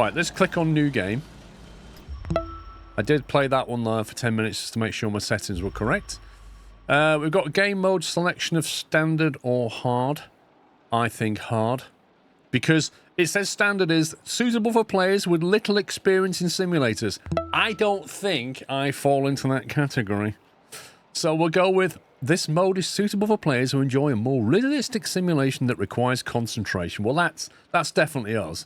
Right, let's click on new game. I did play that one live for 10 minutes just to make sure my settings were correct. We've got game mode selection of standard or hard. I think hard. Because it says standard is suitable for players with little experience in simulators. I don't think I fall into that category. So we'll go with this mode is suitable for players who enjoy a more realistic simulation that requires concentration. Well, that's definitely us.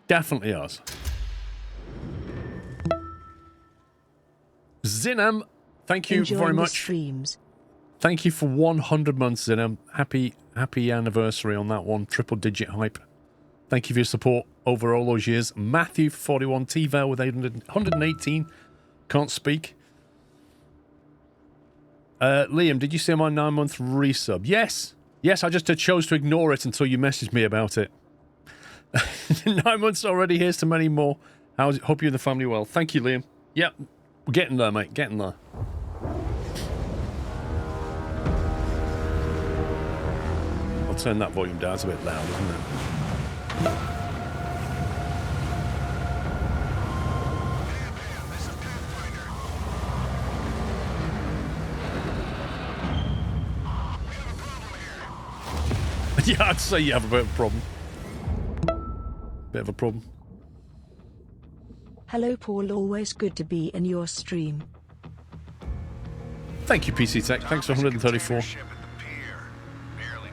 Definitely us. Zinam, thank you very much. Streams. Thank you for 100 months, Zinam. Happy anniversary on that one. Triple digit hype. Thank you for your support over all those years. Matthew for 41. T-Val with 118. Can't speak. Liam, did you see my 9-month resub? Yes. Yes, I just chose to ignore it until you messaged me about it. 9 months already. Here's to many more. Hope you and the family well. Thank you, Liam. Yep. We're getting there, mate. Getting there. I'll turn that volume down. It's a bit loud, isn't it? Yeah, I'd say you have a bit of a problem. Bit of a problem. Hello, Paul. Always good to be in your stream. Thank you, PC Tech. Thanks for 134. Barely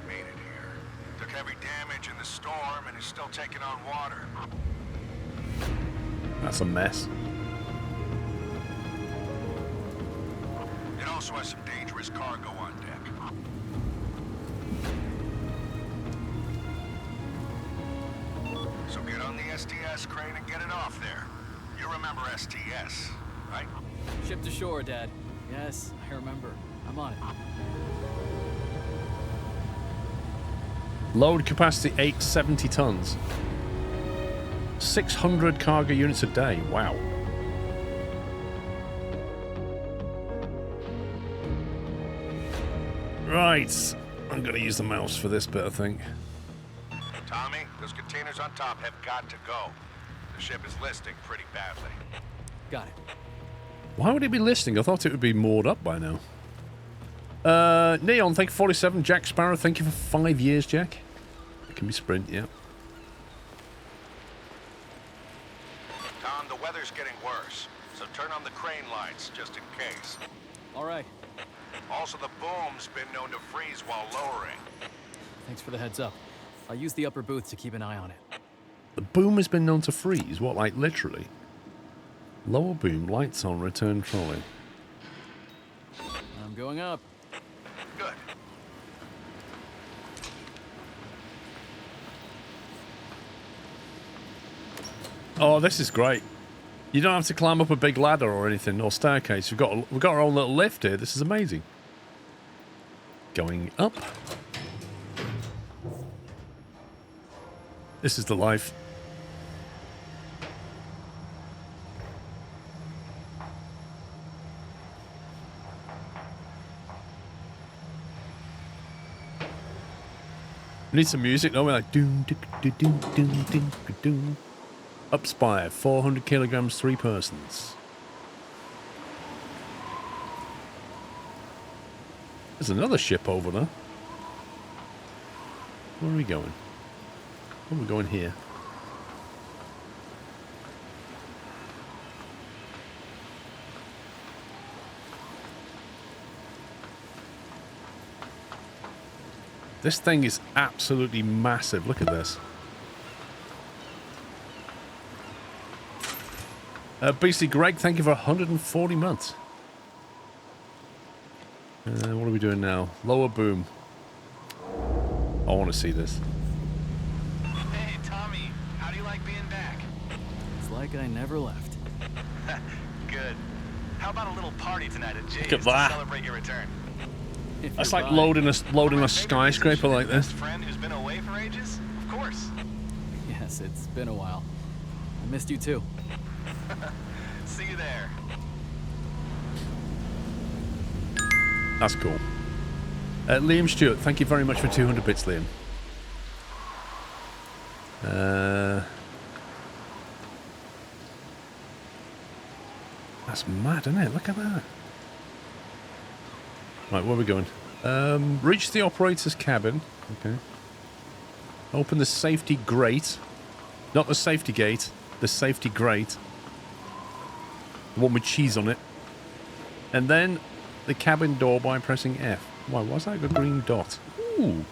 made it here. Took heavy damage in the storm and is still taking on water. That's a mess. It also has some dangerous cargo on deck. So get on the STS crane and get it off there. You remember STS, right? Ship to shore, Dad. Yes, I remember. I'm on it. Load capacity 870 tons. 600 cargo units a day. Wow. Right. I'm going to use the mouse for this bit, I think. Tommy, those containers on top have got to go. The ship is listing pretty badly. Got it. Why would it be listing? I thought it would be moored up by now. Neon, thank you for 47. Jack Sparrow, thank you for 5 years, Jack. It can be sprint, yeah. Tom, the weather's getting worse, so turn on the crane lights just in case. All right. Also, the boom's been known to freeze while lowering. Thanks for the heads up. I'll use the upper booth to keep an eye on it. The boom has been known to freeze. What, like literally? Lower boom, lights on, return trolley. I'm going up. Good. Oh, this is great. You don't have to climb up a big ladder or anything, or staircase. We've got our own little lift here. This is amazing. Going up. This is the life. We need some music, don't we? Like doom, doom, doom, doom, doom, doom, doom. Up spire, 400 kilograms, 3 persons. There's another ship over there. Where are we going? Oh, we're going here. This thing is absolutely massive. Look at this. BC Greg, thank you for 140 months. What are we doing now? Lower boom. I want to see this. Hey, Tommy, how do you like being back? It's like I never left. Good. How about a little party tonight at Jay's Look at that. to celebrate your return? If That's you're like buying. loading a skyscraper like this. Best friend who's been away for ages? Of course. Yes, it's been a while. I missed you too. See you there. That's cool. Liam Stewart, thank you very much for 200 bits, Liam. That's mad, isn't it? Look at that. Right, where are we going? Reach the operator's cabin. Okay. Open the safety grate. Not the safety gate. The safety grate. The one with cheese on it. And then the cabin door by pressing F. Why, why's that a green dot? Ooh.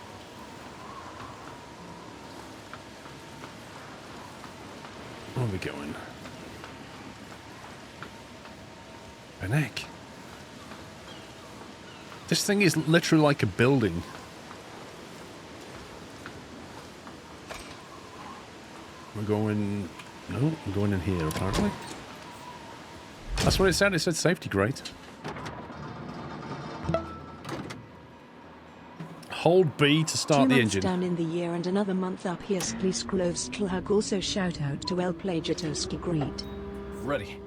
Where are we going? An egg. This thing is literally like a building. We're going... No, we're going in here, apparently. That's what it said. It said safety grate. Hold B to start the 2 months engine. down in the year and another month up here. Please Sklovstrhug. Also shout out to El Plajatoski Greet. Ready.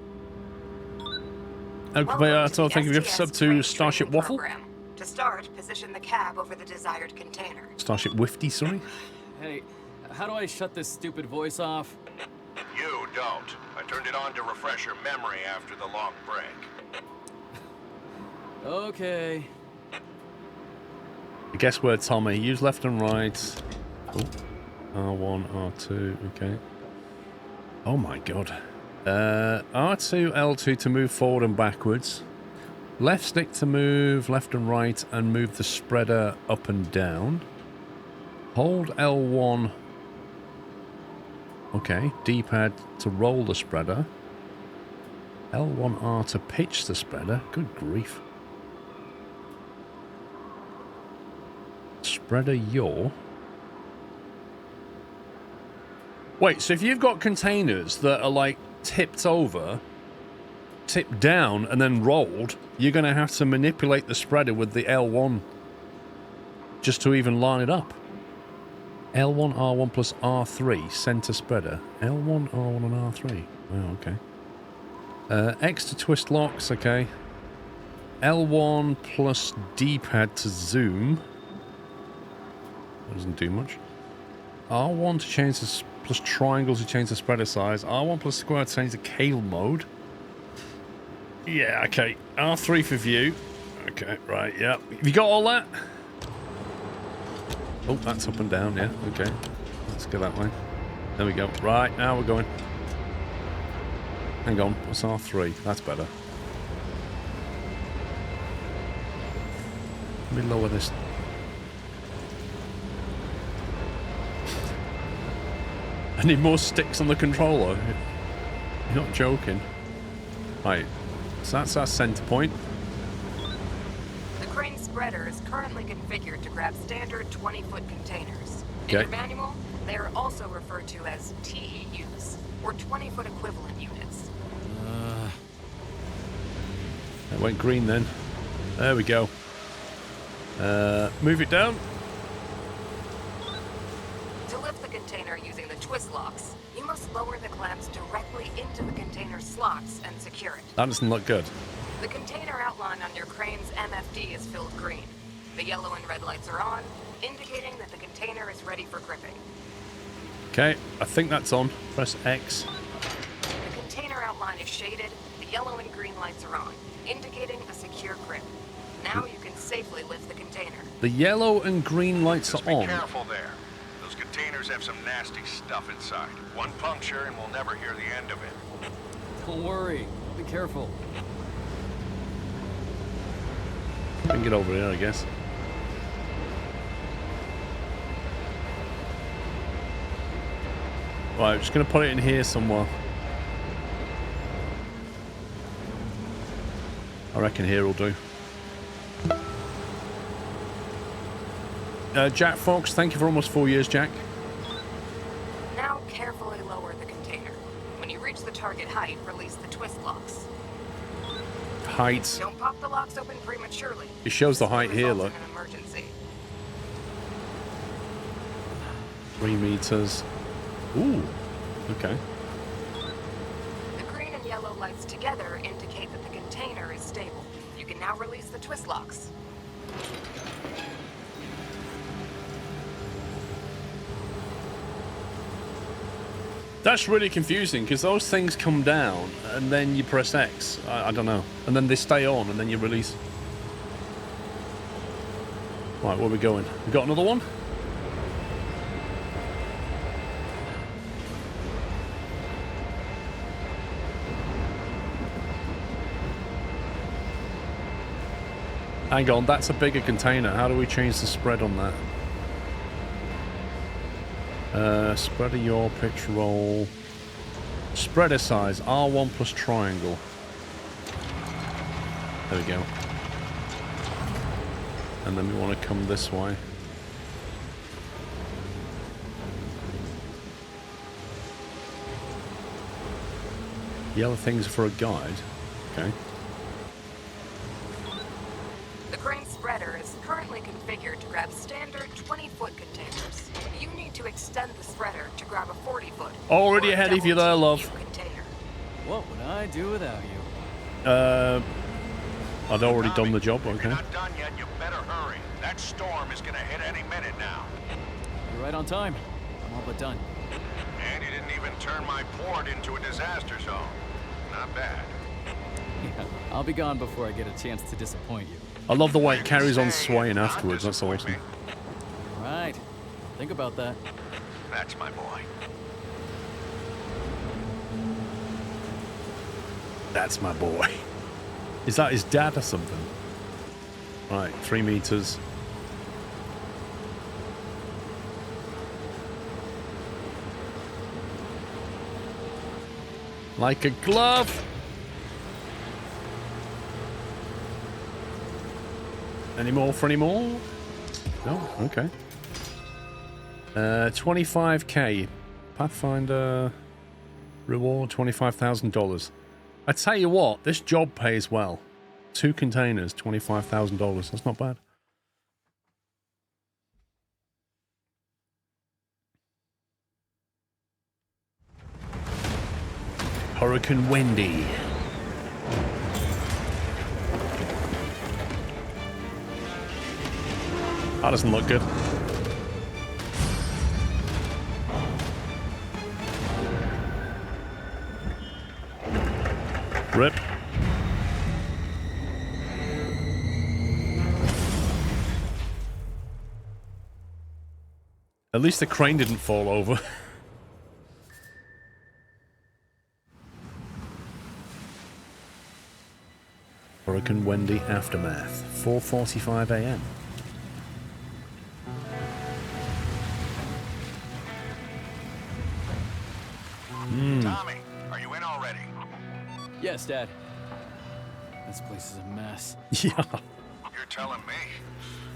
Okay, so I think we have sub to Starship Waffle. Program. To start, position the cab over the desired container. Starship Wifty, sorry. Hey, how do I shut this stupid voice off? You don't. I turned it on to refresh your memory after the long break. Okay. Guess where, Tommy? Use left and right. Oh. R1, R2, okay. Oh my god. R2, L2 to move forward and backwards. Left stick to move left and right and move the spreader up and down. Hold L1. Okay, D-pad to roll the spreader. L1R to pitch the spreader. Good grief. Spreader yaw. Wait, so if you've got containers that are like tipped over, tipped down and then rolled, you're going to have to manipulate the spreader with the L1 just to even line it up. L1, R1 plus R3, center spreader. L1, R1 and R3. Oh, okay. X to twist locks, okay. L1 plus D-pad to zoom. That doesn't do much. R1 to change the plus triangle to change the spreader size. R1 plus square to change the scale mode. Yeah, okay. R3 for view. Okay, right, yeah. Have you got all that? Oh, that's up and down, yeah. Okay. Let's go that way. There we go. Right, now we're going. Hang on. What's R3? That's better. Let me lower this. I need more sticks on the controller. You're not joking. Right. So that's our center point. The crane spreader is currently configured to grab standard 20-foot containers. In Okay. your manual, they are also referred to as TEUs, or 20-foot equivalent units. That went green then. There we go. Move it down. To lift the container using the twist locks, you must lower the clamps directly into the container slots and secure it. That doesn't look good. The container outline on your crane's MFD is filled green. The yellow and red lights are on, indicating that the container is ready for gripping. Okay, I think that's on. Press X. The container outline is shaded, the yellow and green lights are on, indicating a secure grip. Now you can safely lift the container. The yellow and green lights Just are be on. careful there. Those containers have some nasty stuff inside. One puncture and we'll never hear the end of it. Don't worry. Be careful. Bring it over here, I guess. Right, I'm just going to put it in here somewhere. I reckon here will do. Jack Fox, thank you for almost 4 years, Jack. Now carefully lower the container. When you reach the target height, release the twist locks. Height. Don't pop the locks open prematurely. It shows the This will height here, result look. in an emergency. 3 meters. Ooh. Okay. The green and yellow lights together indicate that the container is stable. You can now release the twist locks. That's really confusing because those things come down and then you press X. I don't know. And then they stay on and then you release. Right, where are we going? We got another one? Hang on, that's a bigger container. How do we change the spread on that? Spreader yaw, pitch roll. Spreader size, R1 plus triangle. There we go. And then we want to come this way. Yellow things for a guide. Okay. The crane spreader is currently configured to grab standard 20-foot containers. You need to extend the spreader to grab a 40-foot. Already ahead of you there, love. Container. What would I do without you? I'd already done the job, If okay. you're not done yet, you better hurry. That storm is gonna hit any minute now. You're right on time. I'm all but done. And you didn't even turn my port into a disaster zone. Not bad. Yeah, I'll be gone before I get a chance to disappoint you. I love the way it carries on swaying afterwards. That's awesome. Right. Think about that. That's my boy. That's my boy. Is that his dad or something? Right, 3 meters. Like a glove. Any more for any more? No? Okay. 25k. Pathfinder reward $25,000. I tell you what, this job pays well. 2 containers, $25,000. That's not bad. Hurricane Wendy. That doesn't look good. Rip. At least the crane didn't fall over. Hurricane Wendy aftermath. 4:45 a.m. Tommy, are you in already? Yes, Dad. This place is a mess. Yeah. You're telling me.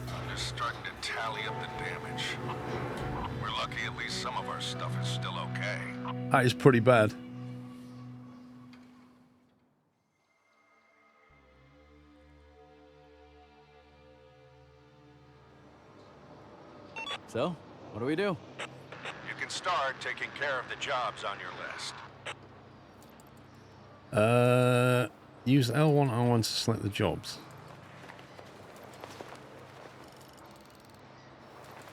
I'm just starting to tally up the damage. We're lucky at least some of our stuff is still okay. That is pretty bad. So, what do we do? You can start taking care of the jobs on your list. Use L1, R1 to select the jobs.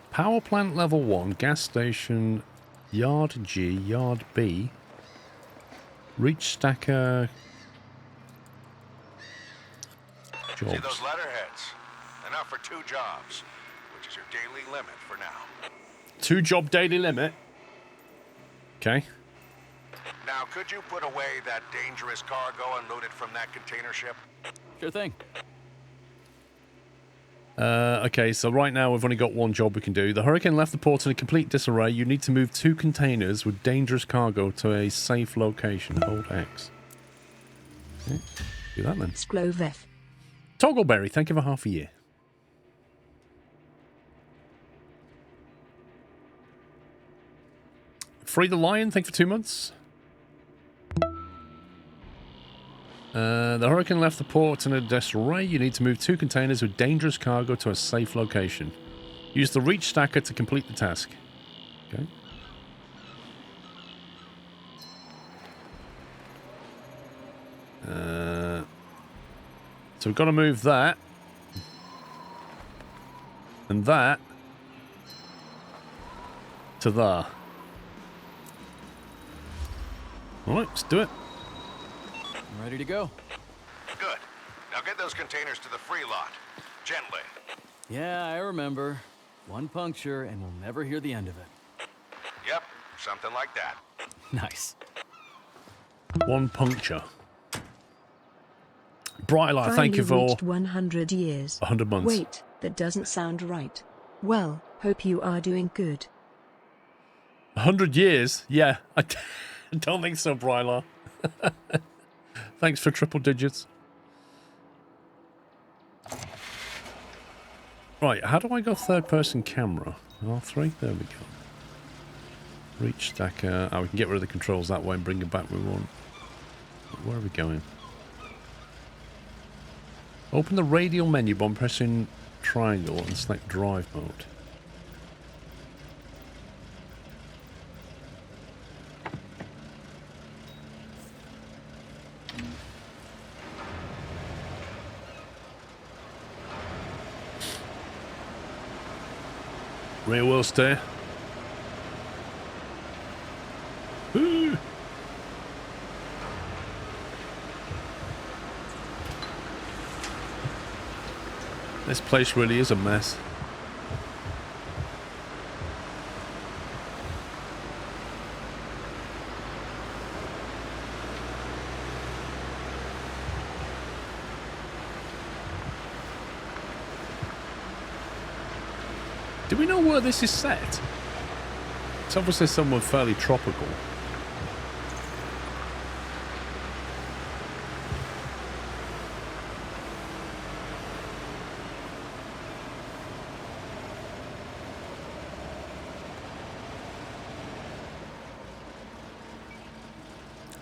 Power plant level 1, gas station, yard G, yard B, reach stacker See jobs. those letterheads? Enough for 2 jobs, which is your daily limit for now. 2 job daily limit. Okay. Now, could you put away that dangerous cargo unloaded from that container ship? Sure thing. Okay, so right now we've only got 1 job we can do. The Hurricane left the port in a complete disarray. You need to move 2 containers with dangerous cargo to a safe location. Hold X. Okay, do that then. Sklovef. Toggleberry, thank you for half a year. Free the Lion, thank you for 2 months. The Hurricane left the port in a disarray. You need to move 2 containers with dangerous cargo to a safe location. Use the reach stacker to complete the task. Okay. So we've got to move that. And that. To there. All right, let's do it. I'm ready to go. Good. Now get those containers to the free lot. Gently. Yeah, I remember. One puncture and we'll never hear the end of it. Yep, something like that. Nice. One puncture. Brylar, thank you Finally for reached 100 years. 100 months. Wait, that doesn't sound right. Well, hope you are doing good. 100 years? Yeah, I don't think so, Brylar. Thanks for triple digits. Right, how do I go third-person camera? R3? There we go. Reach stacker. Oh, we can get rid of the controls that way and bring it back when we want. Where are we going? Open the radial menu by pressing triangle and select drive mode. Rear wheel steer. Ooh. This place really is a mess. Do we know where this is set? It's obviously somewhere fairly tropical.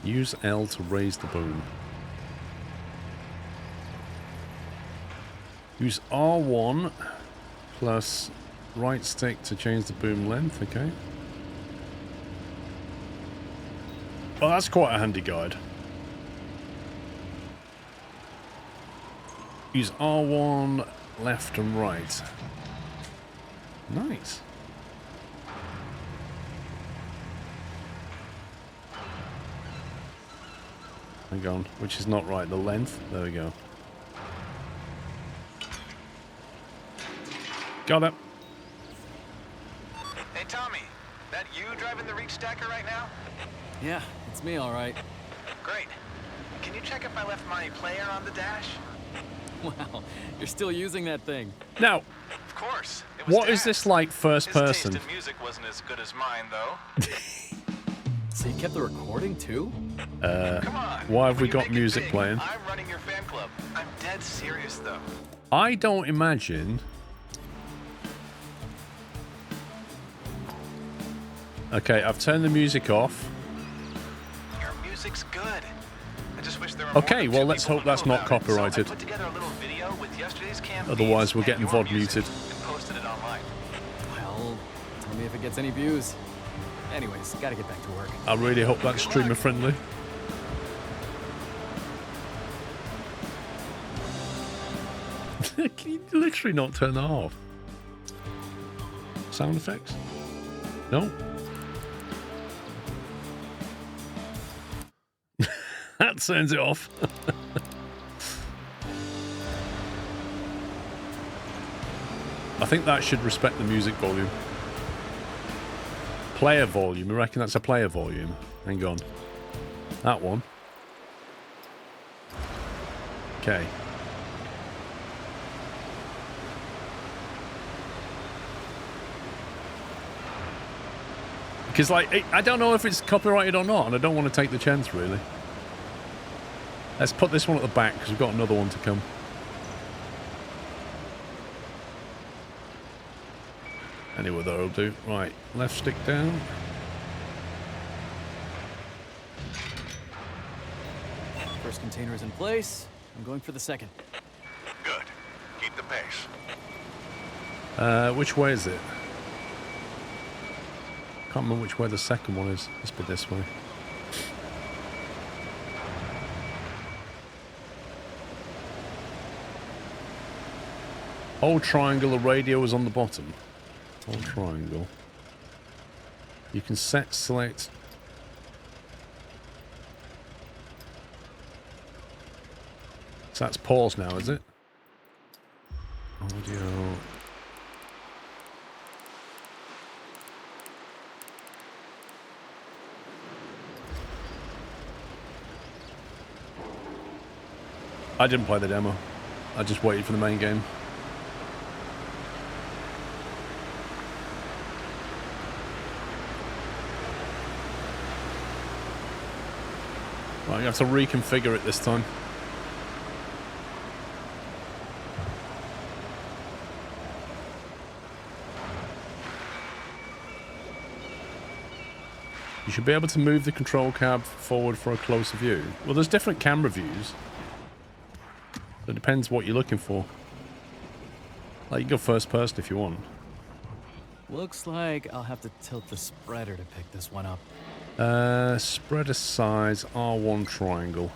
Use L to raise the boom. Use R1 plus right stick to change the boom length, okay. Well, that's quite a handy guide. Use R1 left and right. Nice. Hang on, which is not right, the length. There we go. Got it. Hey, Tommy. That you driving the reach stacker right now? Yeah, it's me, all right. Great. Can you check if I left my player on the dash? Wow, you're still using that thing. Now, Of course. It was what is Dad's. this like first His person? taste in music wasn't as good as mine, though. So you kept the recording too? Come on. Why have When we you got make it music big, playing? I'm running your fan club. I'm dead serious, though. I don't imagine. Okay, I've turned the music off. Your music's good. I just wish there were Okay, more well, than let's two hope people that's who know not about it. So I copyrighted. put together a little video with yesterday's campaigns Otherwise, we're and getting your VOD music muted. and posted it online. Well, tell me if it gets any views. Anyways, gotta get back to work. I really hope that's Good streamer luck. friendly. Can you literally not turn that off? Sound effects? No. That turns it off. I think that should respect the music volume. Player volume. I reckon that's a player volume. Hang on. That one. Okay. Because, like, I don't know if it's copyrighted or not, and I don't want to take the chance, really. Let's put this one at the back, because we've got another one to come. Anyway, that'll do. Right, left stick down. First container is in place. I'm going for the second. Good. Keep the pace. Which way is it? Can't remember which way the second one is. Must be this way. Hold triangle, the radio is on the bottom. Hold triangle. You can select So that's pause now, is it? Audio. I didn't play the demo. I just waited for the main game. Right, you have to reconfigure it this time. You should be able to move the control cab forward for a closer view. Well, there's different camera views. So it depends what you're looking for. Like, you can go first person if you want. Looks like I'll have to tilt the spreader to pick this one up. Spreader size, R1 triangle.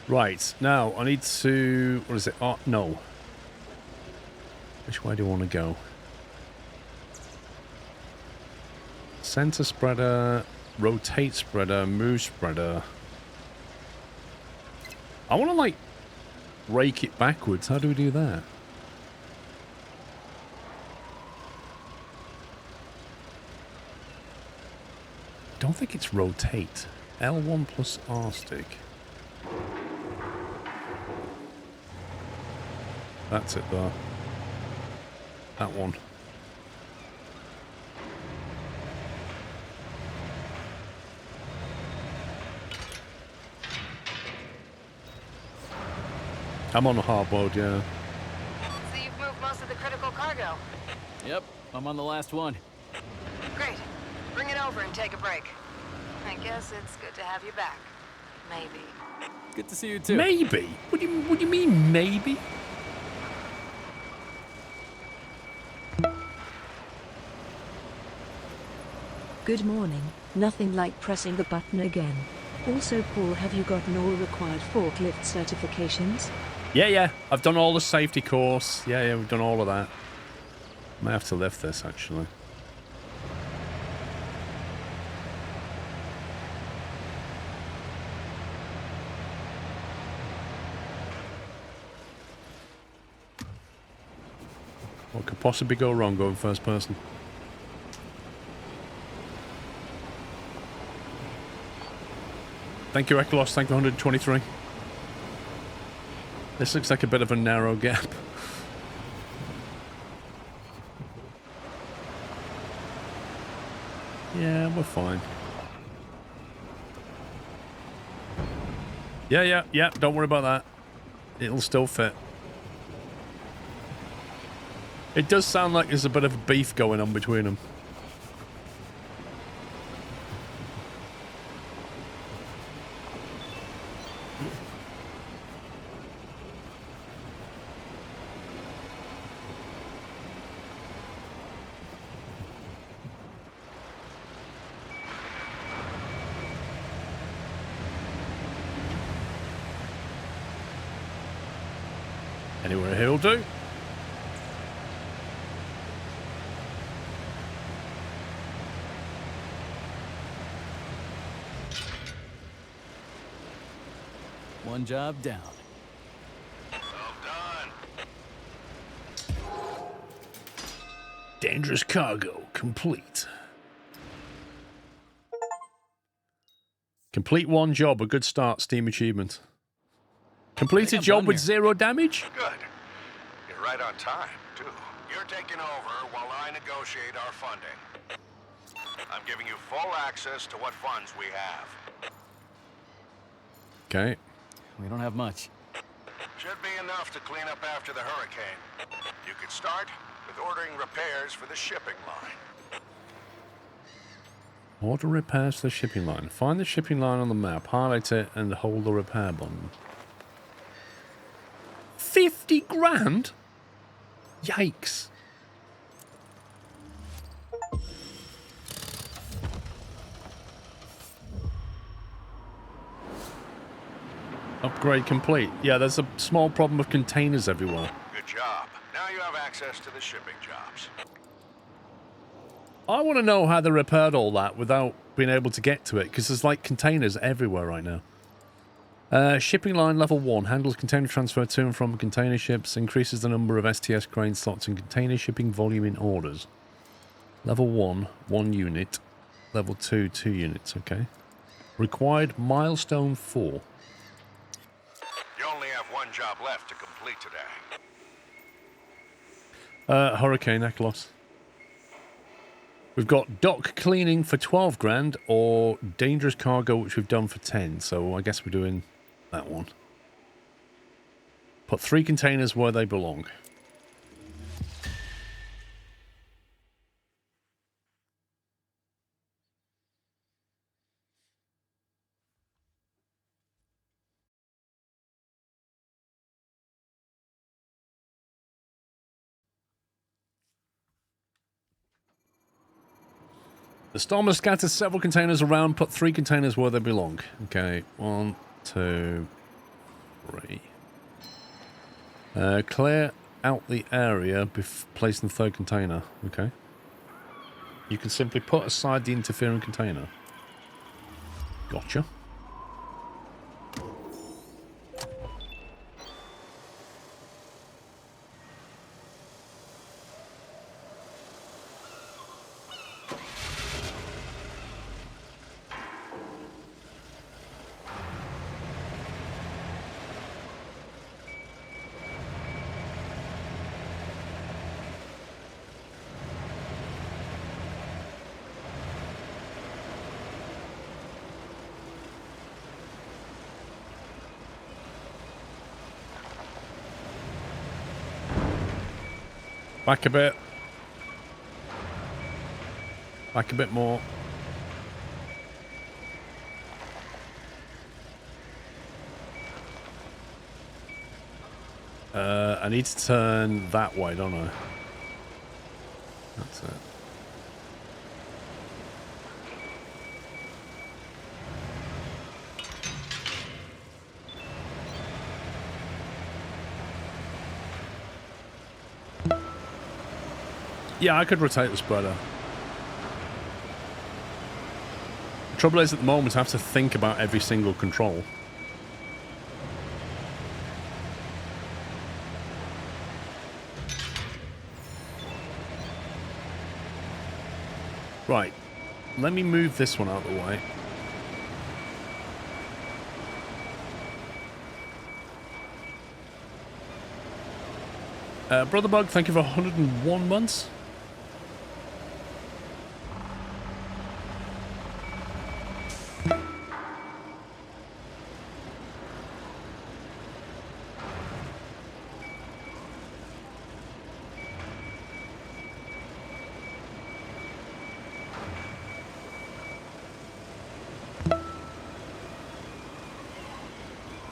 Right, now I need to... What is it? Oh, no. Which way do I want to go? Center spreader, rotate spreader, move spreader. I want to, like, rake it backwards. How do we do that? I don't think it's rotate. L1 plus R stick. That's it, though. That one. I'm on a hard mode, yeah. So you've moved most of the critical cargo. Yep, I'm on the last one. Great. Bring it over and take a break. I guess it's good to have you back. Maybe. Good to see you too. Maybe? What do you mean, maybe? Good morning. Nothing like pressing the button again. Also, Paul, have you gotten all required forklift certifications? Yeah. I've done all the safety course. Yeah, we've done all of that. I may have to lift this, actually. What could possibly go wrong going first person? Thank you, Echolos. Thank you, 123. This looks like a bit of a narrow gap. Yeah, we're fine. Yeah. Don't worry about that. It'll still fit. It does sound like there's a bit of a beef going on between them. Anywhere he'll do. One job down. Well done. Dangerous cargo complete. Complete one job, a good start, Steam achievement. Complete a job with 0 damage? Good. You're right on time, too. You're taking over while I negotiate our funding. I'm giving you full access to what funds we have. Okay. We don't have much. Should be enough to clean up after the hurricane. You could start with ordering repairs for the shipping line. Order repairs to the shipping line. Find the shipping line on the map, highlight it, and hold the repair button. 50 grand? Yikes. Upgrade complete. Yeah, there's a small problem of containers everywhere. Good job. Now you have access to the shipping jobs. I want to know how they repaired all that without being able to get to it, because there's like containers everywhere right now. Shipping line level 1 handles container transfer to and from container ships, increases the number of STS crane slots and container shipping volume in orders. Level 1, 1 unit. Level 2, 2 units, okay. Required milestone 4. You only have one job left to complete today. Hurricane Eklos. We've got dock cleaning for 12 grand or dangerous cargo, which we've done for 10. So I guess we're doing that one. Put 3 containers where they belong. The storm has scattered several containers around. Put 3 containers where they belong. Okay, 1, 2, 3. Clear out the area before placing the 3rd container. Okay. You can simply put aside the interfering container. Gotcha. Back a bit. Back a bit more. I need to turn that way, don't I? That's it. Yeah, I could rotate the spreader. The trouble is, at the moment, I have to think about every single control. Right. Let me move this one out of the way. Brother Bug, thank you for 101 months.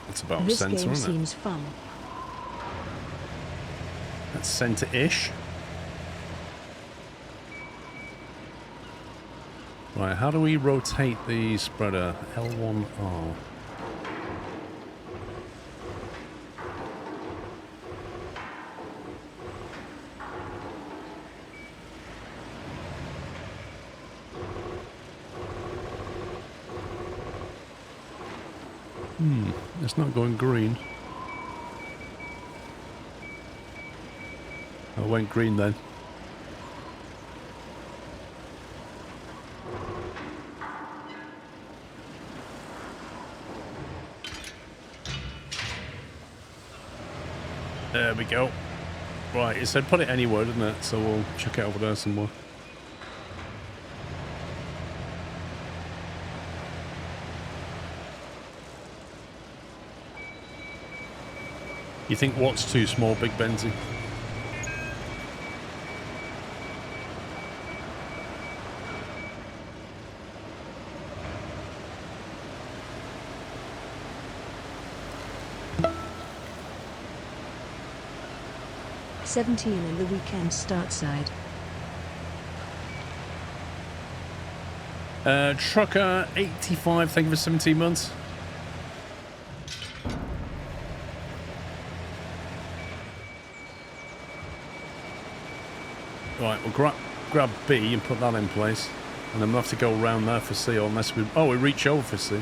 It's about This center, game isn't it? seems fun. That's center-ish. Right, how do we rotate the spreader? L1R. It's not going green. I went green then. There we go. Right, it said put it anywhere, didn't it? So we'll chuck it over there somewhere. You think what's too small, Big Benzie? $17 in the weekend start side. Trucker 85, thank you for 17 months. Right, we'll grab B and put that in place. And then we'll have to go around there for C, or unless we... Oh, we reach over for C.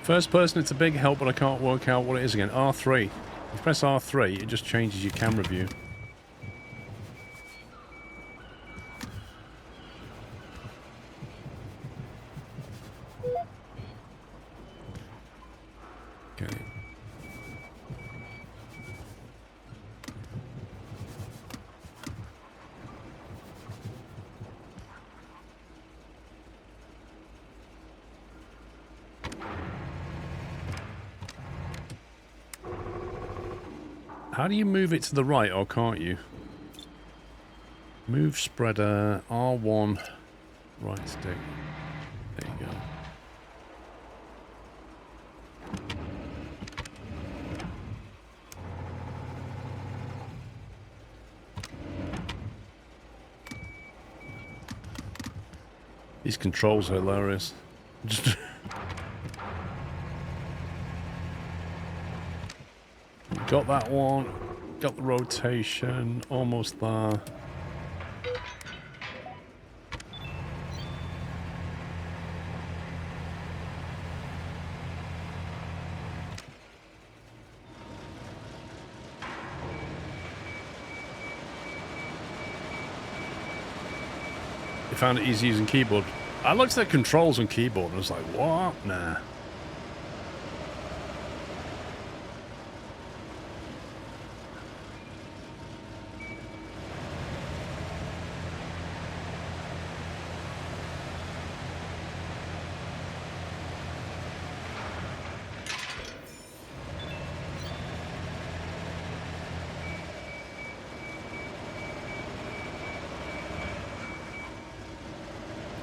First person, it's a big help, but I can't work out what it is again. R3. If you press R3, it just changes your camera view. Okay. How do you move it to the right, or can't you? Move spreader, R1, right stick. There you go. These controls are hilarious. Just got that one. Got the rotation. Almost there. You found it easy using keyboard. I looked at the controls on keyboard and I was like, what? Nah.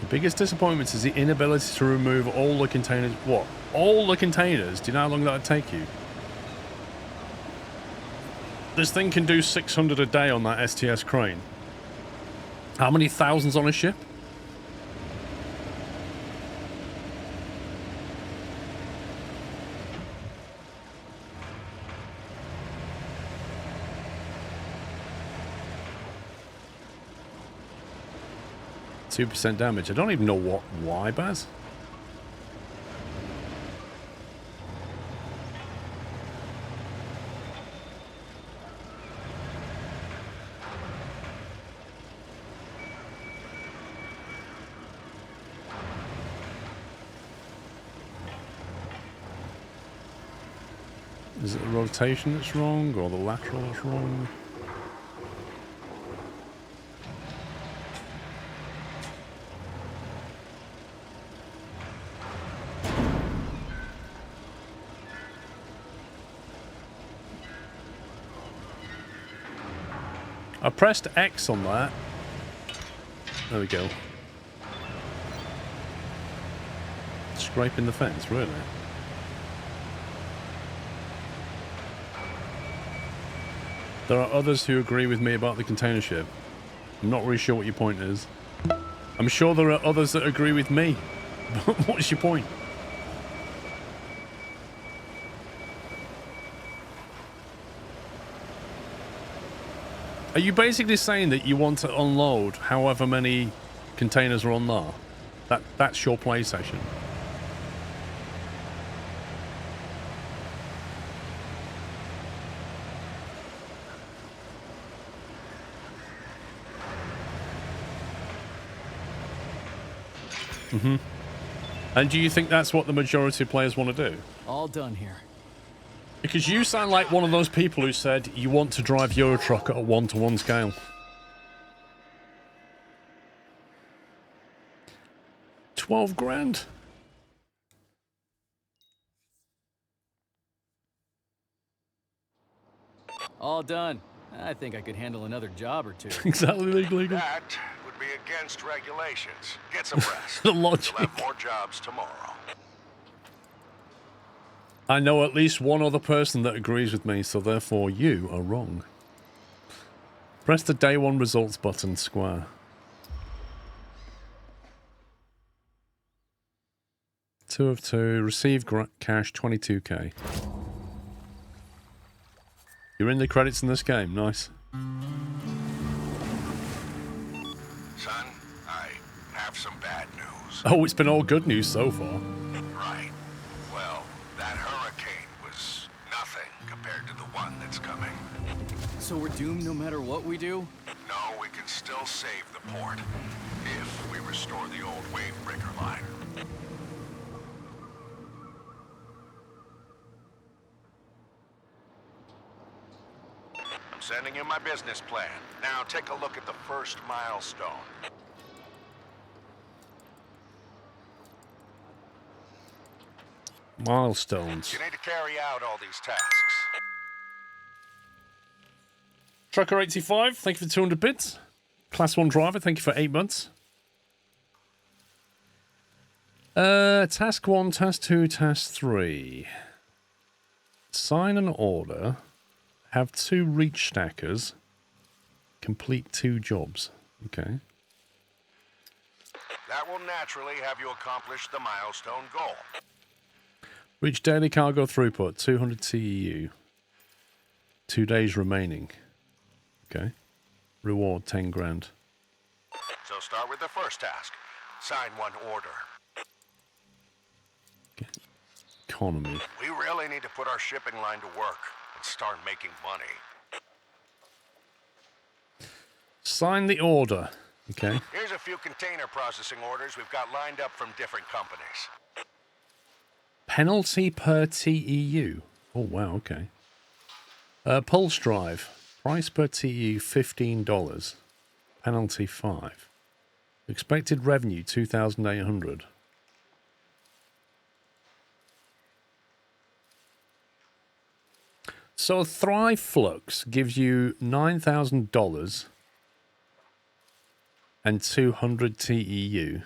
'The biggest disappointment is the inability to remove all the containers. What? All the containers? Do you know how long that would take you? This thing can do 600 a day on that STS crane. How many thousands on a ship? %2 damage. I don't even know why, Baz. Is it the rotation that's wrong, or the lateral that's wrong? I pressed X on that. There we go. Scraping the fence, really? There are others who agree with me about the container ship. I'm not really sure what your point is. I'm sure there are others that agree with me. But what's your point? Are you basically saying that you want to unload however many containers are on there? That's your play session? Mm-hmm. And do you think that's what the majority of players want to do? All done here. Because you sound like one of those people who said you want to drive Eurotruck at a 1-to-1 scale. $12,000. All done. I think I could handle another job or two. Exactly, legal. That would be against regulations. Get some rest. The logic. You'll have more jobs tomorrow. I know at least one other person that agrees with me, so therefore you are wrong. Press the day one results button, Square. 2 of 2. Receive cash 22k. You're in the credits in this game. Nice. Son, I have some bad news. Oh, it's been all good news so far. Right. Well, that hurricane was nothing compared to the one that's coming. So we're doomed no matter what we do? No, we can still save the port if we restore the old wave breaker line. I'm sending you my business plan. Now take a look at the first milestone. Milestones. You need to carry out all these tasks. Trucker85, thank you for 200 bits. Class 1 driver, thank you for 8 months. Task 1, Task 2, Task 3. Sign an order. Have 2 reach stackers. Complete 2 jobs. Okay. That will naturally have you accomplish the milestone goal. Reach daily cargo throughput, 200 TEU. 2 days remaining. Okay. Reward 10 grand. So start with the first task. Sign one order. Okay. Economy. We really need to put our shipping line to work and start making money. Sign the order. Okay. Here's a few container processing orders we've got lined up from different companies. Penalty per TEU. Oh, wow, okay. Pulse drive. Price per TEU, $15. Penalty, 5. Expected revenue, 2,800. So Thrive Flux gives you $9,000 and 200 TEU,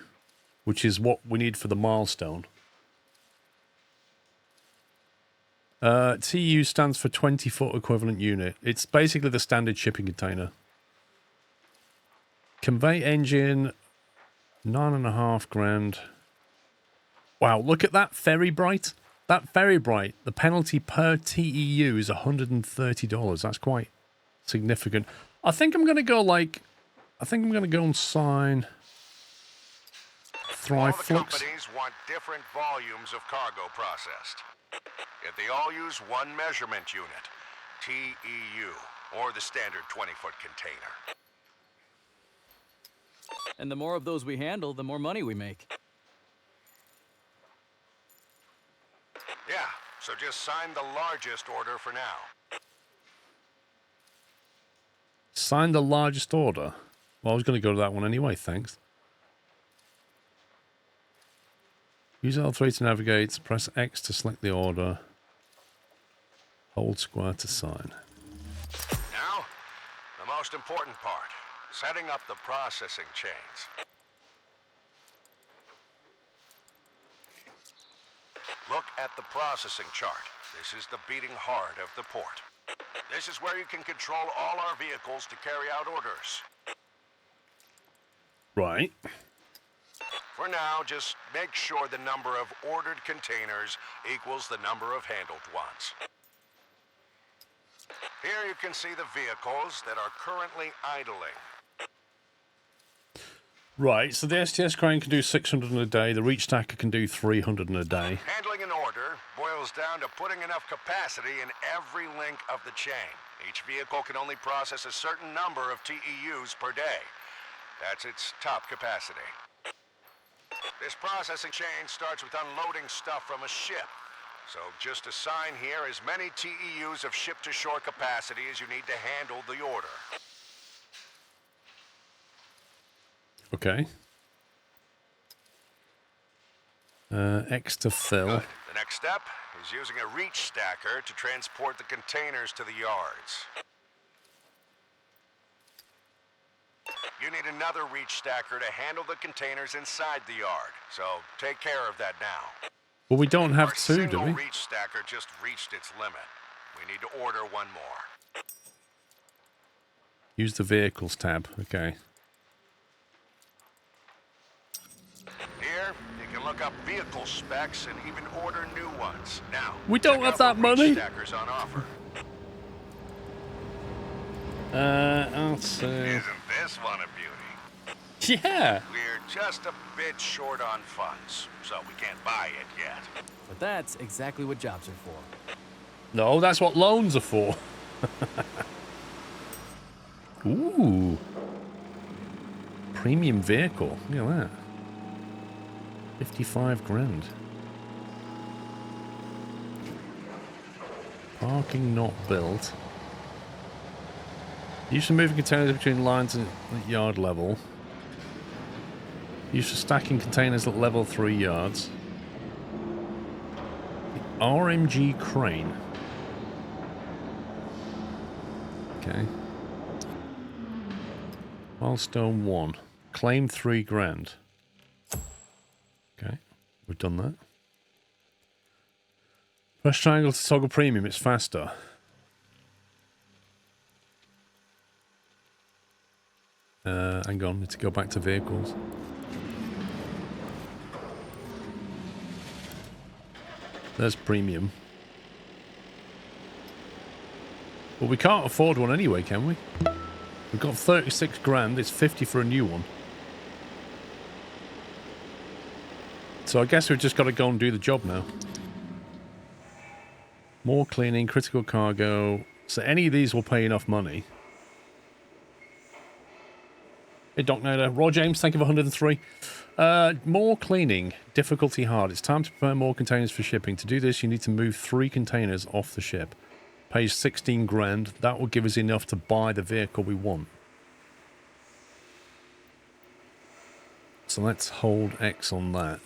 which is what we need for the milestone. TEU stands for 20-foot equivalent unit. It's basically the standard shipping container. Convey engine, 9.5 grand. Wow, look at that Ferry Bright. That Ferry Bright, the penalty per TEU is $130. That's quite significant. I think I'm going to go and sign Thrive All the Flux. companies want different volumes of cargo processed. Yet they all use one measurement unit, TEU, or the standard 20-foot container. And the more of those we handle, the more money we make. Yeah, so just sign the largest order for now. Sign the largest order. Well, I was going to go to that one anyway, thanks. Use L3 to navigate. Press X to select the order. Hold square to sign. Now, the most important part, setting up the processing chains. Look at the processing chart. This is the beating heart of the port. This is where you can control all our vehicles to carry out orders. Right. For now, just make sure the number of ordered containers equals the number of handled ones. Here you can see the vehicles that are currently idling. Right, so the STS crane can do 600 in a day. The reach stacker can do 300 in a day. Handling an order boils down to putting enough capacity in every link of the chain. Each vehicle can only process a certain number of TEUs per day. That's its top capacity. This processing chain starts with unloading stuff from a ship. So just assign here as many TEUs of ship-to-shore capacity as you need to handle the order. Okay. X to fill. Good. The next step is using a reach stacker to transport the containers to the yards. You need another reach stacker to handle the containers inside the yard, so take care of that now. Well, we don't have Our two, do single we? reach stacker just reached its limit. We need to order one more. Use the vehicles tab. Okay. Here, you can look look up vehicle specs and even order new ones. Now, We don't check have out that the money. reach stackers on offer. Let's see. Isn't this one a beauty? Yeah. We're just a bit short on funds, so we can't buy it yet. But that's exactly what jobs are for. No, that's what loans are for. Ooh. Premium vehicle. Look at that. 55 grand. Parking not built. Use for moving containers between lines at yard level. Use for stacking containers at level 3 yards. The RMG crane. Okay. Milestone 1. Claim 3 grand. Okay. We've done that. Press triangle to toggle premium. It's faster. Hang on. Need to go back to vehicles. There's premium. Well, we can't afford one anyway, can we? We've got 36 grand. It's 50 for a new one. So I guess we've just got to go and do the job now. More cleaning, critical cargo. So any of these will pay enough money. Hey, Doc Nader. Raw James, thank you for 103. More cleaning. Difficulty hard. It's time to prepare more containers for shipping. To do this, you need to move 3 containers off the ship. Pays 16 grand. That will give us enough to buy the vehicle we want. So let's hold X on that.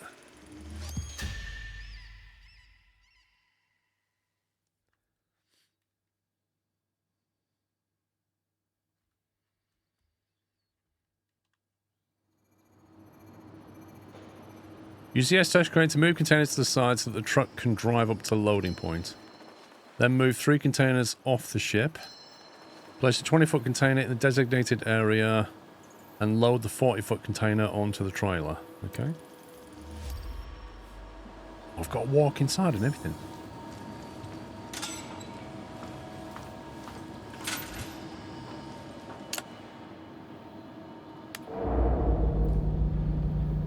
Use the S-Dash crane to move containers to the side so that the truck can drive up to the loading point. Then move 3 containers off the ship. Place a 20-foot container in the designated area and load the 40-foot container onto the trailer. Okay. I've got to walk inside and everything.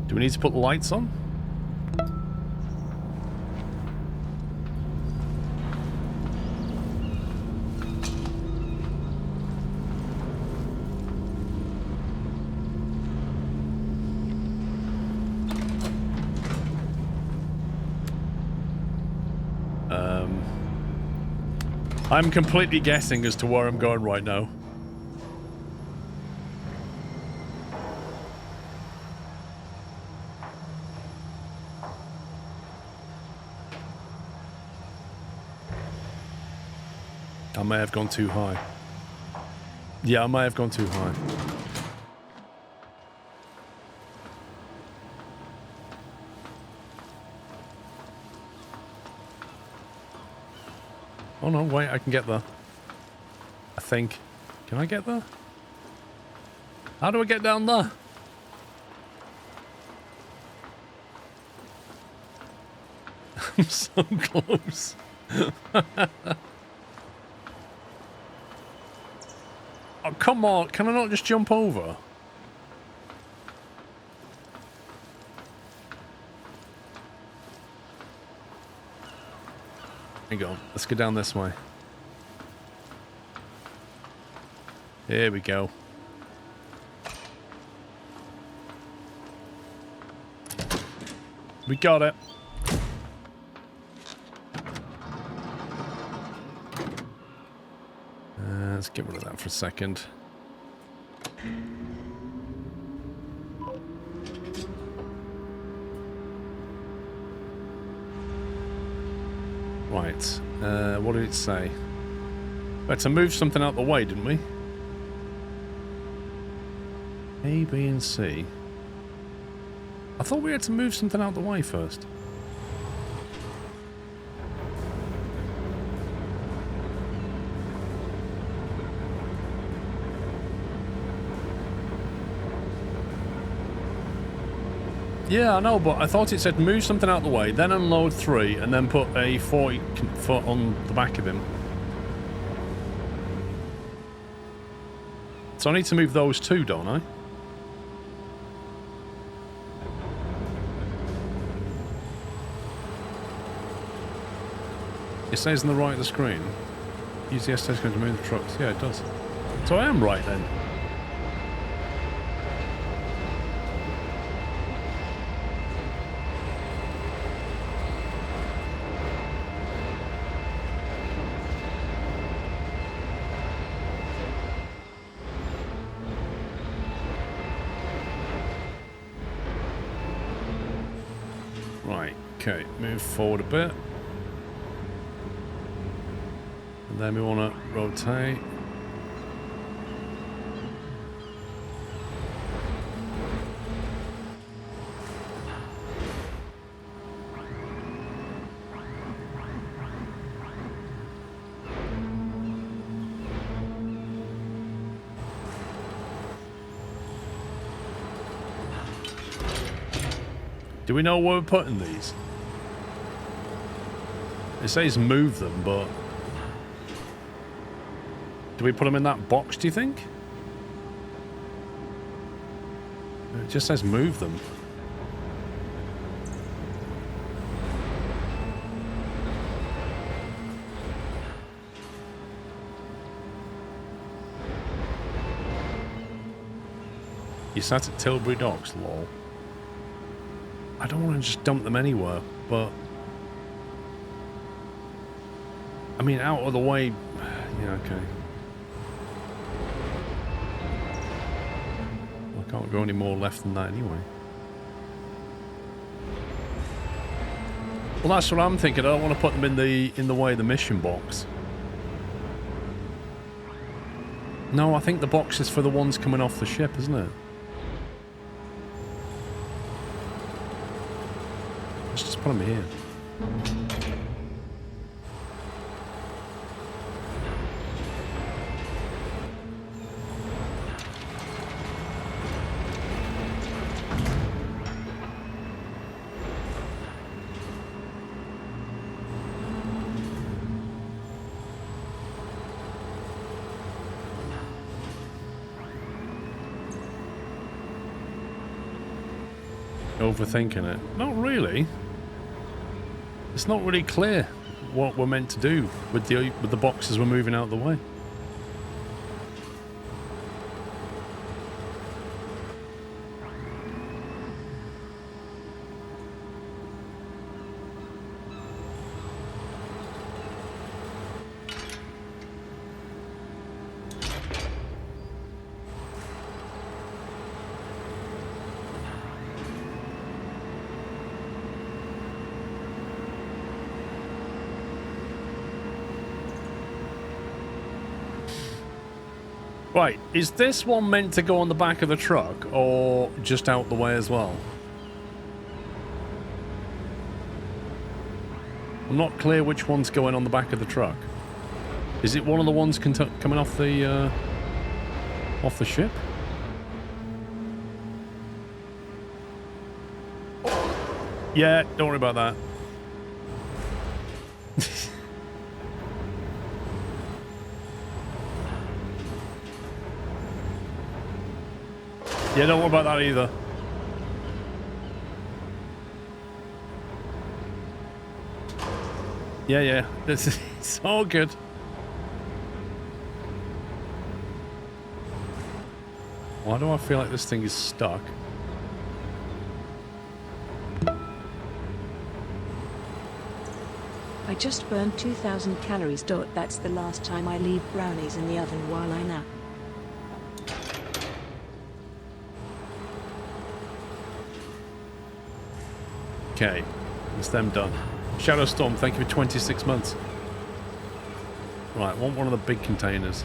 Do we need to put the lights on? I'm completely guessing as to where I'm going right now. I may have gone too high. Yeah, I may have gone too high. Oh no, wait, I can get there. I think. Can I get there? How do I get down there? I'm so close. Oh, come on. Can I not just jump over? Hang on. Let's go down this way. Here we go. We got it. Let's get rid of that for a second. Right. What did it say? We had to move something out the way, didn't we? A, B, and C. I thought we had to move something out the way first. Yeah, I know, but I thought it said move something out of the way, then unload 3, and then put a 40-foot on the back of him. So I need to move those 2, don't I? It says on the right of the screen, use the S-Test going to move the trucks. Yeah, it does. So I am right then. Right, okay, move forward a bit. And then we want to rotate. Do we know where we're putting these? It says move them, but... do we put them in that box, do you think? It just says move them. You sat at Tilbury Docks, lol. I don't want to just dump them anywhere, but... I mean, out of the way... yeah, okay. I can't go any more left than that anyway. Well, that's what I'm thinking. I don't want to put them in the way of the mission box. No, I think the box is for the ones coming off the ship, isn't it? Let's just put them here. Overthinking it. Not really. It's not really clear what we're meant to do with the boxes we're moving out of the way. Right, is this one meant to go on the back of the truck or just out the way as well? I'm not clear which one's going on the back of the truck. Is it one of the ones coming off the ship? Yeah, don't worry about that. Yeah, don't worry about that either. Yeah. It's all good. Why do I feel like this thing is stuck? I just burned 2,000 calories. That's the last time I leave brownies in the oven while I nap. Okay, it's them done. Shadow Storm, thank you for 26 months. Right, I want one of the big containers.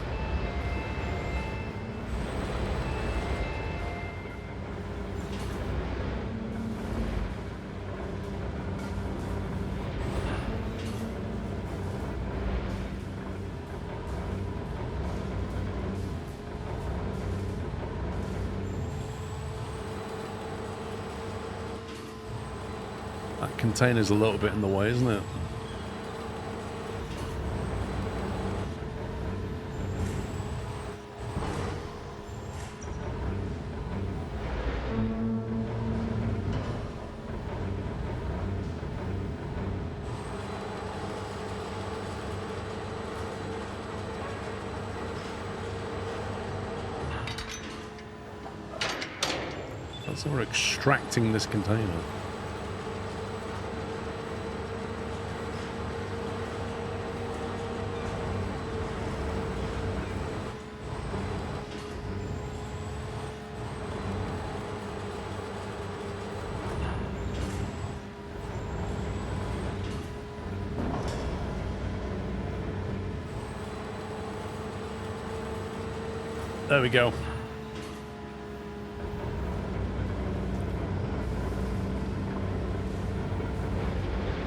That container's a little bit in the way, isn't it? So we're extracting this container. There we go.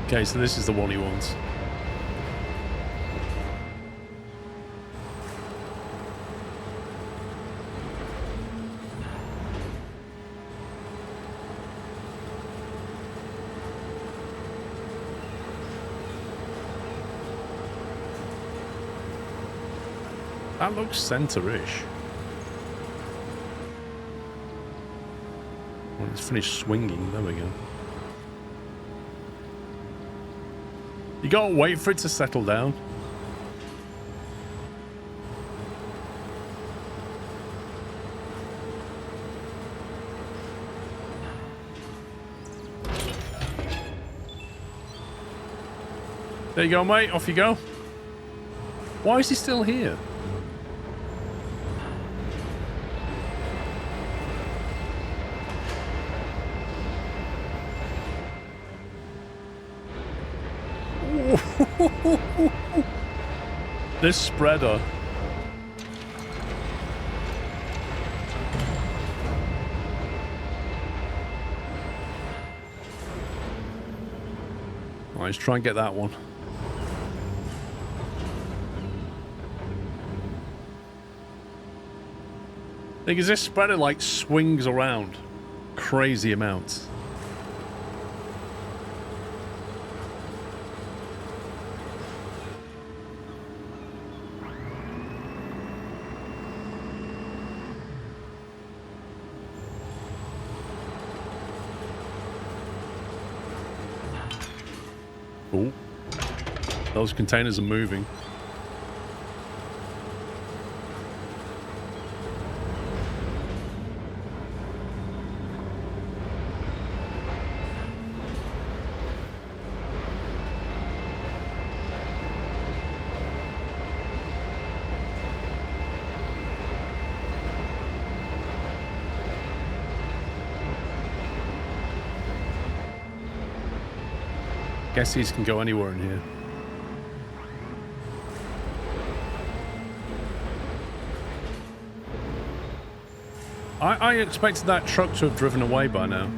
Okay, so this is the one he wants. That looks center-ish. Well, it's finished swinging. There we go. You gotta wait for it to settle down. There you go, mate. Off you go. Why is he still here? This spreader. All right, let's try and get that one. Because this spreader like swings around crazy amounts. Oh, those containers are moving. Guess these can go anywhere in here. I expected that truck to have driven away by now.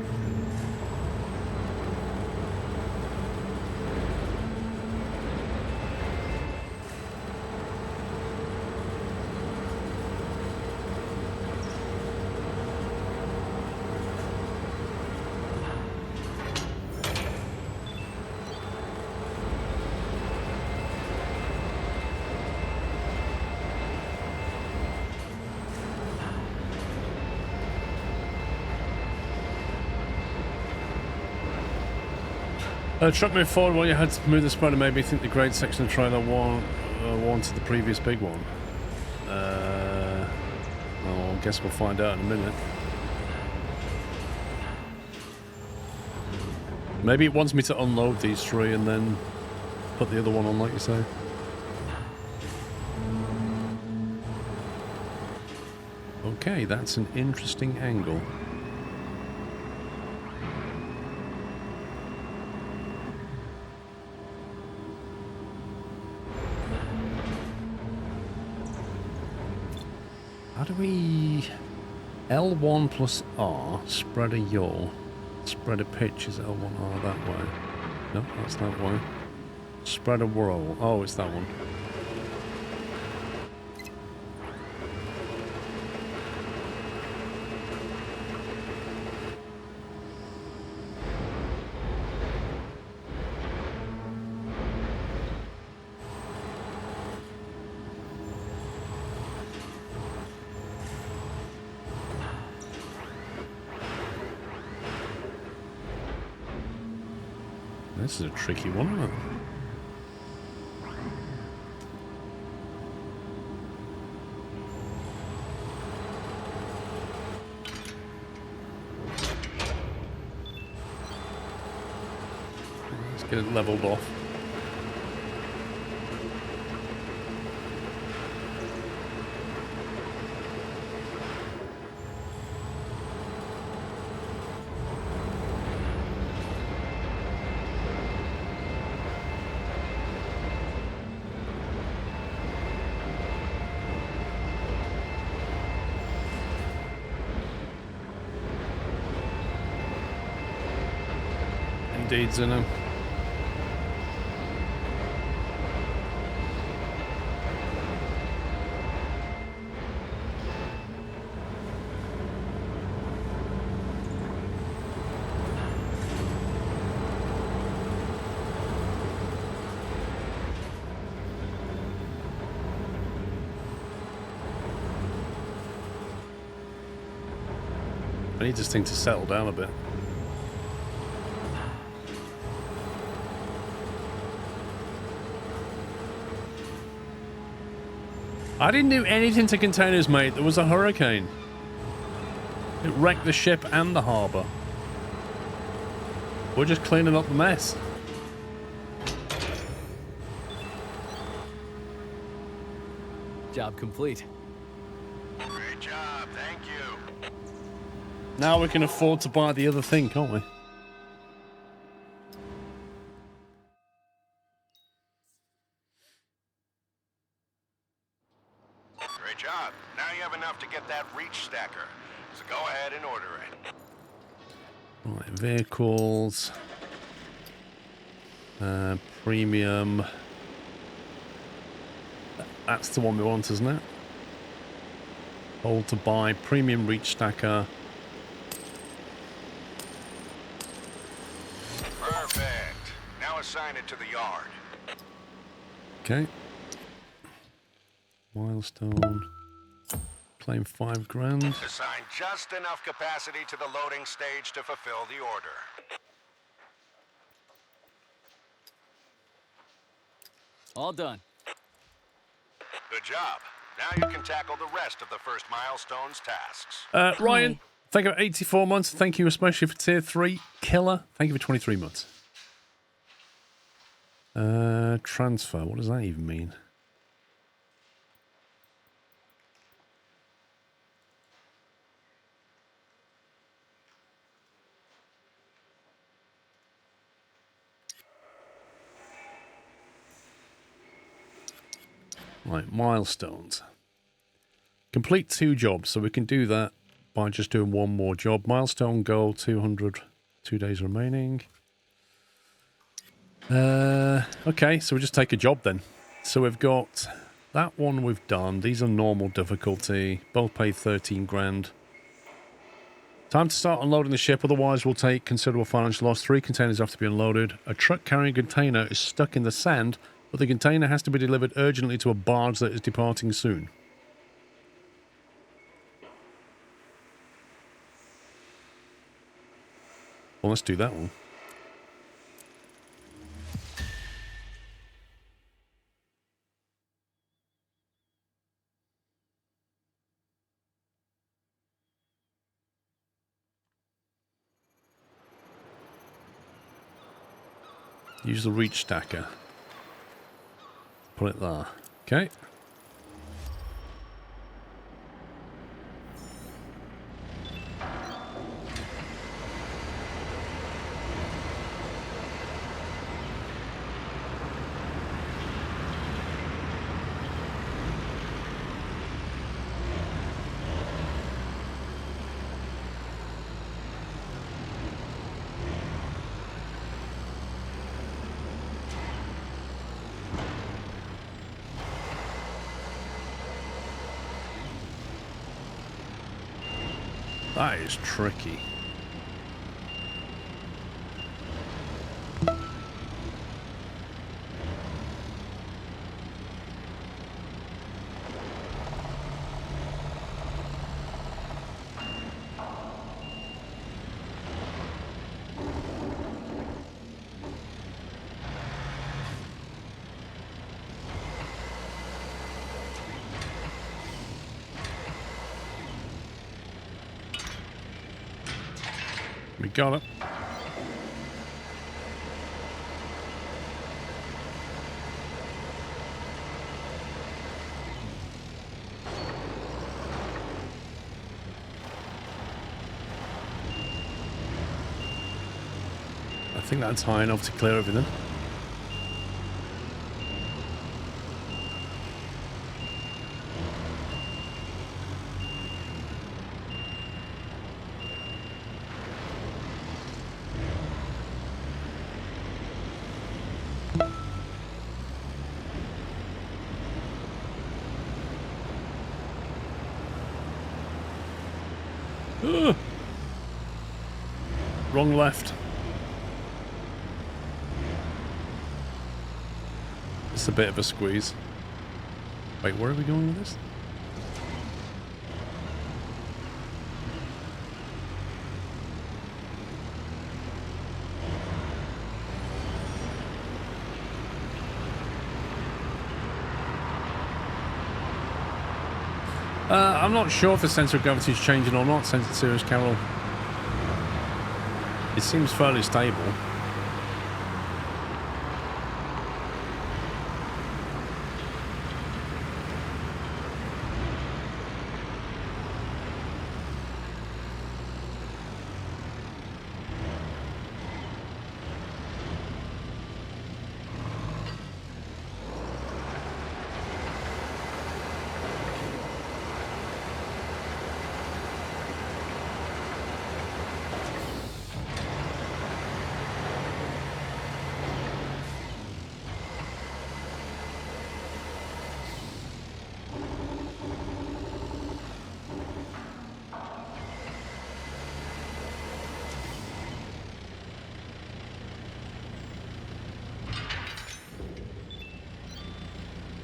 Truck moved forward while you had to move the spreader. Maybe think the grade section of trailer wanted the previous big one. Well, I guess we'll find out in a minute. Maybe it wants me to unload these three and then put the other one on, like you say. Okay, that's an interesting angle. How do we... L1 plus R, spreader yaw. Spreader pitch is L1R that way. No, that's that way. Spreader whirl. Oh, it's that one. This is a tricky one, isn't it? Let's get it leveled off. Indeed, Zeno. I need this thing to settle down a bit. I didn't do anything to containers, mate. There was a hurricane. It wrecked the ship and the harbour. We're just cleaning up the mess. Job complete. Great job, thank you. Now we can afford to buy the other thing, can't we? Great job. Now you have enough to get that reach stacker. So go ahead and order it. Right, vehicles. Premium. That's the one we want, isn't it? Hold to buy. Premium reach stacker. Perfect. Now assign it to the yard. Okay. Milestone. Claim 5 grand. Assign just enough capacity to the loading stage to fulfill the order. All done. Good job. Now you can tackle the rest of the first milestone's tasks. Ryan, thank you for 84 months. Thank you especially for tier 3. Killer, thank you for 23 months. Transfer, what does that even mean? Right, milestones. Complete 2 jobs, so we can do that by just doing one more job. Milestone goal, 200, 2 days remaining. Okay, so we just take a job then. So we've got that one we've done. These are normal difficulty. Both pay 13 grand. Time to start unloading the ship, otherwise we'll take considerable financial loss. 3 containers have to be unloaded. A truck carrying a container is stuck in the sand, but the container has to be delivered urgently to a barge that is departing soon. Well, let's do that one. Use the reach stacker. Put it there. Okay. That is tricky. Got it. I think that's high enough to clear everything. Ugh. Wrong left. It's a bit of a squeeze. Wait, where are we going with this? I'm not sure if the centre of gravity is changing or not, Sensor Serious Carol. It seems fairly stable.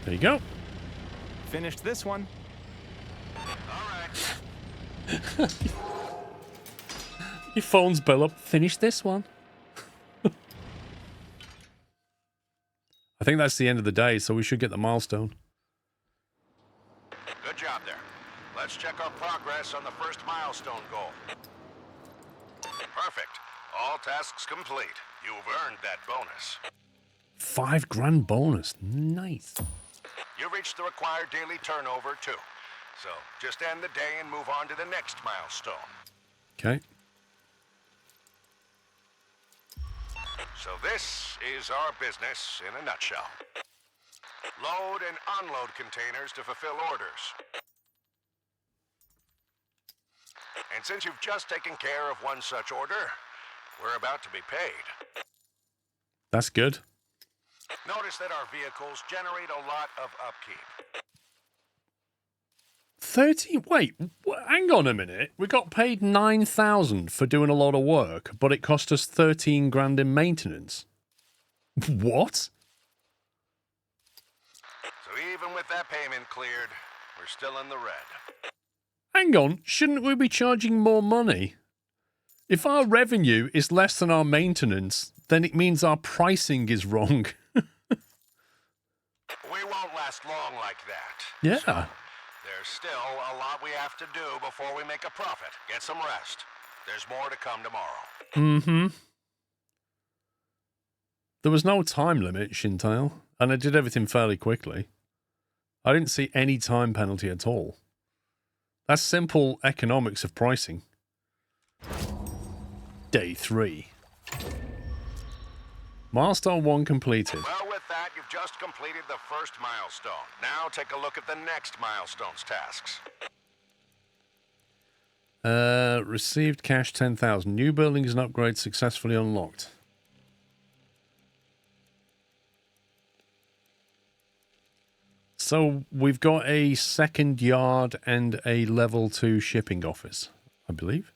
There you go. Finished this one. All right. Your phone's bill up. Finish this one. I think that's the end of the day, so we should get the milestone. Good job there. Let's check our progress on the first milestone goal. Perfect. All tasks complete. You've earned that bonus. $5,000 bonus. Nice. You reached the required daily turnover, too. So just end the day and move on to the next milestone. Okay. So this is our business in a nutshell. Load and unload containers to fulfill orders. And since you've just taken care of one such order, we're about to be paid. That's good. Notice that our vehicles generate a lot of upkeep. 30? Wait, hang on a minute. We got paid 9,000 for doing a lot of work, but it cost us 13 grand in maintenance. What? So even with that payment cleared, we're still in the red. Hang on, shouldn't we be charging more money? If our revenue is less than our maintenance, then it means our pricing is wrong. We won't last long like that. Yeah. So there's still a lot we have to do before we make a profit. Get some rest. There's more to come tomorrow. Mm-hmm. There was no time limit, Shintail, and I did everything fairly quickly. I didn't see any time penalty at all. That's simple economics of pricing. Day 3. Milestone 1 completed. Well, with that, you've just completed the first milestone. Now take a look at the next milestone's tasks. Received cash 10,000. New buildings and upgrades successfully unlocked. So we've got a second yard and a level 2 shipping office, I believe.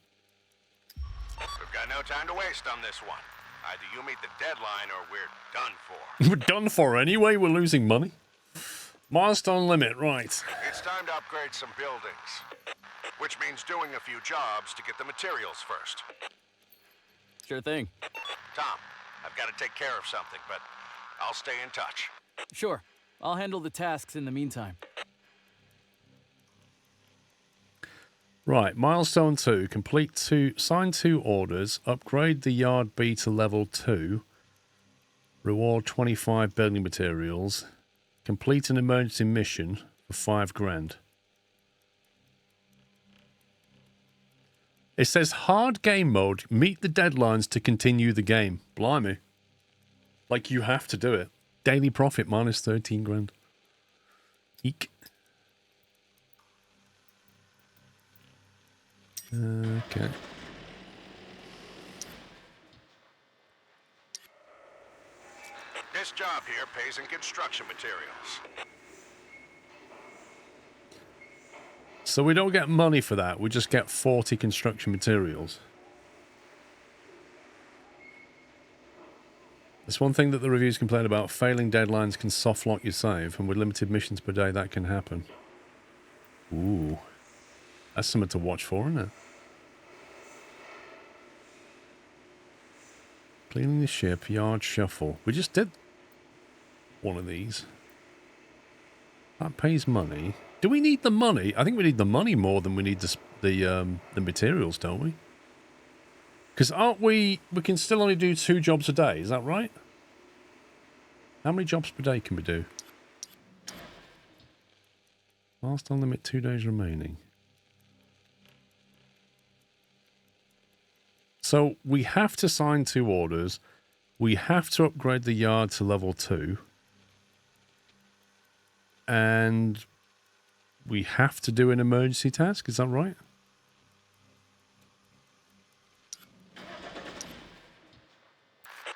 We've got no time to waste on this one. Either you meet the deadline or we're done for. We're done for anyway. We're losing money. Milestone limit, right. It's time to upgrade some buildings. Which means doing a few jobs to get the materials first. Sure thing. Tom, I've got to take care of something, but I'll stay in touch. Sure. I'll handle the tasks in the meantime. Right, milestone 2. Sign 2 orders. Upgrade the yard B to level 2. Reward 25 building materials. Complete an emergency mission for 5 grand. It says hard game mode. Meet the deadlines to continue the game. Blimey. Like you have to do it. Daily profit minus 13 grand. Eek. Okay. This job here pays in construction materials. So we don't get money for that. We just get 40 construction materials. There's one thing that the reviews complain about. Failing deadlines can soft lock your save, and with limited missions per day, that can happen. Ooh. That's something to watch for, isn't it? Cleaning the ship, yard shuffle. We just did one of these. That pays money. Do we need the money? I think we need the money more than we need the materials, don't we? Because aren't we can still only do 2 jobs a day, is that right? How many jobs per day can we do? Milestone limit 2 days remaining. So we have to sign 2 orders. We have to upgrade the yard to level 2. And we have to do an emergency task, is that right?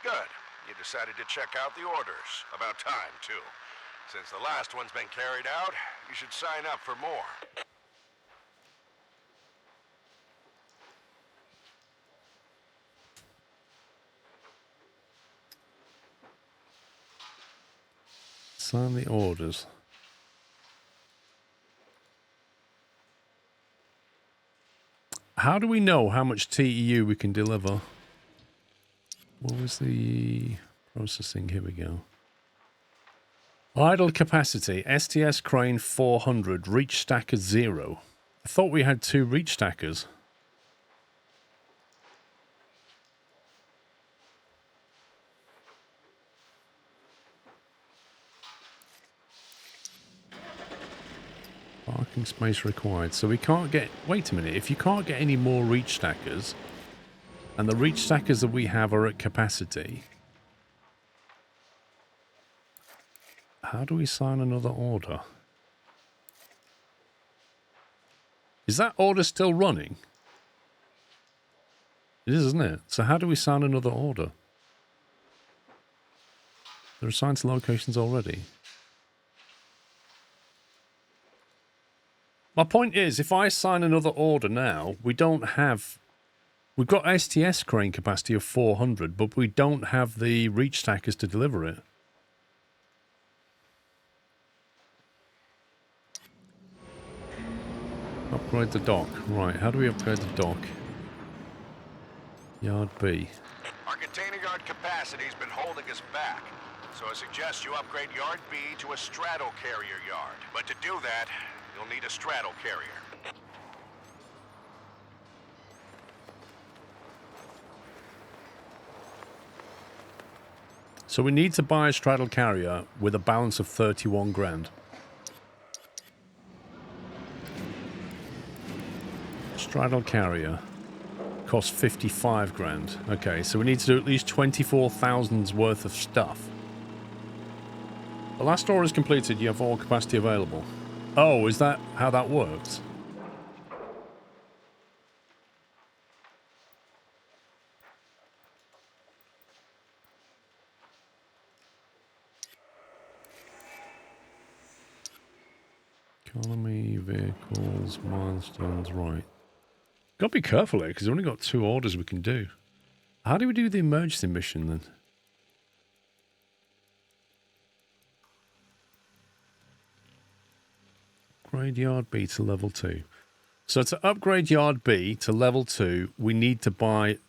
Good. You decided to check out the orders. About time, too. Since the last one's been carried out, you should sign up for more. Sign the orders. How do we know how much TEU we can deliver? What was the processing? Here we go. Idle capacity. STS crane 400. Reach stacker 0. I thought we had 2 reach stackers. Parking space required. So we can't get... Wait a minute. If you can't get any more reach stackers, and the reach stackers that we have are at capacity, how do we sign another order? Is that order still running? It is, isn't it? So how do we sign another order? They're assigned to locations already. My point is, if I sign another order now, we don't have... We've got STS crane capacity of 400, but we don't have the reach stackers to deliver it. Upgrade the dock. Right, how do we upgrade the dock? Yard B. Our container yard capacity's been holding us back, so I suggest you upgrade Yard B to a straddle carrier yard. But to do that, you'll need a straddle carrier. So we need to buy a straddle carrier with a balance of 31 grand. Straddle carrier costs 55 grand. Okay, so we need to do at least 24,000's worth of stuff. The last order is completed. You have all capacity available. Oh, is that how that works? Economy, vehicles, milestones, right. Got to be careful here, because we've only got 2 orders we can do. How do we do the emergency mission, then? Upgrade Yard B to level 2. So to upgrade Yard B to level 2, we need to buy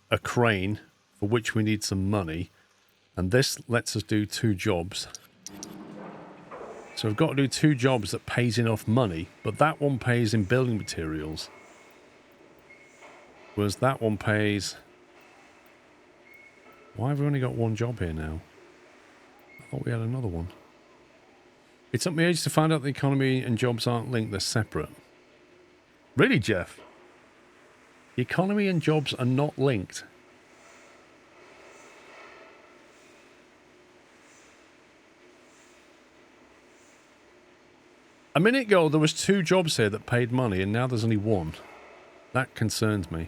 a crane, for which we need some money. And this lets us do 2 jobs. So I've got to do 2 jobs that pays enough money, but that one pays in building materials. Whereas that one pays... Why have we only got 1 job here now? I thought we had another one. It took me ages to find out the economy and jobs aren't linked, they're separate. Really, Jeff? The economy and jobs are not linked. A minute ago, there was 2 jobs here that paid money, and now there's only 1. That concerns me.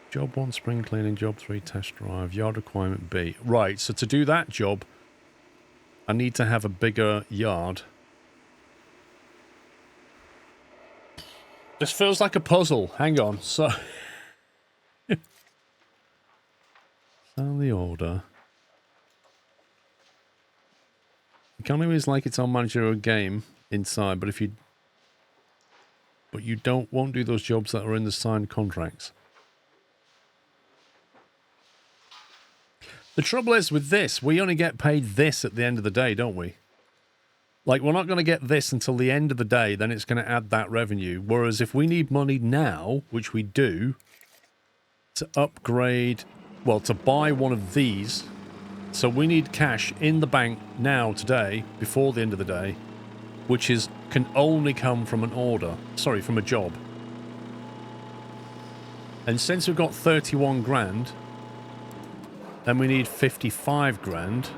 Job 1, spring cleaning. Job 3, test drive. Yard requirement B. Right, so to do that job, I need to have a bigger yard. This feels like a puzzle. Hang on. So... Sell the order. Economy is like its own managerial game inside, but if you... But you won't do those jobs that are in the signed contracts. The trouble is with this, we only get paid this at the end of the day, don't we? Like, we're not going to get this until the end of the day, then it's going to add that revenue. Whereas if we need money now, which we do, to upgrade, well, to buy one of these, so we need cash in the bank now, today, before the end of the day, which can only come from an order, sorry, from a job. And since we've got 31 grand... Then we need 55 grand.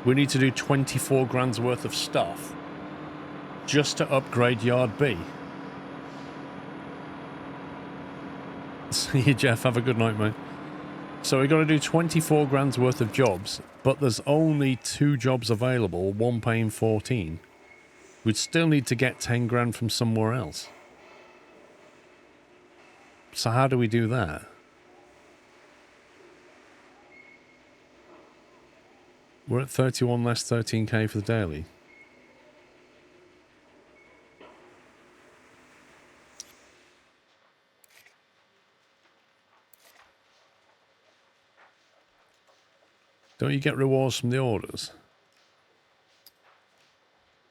We need to do 24 grand's worth of stuff just to upgrade Yard B. See you, Jeff. Have a good night, mate. So we've got to do 24 grand's worth of jobs, but there's only 2 jobs available, 1 paying 14. We'd still need to get 10 grand from somewhere else. So how do we do that? We're at 31 less 13k for the daily. Don't you get rewards from the orders?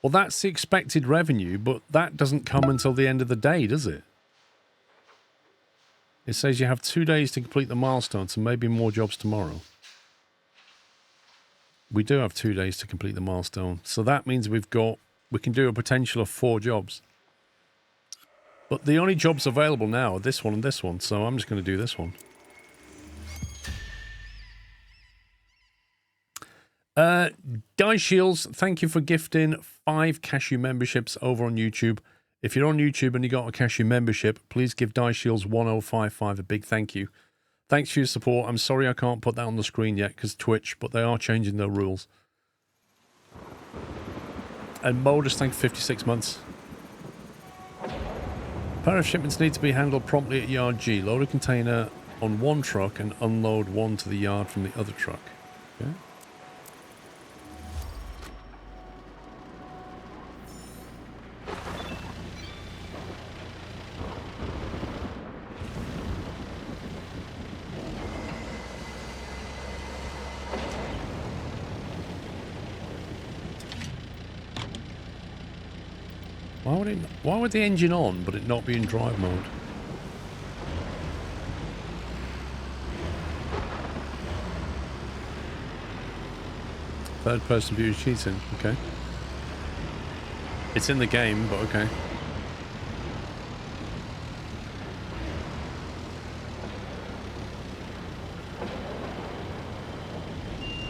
Well, that's the expected revenue, but that doesn't come until the end of the day, does it? It says you have 2 days to complete the milestone, so maybe more jobs tomorrow. We do have 2 days to complete the milestone. So that means we can do a potential of 4 jobs. But the only jobs available now are this one and this one. So I'm just going to do this one. Die Shields, thank you for gifting 5 Cashew memberships over on YouTube. If you're on YouTube and you got a Cashew membership, please give Die Shields 1055 a big thank you. Thanks for your support. I'm sorry I can't put that on the screen yet because Twitch, but they are changing their rules. And Modus, thank you 56 months. Pair of shipments need to be handled promptly at Yard G. Load a container on one truck and unload one to the yard from the other truck. Okay. Why would the engine on, but it not be in drive mode? Third person view is cheating, okay. It's in the game, but okay.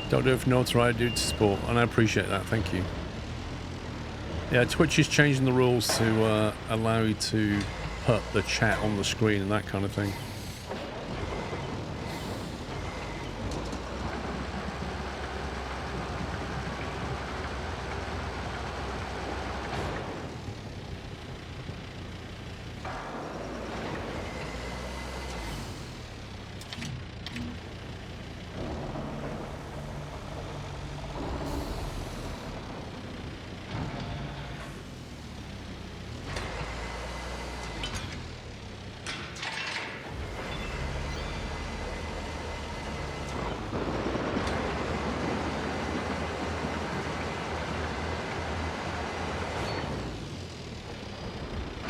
Don't do it for notoriety, do it to sport, and I appreciate that, thank you. Yeah, Twitch is changing the rules to allow you to put the chat on the screen and that kind of thing.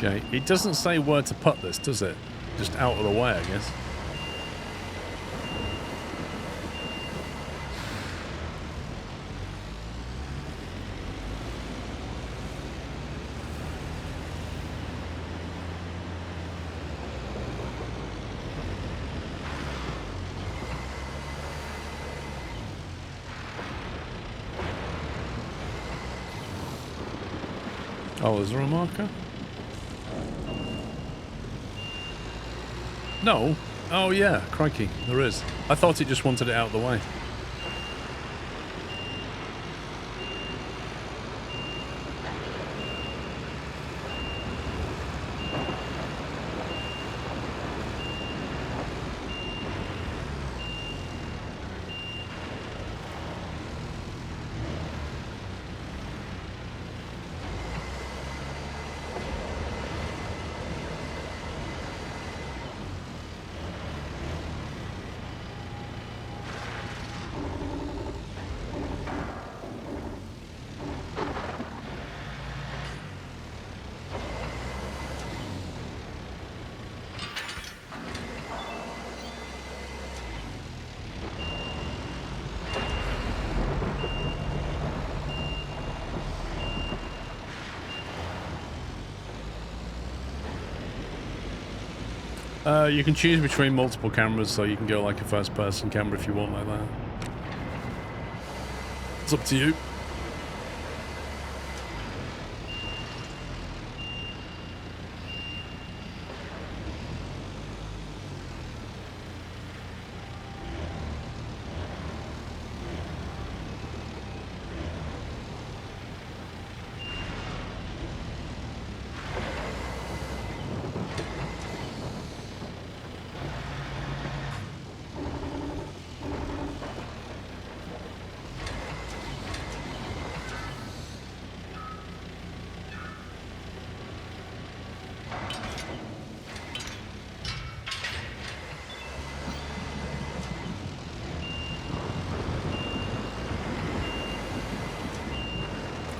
Okay, it doesn't say where to put this, does it? Just out of the way, I guess. Oh, is there a marker? No. Oh, yeah. Crikey. There is. I thought it just wanted it out of the way. You can choose between multiple cameras, so you can go like a first-person camera if you want like that. It's up to you.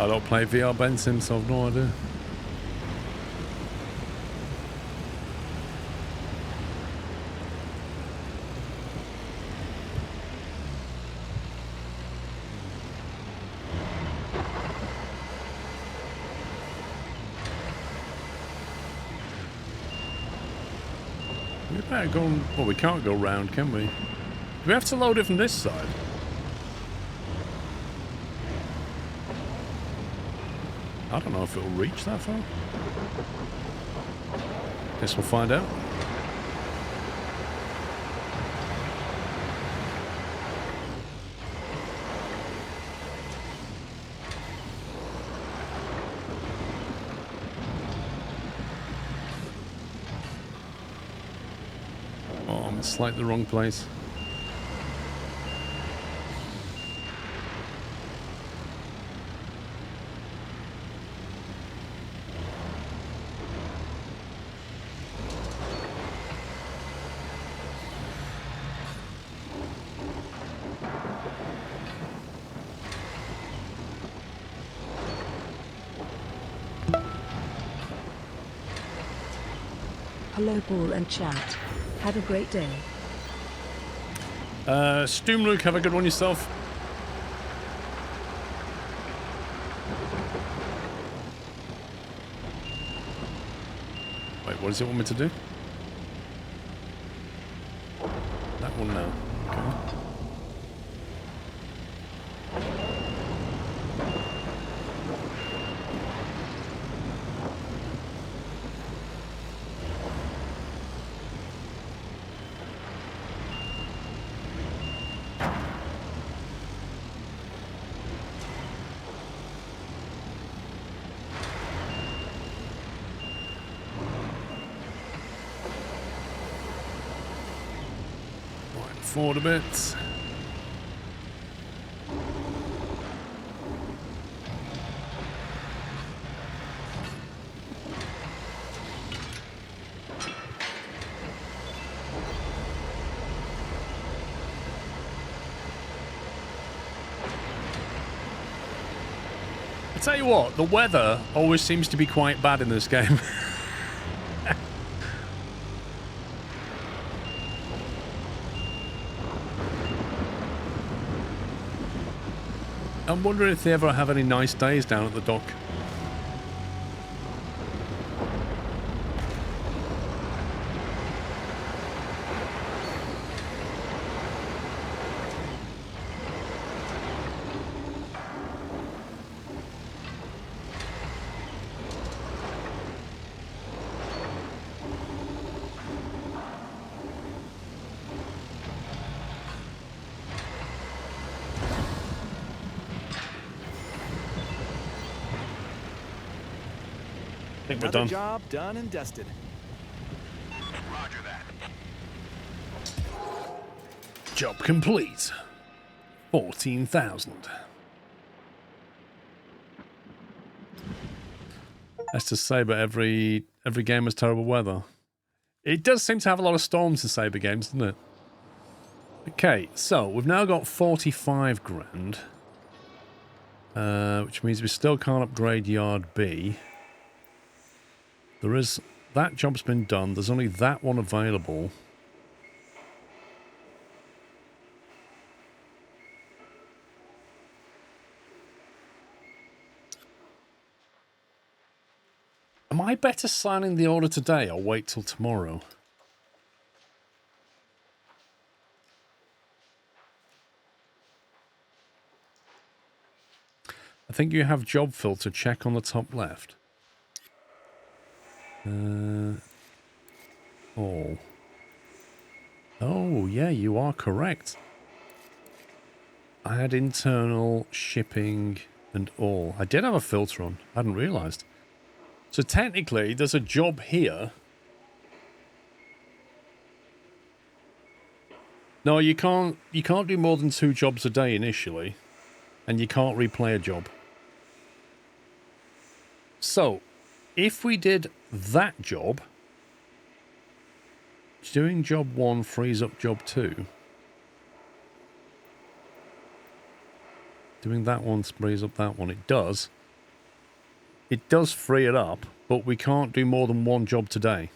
I don't play VR, Benson, so I've no idea. We better go... Well, we can't go round, can we? Do we have to load it from this side? I don't know if it'll reach that far. Guess we'll find out. Oh, I'm in slightly the wrong place. Hello Paul and chat. Have a great day. Stoomluke, have a good one yourself. Wait, what does it want me to do? That one now. Okay. Forward a bit. I tell you what, the weather always seems to be quite bad in this game. I'm wondering if they ever have any nice days down at the dock. I think we're Another done. job done and dusted. Roger that. Job complete. 14,000. That's to say, but every game has terrible weather. It does seem to have a lot of storms in Saber games, doesn't it? Okay, so we've now got 45 grand. Which means we still can't upgrade Yard B. There is... That job's been done. There's only that one available. Am I better signing the order today or wait till tomorrow? I think you have job filter, check on the top left. All. Oh, yeah, you are correct. I had internal, shipping, and all. I did have a filter on. I hadn't realised. So technically, there's a job here. No, you can't do more than 2 jobs a day initially. And you can't replay a job. So, if we did that job, doing job 1 frees up job 2. Doing that one frees up that one. It does. It does free it up, but we can't do more than 1 job today.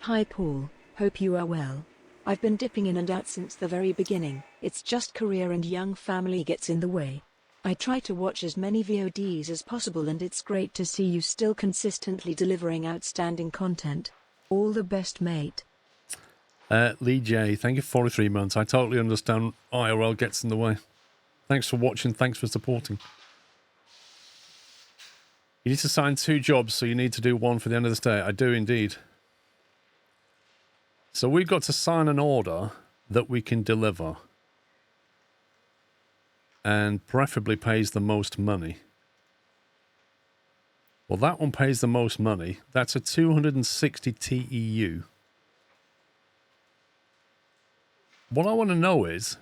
Hi Paul, hope you are well. I've been dipping in and out since the very beginning. It's just career and young family gets in the way. I try to watch as many VODs as possible and it's great to see you still consistently delivering outstanding content. All the best, mate. Lee J, thank you for 43 months. I totally understand IRL gets in the way. Thanks for watching. Thanks for supporting. You need to sign 2 jobs, so you need to do 1 for the end of this day. I do indeed. So we've got to sign an order that we can deliver. And preferably pays the most money. Well, that one pays the most money. That's a 260 TEU. What I want to know is...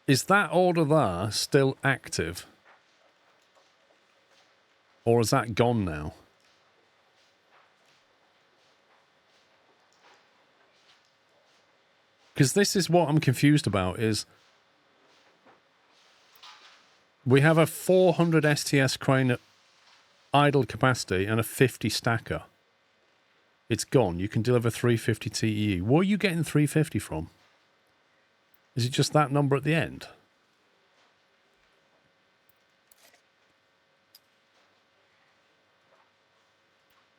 Is that order there still active? Or is that gone now? Because this is what I'm confused about is... We have a 400 STS crane at idle capacity and a 50 stacker. It's gone. You can deliver 350 TEU. Where are you getting 350 from? Is it just that number at the end?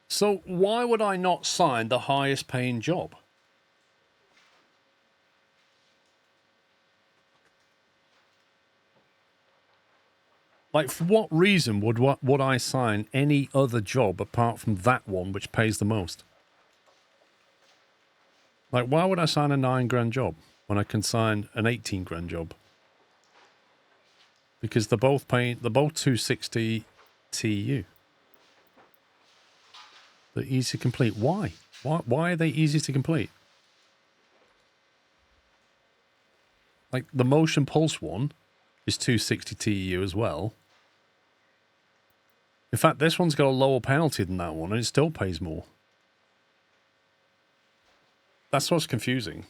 So why would I not sign the highest paying job? Like, for what reason would I sign any other job apart from that one which pays the most? Like, why would I sign a 9 grand job when I can sign an 18 grand job? Because they're both 260 TU. They're easy to complete. Why? Why are they easy to complete? Like, the Motion Pulse one is 260 TU as well. In fact, this one's got a lower penalty than that one, and it still pays more. That's what's confusing.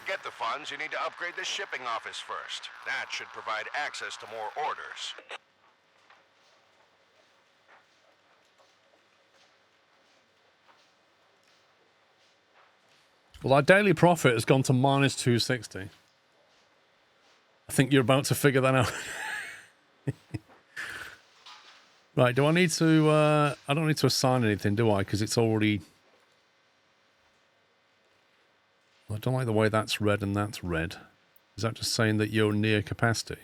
get the funds, you need to upgrade the shipping office first. That should provide access to more orders. Well, our daily profit has gone to minus 260. I think you're about to figure that out. Right, do I need to... I don't need to assign anything, do I? Because it's already... I don't like the way that's red and that's red. Is that just saying that you're near capacity?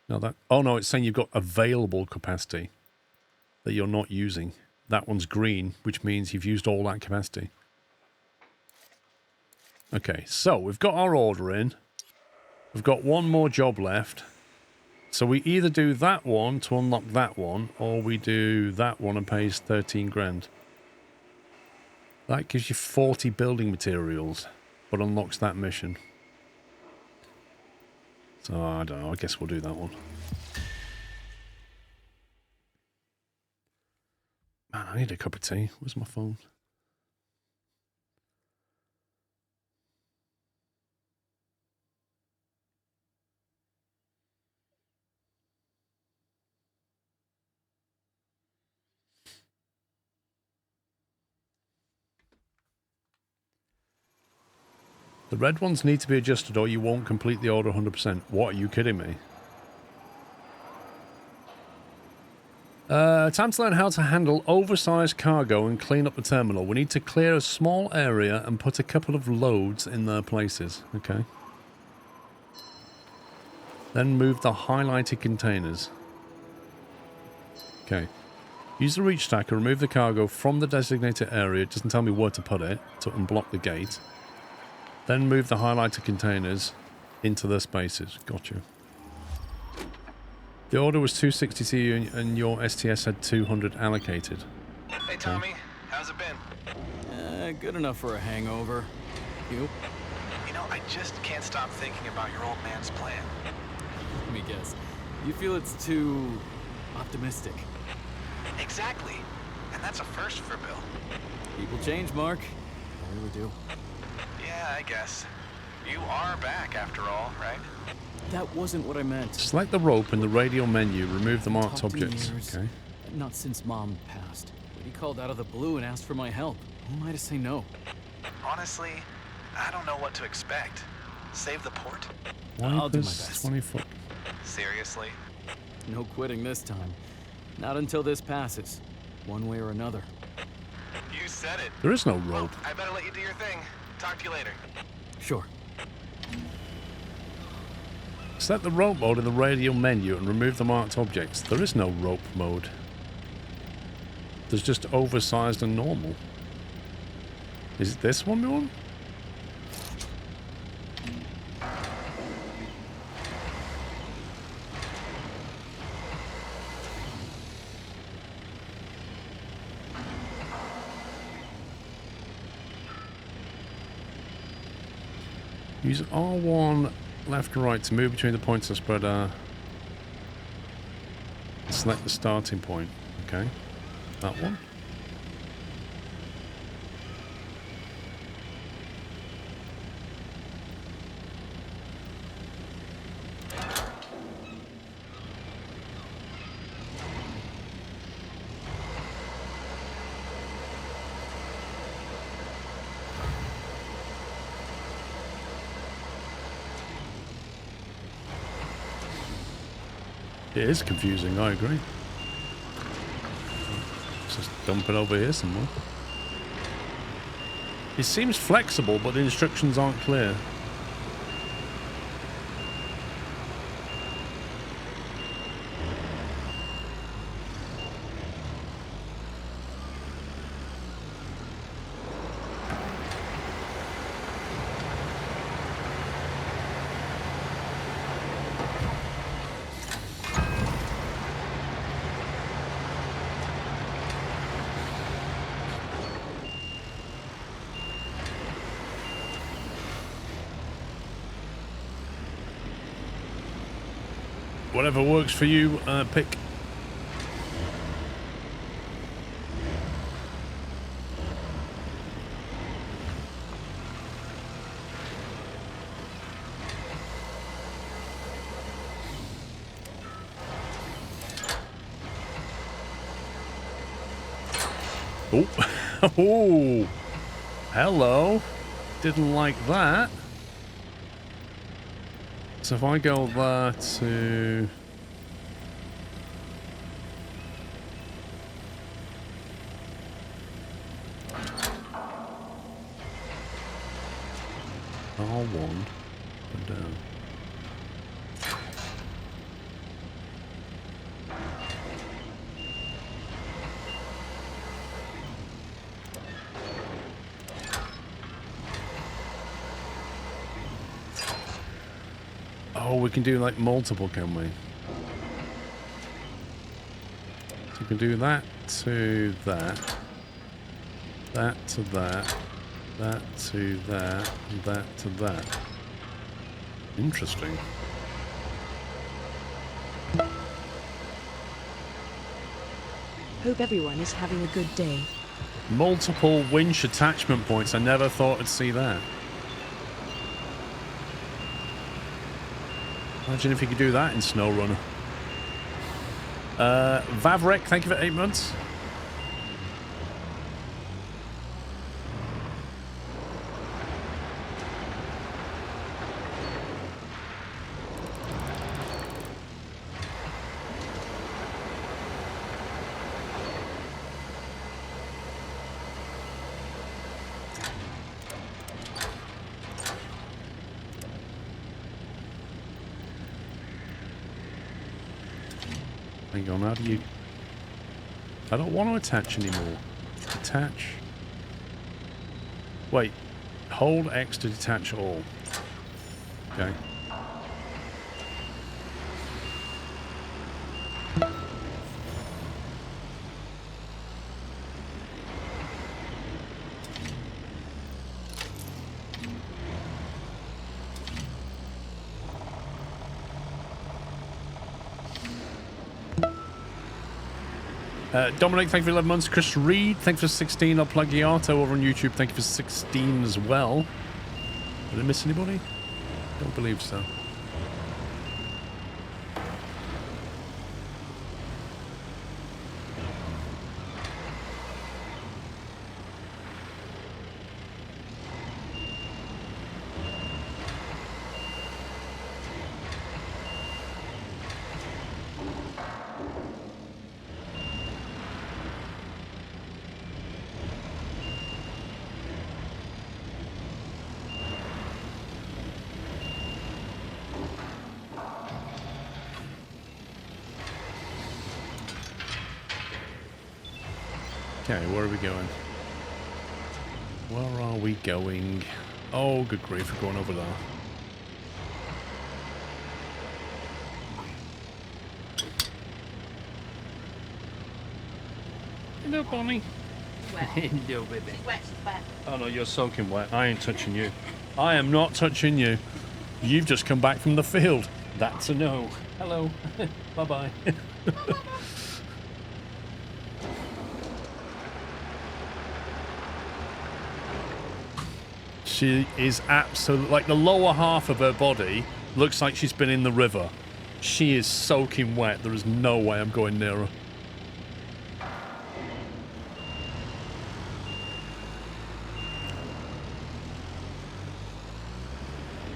No, that... Oh, no, it's saying you've got available capacity that you're not using. That one's green, which means you've used all that capacity. Okay, so we've got our order in. We've got one more job left. So we either do that one to unlock that one, or we do that one and pays 13 grand. That gives you 40 building materials, but unlocks that mission. So I don't know, I guess we'll do that one. Man, I need a cup of tea. Where's my phone? The red ones need to be adjusted or you won't complete the order 100%. What, are you kidding me? Time to learn how to handle oversized cargo and clean up the terminal. We need to clear a small area and put a couple of loads in their places. Okay. Then move the highlighted containers. Okay. Use the reach stacker, remove the cargo from the designated area. It doesn't tell me where to put it to unblock the gate. Then move the highlighted containers into their spaces. Gotcha. The order was 260 to you and your STS had 200 allocated. Hey, Tommy. How's it been? Good enough for a hangover. You? You know, I just can't stop thinking about your old man's plan. Let me guess. You feel it's too optimistic. Exactly. And that's a first for Bill. People change, Mark. They really do. Yeah, I guess. You are back after all, right? That wasn't what I meant. Select the rope in the radial menu. Remove the marked Talked to objects. years. Okay. Not since Mom passed. But he called out of the blue and asked for my help. Who am I to say no? Honestly, I don't know what to expect. Save the port? I'll do my best. 20 foot. Seriously? No quitting this time. Not until this passes. One way or another. You said it. There is no rope. I better let you do your thing. Talk to you later. Sure. Select the rope mode in the radial menu and remove the marked objects. There is no rope mode. There's just oversized and normal. Is it this one we want? Use R1 left and right to move between the points of spreader. Select the starting point. Okay. That one. It is confusing, I agree. Let's just dump it over here somewhere. It seems flexible, but the instructions aren't clear. Whatever works for you, pick. Oh, oh, hello. Didn't like that. So if I go there to... R1 and down. Oh, we can do like multiple, can we? So we can do that to that, that to that, that to that, and that to that. Interesting. Hope everyone is having a good day. Multiple winch attachment points. I never thought I'd see that. Imagine if you could do that in SnowRunner. Vavrek, thank you for 8 months. Hang on, how do you... I don't want to attach anymore. Attach. Wait. Hold X to detach all. Okay. Dominic, thank you for 11 months. Chris Reed, thank you for 16. I'll plug Yato over on YouTube. Thank you for 16 as well. Did I miss anybody? Don't believe so. Okay, where are we going? Where are we going? Oh, good grief, we're going over there. Hello, Bonnie. Hello, baby. Oh no, you're soaking wet. I ain't touching you. I am not touching you. You've just come back from the field. That's a no. Hello. Bye-bye. She is absolutely... Like, the lower half of her body looks like she's been in the river. She is soaking wet. There is no way I'm going near her.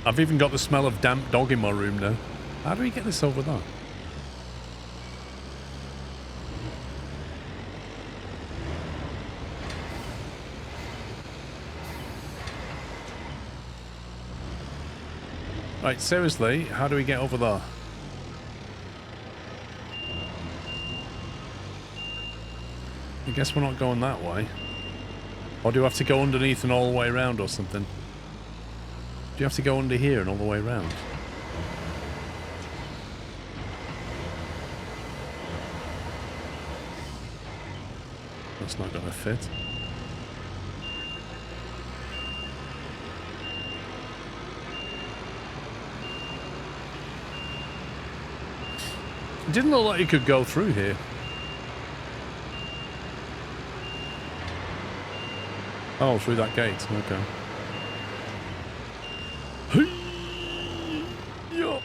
I've even got the smell of damp dog in my room now. How do we get this over there? Right, seriously, how do we get over there? I guess we're not going that way. Or do you have to go underneath and all the way around or something? Do you have to go under here and all the way around? That's not going to fit. It didn't look like you could go through here. Oh, through that gate. Okay. Yeah.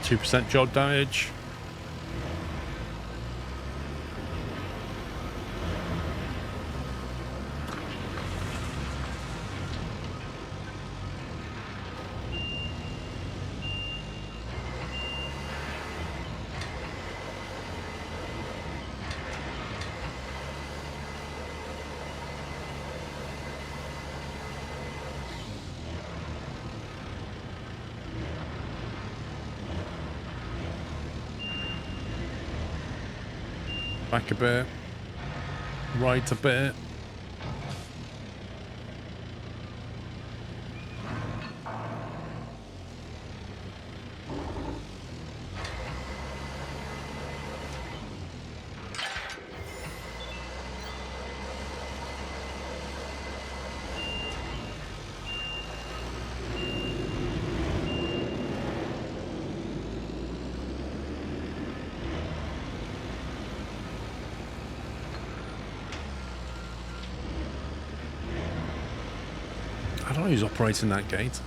2% jolt damage. Back a bit. Right a bit. I don't know who's operating that gate.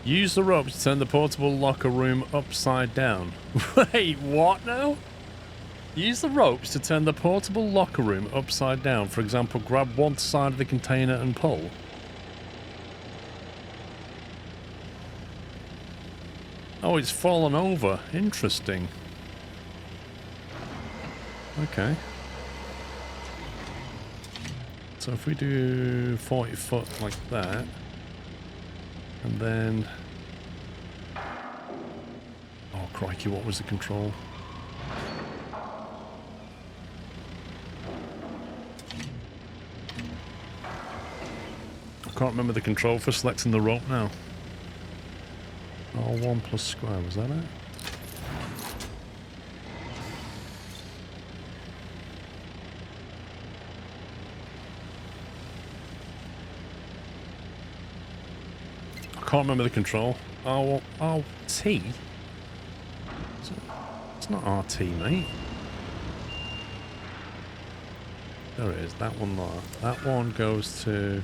Use the ropes to turn the portable locker room upside down. Wait, what now? Use the ropes to turn the portable locker room upside down. For example, grab one side of the container and pull. Oh, it's fallen over. Interesting. Okay. So if we do 40 foot like that, and then... Oh, crikey, what was the control? I can't remember the control for selecting the rope now. R1 plus square, was that it? I can't remember the control. RT? It's not RT, mate. There it is, that one there. That one goes to...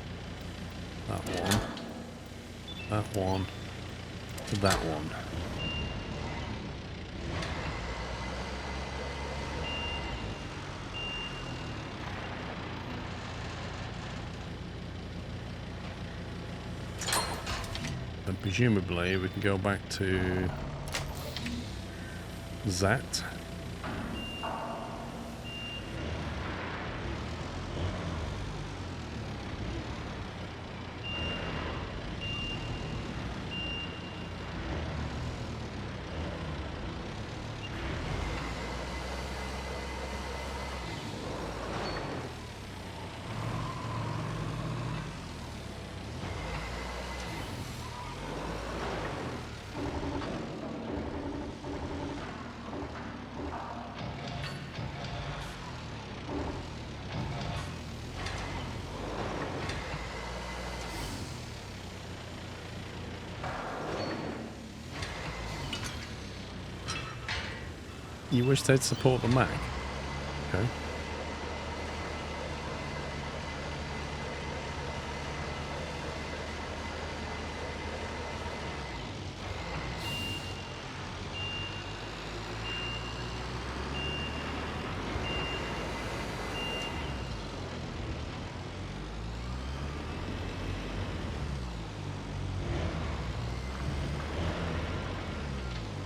that one. That one. To that one. Then presumably we can go back to that. You wish they'd support the Mac? Okay.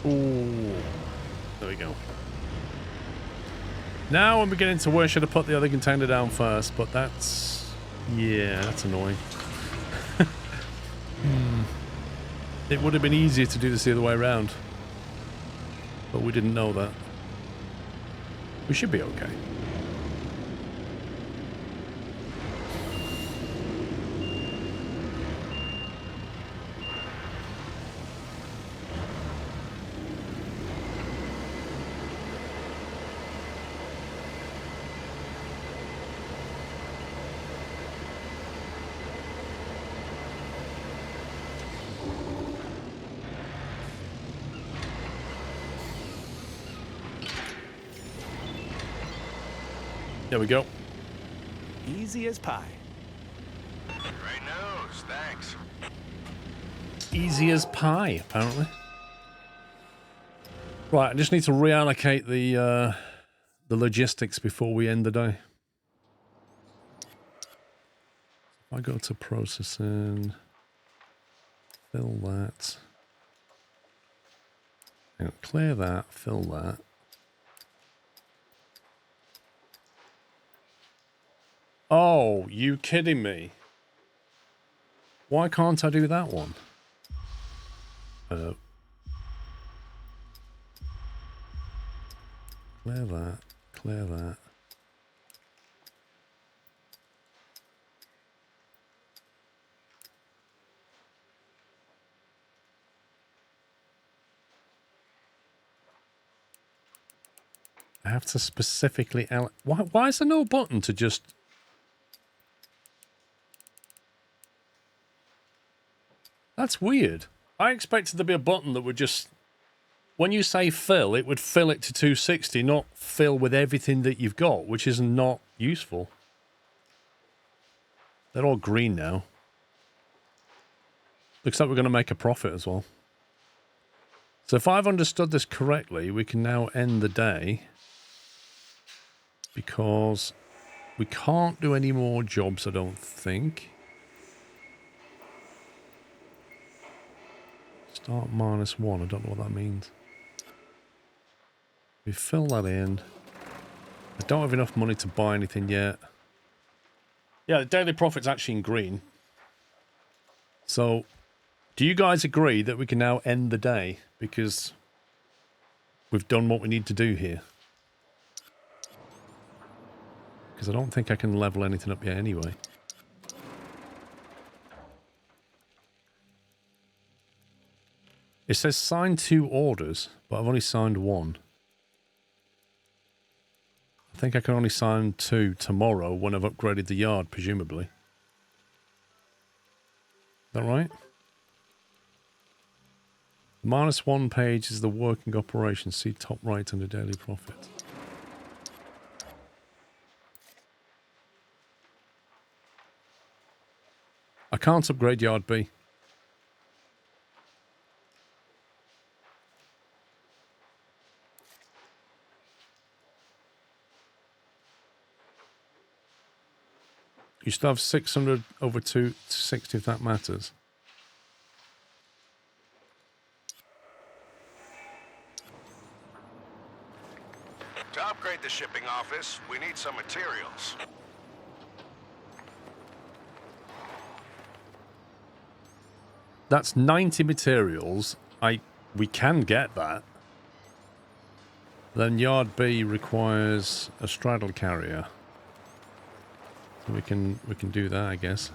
Ooh. There we go. Now I'm beginning to worry, should have put the other container down first, but that's... yeah, that's annoying. It would have been easier to do this the other way around. But we didn't know that. We should be okay. There we go. Easy as pie. Great news, thanks. Easy as pie, apparently. Right, I just need to reallocate the logistics before we end the day. If I go to processing, fill that. Hang on, clear that, fill that. Oh, you kidding me? Why can't I do that one? Clear that, clear that. I have to specifically... Why is there no button to just... That's weird. I expected there to be a button that would just... When you say fill, it would fill it to 260, not fill with everything that you've got, which is not useful. They're all green now. Looks like we're going to make a profit as well. So if I've understood this correctly, we can now end the day. Because we can't do any more jobs, I don't think. Start -1. I don't know what that means. We fill that in. I don't have enough money to buy anything yet. Yeah, the daily profit's actually in green. So, do you guys agree that we can now end the day? Because we've done what we need to do here. Because I don't think I can level anything up yet anyway. It says sign 2 orders, but I've only signed 1. I think I can only sign 2 tomorrow when I've upgraded the yard, presumably. Is that right? The -1 page is the working operation. See top right under daily profit. I can't upgrade yard B. You still have 600 over 260 if that matters. To upgrade the shipping office, we need some materials. That's 90 materials. We can get that. Then yard B requires a straddle carrier. So we can do that, I guess.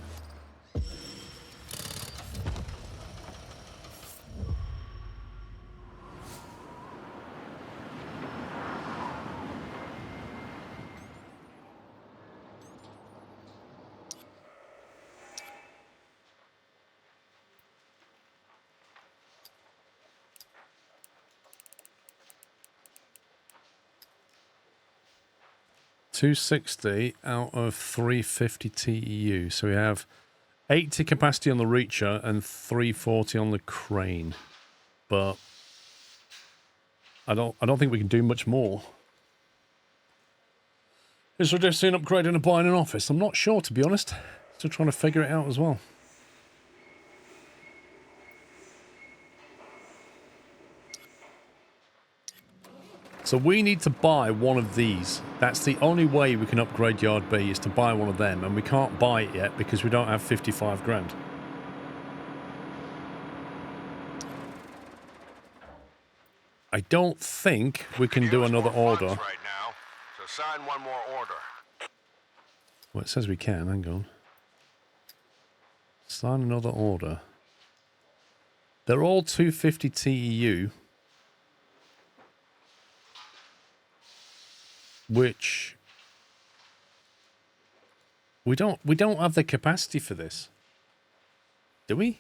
$260 out of 350 TEU. So we have 80 capacity on the reacher and 340 on the crane. But I don't think we can do much more. Is there just an upgrade and a buy in an office? I'm not sure, to be honest. Still trying to figure it out as well. So we need to buy one of these. That's the only way we can upgrade Yard B, is to buy one of them. And we can't buy it yet because we don't have 55 grand. I don't think we can do another order. Right now, so sign one more order. Well, it says we can. Hang on. Sign another order. They're all 250 TEU. Which we don't have the capacity for this. Do we?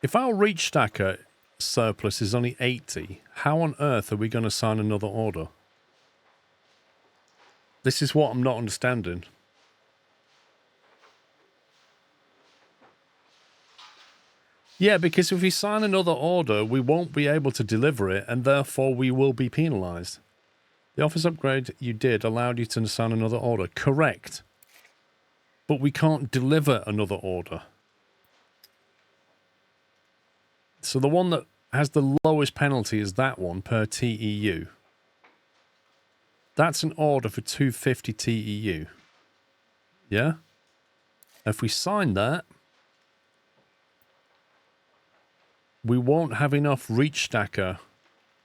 If our reach stacker surplus is only 80, how on earth are we going to sign another order? This is what I'm not understanding. Yeah, because if we sign another order, we won't be able to deliver it, and therefore we will be penalised. The office upgrade you did allowed you to sign another order. Correct. But we can't deliver another order. So the one that has the lowest penalty is that one per TEU. That's an order for 250 TEU. Yeah? If we sign that, we won't have enough reach stacker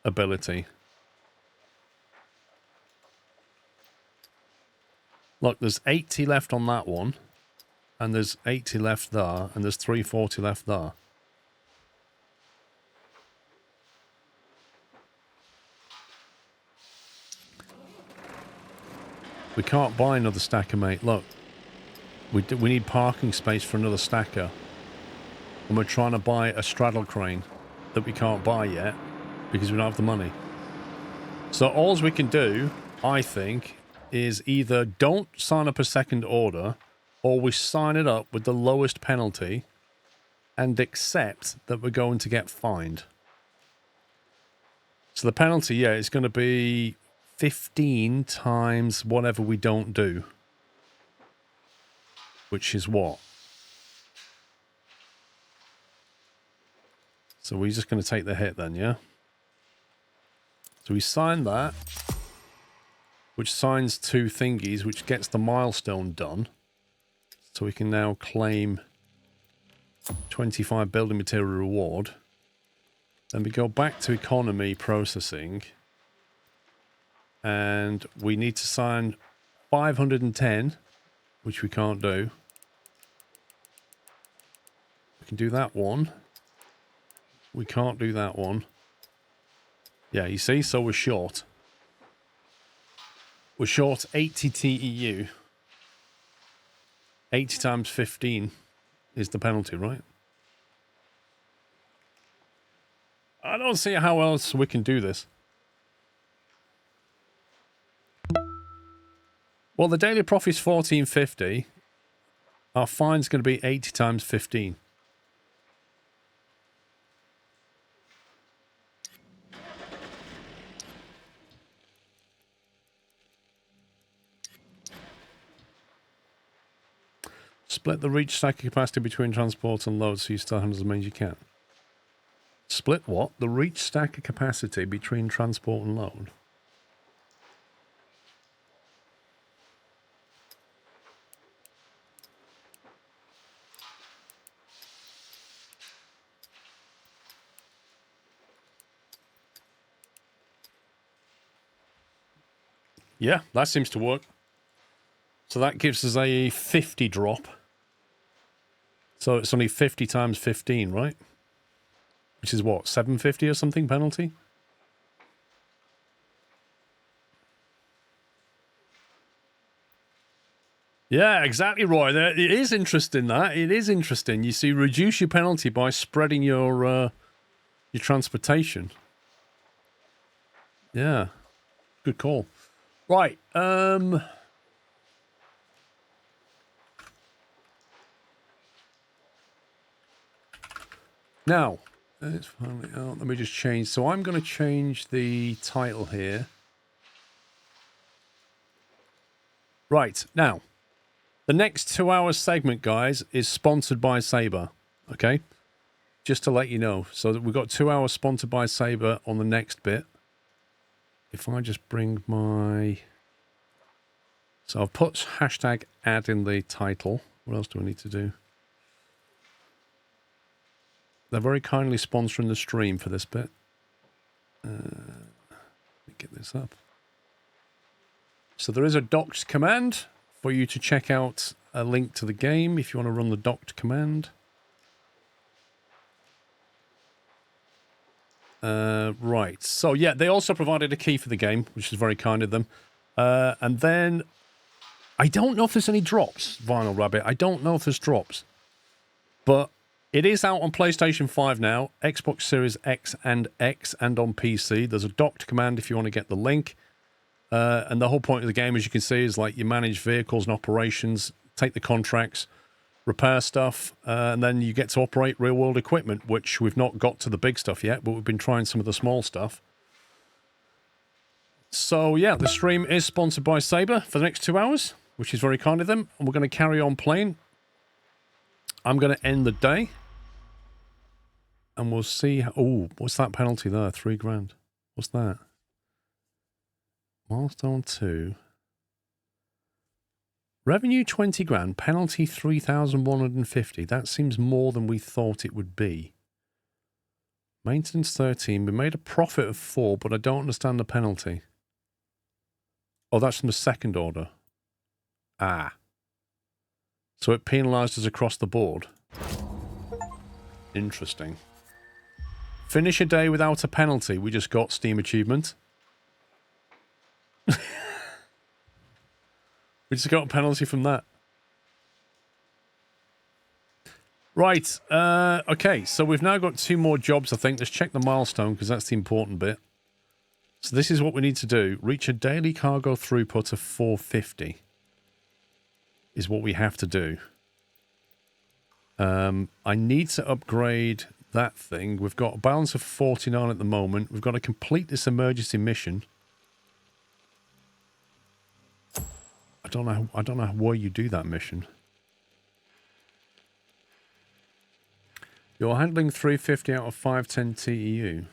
ability. Look, there's 80 left on that one, and there's 80 left there, and there's 340 left there. We can't buy another stacker, mate. Look, we need parking space for another stacker. And we're trying to buy a straddle crane that we can't buy yet because we don't have the money. So all we can do, I think, is either don't sign up a second order, or we sign it up with the lowest penalty and accept that we're going to get fined. So the penalty, yeah, is going to be 15 times whatever we don't do. Which is what? So we're just going to take the hit then, yeah? So we sign that, which signs 2 thingies, which gets the milestone done. So we can now claim 25 building material reward. Then we go back to economy processing. And we need to sign 510, which we can't do. We can do that one. We can't do that one. Yeah, you see? So we're short. We're short 80 TEU. 80 times 15 is the penalty, right? I don't see how else we can do this. Well, the daily profit's 1450. Our fine's going to be 80 times 15. Split the reach stacker capacity between transport and load so you still handle as many as you can. Split what? The reach stacker capacity between transport and load. Yeah, that seems to work. So that gives us a 50 drop. So it's only 50 times 15, right? Which is what, 750 or something penalty? Yeah, exactly, Roy. It is interesting, that. It is interesting. You see, reduce your penalty by spreading your transportation. Yeah. Good call. Right. Now, it's finally out. Let me just change. So I'm going to change the title here. Right. Now, the next 2-hour segment, guys, is sponsored by Sabre. Okay? Just to let you know. So we've got 2 hours sponsored by Sabre on the next bit. If I just bring my... So I've put hashtag ad in the title. What else do I need to do? They're very kindly sponsoring the stream for this bit. Let me get this up. So there is a docked command for you to check out a link to the game if you want to run the docked command. Right. So, yeah, they also provided a key for the game, which is very kind of them. And then, I don't know if there's any drops, Vinyl Rabbit. I don't know if there's drops. But It is out on PlayStation 5 now, Xbox Series X, and on PC. There's a docked command if you want to get the link. And the whole point of the game, as you can see, is like you manage vehicles and operations, take the contracts, repair stuff, and then you get to operate real-world equipment, which we've not got to the big stuff yet, but we've been trying some of the small stuff. So, yeah, the stream is sponsored by Sabre for the next 2 hours, which is very kind of them. And we're going to carry on playing. I'm going to end the day. And we'll see... Oh, what's that penalty there? 3 grand. What's that? Milestone 2. Revenue 20 grand. Penalty 3,150. That seems more than we thought it would be. Maintenance 13. We made a profit of 4, but I don't understand the penalty. Oh, that's from the second order. Ah. So it penalised us across the board. Interesting. Finish a day without a penalty. We just got Steam achievement. We just got a penalty from that. Right. Okay, so we've now got 2 more jobs, I think. Let's check the milestone, because that's the important bit. So this is what we need to do. Reach a daily cargo throughput of 450 is what we have to do. I need to upgrade that thing. We've got a balance of 49 at the moment. We've got to complete this emergency mission. I don't know where you do that mission. You're handling 350 out of 510 TEU.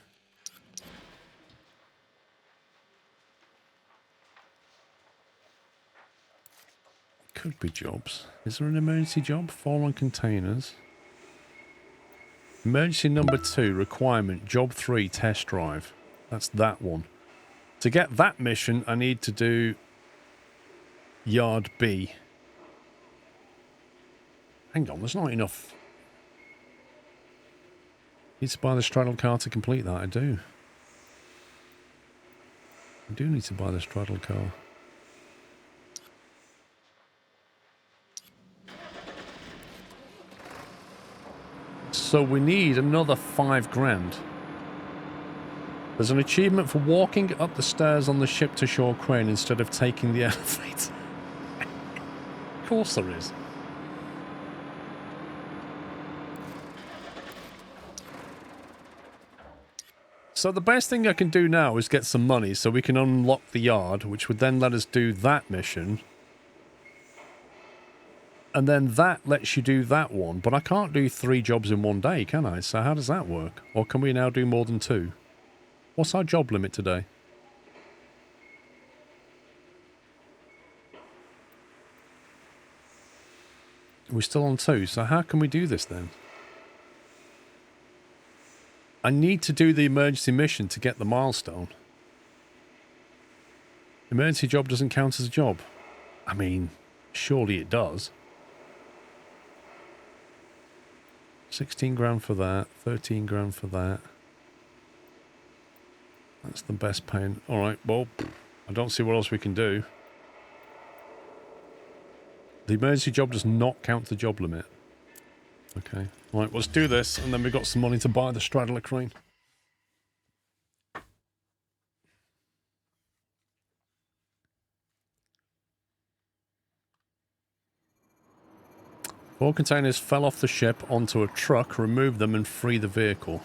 Could be jobs. Is there an emergency job? 4 on containers. Emergency number 2, requirement, job 3, test drive. That's that one. To get that mission, I need to do Yard B. Hang on, there's not enough. Need to buy the straddle car to complete that, I do. I do need to buy the straddle car. So we need another 5 grand. There's an achievement for walking up the stairs on the ship-to-shore crane instead of taking the elevator. Of course there is. So the best thing I can do now is get some money so we can unlock the yard, which would then let us do that mission. And then that lets you do that one. But I can't do 3 jobs in one day, can I? So how does that work? Or can we now do more than 2? What's our job limit today? We're still on 2. So how can we do this then? I need to do the emergency mission to get the milestone. Emergency job doesn't count as a job. I mean, surely it does. 16 grand for that, 13 grand for that. That's the best paying. Alright, well, I don't see what else we can do. The emergency job does not count the job limit. Okay. Right, let's do this, and then we've got some money to buy the straddler crane. Four containers fell off the ship onto a truck. Remove them and free the vehicle.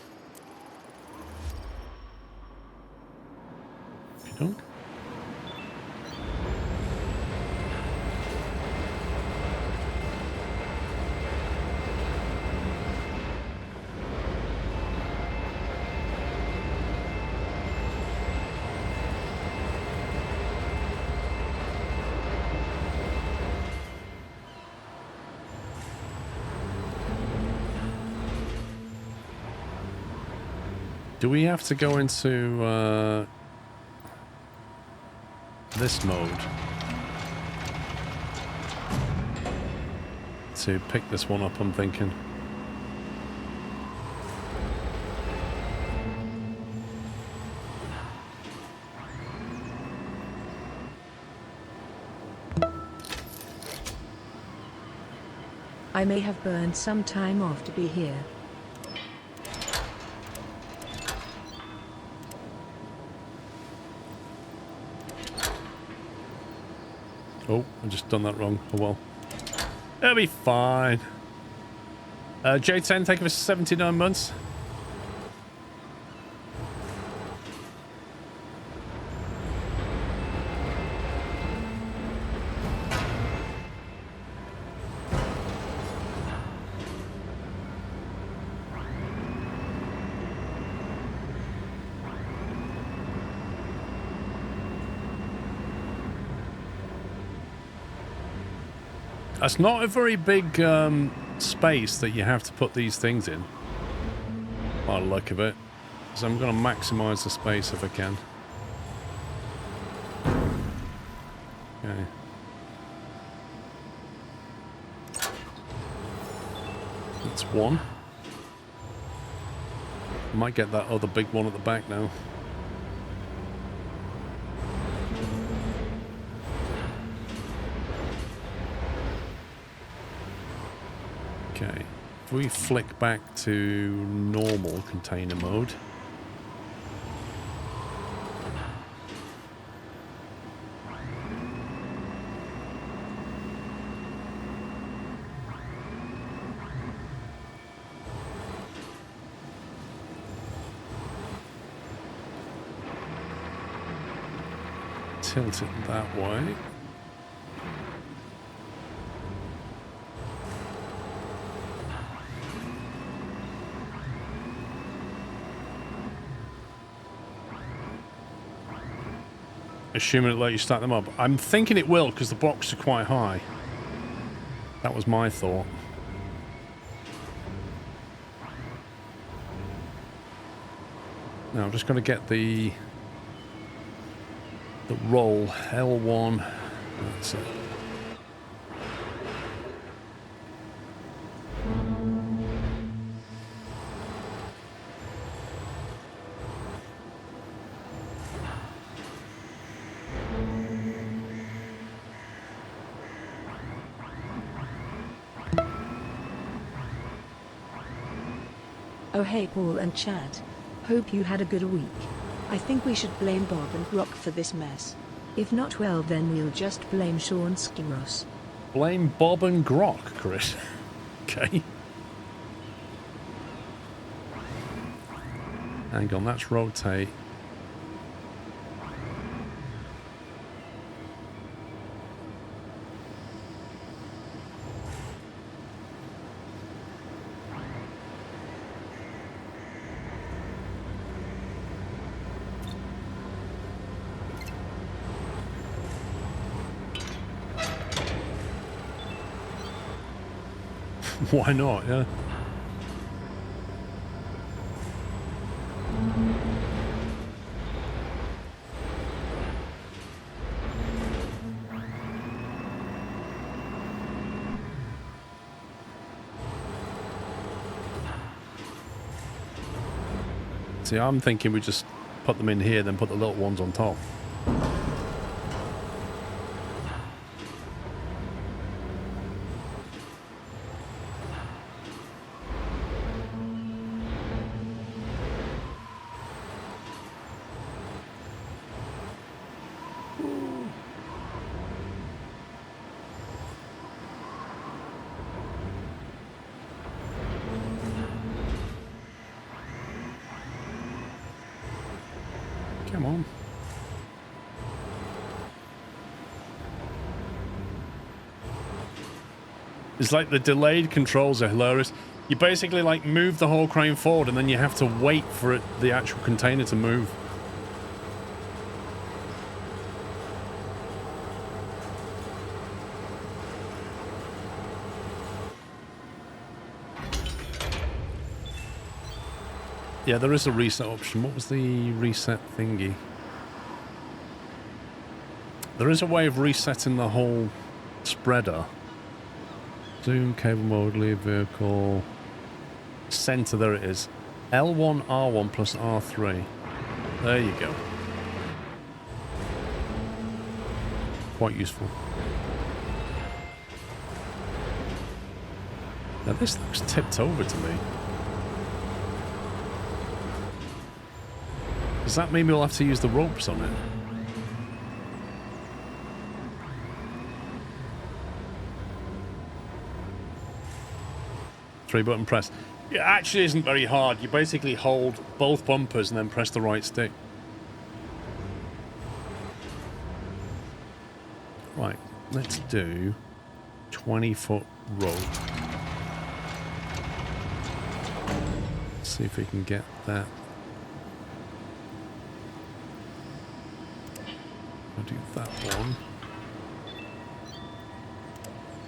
Okey-doke. Do we have to go into this mode to pick this one up, I'm thinking? I I may have burned some time off to be here. Oh, I just done that wrong. Oh well. It'll be fine. J10, thank you for 79 months. That's not a very big space that you have to put these things in, by the look of it. So I'm going to maximize the space if I can. Okay. That's one. I might get that other big one at the back now. Okay, if we flick back to normal container mode. Tilt it that way. Assuming it'll let you stack them up. I'm thinking it will because the blocks are quite high. That was my thought. Now I'm just going to get the roll L1. That's it. Oh hey Paul and chat. Hope you had a good week. I think we should blame Bob and Brock for this mess. If not, well then we'll just blame Sean Skiros. Blame Bob and Grok, Chris. Okay. Hang on, that's rotate. Why not, yeah. See, I'm thinking we just put them in here, then put the little ones on top. Come on. It's like the delayed controls are hilarious. You basically like move the whole crane forward and then you have to wait for it, the actual container to move. Yeah, there is a reset option. What was the reset thingy? There is a way of resetting the whole spreader. Zoom, cable mode, leave vehicle. Center, there it is. L1, R1 plus R3. There you go. Quite useful. Now this looks tipped over to me. Does that mean we'll have to use the ropes on it? Three-button press. It actually isn't very hard. You basically hold both bumpers and then press the right stick. Right, let's do 20-foot rope. See if we can get that. I'll do that one.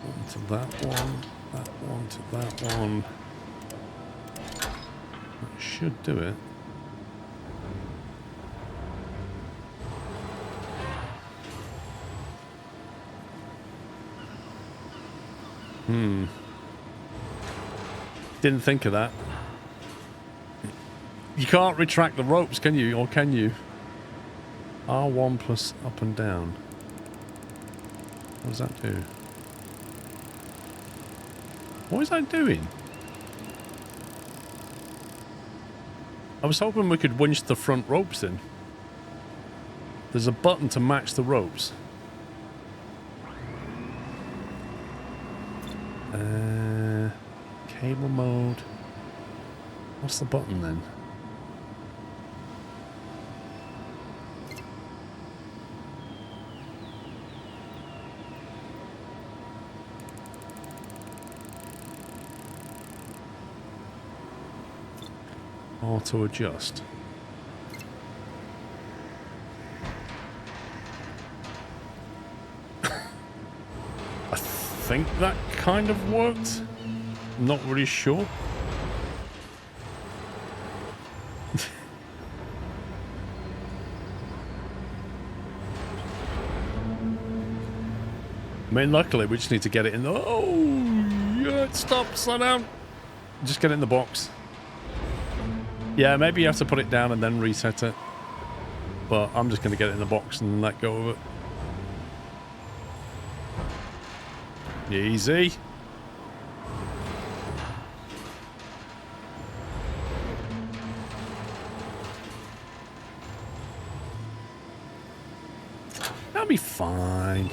One to that one. That one to that one. That should do it. Didn't think of that. You can't retract the ropes, can you? Or can you? R1 plus up and down. What does that do? What is that doing? I was hoping we could winch the front ropes in. There's a button to match the ropes. Cable mode. What's the button then? Auto adjust. I think that kind of worked. Not really sure. I mean, luckily we just need to get it in the... Oh, yeah, stop, slow down. Just get it in the box. Yeah, maybe you have to put it down and then reset it. But I'm just going to get it in the box and let go of it. Easy. That'll be fine.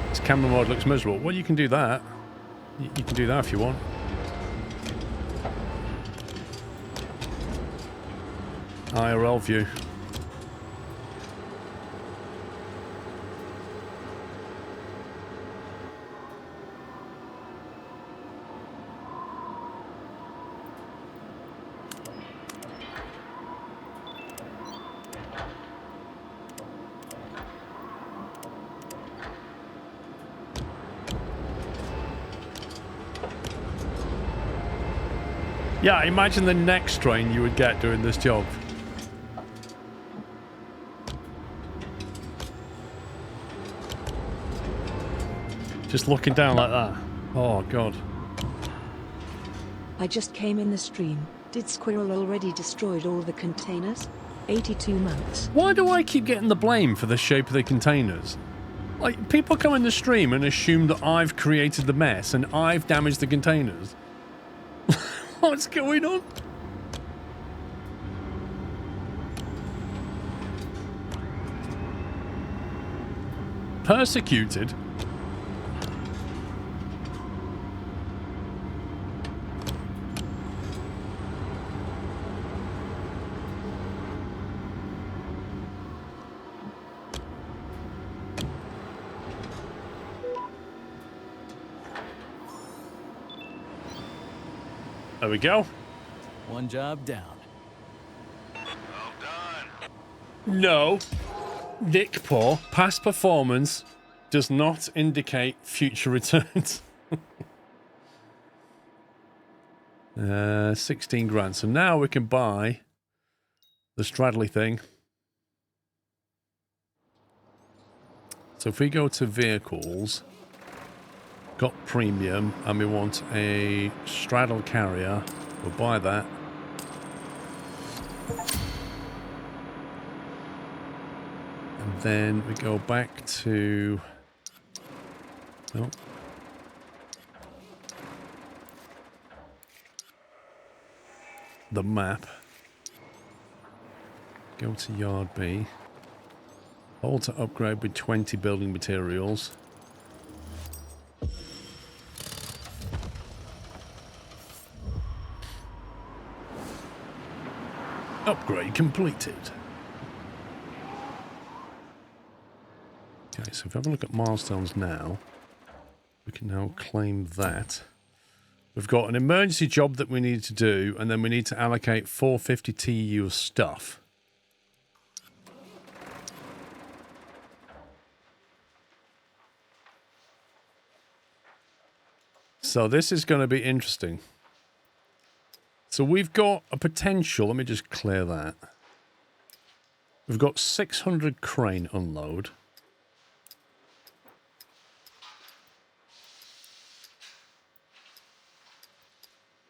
This camera mode looks miserable. Well, you can do that. You can do that if you want. IRL view. Yeah, imagine the next train you would get doing this job. Just looking down like that. Oh, God. I just came in the stream. Did Squirrel already destroyed all the containers? 82 months. Why do I keep getting the blame for the shape of the containers? Like, people come in the stream and assume that I've created the mess and I've damaged the containers. What's going on? Persecuted? There we go. One job down. Well done. No. Nick Paw, past performance does not indicate future returns. 16 grand. So now we can buy the straddly thing. So if we go to vehicles, got premium, and we want a straddle carrier, we'll buy that. And then we go back to... Oh. the map. Go to Yard B. Hold to upgrade with 20 building materials. Upgrade completed. Okay, so if we have a look at milestones now, we can now claim that. We've got an emergency job that we need to do, and then we need to allocate 450 TEU of stuff. So this is going to be interesting. So we've got a potential, let me just clear that. We've got 600 crane unload.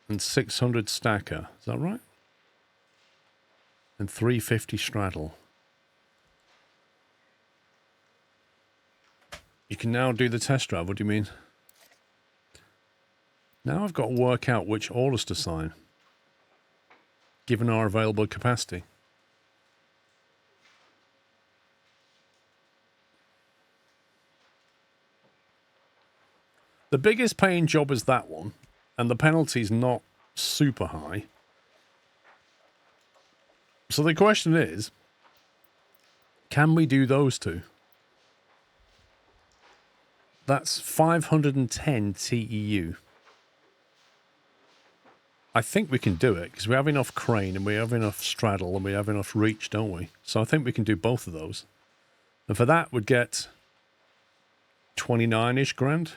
And 600 stacker, is that right? And 350 straddle. You can now do the test drive, what do you mean? Now I've got to work out which orders to sign, given our available capacity. The biggest paying job is that one, and the penalty's not super high. So the question is, can we do those two? That's 510 TEU. I think we can do it, because we have enough crane, and we have enough straddle, and we have enough reach, don't we? So I think we can do both of those. And for that, we'd get 29-ish grand.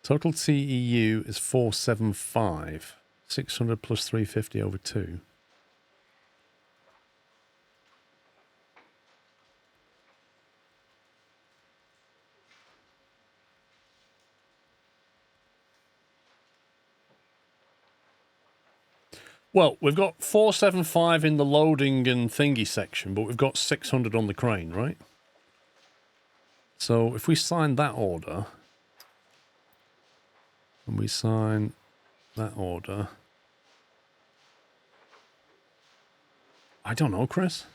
Total TEU is 475. 600 plus 350 over 2. Well, we've got 475 in the loading and thingy section, but we've got 600 on the crane, right? So if we sign that order, and we sign that order, I don't know, Chris.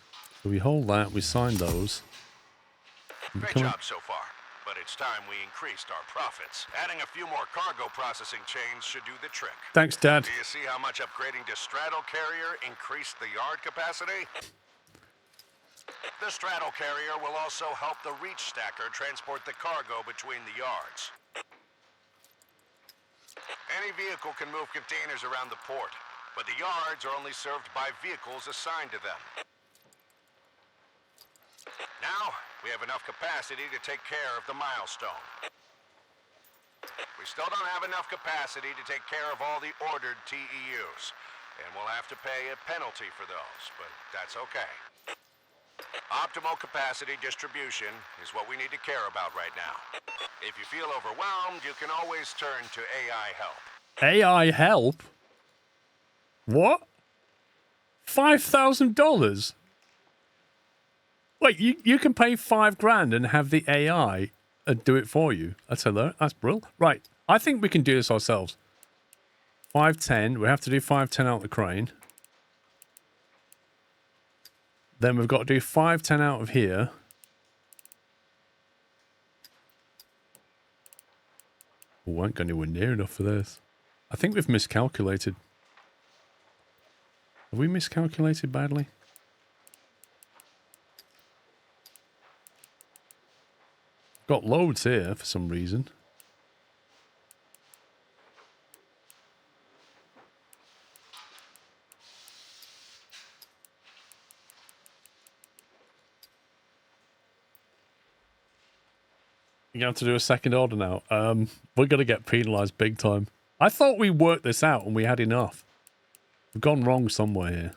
So we hold that, we sign those. Great job so far, but it's time we increased our profits. Adding a few more cargo processing chains should do the trick. Thanks, Dad. Do you see how much upgrading to straddle carrier increased the yard capacity? The straddle carrier will also help the reach stacker transport the cargo between the yards. Any vehicle can move containers around the port, but the yards are only served by vehicles assigned to them. Now, we have enough capacity to take care of the milestone. We still don't have enough capacity to take care of all the ordered TEUs, and we'll have to pay a penalty for those, but that's okay. Optimal capacity distribution is what we need to care about right now. If you feel overwhelmed, you can always turn to AI help. AI help? What? $5,000? Wait, you can pay $5,000 and have the AI do it for you. That's hilarious. That's brilliant. Right, I think we can do this ourselves. 510. We have to do 510 out of the crane. Then we've got to do 510 out of here. Oh, I ain't got anywhere near enough for this. I think we've miscalculated. Have we miscalculated badly? Got loads here for some reason. You're going to have to do a second order now. We're going to get penalised big time. I thought we worked this out and we had enough. We've gone wrong somewhere here.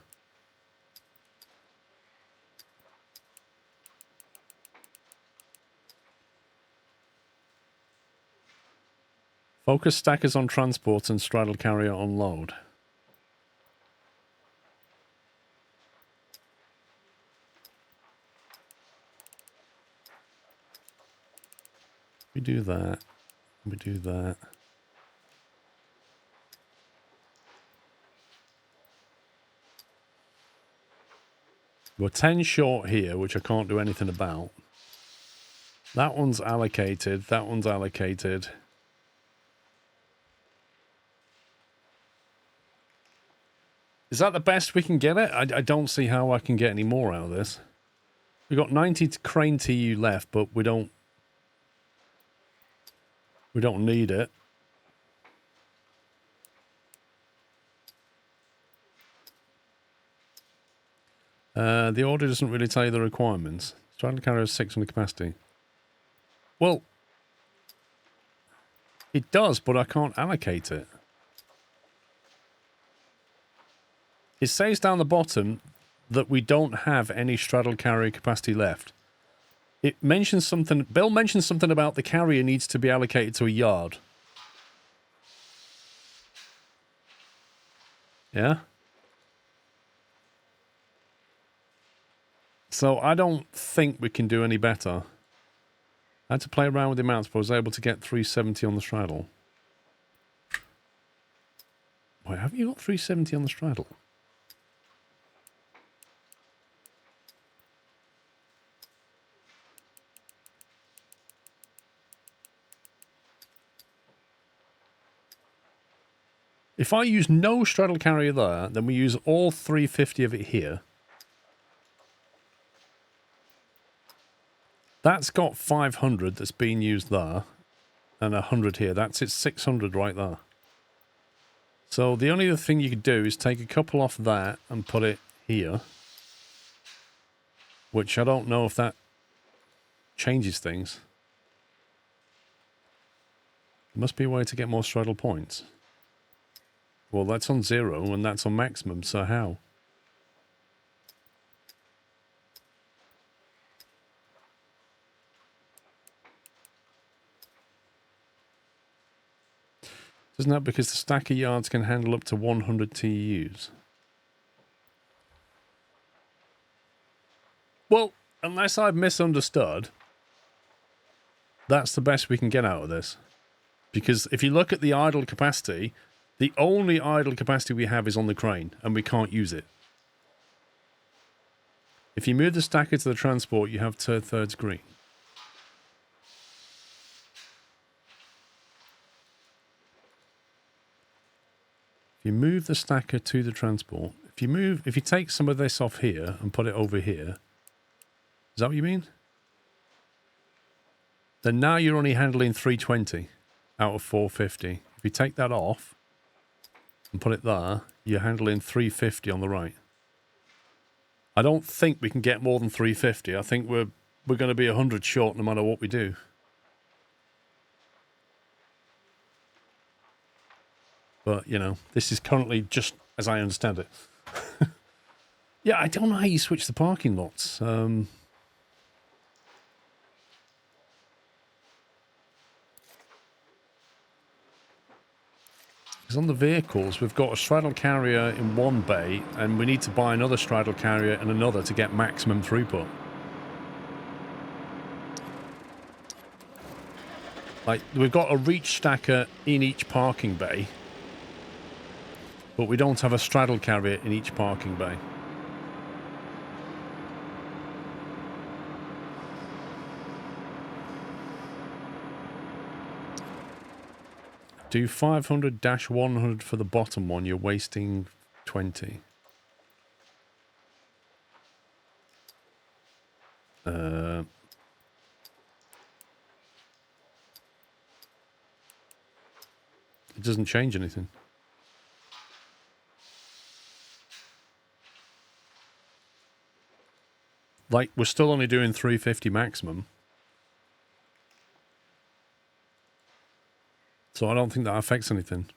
Focus stackers on transport and straddle carrier on load. We do that. We do that. We're 10 short here, which I can't do anything about. That one's allocated. That one's allocated. Is that the best we can get it? I don't see how I can get any more out of this. We've got 90 crane TU left, but we don't need it. The order doesn't really tell you the requirements. Straddle carrier has 600 capacity. Well, it does, but I can't allocate it. It says down the bottom that we don't have any straddle carrier capacity left. It mentions something, Bill mentions something about the carrier needs to be allocated to a yard. Yeah? So I don't think we can do any better. I had to play around with the amounts, but I was able to get 370 on the straddle. Wait, have you got 370 on the straddle? If I use no straddle carrier there, then we use all 350 of it here. That's got 500 that's being used there, and 100 here. That's its 600 right there. So the only other thing you could do is take a couple off that and put it here. Which I don't know if that changes things. There must be a way to get more straddle points. Well, that's on 0 and that's on maximum, so how? Isn't that because the stack of yards can handle up to 100 TEUs? Well, unless I've misunderstood, that's the best we can get out of this. Because if you look at the idle capacity, the only idle capacity we have is on the crane, and we can't use it. If you move the stacker to the transport, you have 2/3 green. If you move the stacker to the transport, if you take some of this off here and put it over here, is that what you mean? Then now you're only handling 320 out of 450. If you take that off and put it there, you're handling 350 on the right. I don't think we can get more than 350. I think we're going to be 100 short no matter what we do. But, you know, this is currently just as I understand it. Yeah, I don't know how you switch the parking lots. Because on the vehicles, we've got a straddle carrier in one bay, and we need to buy another straddle carrier in another to get maximum throughput. Like, we've got a reach stacker in each parking bay, but we don't have a straddle carrier in each parking bay. Do 500-100 for the bottom one, you're wasting 20. It doesn't change anything. Like, we're still only doing 350 maximum. So I don't think that affects anything.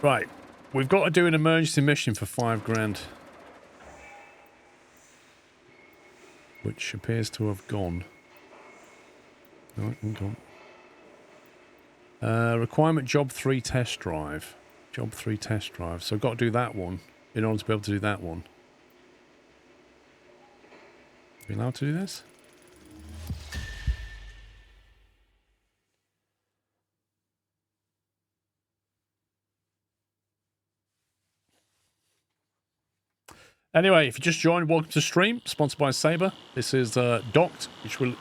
Right. We've got to do an emergency mission for 5 grand. Which appears to have gone. No, it hasn't gone. Requirement job 3 test drive. Job 3 test drive. So I've got to do that one in order to be able to do that one. Are we allowed to do this? Anyway, if you just joined, welcome to stream, sponsored by Saber. This is Docked, which was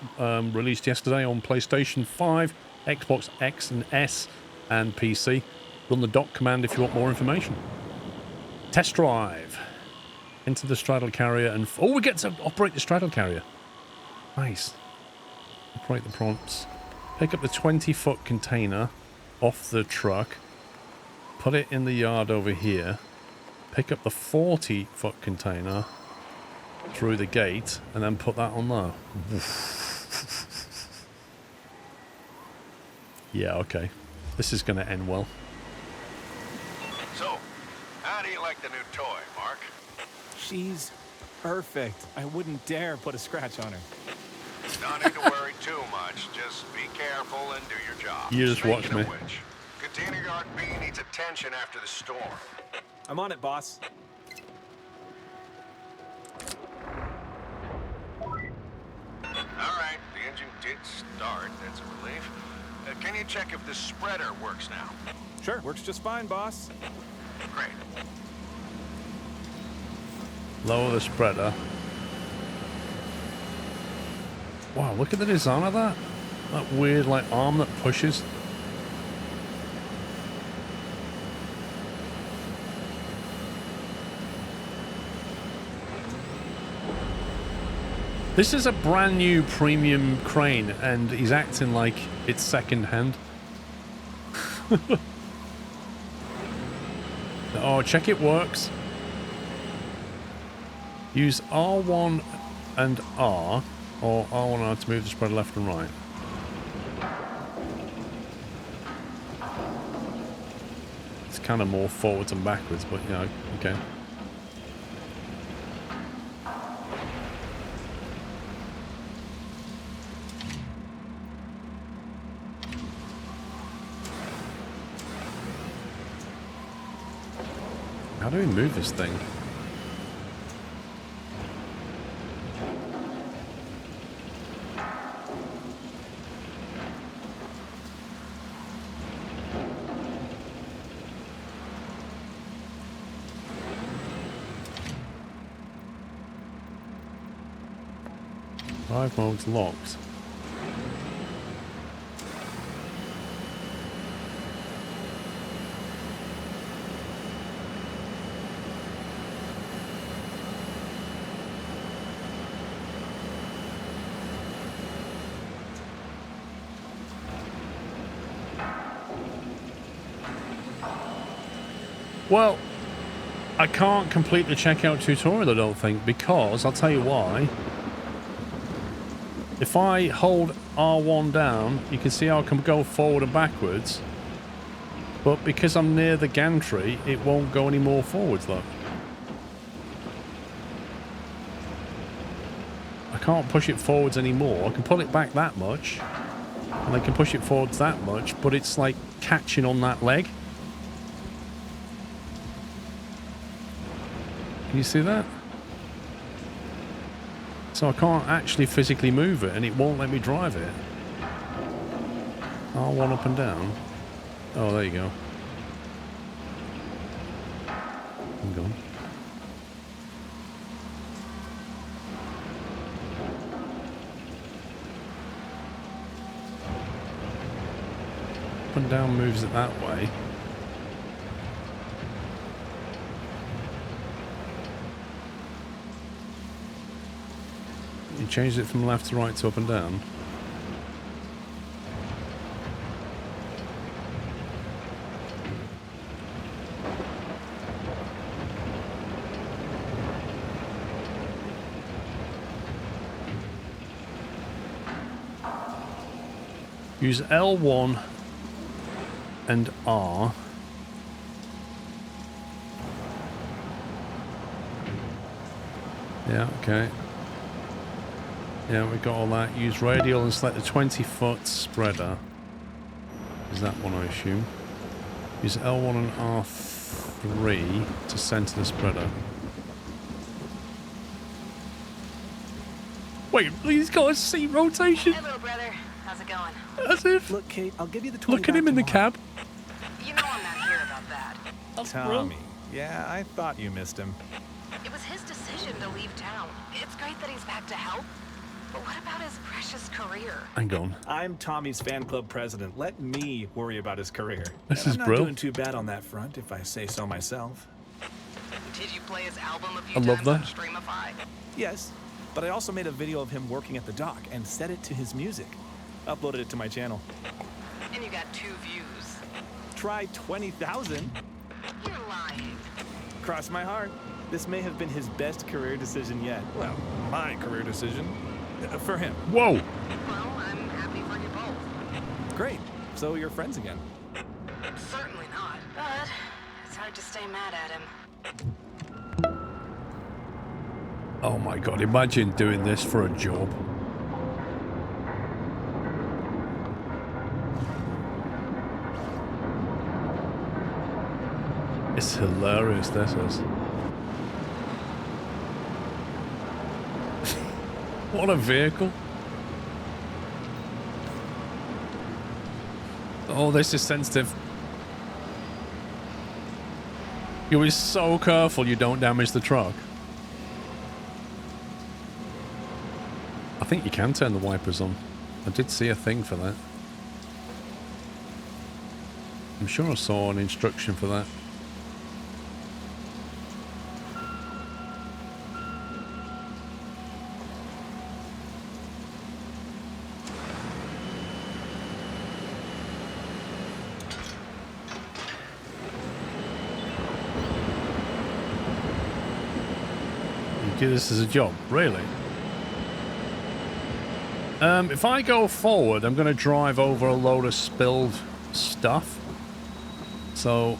released yesterday on PlayStation 5, Xbox X and S, and PC. Run the dock command if you want more information. Test drive. Enter the straddle carrier and... Oh, we get to operate the straddle carrier. Nice. Operate the prompts. Pick up the 20-foot container off the truck. Put it in the yard over here. Pick up the 40-foot container through the gate and then put that on there. Yeah, okay. This is going to end well. So, how do you like the new toy, Mark? She's perfect. I wouldn't dare put a scratch on her. Don't need to worry too much. Just be careful and do your job. You just watch Speaking me. of which, Container Yard B needs attention after the storm. I'm on it, boss. Alright, the engine did start. That's a relief. Can you check if the spreader works now? Sure, works just fine, boss. Great. Lower the spreader. Wow, look at the design of that. That weird, like, arm that pushes. This is a brand new premium crane, and he's acting like it's second hand. Oh, check it works. Use R1 and R, or R1 and R to move the spreader left and right. It's kind of more forwards and backwards, but you know, okay. How do we move this thing? Drive mode's locked. Well, I can't complete the checkout tutorial, I don't think, because I'll tell you why. If I hold R1 down, you can see how I can go forward and backwards. But because I'm near the gantry, it won't go any more forwards, look. I can't push it forwards anymore. I can pull it back that much, and I can push it forwards that much, but it's like catching on that leg. Can you see that? So I can't actually physically move it, and it won't let me drive it. R1 up and down. Oh, there you go. I'm gone. Up and down moves it that way. You changed it from left to right to up and down. Use L1 and R. Yeah, okay. Yeah, we got all that. Use radial and select the 20-foot spreader. Is that one, I assume? Use L1 and R3 to center the spreader. Wait, he's got a seat rotation. Hello, brother. How's it going? As if. Look, Kate, I'll give you the 20 Look at him in the cab. You know I'm not here about that. Tommy. Yeah, I thought you missed him. It was his decision. him to leave town. It's great that he's back to help, but what about his precious career? Hang on. I'm Tommy's fan club president. Let me worry about his career. This And is I'm not brilliant. doing too bad on that front, if I say so myself. Did you play his album a few I love times on that. Streamify? Yes, but I also made a video of him working at the dock and set it to his music. Uploaded it to my channel. And you got 2 views. Try 20,000. You're lying. Cross my heart. This may have been his best career decision yet. Well, my career decision. For him. Whoa. Well, I'm happy for you both. Great. So you're friends again. Certainly not, but it's hard to stay mad at him. Oh my god, imagine doing this for a job. It's hilarious, this is. What a vehicle. Oh, this is sensitive. You be so careful you don't damage the truck. I think you can turn the wipers on. I did see a thing for that. I'm sure I saw an instruction for that. You do this as a job, really? If I go forward, I'm going to drive over a load of spilled stuff. So,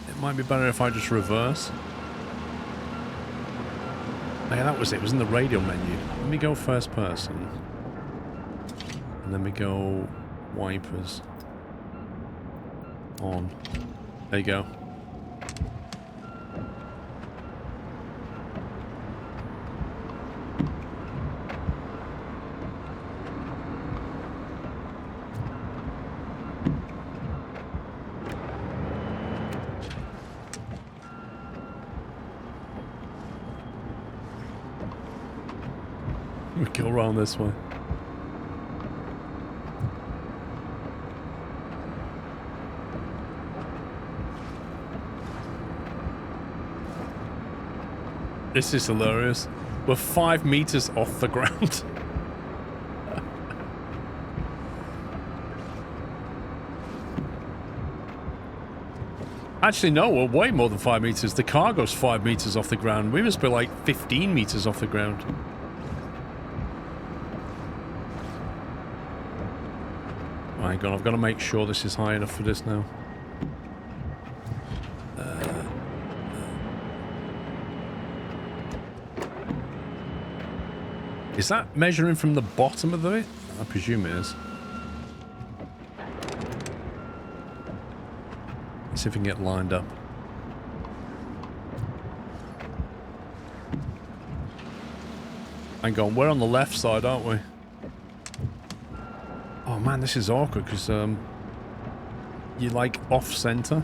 it might be better if I just reverse. Oh, yeah, that was it. It was in the radio menu. Let me go first person. And then we go wipers. On. There you go. We go around this way. This is hilarious. We're 5 meters off the ground. Actually, no, we're way more than 5 meters. The car goes 5 meters off the ground. We must be like 15 meters off the ground. Hang on, I've got to make sure this is high enough for this now. Is that measuring from the bottom of it? I presume it is. Let's see if we can get lined up. Hang on, we're on the left side, aren't we? Oh man, this is awkward because you're like off center.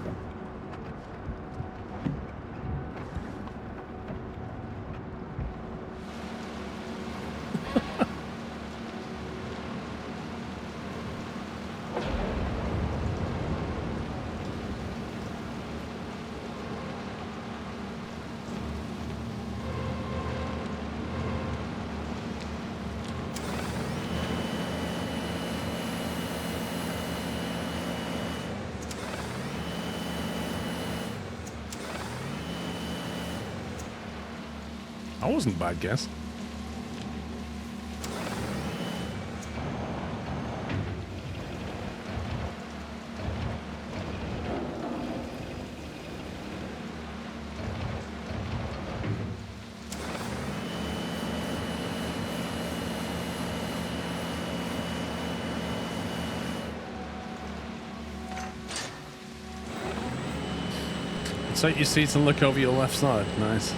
That wasn't a bad guess. Take your seats and look over your left side. Nice.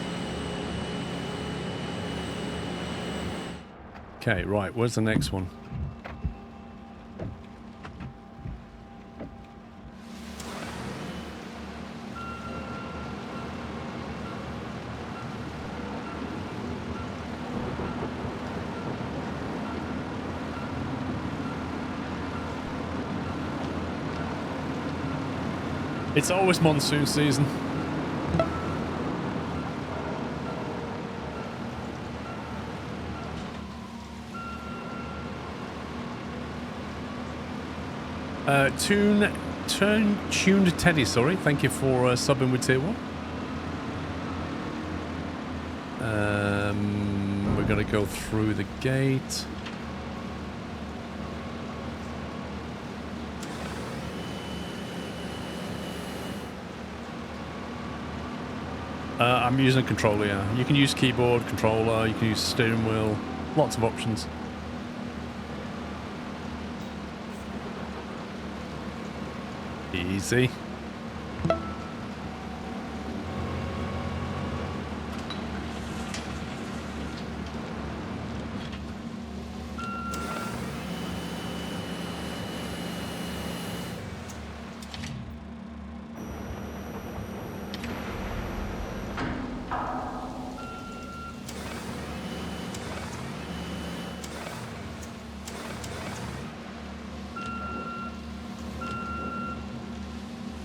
Okay, right, where's the next one? It's always monsoon season. Tuned Teddy, sorry. Thank you for subbing with tier 1. We're going to go through the gate. I'm using a controller, yeah. You can use keyboard, controller, you can use steering wheel. Lots of options. Easy.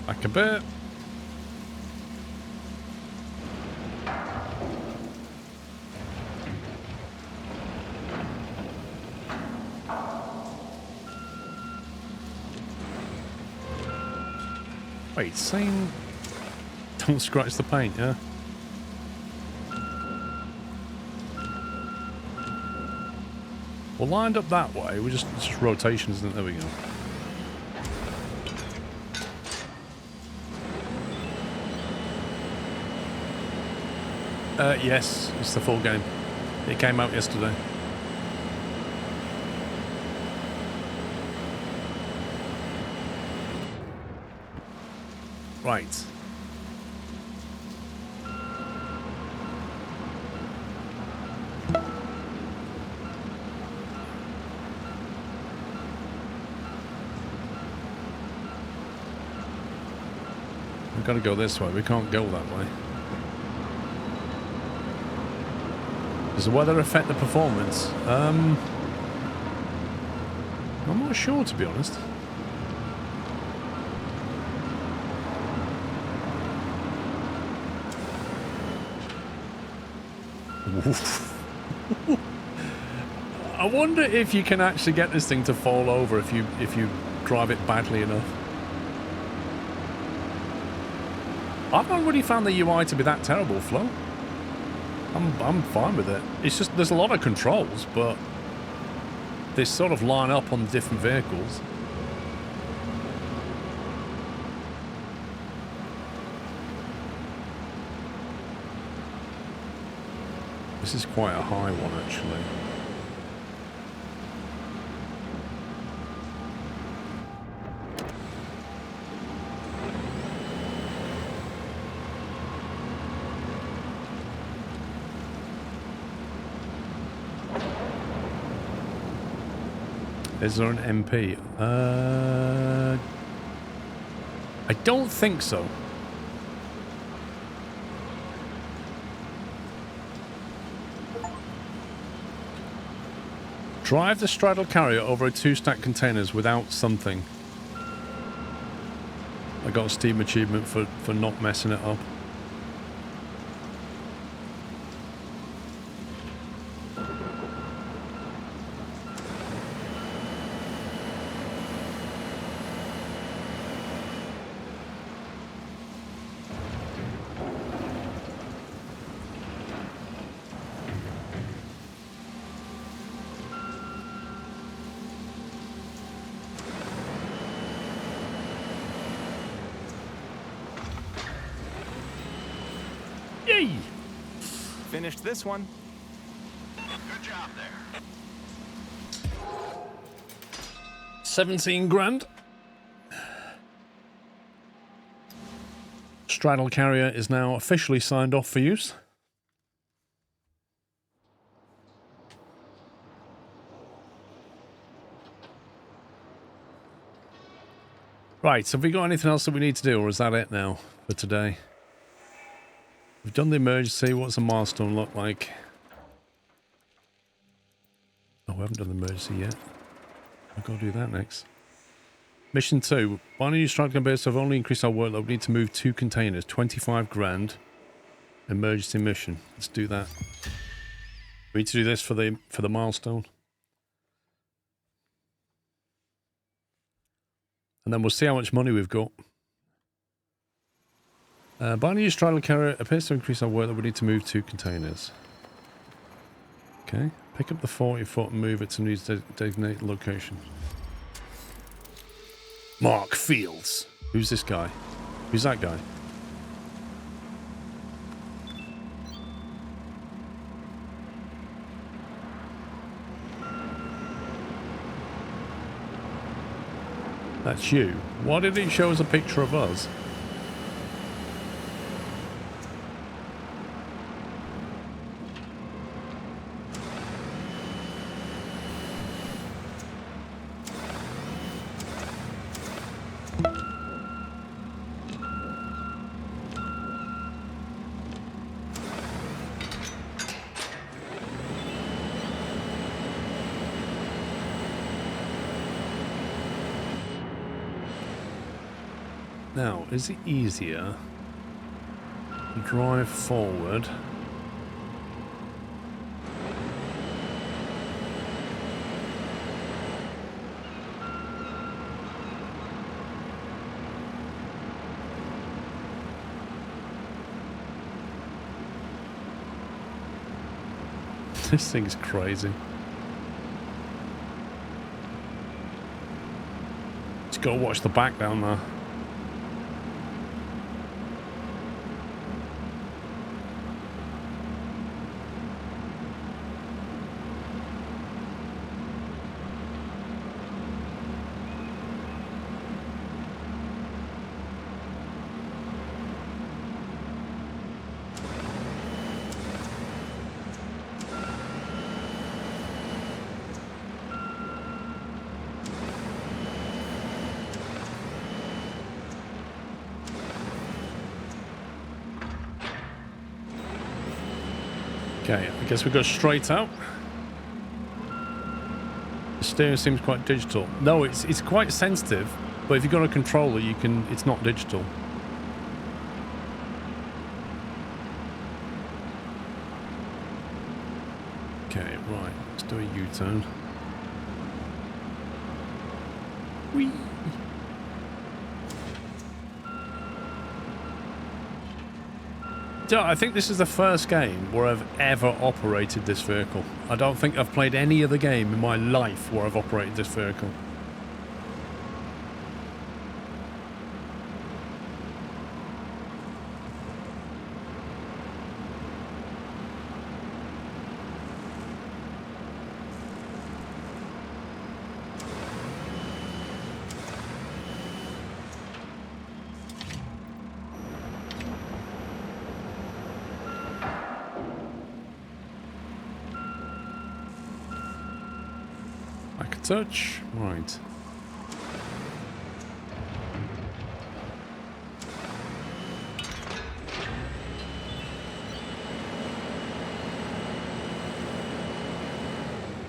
Back a bit. Wait, saying don't scratch the paint, yeah? Well, lined up that way, it's just rotations, isn't it? There we go. Yes, it's the full game. It came out yesterday. Right. We've got to go this way. We can't go that way. Does the weather affect the performance? I'm not sure, to be honest. I wonder if you can actually get this thing to fall over if you drive it badly enough. I've not really found the UI to be that terrible, Flo. I'm fine with it. It's just there's a lot of controls, but they sort of line up on different vehicles. This is quite a high one, actually. Is there an MP? I don't think so. Drive the straddle carrier over a 2-stack containers without something. I got a Steam achievement for not messing it up. Finished this one. Good job there. 17 grand. Straddle carrier is now officially signed off for use. Right, so have we got anything else that we need to do, or is that it now for today? We've done the emergency. What's a milestone look like? Oh, we haven't done the emergency yet. I've got to do that next. Mission 2. Why don't you strike the base? I've only increased our workload. We need to move 2 containers. 25 grand. Emergency mission. Let's do that. We need to do this for the milestone. And then we'll see how much money we've got. Binary straddle carrier appears to increase our workload. We need to move 2 containers. Okay. Pick up the 40-foot and move it to needs designated location. Mark Fields. Who's this guy? Who's that guy? That's you. Why did it show us a picture of us? Now, is it easier to drive forward? This thing's crazy. Just gotta watch the back down there. Okay, I guess we go straight out. The steering seems quite digital. No, it's quite sensitive, but if you've got a controller, you can. It's not digital. Okay, right. Let's do a U-turn. Whee! I think this is the first game where I've ever operated this vehicle. I don't think I've played any other game in my life where I've operated this vehicle. Touch. Right.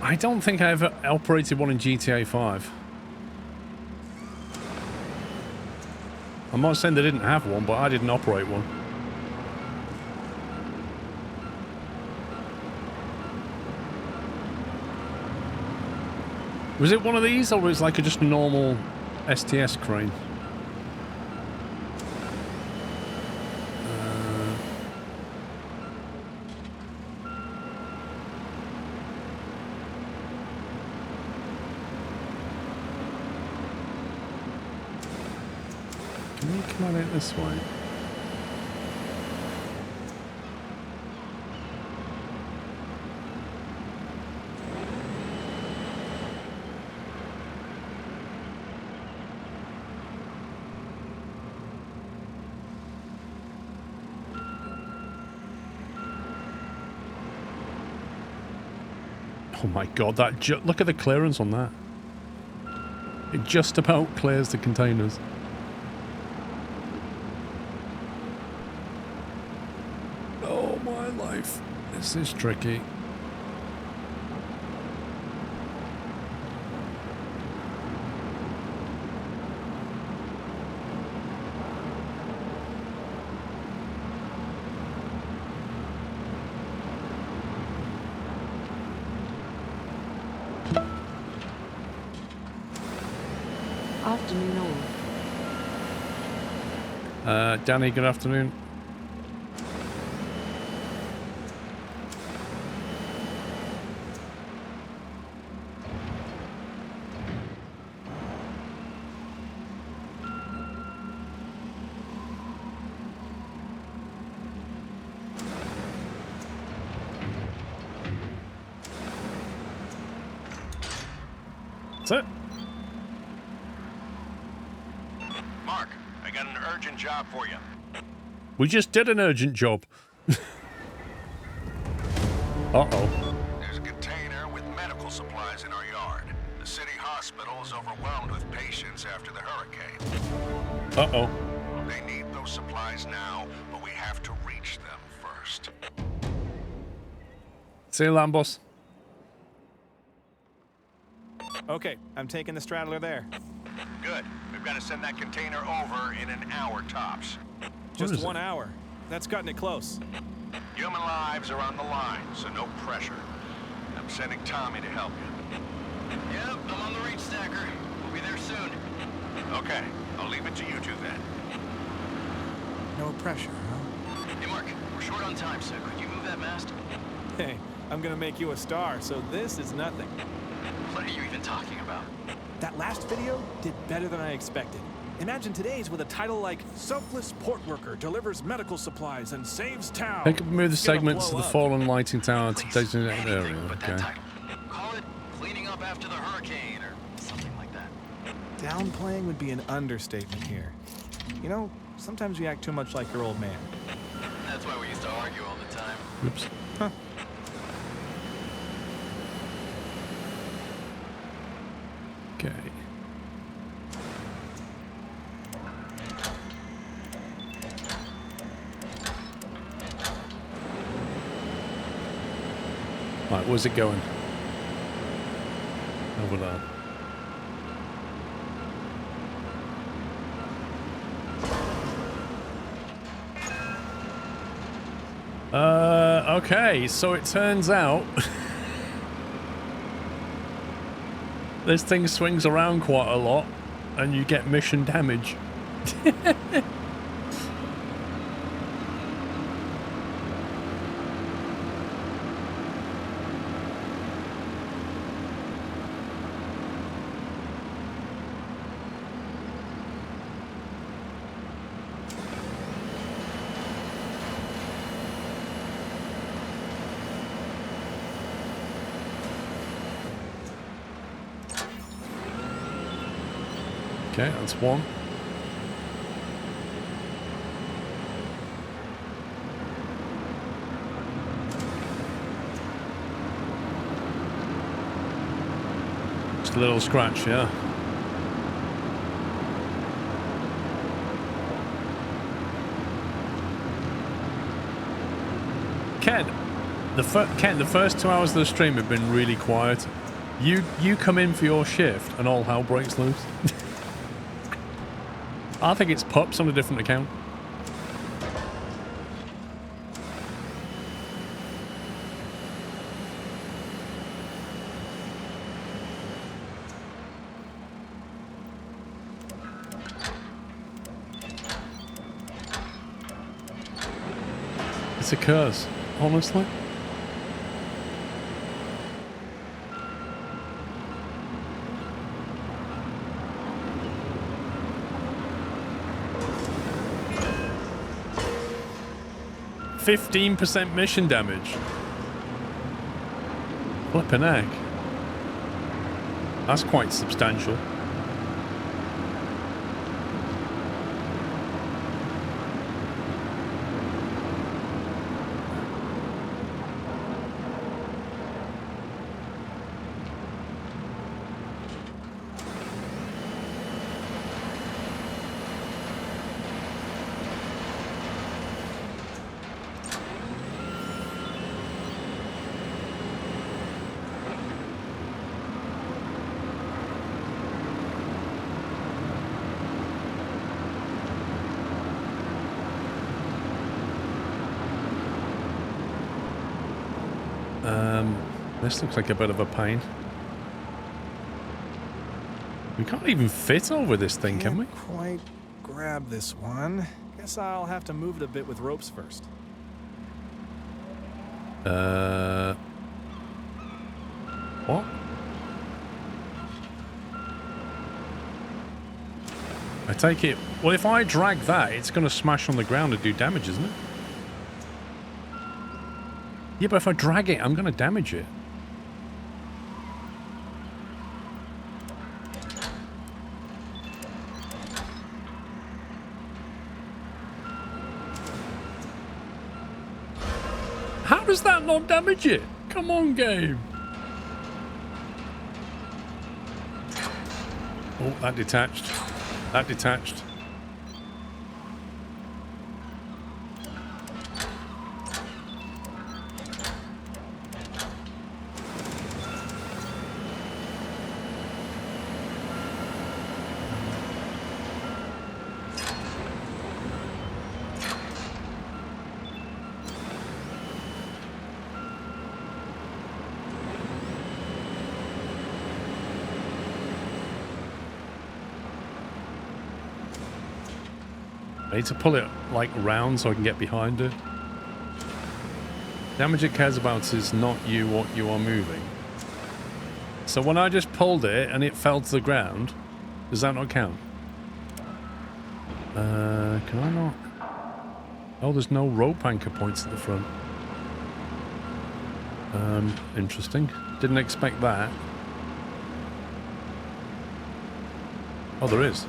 I don't think I ever operated one in GTA 5. I'm not saying they didn't have one, but I didn't operate one. Was it one of these, or was it like just a normal STS crane? Can we come at it this way? Oh my god, that look at the clearance on that. It just about clears the containers. Oh my life. This is tricky. afternoon all. Danny, good afternoon. That's it. Mark, I got an urgent job for you. We just did an urgent job. Uh-oh. There's a container with medical supplies in our yard. The city hospital is overwhelmed with patients after the hurricane. Uh-oh. They need those supplies now, but we have to reach them first. See you, Lambos. Okay, I'm taking the straddler there. Good. We've got to send that container over in an hour tops. Just 1 hour. That's cutting it close. Human lives are on the line, so no pressure. I'm sending Tommy to help you. Yep, I'm on the reach stacker. We'll be there soon. Okay, I'll leave it to you two then. No pressure, huh? Hey, Mark, we're short on time, so could you move that mast? Hey, I'm gonna make you a star, so this is nothing. What are you even talking about? That last video did better than I expected. Imagine today's with a title like Selfless Port Worker Delivers Medical Supplies and Saves Town. Pick up and move the It's gonna segments to blow the up. fallen lighting tower to Please, designated area. anything but that Okay. title. Call it Cleaning Up After the Hurricane or something like that. Downplaying would be an understatement here. You know, sometimes you act too much like your old man. That's why we used to argue all the time. Oops. Huh. Okay. Right, where's it going? Over there. Okay, so it turns out this thing swings around quite a lot and you get mission damage. Okay, that's one. Just a little scratch, yeah. Ken, the first 2 hours of the stream have been really quiet. You come in for your shift and all hell breaks loose. I think it's pups on a different account. It's a curse, honestly. %15 mission damage. Flippin' heck. That's quite substantial. This looks like a bit of a pain. We can't even fit over this thing, can we? Can't quite grab this one. Guess I'll have to move it a bit with ropes first. What? I take it... Well, if I drag that, it's going to smash on the ground and do damage, isn't it? Yeah, but if I drag it, I'm going to damage it. How does that not damage it? Come on, game. Oh, that detached. That detached. I need to pull it like round so I can get behind it. Damage it cares about is not you, what you are moving. So when I just pulled it and it fell to the ground, does that not count? Can I not? Oh, there's no rope anchor points at the front. Interesting. Didn't expect that. Oh, there is.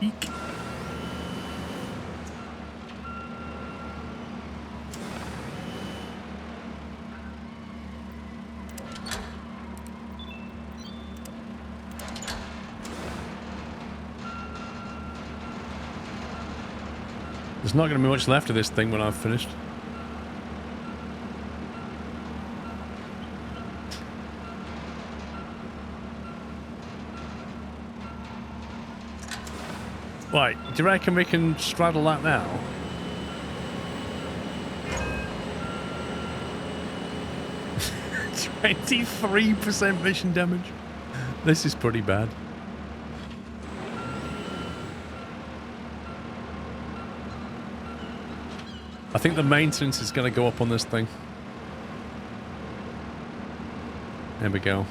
Eek. There's not going to be much left of this thing when I've finished. Right, do you reckon we can straddle that now? %23 mission damage. This is pretty bad. I think the maintenance is going to go up on this thing. There we go.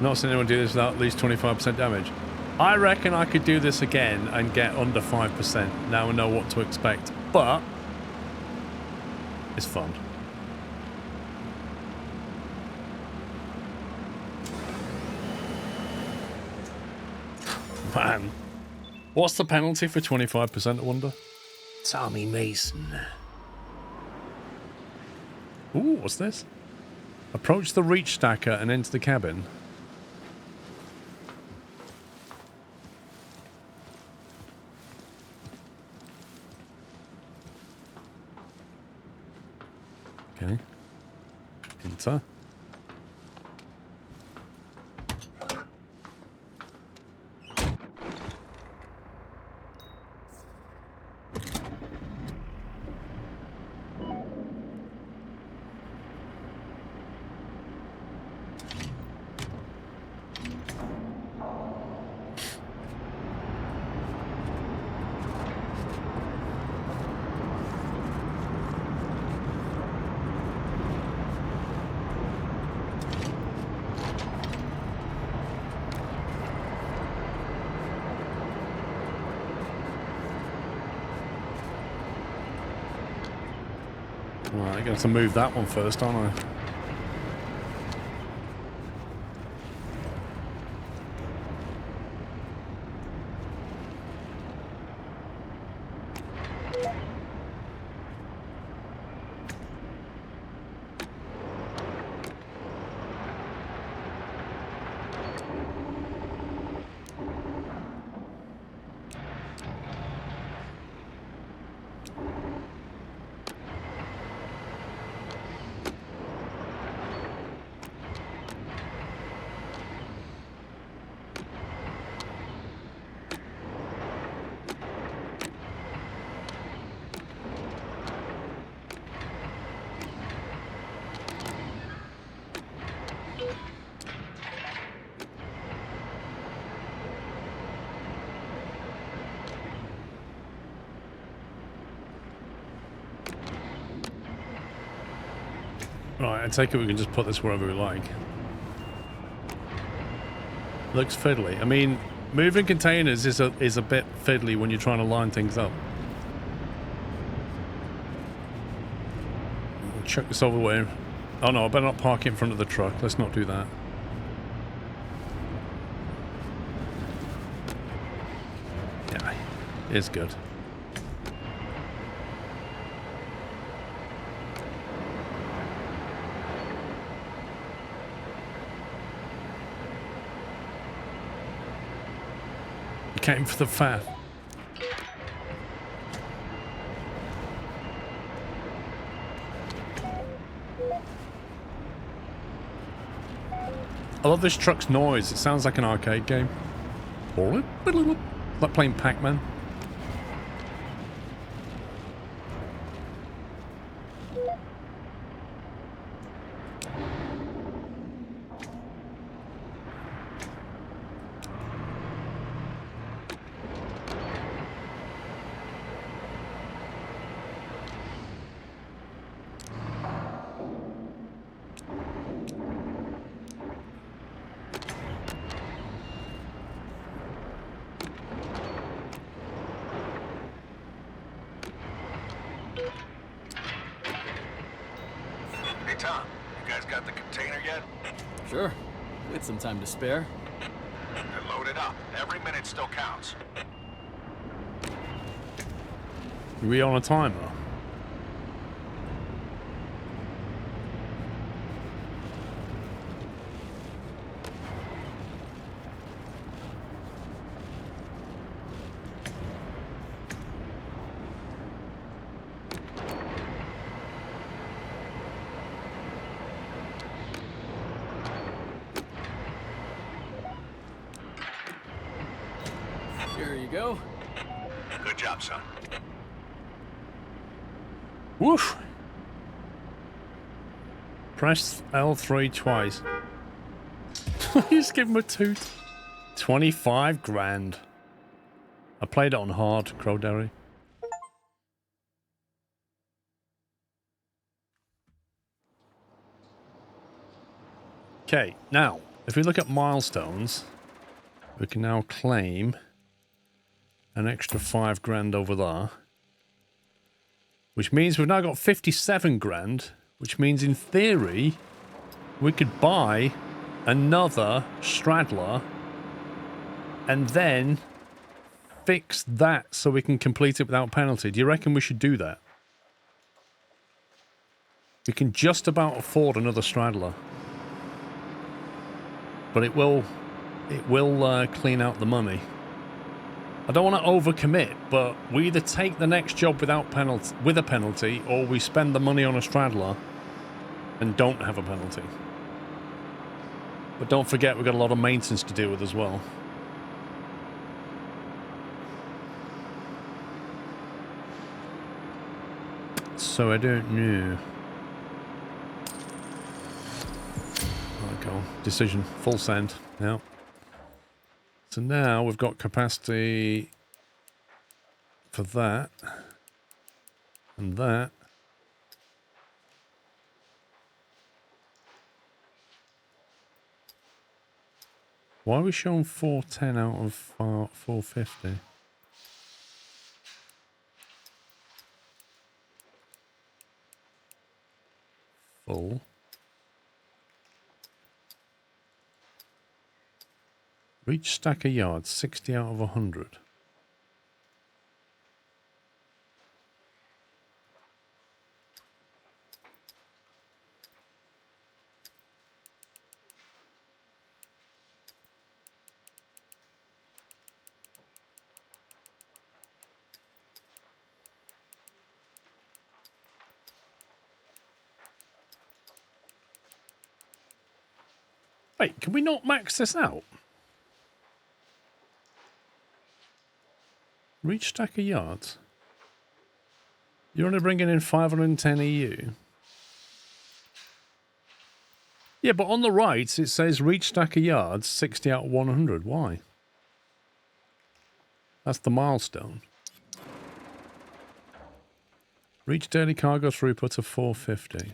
Not seen anyone do this without at least 25% damage. I reckon I could do this again and get under 5%. Now I know what to expect. But it's fun. Man. What's the penalty for 25%, I wonder? Tommy Mason. Ooh, what's this? Approach the reach stacker and enter the cabin. Okay. Enter. Right, I'm going to have to move that one first, aren't I? Right, I take it we can just put this wherever we like. Looks fiddly. I mean, moving containers is a bit fiddly when you're trying to line things up. Chuck this over where... Oh no, I better not park it in front of the truck. Let's not do that. Yeah, it's good. You came for the fat. I love this truck's noise. It sounds like an arcade game. Like playing Pac-Man. Hey, Tom, you guys got the container yet? Sure. With some time to spare. They're loaded up. Every minute still counts. Are we on a timer? Here you go. Good job, son. Woof! Press L3 twice. You just give him a toot. 25 grand. I played it on hard, Crow Derry. Okay, now, if we look at milestones, we can now claim an extra 5 grand over there. Which means we've now got 57 grand, which means in theory, we could buy another straddler and then fix that so we can complete it without penalty. Do you reckon we should do that? We can just about afford another straddler. But it will clean out the money. I don't want to overcommit, but we either take the next job without penalty, with a penalty, or we spend the money on a straddler and don't have a penalty. But don't forget, we've got a lot of maintenance to deal with as well. So I don't know. There we go. Decision. Full send. Yeah. So now we've got capacity for that and that. Why are we showing 410 out of 450? Full. Reach stack of yards, 60 out of 100. Wait, can we not max this out? Reach stack of yards. You're only bringing in 510 EU. Yeah, but on the right, it says reach stack of yards, 60 out of 100. Why? That's the milestone. Reach daily cargo throughput of 450.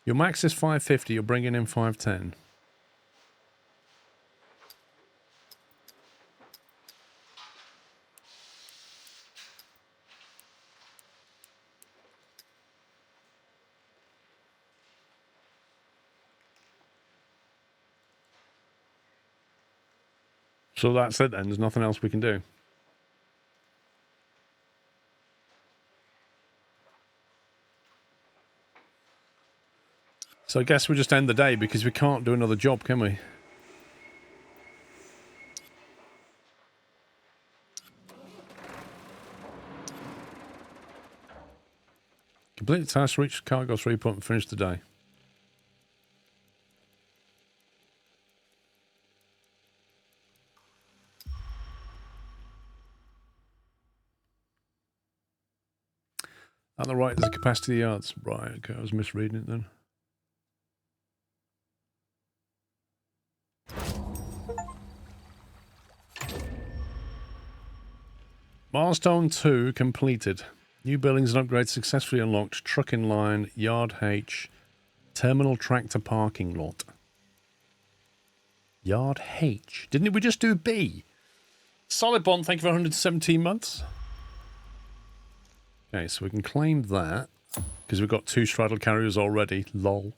Your max is 550. You're bringing in 510. So that's it then. There's nothing else we can do. So I guess we'll just end the day because we can't do another job, can we? Complete the task, reach cargo throughput and finish the day. At the right, there's a capacity yards. Right, okay, I was misreading it then. Milestone 2 completed. New buildings and upgrades successfully unlocked. Trucking line, Yard H, Terminal Tractor Parking Lot. Yard H. Didn't we just do B? Solid Bond, thank you for 117 months. Okay, so we can claim that because we've got 2 straddle carriers already. Lol.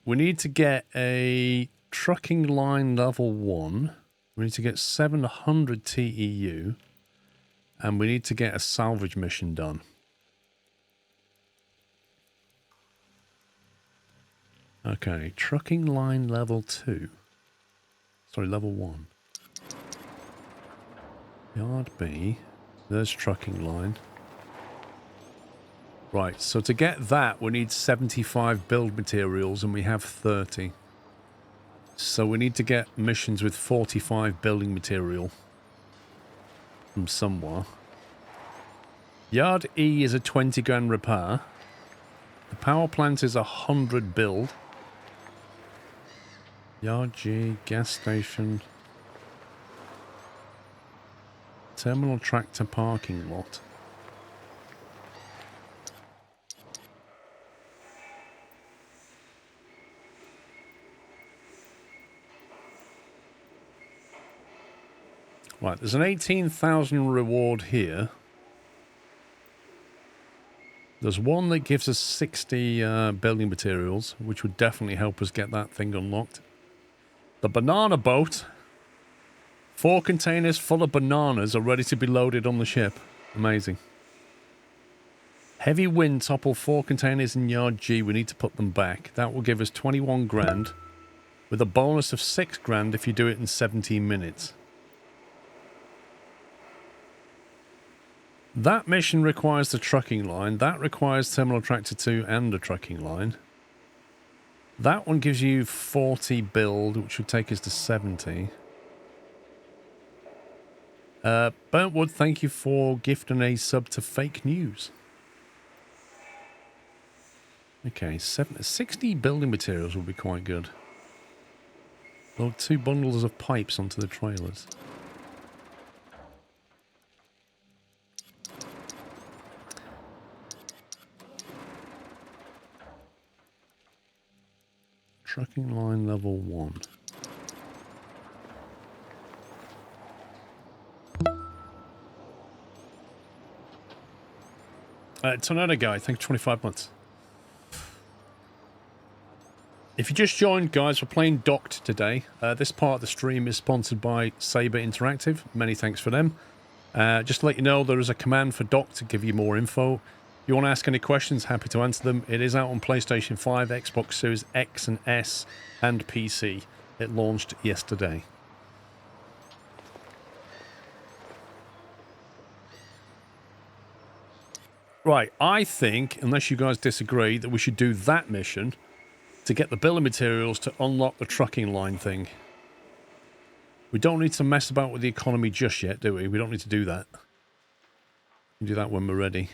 We need to get a trucking line level 1. We need to get 700 TEU. And we need to get a salvage mission done. Okay, trucking line level 2. Sorry, level 1. Yard B. There's trucking line. Right, so to get that, we need 75 build materials, and we have 30. So we need to get missions with 45 building material from somewhere. Yard E is a 20 grand repair. The power plant is 100 build. Yard G, gas station. Terminal tractor parking lot. Right, there's an 18,000 reward here. There's one that gives us 60 building materials, which would definitely help us get that thing unlocked. The banana boat. 4 containers full of bananas are ready to be loaded on the ship. Amazing. Heavy wind topple 4 containers in Yard G. We need to put them back. That will give us 21 grand, with a bonus of 6 grand if you do it in 17 minutes. That mission requires the trucking line. That requires Terminal Tractor 2 and a trucking line. That one gives you 40 build, which would take us to 70. Burntwood, thank you for gifting a sub to Fake News. Okay, 60 building materials will be quite good. Load 2 bundles of pipes onto the trailers. Trucking line level 1. Tornado Guy, thank you 25 months. If you just joined, guys, we're playing Docked today. This part of the stream is sponsored by Saber Interactive. Many thanks for them. Just to let you know, there is a command for Docked to give you more info. If you want to ask any questions, happy to answer them. It is out on PlayStation 5, Xbox Series X and S, and PC. It launched yesterday. Right, I think, unless you guys disagree, that we should do that mission to get the bill of materials to unlock the trucking line thing. We don't need to mess about with the economy just yet, do we? We don't need to do that. We can do that when we're ready.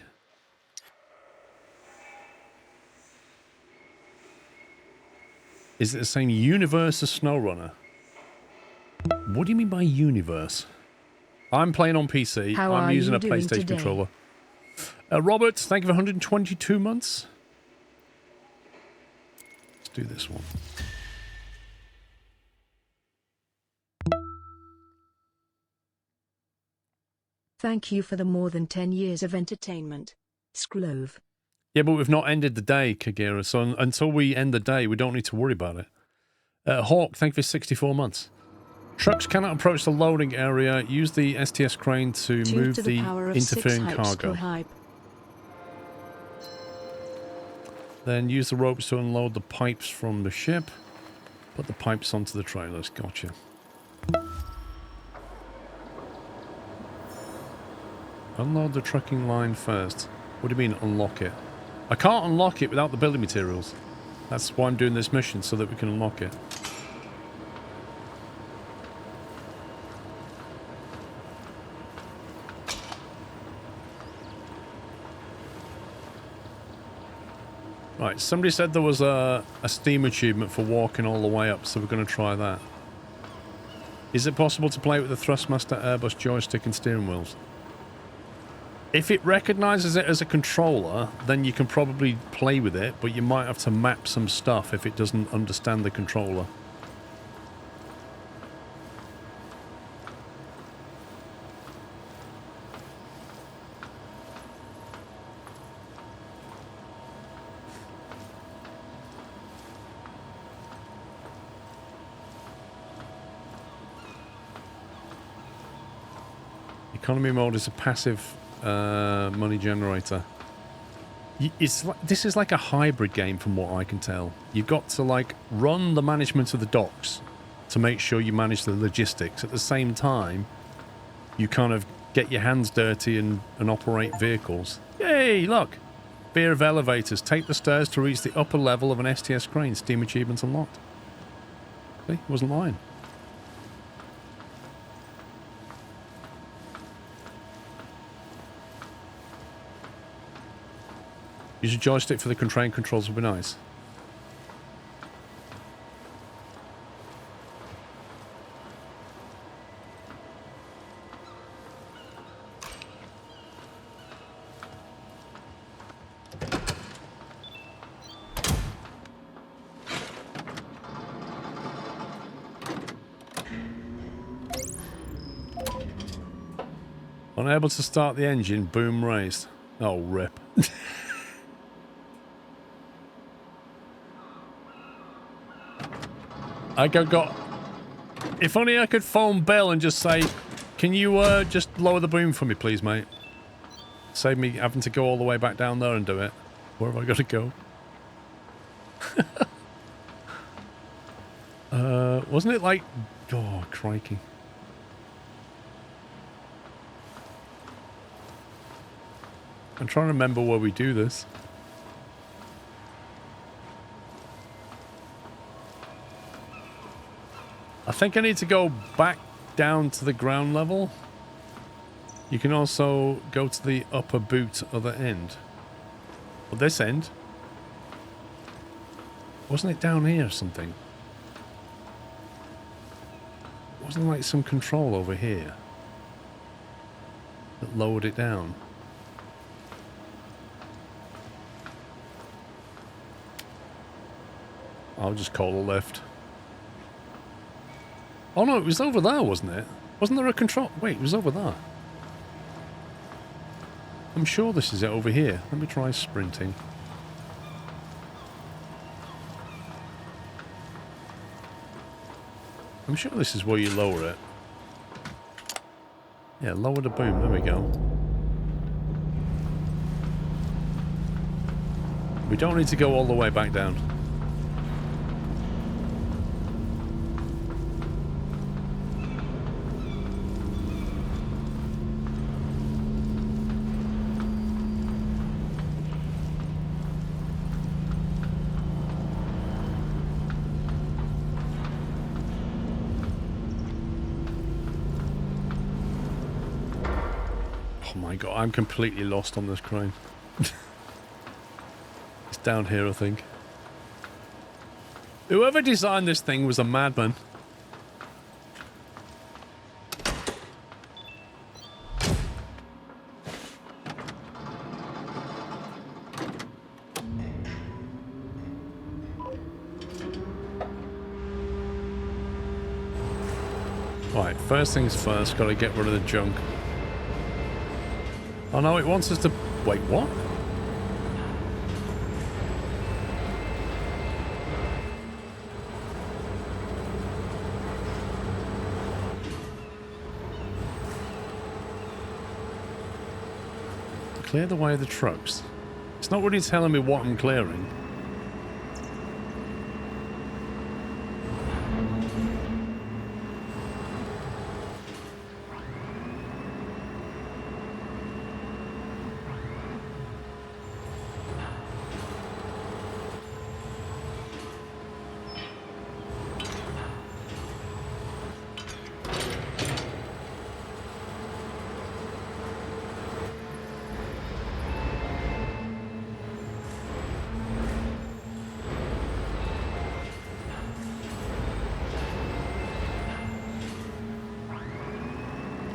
Is it the same universe as SnowRunner? What do you mean by universe? I'm playing on PC. I'm using a PlayStation controller. Robert, thank you for 122 months. do this one. Thank you for the more than 10 years of entertainment. Skrlov. Yeah, but we've not ended the day, Kagera. So until we end the day, we don't need to worry about it. Hawk, thank you for 64 months. Trucks cannot approach the loading area. Use the STS crane to move the interfering cargo. Then use the ropes to unload the pipes from the ship. Put the pipes onto the trailers. Gotcha. Unload the trucking line first. What do you mean unlock it? I can't unlock it without the building materials. That's why I'm doing this mission, so that we can unlock it. Right, somebody said there was a Steam achievement for walking all the way up, so we're going to try that. Is it possible to play with the Thrustmaster Airbus joystick and steering wheels? If it recognises it as a controller, then you can probably play with it, but you might have to map some stuff if it doesn't understand the controller. Economy mode is a passive money generator. This is like a hybrid game from what I can tell. You've got to like run the management of the docks to make sure you manage the logistics. At the same time, you kind of get your hands dirty and operate vehicles. Yay, look! Fear of elevators. Take the stairs to reach the upper level of an STS crane. Steam achievements unlocked. See, wasn't lying. Use a joystick for the train controls would be nice. Unable to start the engine, boom raised. Oh, rip. I got. If only I could phone Bill and just say, "Can you just lower the boom for me, please, mate?" Save me having to go all the way back down there and do it. Where have I got to go? Wasn't it like? Oh, crikey! I'm trying to remember where we do this. I think I need to go back down to the ground level. You can also go to the upper boot other end. Or this end. Wasn't it down here or something? Wasn't there like some control over here that lowered it down? I'll just call a lift. Oh no, it was over there, wasn't it? Wasn't there a control? Wait, it was over there. I'm sure this is it over here. Let me try sprinting. I'm sure this is where you lower it. Yeah, lower the boom. There we go. We don't need to go all the way back down. Oh my god, I'm completely lost on this crane. It's down here, I think. Whoever designed this thing was a madman. first things first, gotta get rid of the junk. Oh no, it wants us to... Wait, what? Clear the way of the trucks. It's not really telling me what I'm clearing.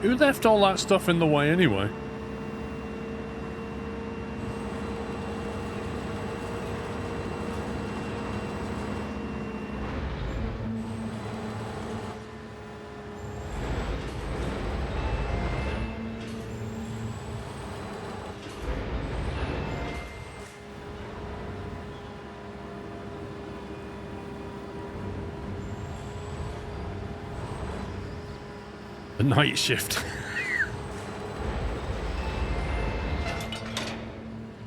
Who left all that stuff in the way anyway? The night shift.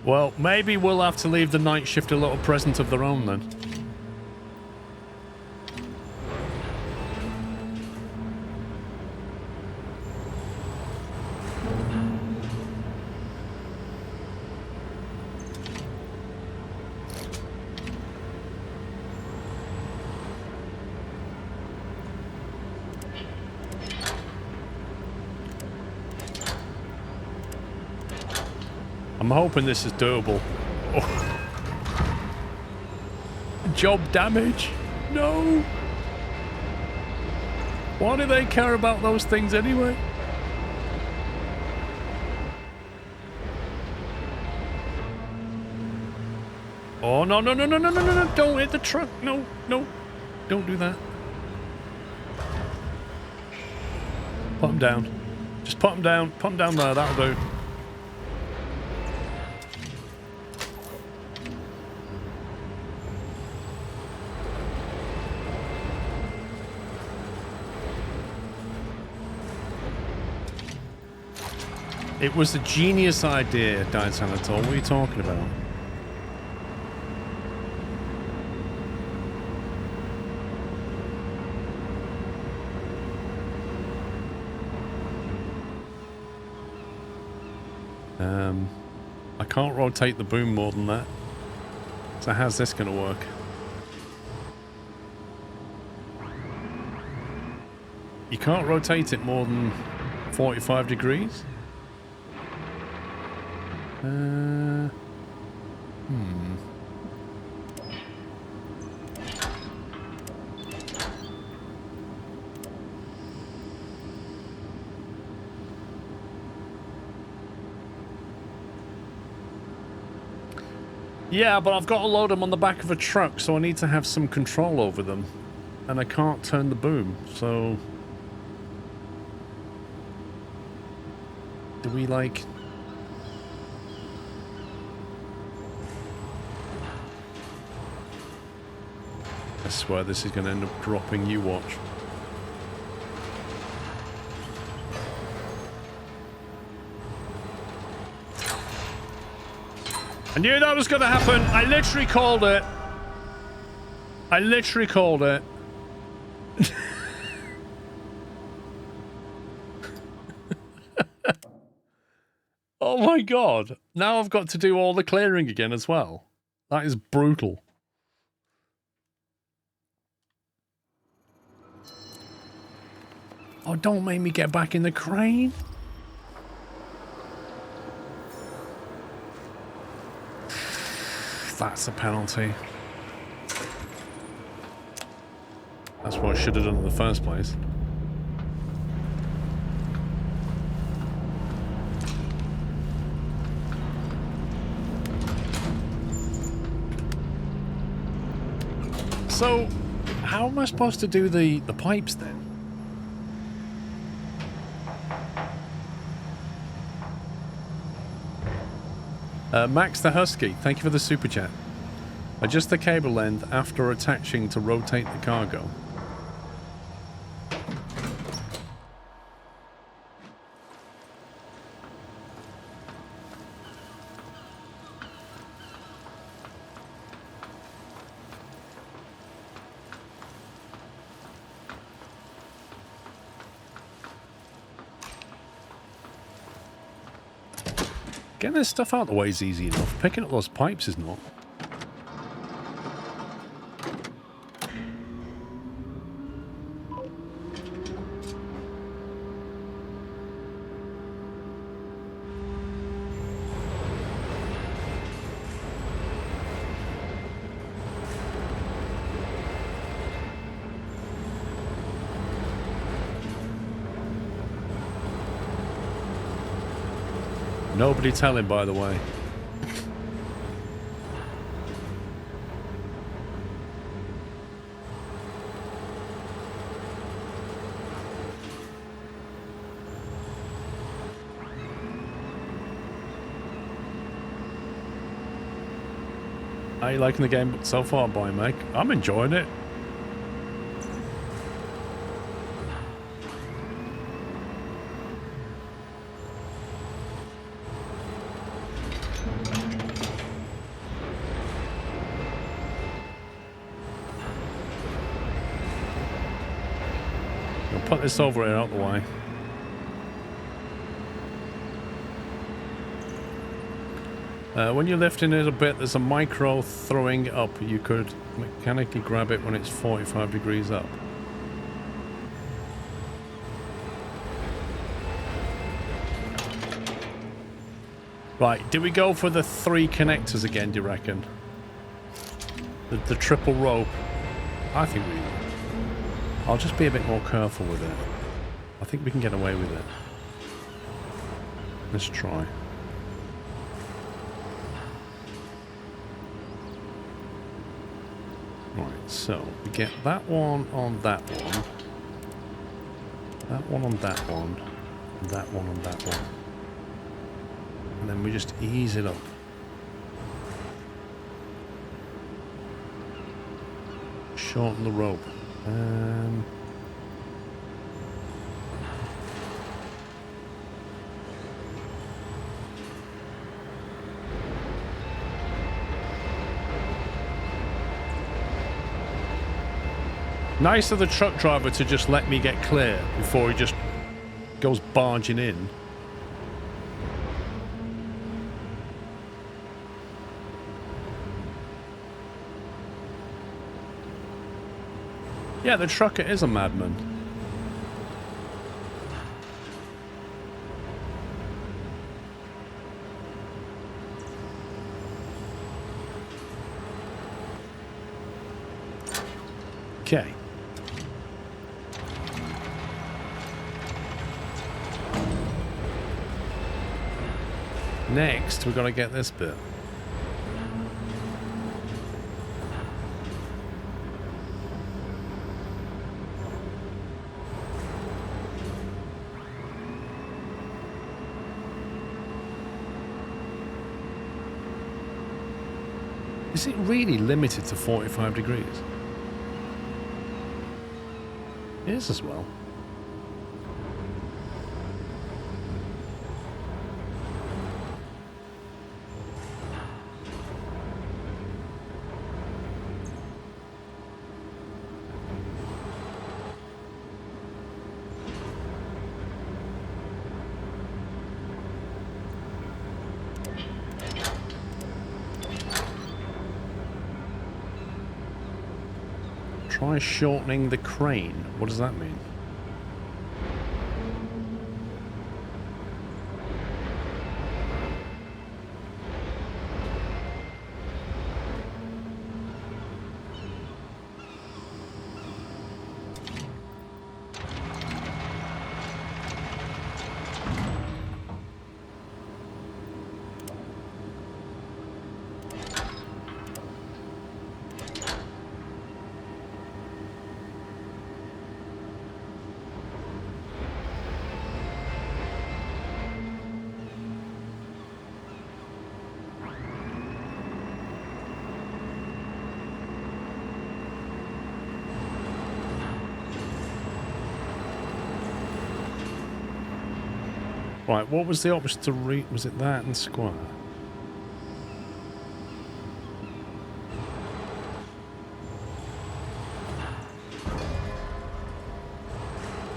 Well, maybe we'll have to leave the night shift a little present of their own then. I'm hoping this is doable. Oh. Job damage? No. Why do they care about those things anyway? Oh, no, no, no, no, no, no, no, no. Don't hit the truck. No, no. Don't do that. Put them down. Just put them down. Put them down there. That'll do. It was a genius idea, Dietanator. What are you talking about? I can't rotate the boom more than that. So how's this going to work? You can't rotate it more than 45 degrees? Yeah, but I've got to load them on the back of a truck, so I need to have some control over them. And I can't turn the boom, so... Do we, like... I swear this is going to end up dropping, you watch. I knew that was going to happen. I literally called it. I literally called it. Oh my god. Now I've got to do all the clearing again as well. That is brutal. Oh, don't make me get back in the crane. That's a penalty. That's what I should have done in the first place. So, how am I supposed to do the pipes then? Max the Husky, thank you for the super chat. Adjust the cable length after attaching to rotate the cargo. Getting this stuff out of the way is easy enough. Picking up those pipes is not. Nobody telling, by the way. Are you liking the game so far, boy, Meg? I'm enjoying it. Put this over here out the way. When you're lifting it a bit, there's a micro throwing up. You could mechanically grab it when it's 45 degrees up. Right, do we go for the 3 connectors again, do you reckon? The triple rope? I think we... I'll just be a bit more careful with it. I think we can get away with it. Let's try. Right, so we get that one on that one. That one on that one. And that one on that one. And then we just ease it up. Shorten the rope. Nice of the truck driver to just let me get clear before he just goes barging in. Yeah, the trucker is a madman. Okay. Next, we've got to get this bit. Is it really limited to 45 degrees? It is as well. Try shortening the crane. What does that mean? Right, what was the option to read? Was it that and square?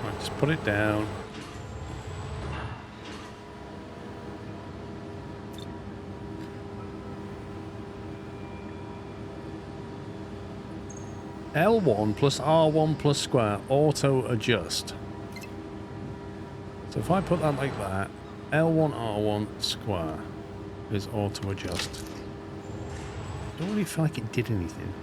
Right, just put it down. L1 plus R1 plus square, auto adjust. So if I put that like that, L1 R1 square is auto adjust. Don't really feel like it did anything.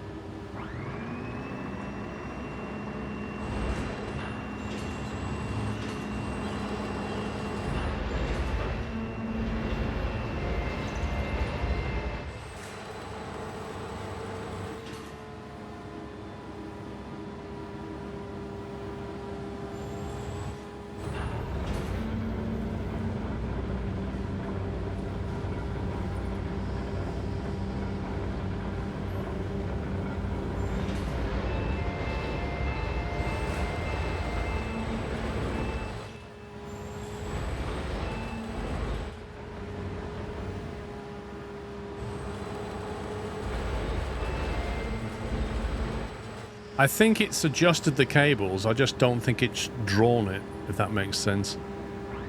I think it's adjusted the cables, I just don't think it's drawn it, if that makes sense.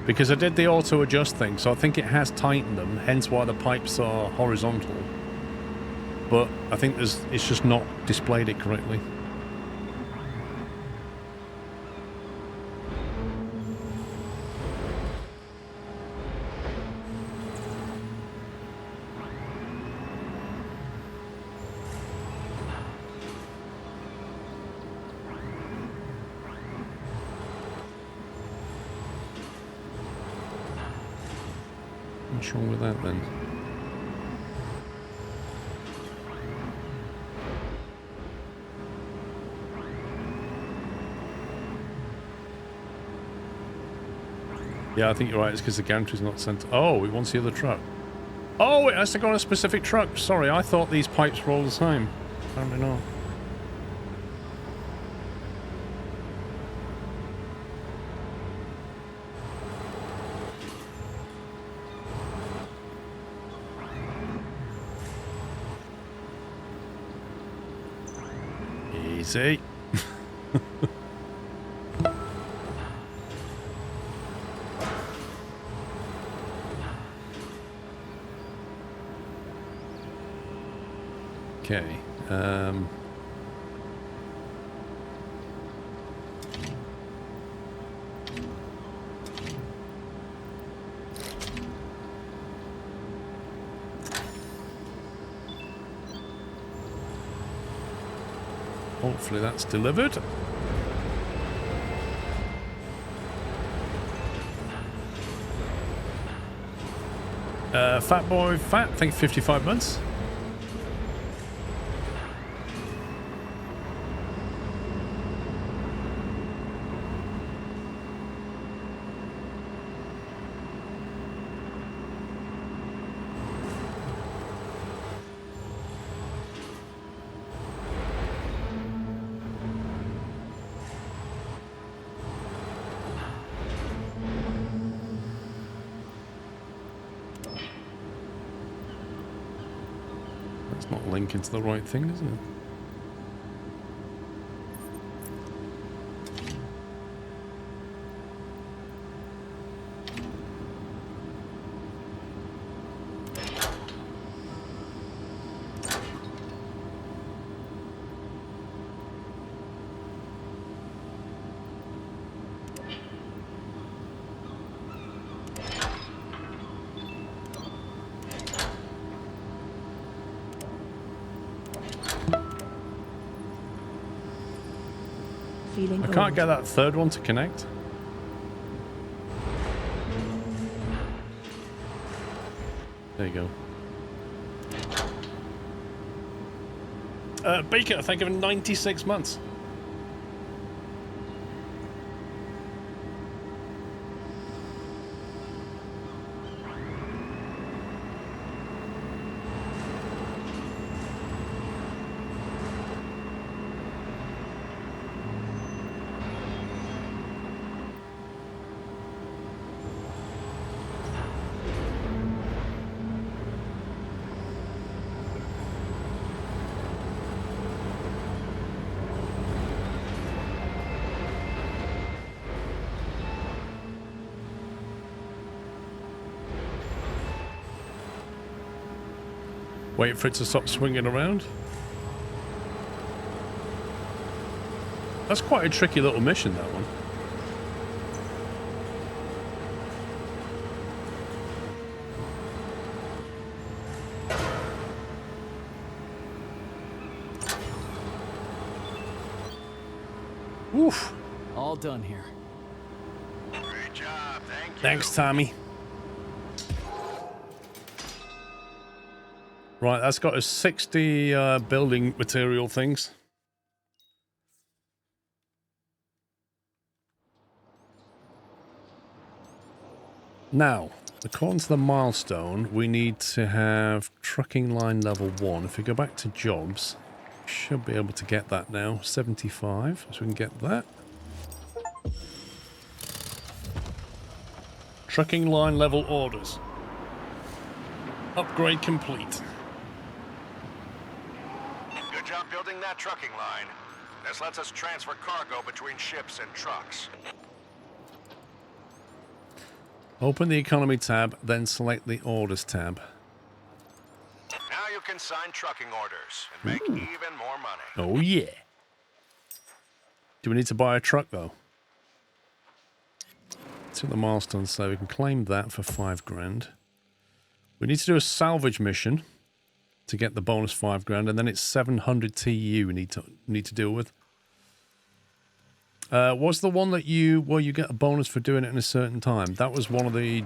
Because I did the auto adjust thing, so I think it has tightened them, hence why the pipes are horizontal. But I think it's just not displayed it correctly. What's wrong with that then? Yeah, I think you're right. It's because the gantry's not sent. Oh, it wants the other truck. Oh, it has to go on a specific truck. Sorry, I thought these pipes were all the same. Apparently not. Easy. Okay. Hopefully that's delivered. Fat Boy Fat, I think 55 months. That's not linking to the right thing, is it? Feeling I can't get that third one to connect. There you go. Baker, thank you for 96 months. Wait for it to stop swinging around. That's quite a tricky little mission, that one. Oof. All done here. Great job, thank you. Thanks, Tommy. Right, that's got us 60 building material things. Now, according to the milestone, we need to have trucking line level 1. If we go back to jobs, we should be able to get that now. 75, so we can get that. Trucking line level orders. Upgrade complete. Good job building that trucking line. This lets us transfer cargo between ships and trucks. Open the economy tab, then select the orders tab. Now you can sign trucking orders and make even more money. Oh yeah. Do we need to buy a truck though? Let's see what the milestones say. We can claim that for 5 grand. We need to do a salvage mission to get the bonus 5 grand, and then it's 700 TU we need to deal with. Was the one that you get a bonus for doing it in a certain time? That was one of the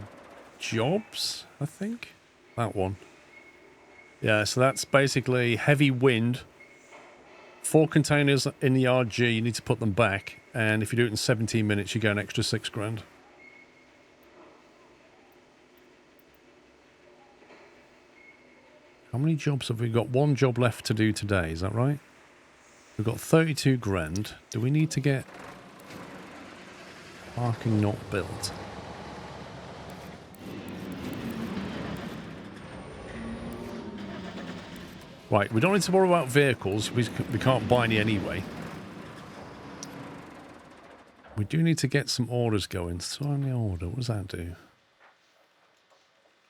jobs, I think. That one. Yeah, so that's basically heavy wind. 4 containers in the RG, you need to put them back, and if you do it in 17 minutes, you get an extra 6 grand. How many jobs have we got? 1 job left to do today, is that right? We've got 32 grand. Do we need to get parking not built? Right, we don't need to worry about vehicles. We can't buy any anyway. We do need to get some orders going. Sign the order. What does that do?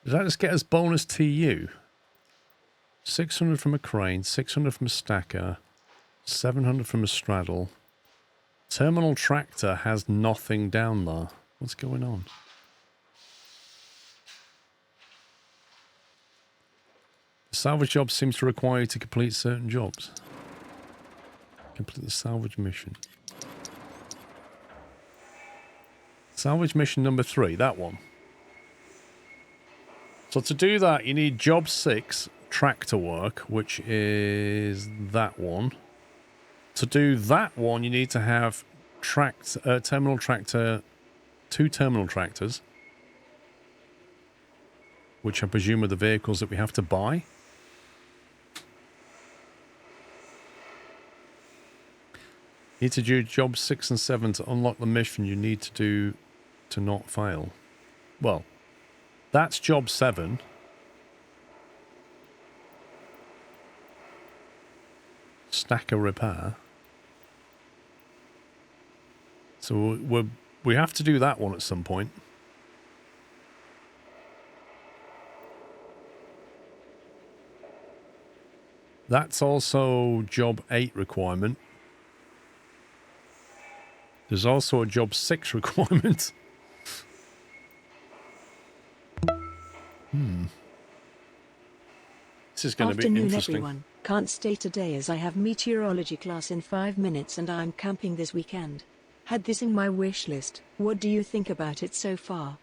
Does that just get us bonus TU? 600 from a crane, 600 from a stacker, 700 from a straddle. Terminal tractor has nothing down there. What's going on? The salvage job seems to require you to complete certain jobs. Complete the salvage mission. Salvage mission number 3, that one. So to do that, you need job 6, tractor work, which is that one. To do that one, you need to have terminal tractor, 2 terminal tractors, which I presume are the vehicles that we have to buy. You need to do jobs 6 and 7 to unlock the mission you need to do to not fail. Well, that's job 7. Stacker repair. So we have to do that one at some point. That's also job 8 requirement. There's also a job 6 requirement. This is going to be Afternoon, interesting. everyone. Can't stay today as I have meteorology class in 5 minutes and I'm camping this weekend. Had this in my wish list. What do you think about it so far?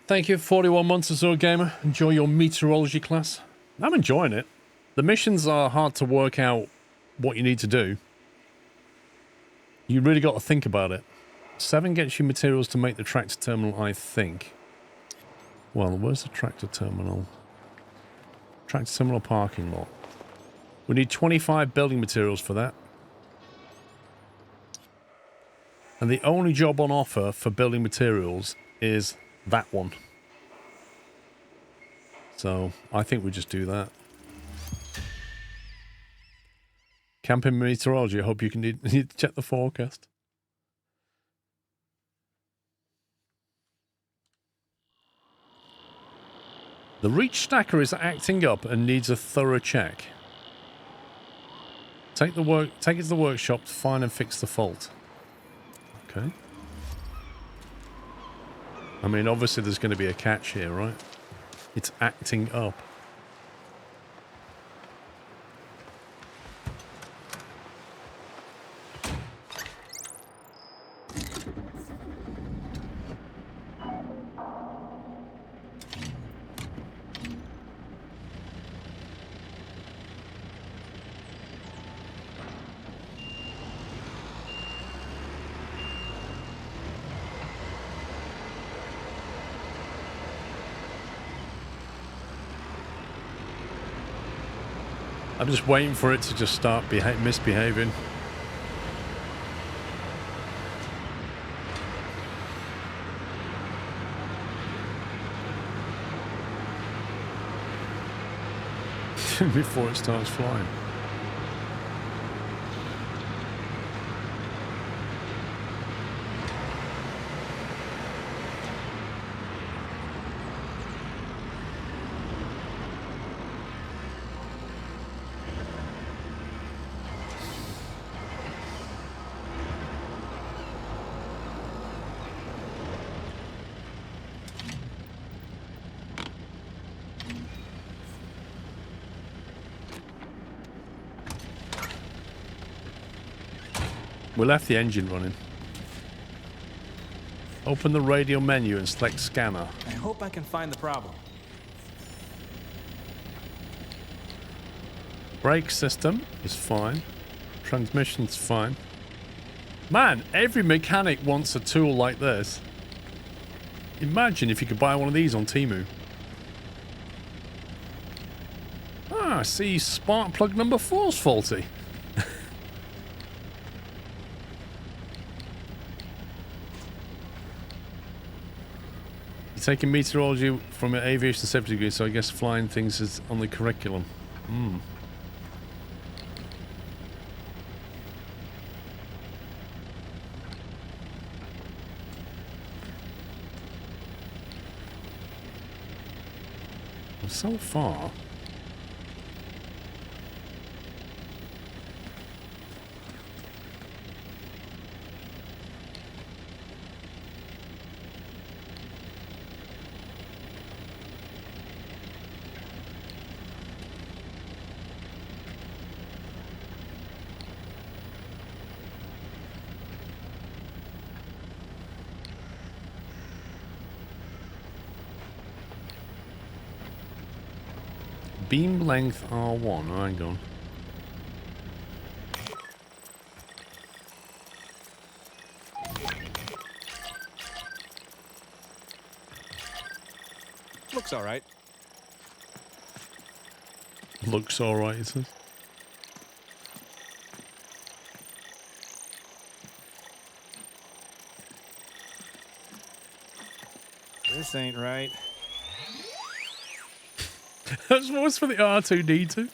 Thank you, 41 months or so, gamer. Enjoy your meteorology class. I'm enjoying it. The missions are hard to work out what you need to do. You really got to think about it. 7 gets you materials to make the tractor terminal, I think. Well, where's the tractor terminal? Tractor terminal parking lot. We need 25 building materials for that. And the only job on offer for building materials is that one. So, I think we just do that. Camping meteorology, I hope you can need to check the forecast. The reach stacker is acting up and needs a thorough check. Take it to the workshop to find and fix the fault. Okay. I mean, obviously there's going to be a catch here, right? It's acting up. I'm just waiting for it to just start misbehaving. Before it starts flying. We left the engine running. Open the radio menu and select scanner. I hope I can find the problem. Brake system is fine. Transmission's fine. Man, every mechanic wants a tool like this. Imagine if you could buy one of these on Temu. Ah, I see spark plug number 4's faulty. Taking meteorology from an aviation safety degree, so I guess flying things is on the curriculum. So far. Beam length R1. Hang on. Looks all right. Looks all right, it says. This ain't right. That's what's for the R2-D2.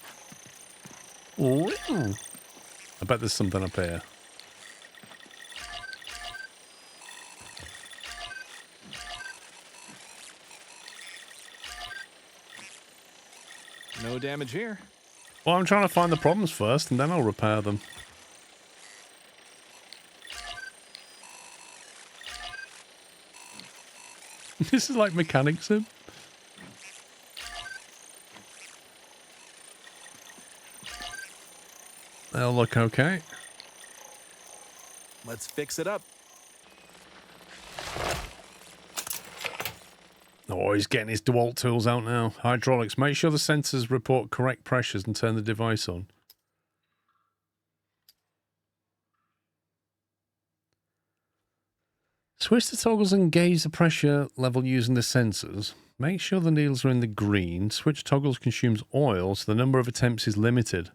Ooh. I bet there's something up here. No damage here. Well, I'm trying to find the problems first, and then I'll repair them. This is like Mechanic Sim. They'll look okay. Let's fix it up. Oh, he's getting his DeWalt tools out now. Hydraulics. Make sure the sensors report correct pressures and turn the device on. Switch the toggles and gauge the pressure level using the sensors. Make sure the needles are in the green. Switch toggles consumes oil, so the number of attempts is limited.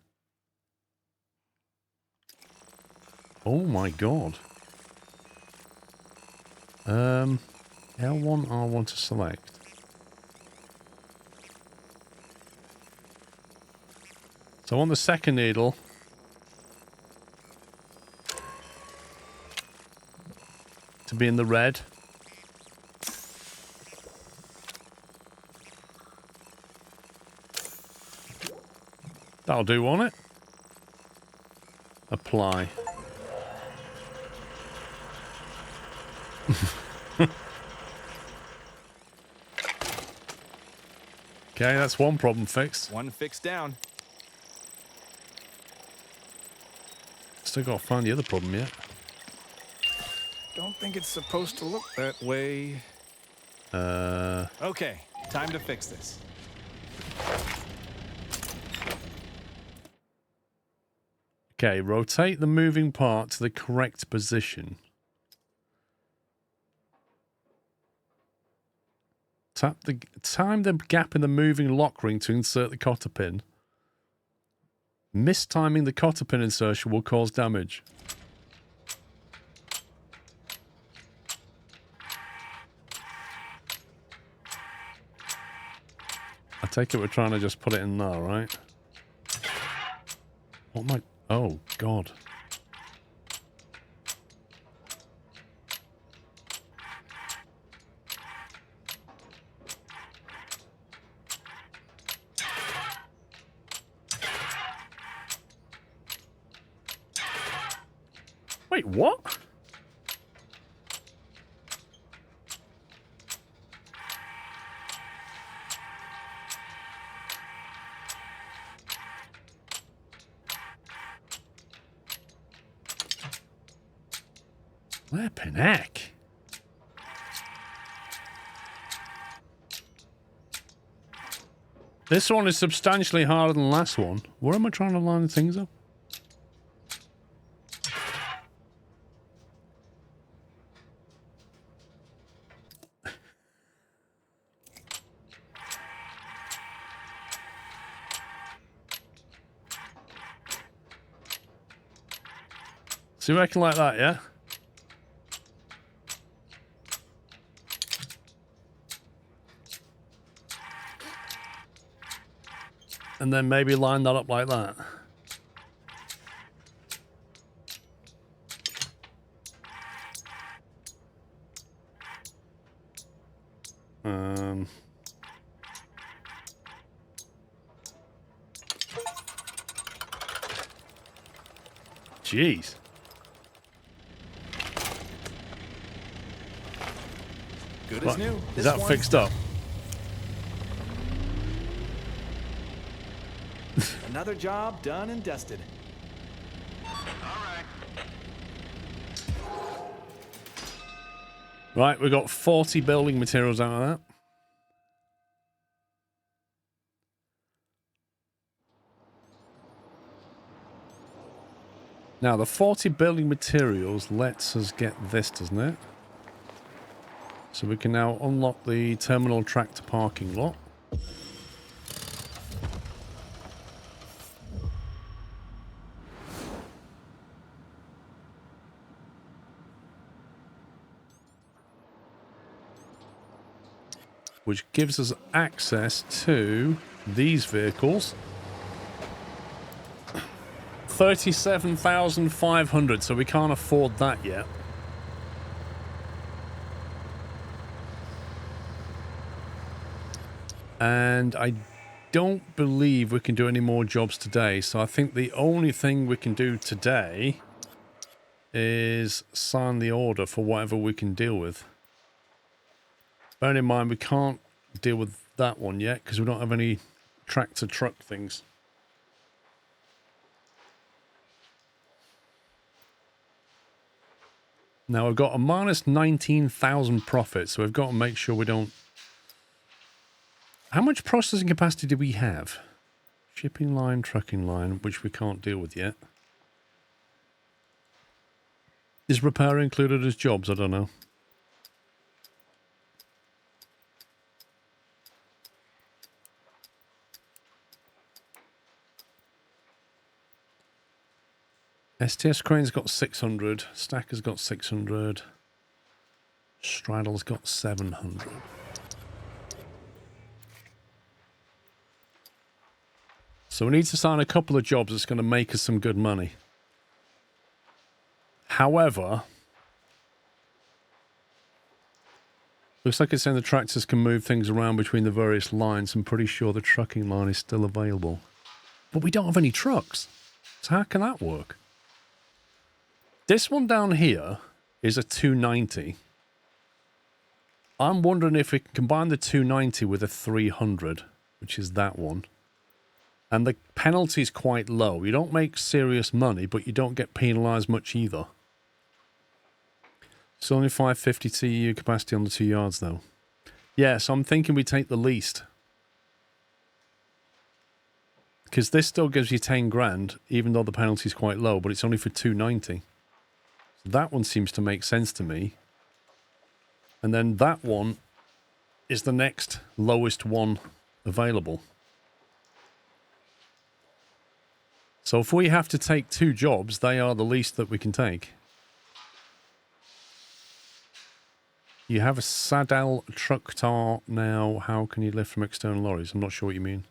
Oh my god. L1, R1 to select. So on the second needle, to be in the red. That'll do, won't it? Apply. Okay, that's one problem fixed. One fix down. Still got to find the other problem yet. Don't think it's supposed to look that way. Okay, time to fix this. Okay, rotate the moving part to the correct position. Time the gap in the moving lock ring to insert the cotter pin. Mistiming the cotter pin insertion will cause damage. I take it we're trying to just put it in there, right? What am I... Oh, God. Wait, what? Flippin' heck. This one is substantially harder than the last one. Where am I trying to line the things up? So you reckon like that, yeah? And then maybe line that up like that. Jeez. Good as new. Is that fixed up? Another job done and dusted. Right, we've got 40 building materials out of that. Now, the 40 building materials lets us get this, doesn't it? So we can now unlock the terminal tractor parking lot. Which gives us access to these vehicles. 37,500, so we can't afford that yet. And I don't believe we can do any more jobs today, so I think the only thing we can do today is sign the order for whatever we can deal with. Bearing in mind, we can't deal with that one yet because we don't have any tractor truck things. Now, we've got a minus 19,000 profit, so we've got to make sure we don't... How much processing capacity do we have? Shipping line, trucking line, which we can't deal with yet. Is repair included as jobs? I don't know. STS Crane's got 600. Stacker's got 600. Straddle's got 700. So we need to sign a couple of jobs that's going to make us some good money. However, looks like it's saying the tractors can move things around between the various lines. I'm pretty sure the trucking line is still available. But we don't have any trucks. So how can that work? This one down here is a 290. I'm wondering if we can combine the 290 with a 300, which is that one. And the penalty is quite low. You don't make serious money, but you don't get penalised much either. It's only 550 TEU capacity on the 2 yards, though. Yeah, so I'm thinking we take the least. Because this still gives you 10 grand, even though the penalty is quite low, but it's only for 290. So that one seems to make sense to me. And then that one is the next lowest one available. So if we have to take 2 jobs, they are the least that we can take. You have a Sadal truck tar now. How can you lift from external lorries? I'm not sure what you mean.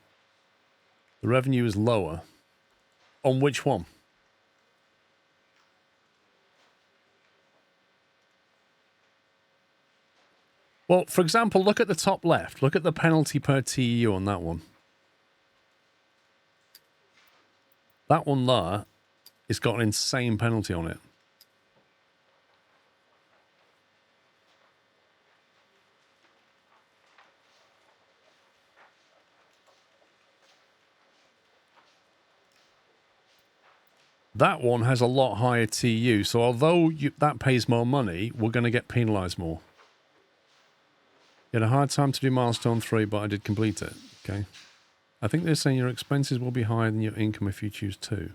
The revenue is lower. On which one? Well, for example, look at the top left. Look at the penalty per TEU on that one. That one there has got an insane penalty on it. That one has a lot higher TU, so although that pays more money, we're going to get penalised more. You had a hard time to do milestone 3, but I did complete it. Okay. I think they're saying your expenses will be higher than your income if you choose 2.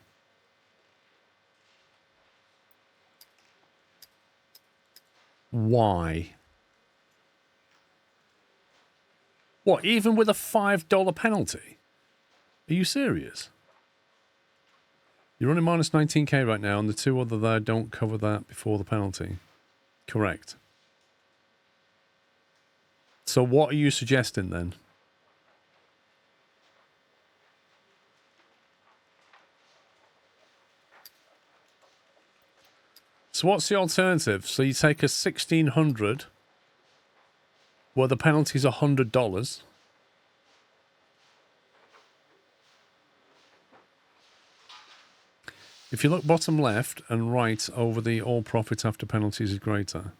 Why? What, even with a $5 penalty? Are you serious? You're running minus 19k right now, and the 2 other there don't cover that before the penalty. Correct. So what are you suggesting then? So what's the alternative? So you take a 1600 where the penalty is $100. If you look bottom left and right over the all profit after penalties is greater.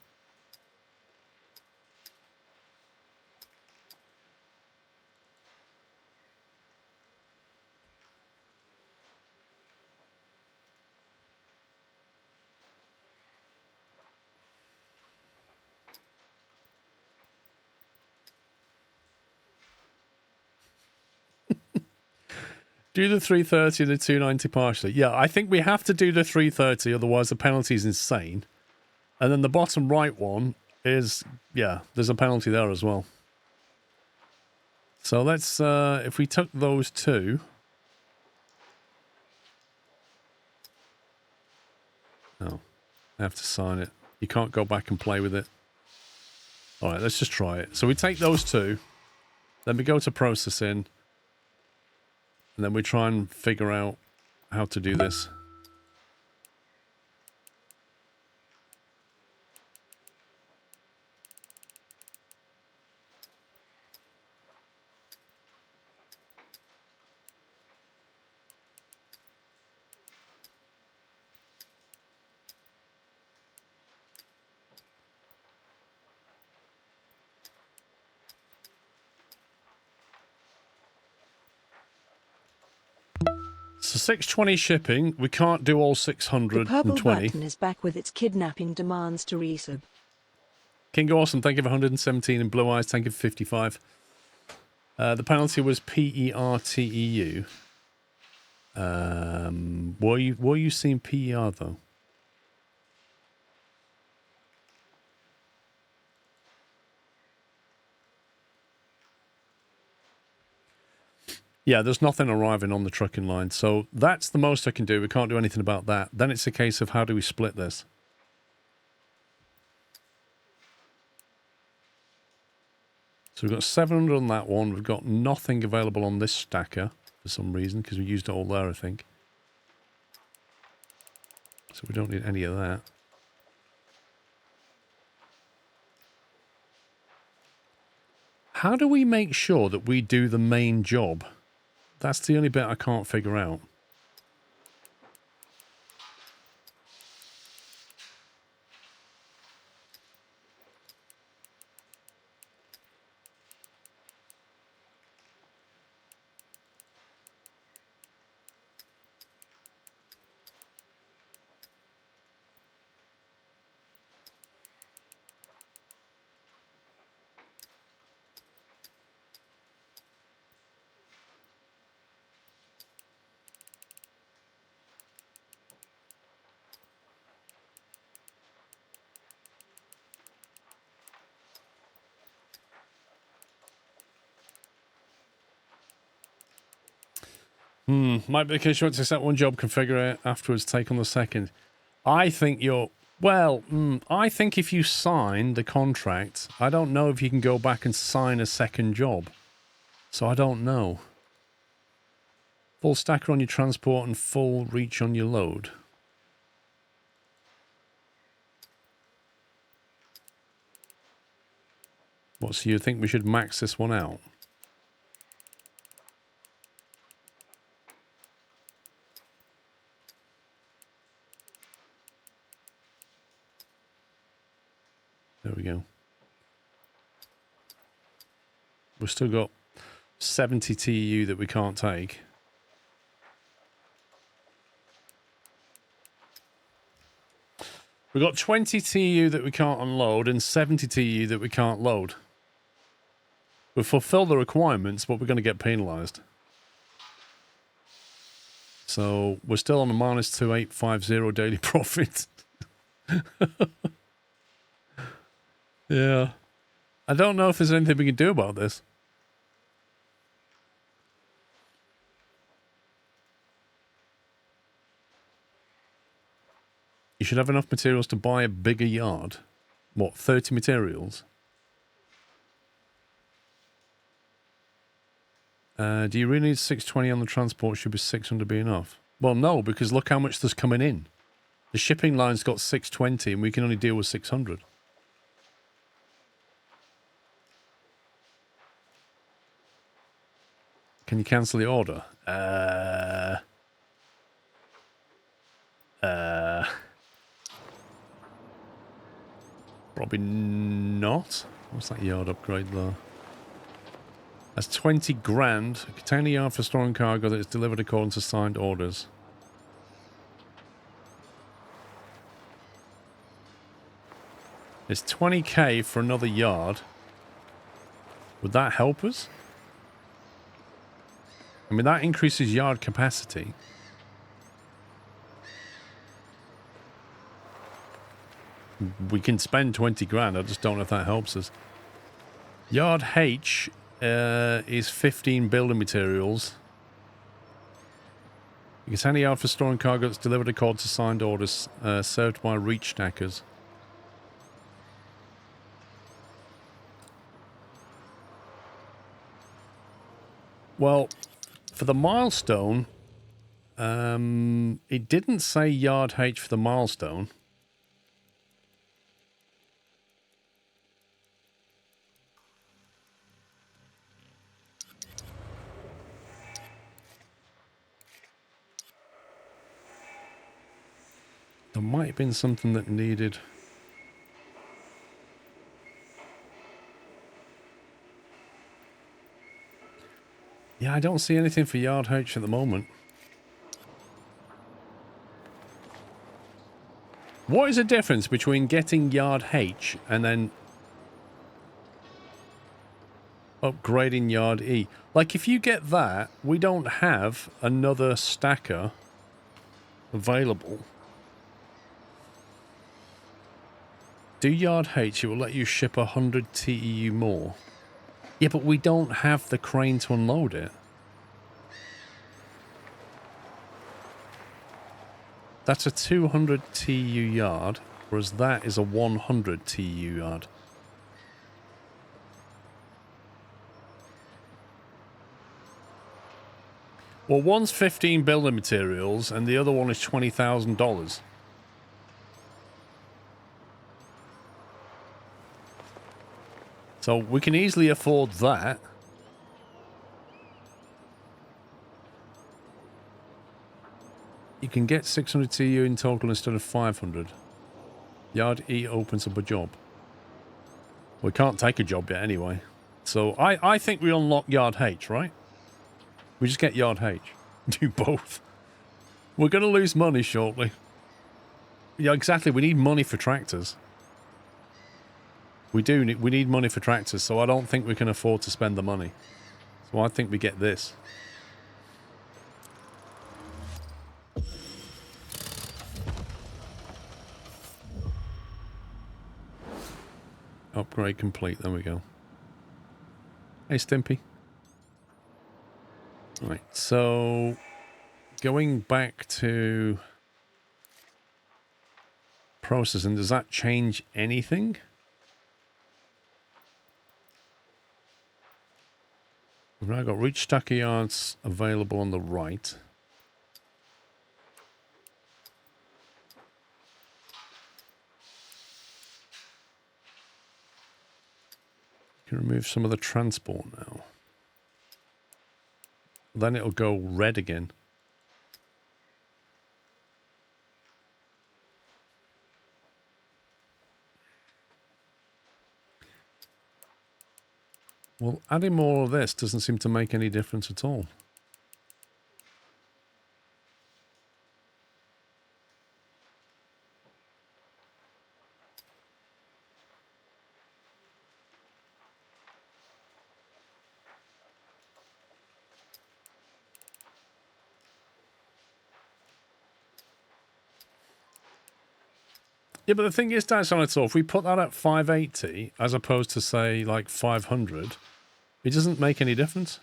Do the 330 and the 290 partially. Yeah, I think we have to do the 330, otherwise the penalty is insane. And then the bottom right one is, yeah, there's a penalty there as well. So let's, if we took those 2. Oh, I have to sign it. You can't go back and play with it. All right, let's just try it. So we take those 2. Then we go to processing. And then we try and figure out how to do this. So 620 shipping, we can't do all 620. The purple button is back with its kidnapping demands to resub. King Awesome, thank you for 117, and Blue Eyes, thank you for 55. The penalty was PERTEU. Were you seeing PER though? Yeah, there's nothing arriving on the trucking line. So that's the most I can do. We can't do anything about that. Then it's a case of how do we split this? So we've got 700 on that one. We've got nothing available on this stacker for some reason because we used it all there, I think. So we don't need any of that. How do we make sure that we do the main job That's the only bit I can't figure out. Might be because you want to set one job, configure it, afterwards take on the second. I think you're... Well, I think if you sign the contract, I don't know if you can go back and sign a second job. So I don't know. Full stacker on your transport and full reach on your load. What, so you think we should max this one out? There we go. We've still got 70 TU that we can't take. We've got 20 TU that we can't unload and 70 TU that we can't load. We've fulfilled the requirements, but we're going to get penalised. So we're still on a minus 2850 daily profit. Yeah. I don't know if there's anything we can do about this. You should have enough materials to buy a bigger yard. What, 30 materials? Do you really need 620 on the transport? Should be 600 be enough? Well, no, because look how much there's coming in. The shipping line's got 620 and we can only deal with 600. Can you cancel the order? Probably not. What's that yard upgrade there? That's 20 grand. A container yard for storing cargo that is delivered according to signed orders. It's 20k for another yard. Would that help us? I mean, that increases yard capacity. We can spend 20 grand. I just don't know if that helps us. Yard H is 15 building materials. You can send a yard for storing cargo that's delivered according to signed orders, served by reach stackers. Well, for the milestone, it didn't say Yard H for the milestone. There might have been something that needed... Yeah, I don't see anything for Yard H at the moment. What is the difference between getting Yard H and then upgrading Yard E? Like, if you get that, we don't have another stacker available. Do Yard H, it will let you ship 100 TEU more. Yeah, but we don't have the crane to unload it. That's a 200 TU yard, whereas that is a 100 TU yard. Well, one's 15 building materials and the other one is $20,000. So we can easily afford that. You can get 600 TU in total instead of 500. Yard E opens up a job. We can't take a job yet anyway. So I think we unlock Yard H, right? We just get Yard H. Do both. We're going to lose money shortly. Yeah, exactly. We need money for tractors. We need money for tractors, so I don't think we can afford to spend the money. So I think we get this. Upgrade complete. There we go. Hey, Stimpy. Right, so going back to processing, does that change anything? We've now got reach stacker yards available on the right. You can remove some of the transport now. Then it'll go red again. Well, adding more of this doesn't seem to make any difference at all. Yeah, but the thing is, that's on its own. If we put that at 580 as opposed to, say, like 500, it doesn't make any difference.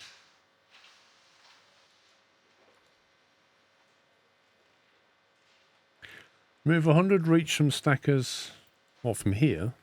Move 100 reach from stackers, or from here.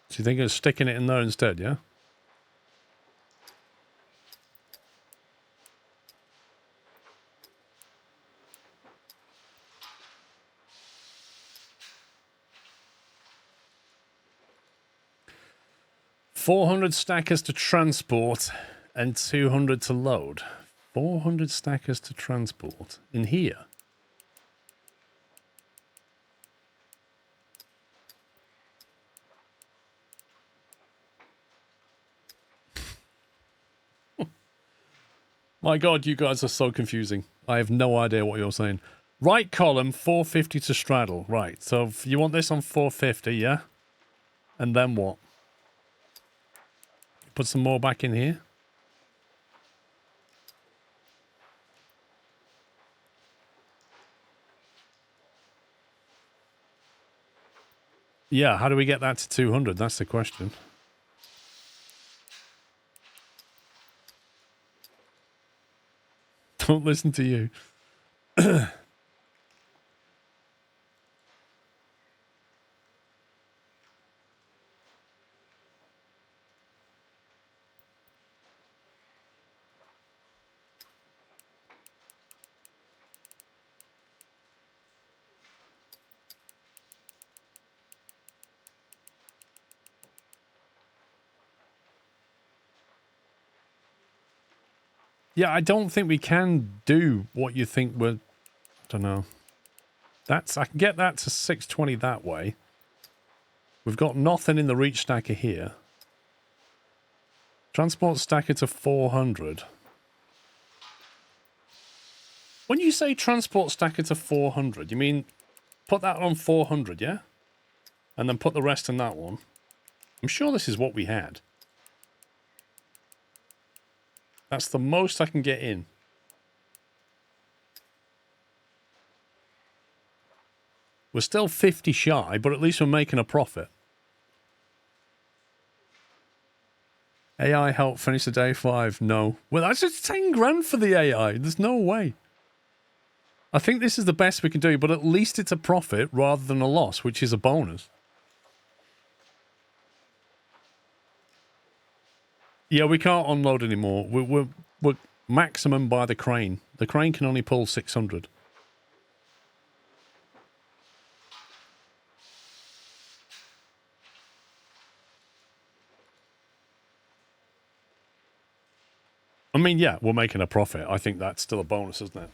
So you think of sticking it in there instead, yeah? $400 stackers to transport and 200 to load. 400 stackers to transport in here. My God, you guys are so confusing. I have no idea what you're saying. Right column, 450 to straddle. Right, so if you want this on 450, yeah? And then what? Put some more back in here. Yeah, how do we get that to 200? That's the question. Don't listen to you. Yeah, I don't think we can do what you think we're... I don't know. That's... I can get that to 620 that way. We've got nothing in the reach stacker here. Transport stacker to 400. When you say transport stacker to 400, you mean put that on 400, yeah? And then put the rest in that one. I'm sure this is what we had. That's the most I can get in. We're still 50 shy, but at least we're making a profit. AI help finish the day 5? No. Well, that's just 10 grand for the AI. There's no way. I think this is the best we can do, but at least it's a profit rather than a loss, which is a bonus. Yeah, we can't unload anymore. We're maximum by the crane. The crane can only pull 600. I mean, yeah, we're making a profit. I think that's still a bonus, isn't it?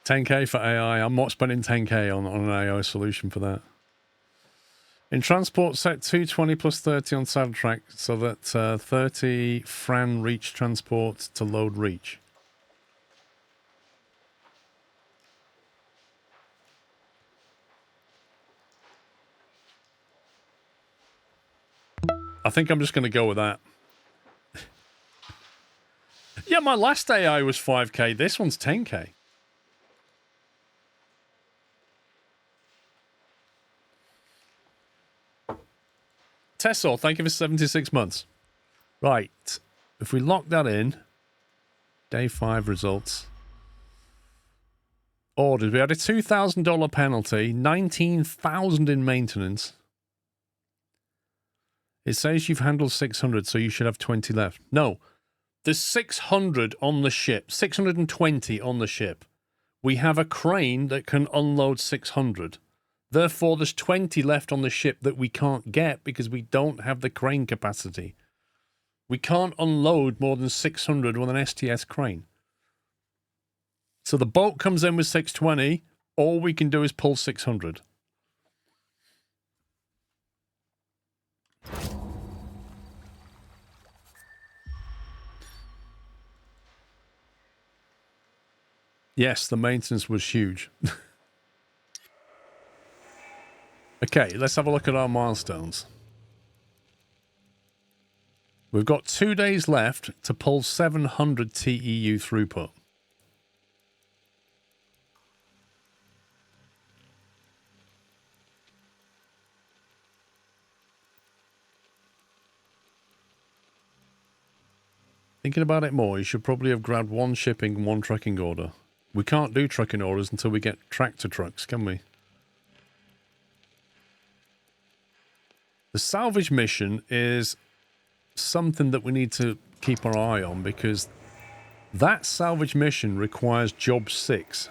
$10K for AI. I'm not spending $10K on an AI solution for that. In transport, set 220 plus 30 on saddle track so that 30 Fran reach transport to load reach. I think I'm just going to go with that. Yeah, my last AI was 5K. This one's 10K. Tessor, thank you for 76 months. Right. If we lock that in, day 5 results. Orders. We had a $2,000 penalty, $19,000 in maintenance. It says you've handled 600, so you should have 20 left. No, there's 600 on the ship, 620 on the ship. We have a crane that can unload 600. Therefore, there's 20 left on the ship that we can't get because we don't have the crane capacity. We can't unload more than 600 with an STS crane. So the boat comes in with 620. All we can do is pull 600. Yes, the maintenance was huge. Okay, let's have a look at our milestones. We've got 2 days left to pull 700 TEU throughput. Thinking about it more, you should probably have grabbed one shipping and one trucking order. We can't do trucking orders until we get tractor trucks, can we? The salvage mission is something that we need to keep our eye on because that salvage mission requires job 6.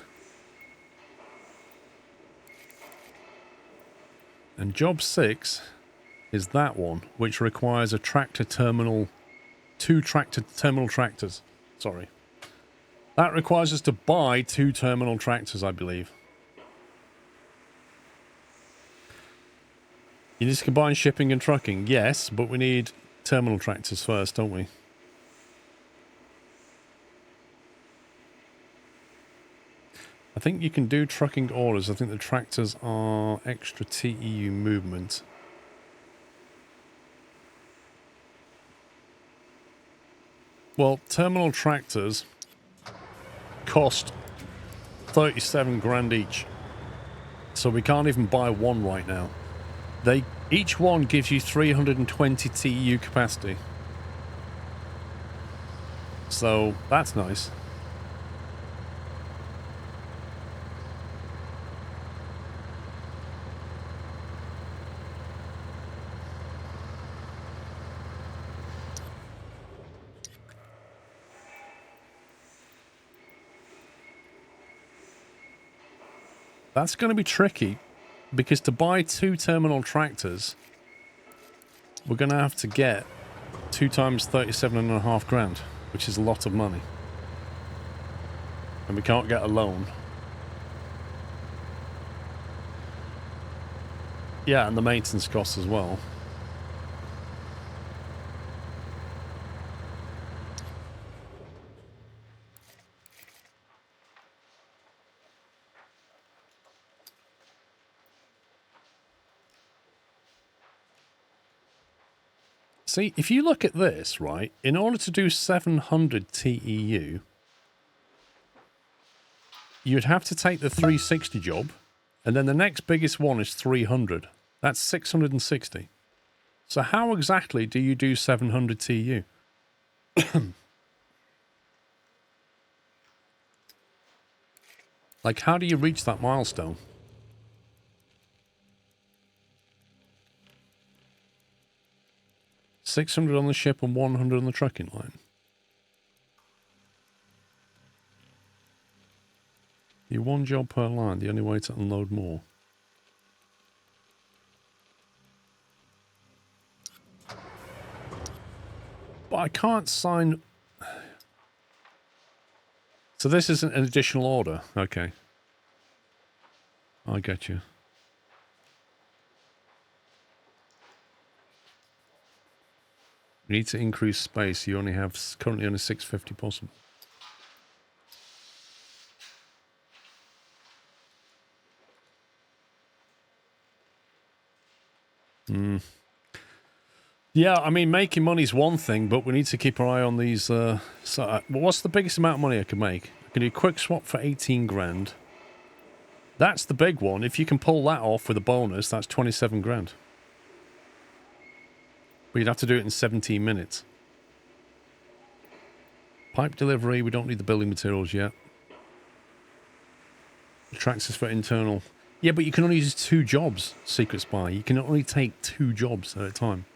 And job 6 is that one, which requires a tractor terminal, 2 tractor terminal tractors. Sorry. That requires us to buy 2 terminal tractors, I believe. You need to combine shipping and trucking, yes, but we need terminal tractors first, don't we? I think you can do trucking orders. I think the tractors are extra TEU movement. Well, terminal tractors cost 37 grand each. So we can't even buy one right now. Each one gives you 320 TEU capacity. So that's nice. That's going to be tricky because to buy 2 terminal tractors, we're going to have to get 2 times 37.5 grand, which is a lot of money. And we can't get a loan. Yeah, and the maintenance costs as well. See, if you look at this, right, in order to do 700 TEU, you'd have to take the 360 job, And then the next biggest one is 300. That's 660. So how exactly do you do 700 TU? Like, how do you reach that milestone? $600 on the ship and 100 on the trucking line. You one job per line, the only way to unload more. But I can't sign... So this isn't an additional order? Okay. I get you. You need to increase space. You only have currently only 650 possible. Yeah, I mean, making money's one thing, but we need to keep our eye on these. What's the biggest amount of money I can make? I can do a quick swap for 18 grand. That's the big one. If you can pull that off with a bonus, that's 27 grand. But you'd have to do it in 17 minutes. Pipe delivery, we don't need the building materials yet. Tracks is for internal. Yeah, but you can only use 2 jobs, Secret Spy. You can only take 2 jobs at a time.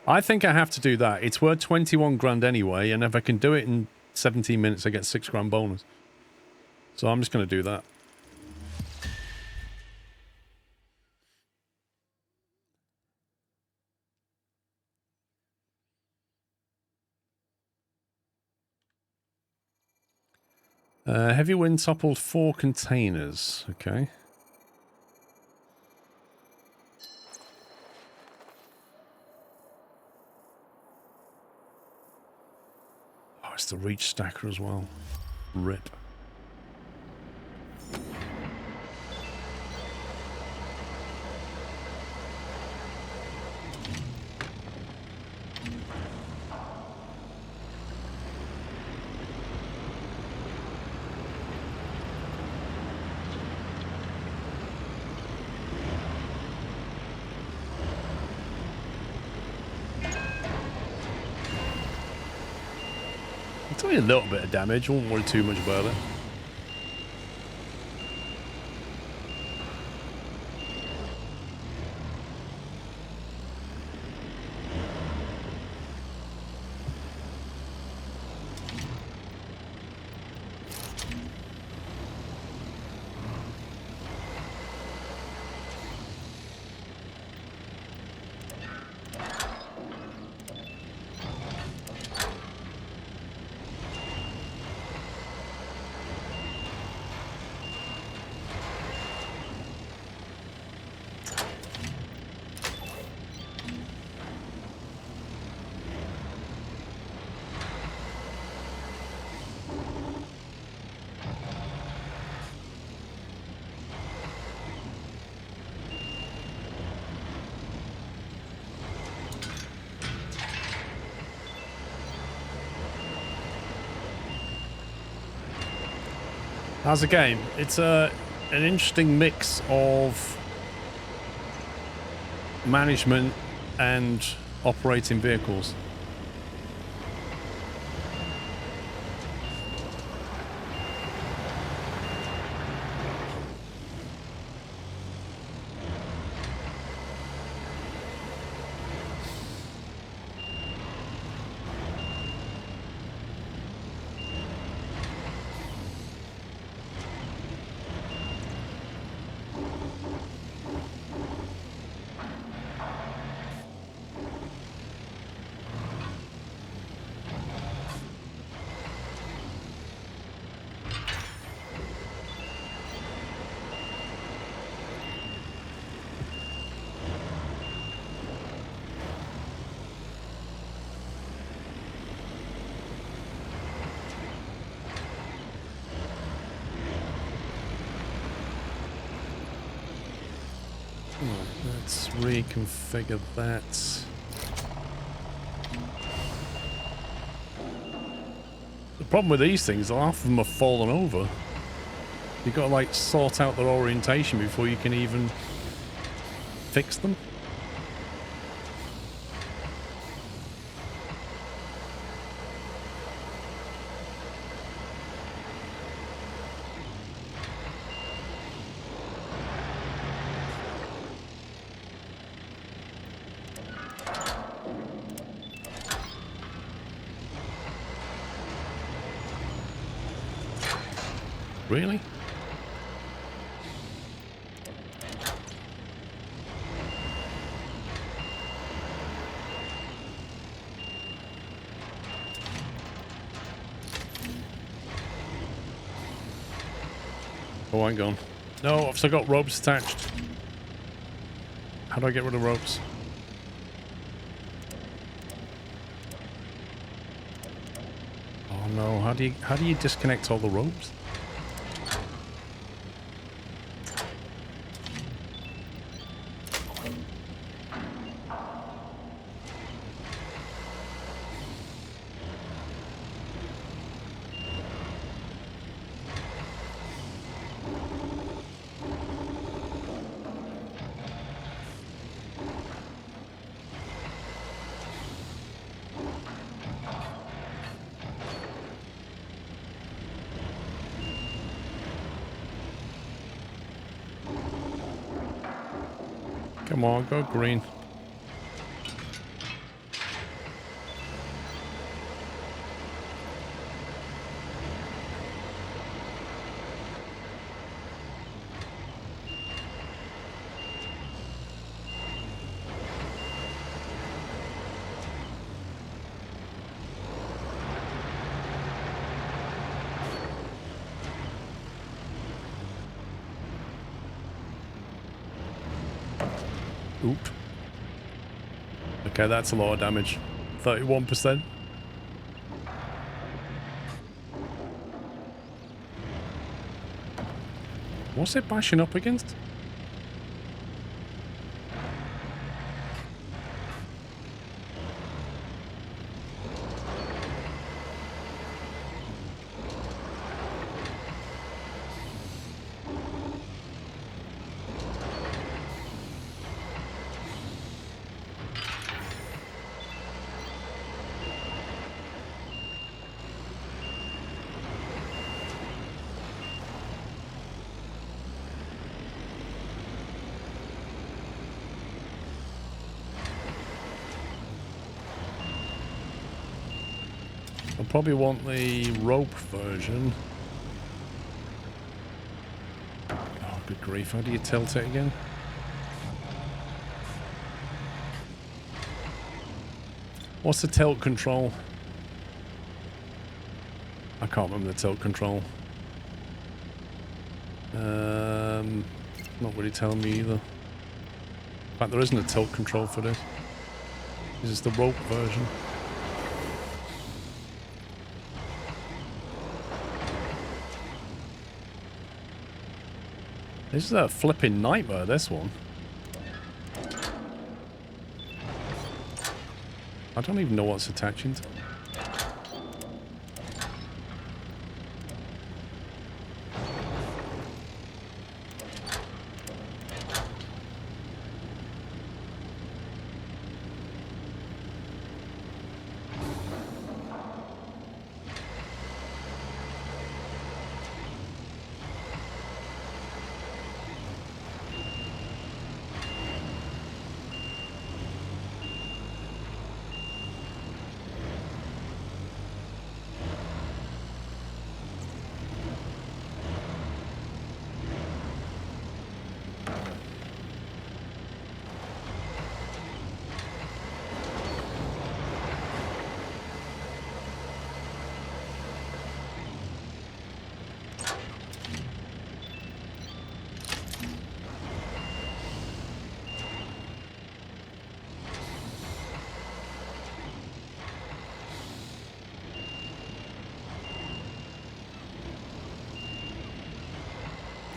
I think I have to do that. It's worth 21 grand anyway, and if I can do it in 17 minutes, I get 6 grand bonus. So I'm just going to do that. Heavy wind toppled 4 containers. Okay. Oh, it's the reach stacker as well. Rip. It's only a little bit of damage. I won't worry too much about it. How's the game? It's an interesting mix of management and operating vehicles. Let's reconfigure that. problem with these things, half of them have fallen over. You've got to like sort out their orientation before you can even fix them. Really? Oh, hang on. No, I've still got ropes attached. How do I get rid of ropes? Oh no, how do you disconnect all the ropes? Come on, go green. Oop. Okay, that's a lot of damage. 31%. What's it bashing up against? I'll probably want the rope version. Oh, good grief. How do you tilt it again? What's the tilt control? I can't remember the tilt control. Not really telling me either. In fact, there isn't a tilt control for this. This is the rope version. This is a flipping nightmare, this one. I don't even know what's attaching to.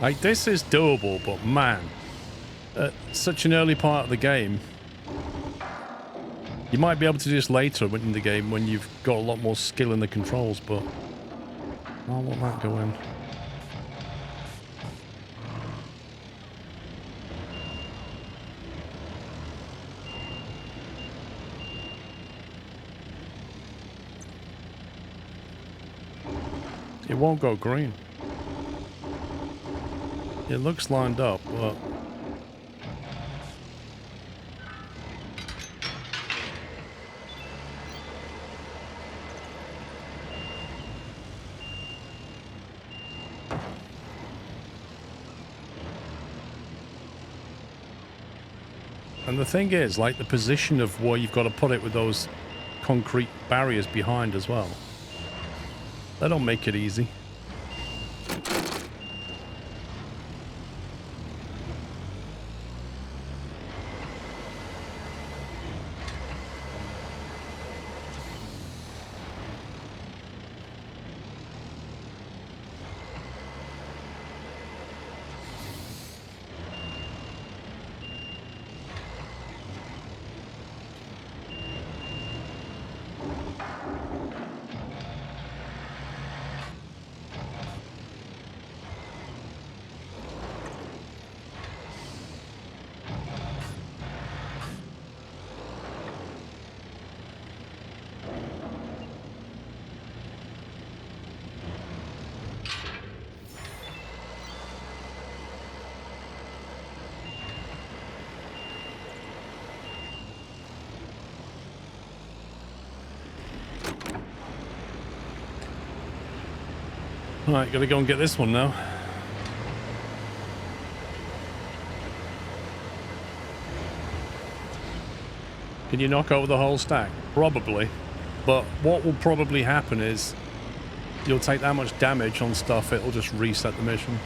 Like, this is doable, but man, at such an early part of the game, you might be able to do this later in the game when you've got a lot more skill in the controls, but Why won't that go in? It won't go green. It looks lined up, but... And the thing is, like, the position of where you've got to put it with those concrete barriers behind as well. They don't make it easy. Alright, gotta go and get this one now. Can you knock over the whole stack? Probably. But what will probably happen is you'll take that much damage on stuff, it'll just reset the mission.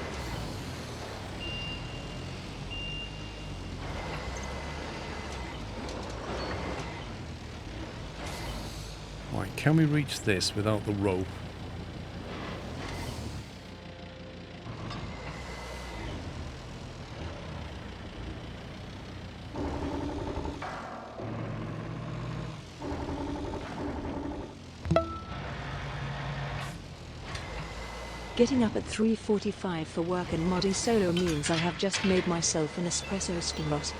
Right, can we reach this without the rope? Getting up at 3:45 for work and modding solo means I have just made myself an espresso slot.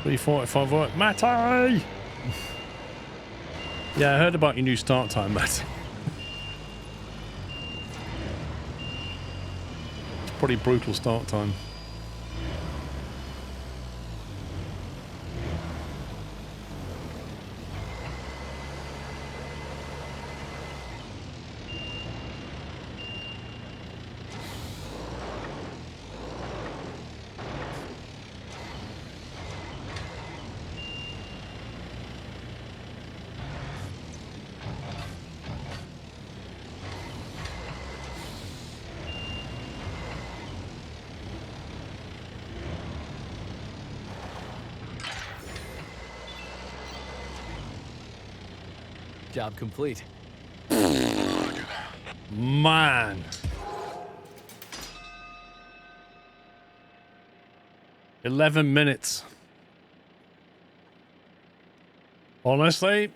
3:45 work. Matty! Yeah, I heard about your new start time, Matt. It's pretty brutal start time. Job complete. Man. 11 minutes. Honestly,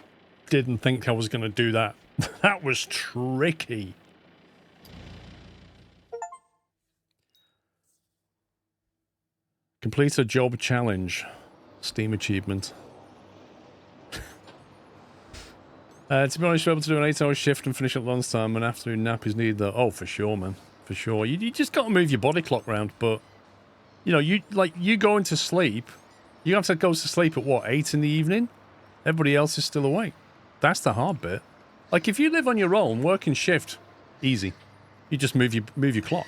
didn't think I was going to do that. That was tricky. Complete a job challenge. Steam achievement. To be honest, you're able to do an 8-hour shift and finish at lunchtime. An afternoon nap is needed though. Oh, for sure, man. For sure. You just got to move your body clock around, but... You know, you going to sleep... You have to go to sleep at, what, 8 in the evening? Everybody else is still awake. That's the hard bit. Like, if you live on your own, working shift, easy. You just move your clock.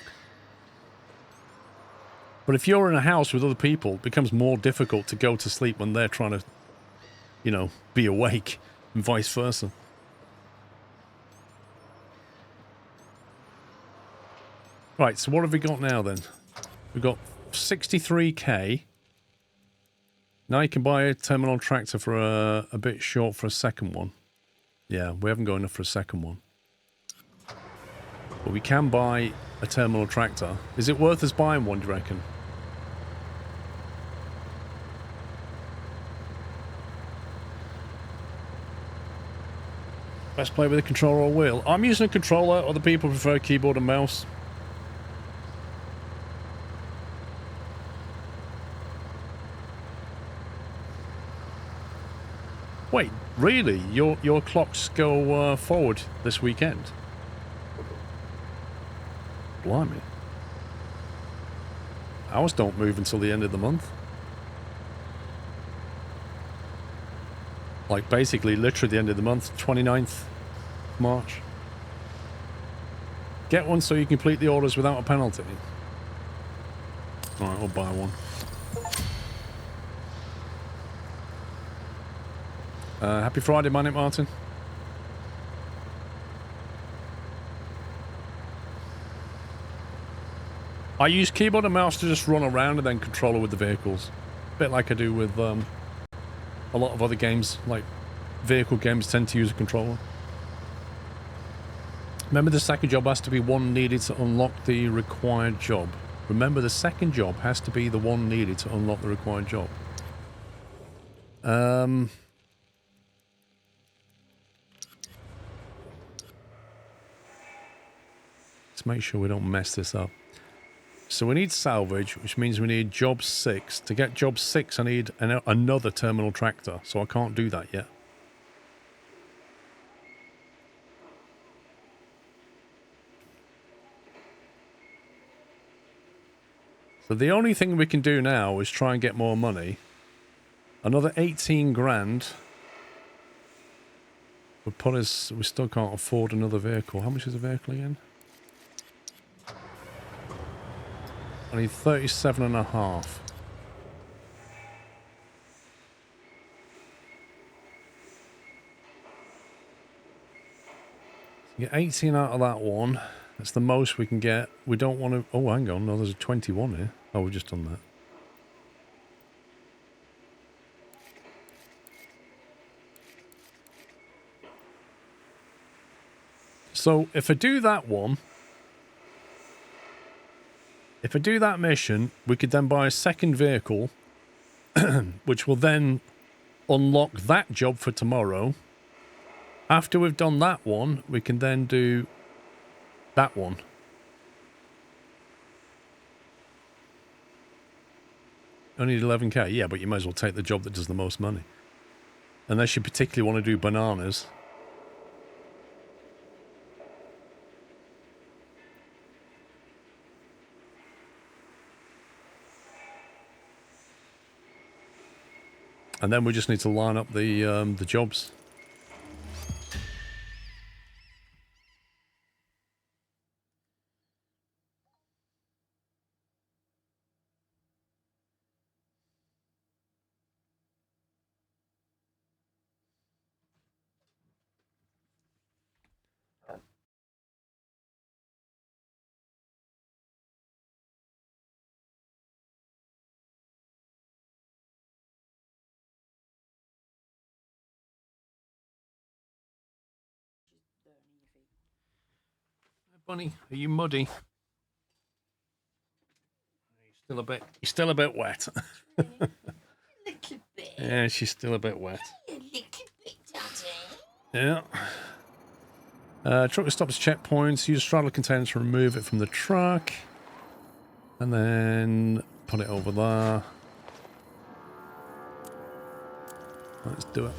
But if you're in a house with other people, it becomes more difficult to go to sleep when they're trying to, you know, be awake. And vice versa. Right, so what have we got now then? We've got 63k. Now you can buy a terminal tractor for a bit short for a second one. Yeah, we haven't got enough for a second one. But we can buy a terminal tractor. Is it worth us buying one, do you reckon? Best play with a controller or wheel. I'm using a controller. Other people prefer keyboard and mouse. Wait, really? Your clocks go forward this weekend? Blimey. Ours don't move until the end of the month. Like, basically, literally the end of the month, 29th March. Get one so you complete the orders without a penalty. Alright, I'll buy one. Happy Friday, man, Martin. I use keyboard and mouse to just run around and then controller with the vehicles. A bit like I do with a lot of other games, like vehicle games tend to use a controller. Remember, the second job has to be one needed to unlock the required job. Remember, the second job has to be the one needed to unlock the required job. Let's make sure we don't mess this up. So we need salvage, which means we need job 6. To get job 6, I need another terminal tractor, so I can't do that yet. So the only thing we can do now is try and get more money. Another 18 grand would put us... We still can't afford another vehicle. How much is a vehicle again? I need 37.5. Get 18 out of that one. That's the most we can get. We don't want to... Oh, hang on. No, there's a 21 here. Oh, we've just done that. So, if I do that one... If I do that mission, we could then buy a second vehicle, which will then unlock that job for tomorrow. After we've done that one, we can then do that one. Only 11k? Yeah, but you might as well take the job that does the most money. Unless you particularly want to do bananas. And then we just need to line up the jobs. Bunny, are you muddy? You're still a bit wet. A little bit. Yeah, she's still a bit wet. A little bit, Daddy. Yeah. Truck stops checkpoints. Use straddle container to remove it from the truck. And then put it over there. Let's do it.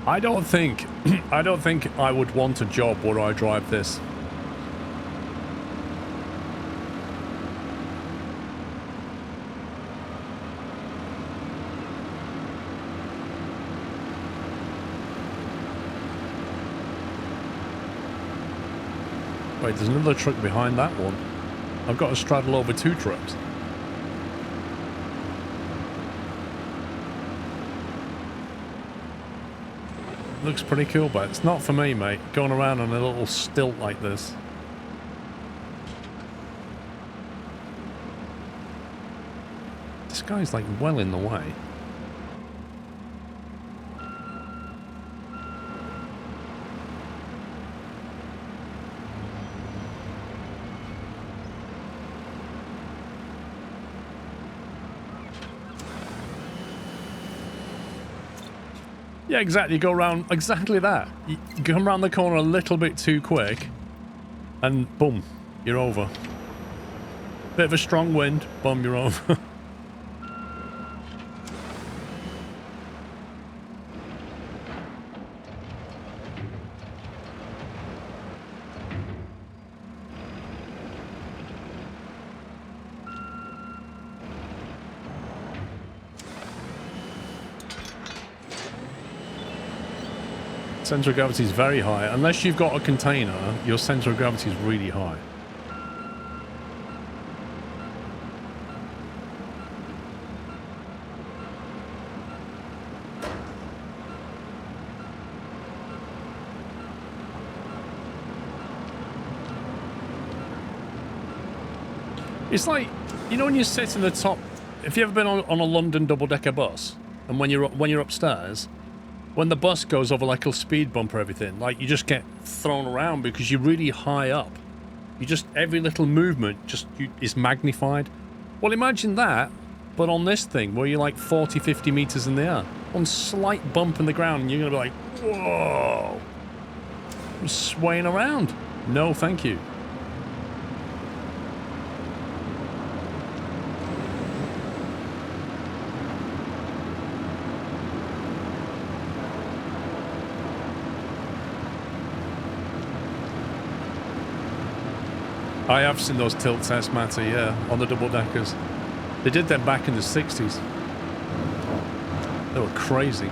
I don't think I would want a job where I drive this. Wait, there's another truck behind that one. I've got to straddle over 2 trucks. Looks pretty cool, but it's not for me, mate. Going around on a little stilt like this. guy's like well in the way. Yeah, exactly. You go around exactly that. You come around the corner a little bit too quick, and boom, you're over. Bit of a strong wind, boom, you're over. Center of gravity is very high. Unless you've got a container, your center of gravity is really high. It's like, you know when you sit in the top... Have you ever been on a London double-decker bus? And when you're upstairs... When the bus goes over like a speed bump or everything, like you just get thrown around because you're really high up. You just, every little movement just is magnified. Well, imagine that, but on this thing where you're like 40, 50 meters in the air. One slight bump in the ground and you're going to be like, whoa. I'm swaying around. No, thank you. I have seen those tilt tests, Matty, yeah, on the double-deckers. They did them back in the 60s. They were crazy.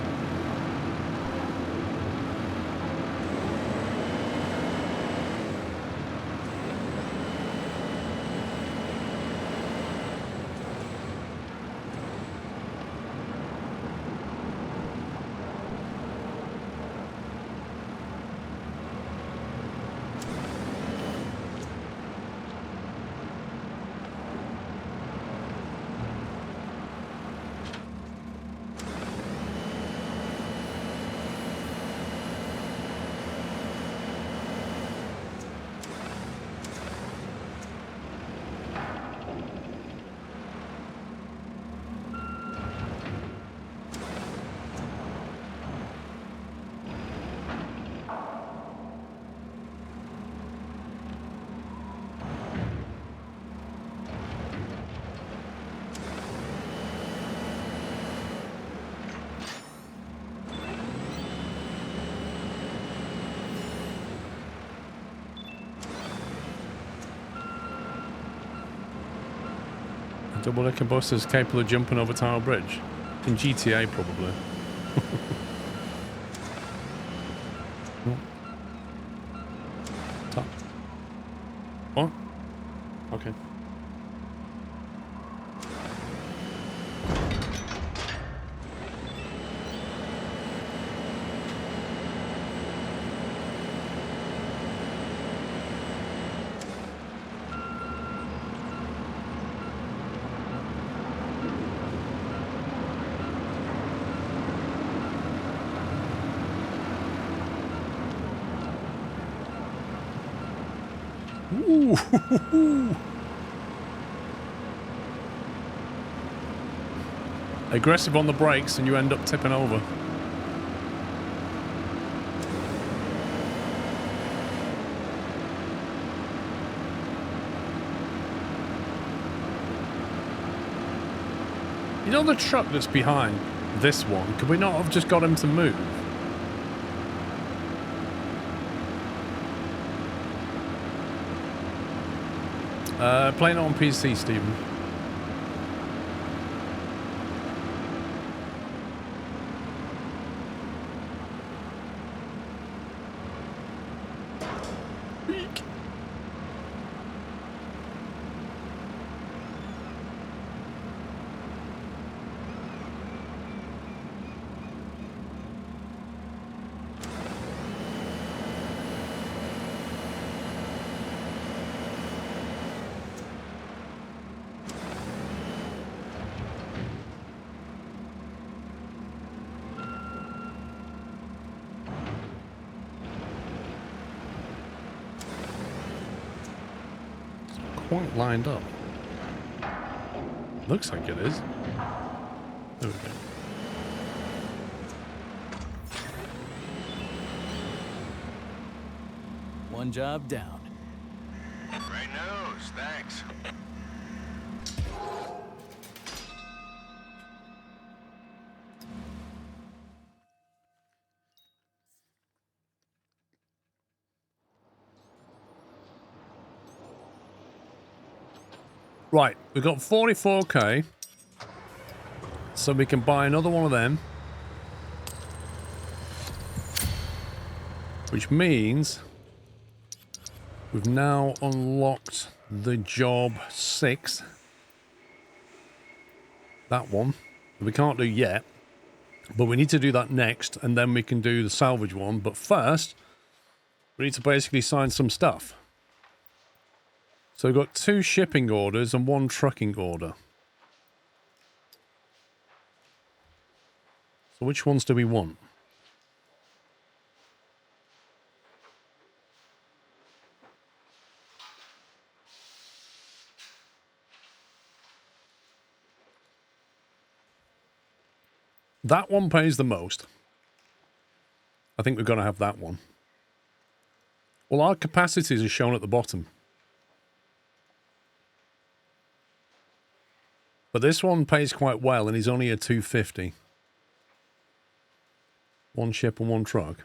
Double-decker bus is capable of jumping over Tower Bridge. In GTA, probably. Top. What? Okay. Ooh. Aggressive on the brakes and you end up tipping over. You know the truck that's behind this one? Could we not have just got him to move? Playing it on PC, Stephen. quite lined up. Looks like it is. There we go. One job down. Great news, thanks. Right, we've got 44k. So we can buy another one of them. Which means we've now unlocked the job 6. That one. We can't do yet. But we need to do that next, and then we can do the salvage one. But first, we need to basically sign some stuff. So we've got 2 shipping orders and 1 trucking order. So which ones do we want? That one pays the most. I think we're going to have that one. Well, our capacities are shown at the bottom. But this one pays quite well, and he's only a 250. 1 ship and 1 truck.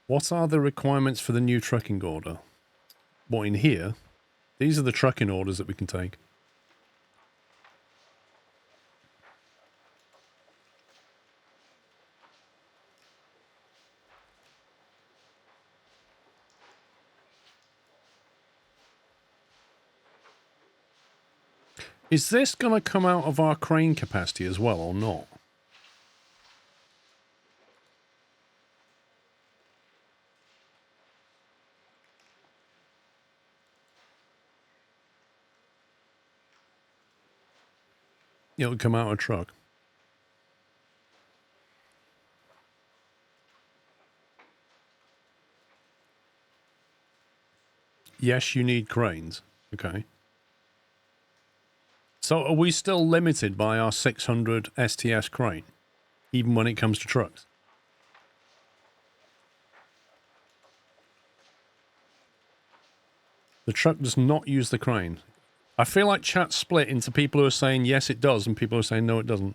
What are the requirements for the new trucking order? What, in here? These are the trucking orders that we can take. Is this going to come out of our crane capacity as well, or not? It'll come out of a truck. Yes, you need cranes. Okay. So are we still limited by our 600 STS crane, even when it comes to trucks? The truck does not use the crane. I feel like chat's split into people who are saying yes, it does, and people who are saying no, it doesn't.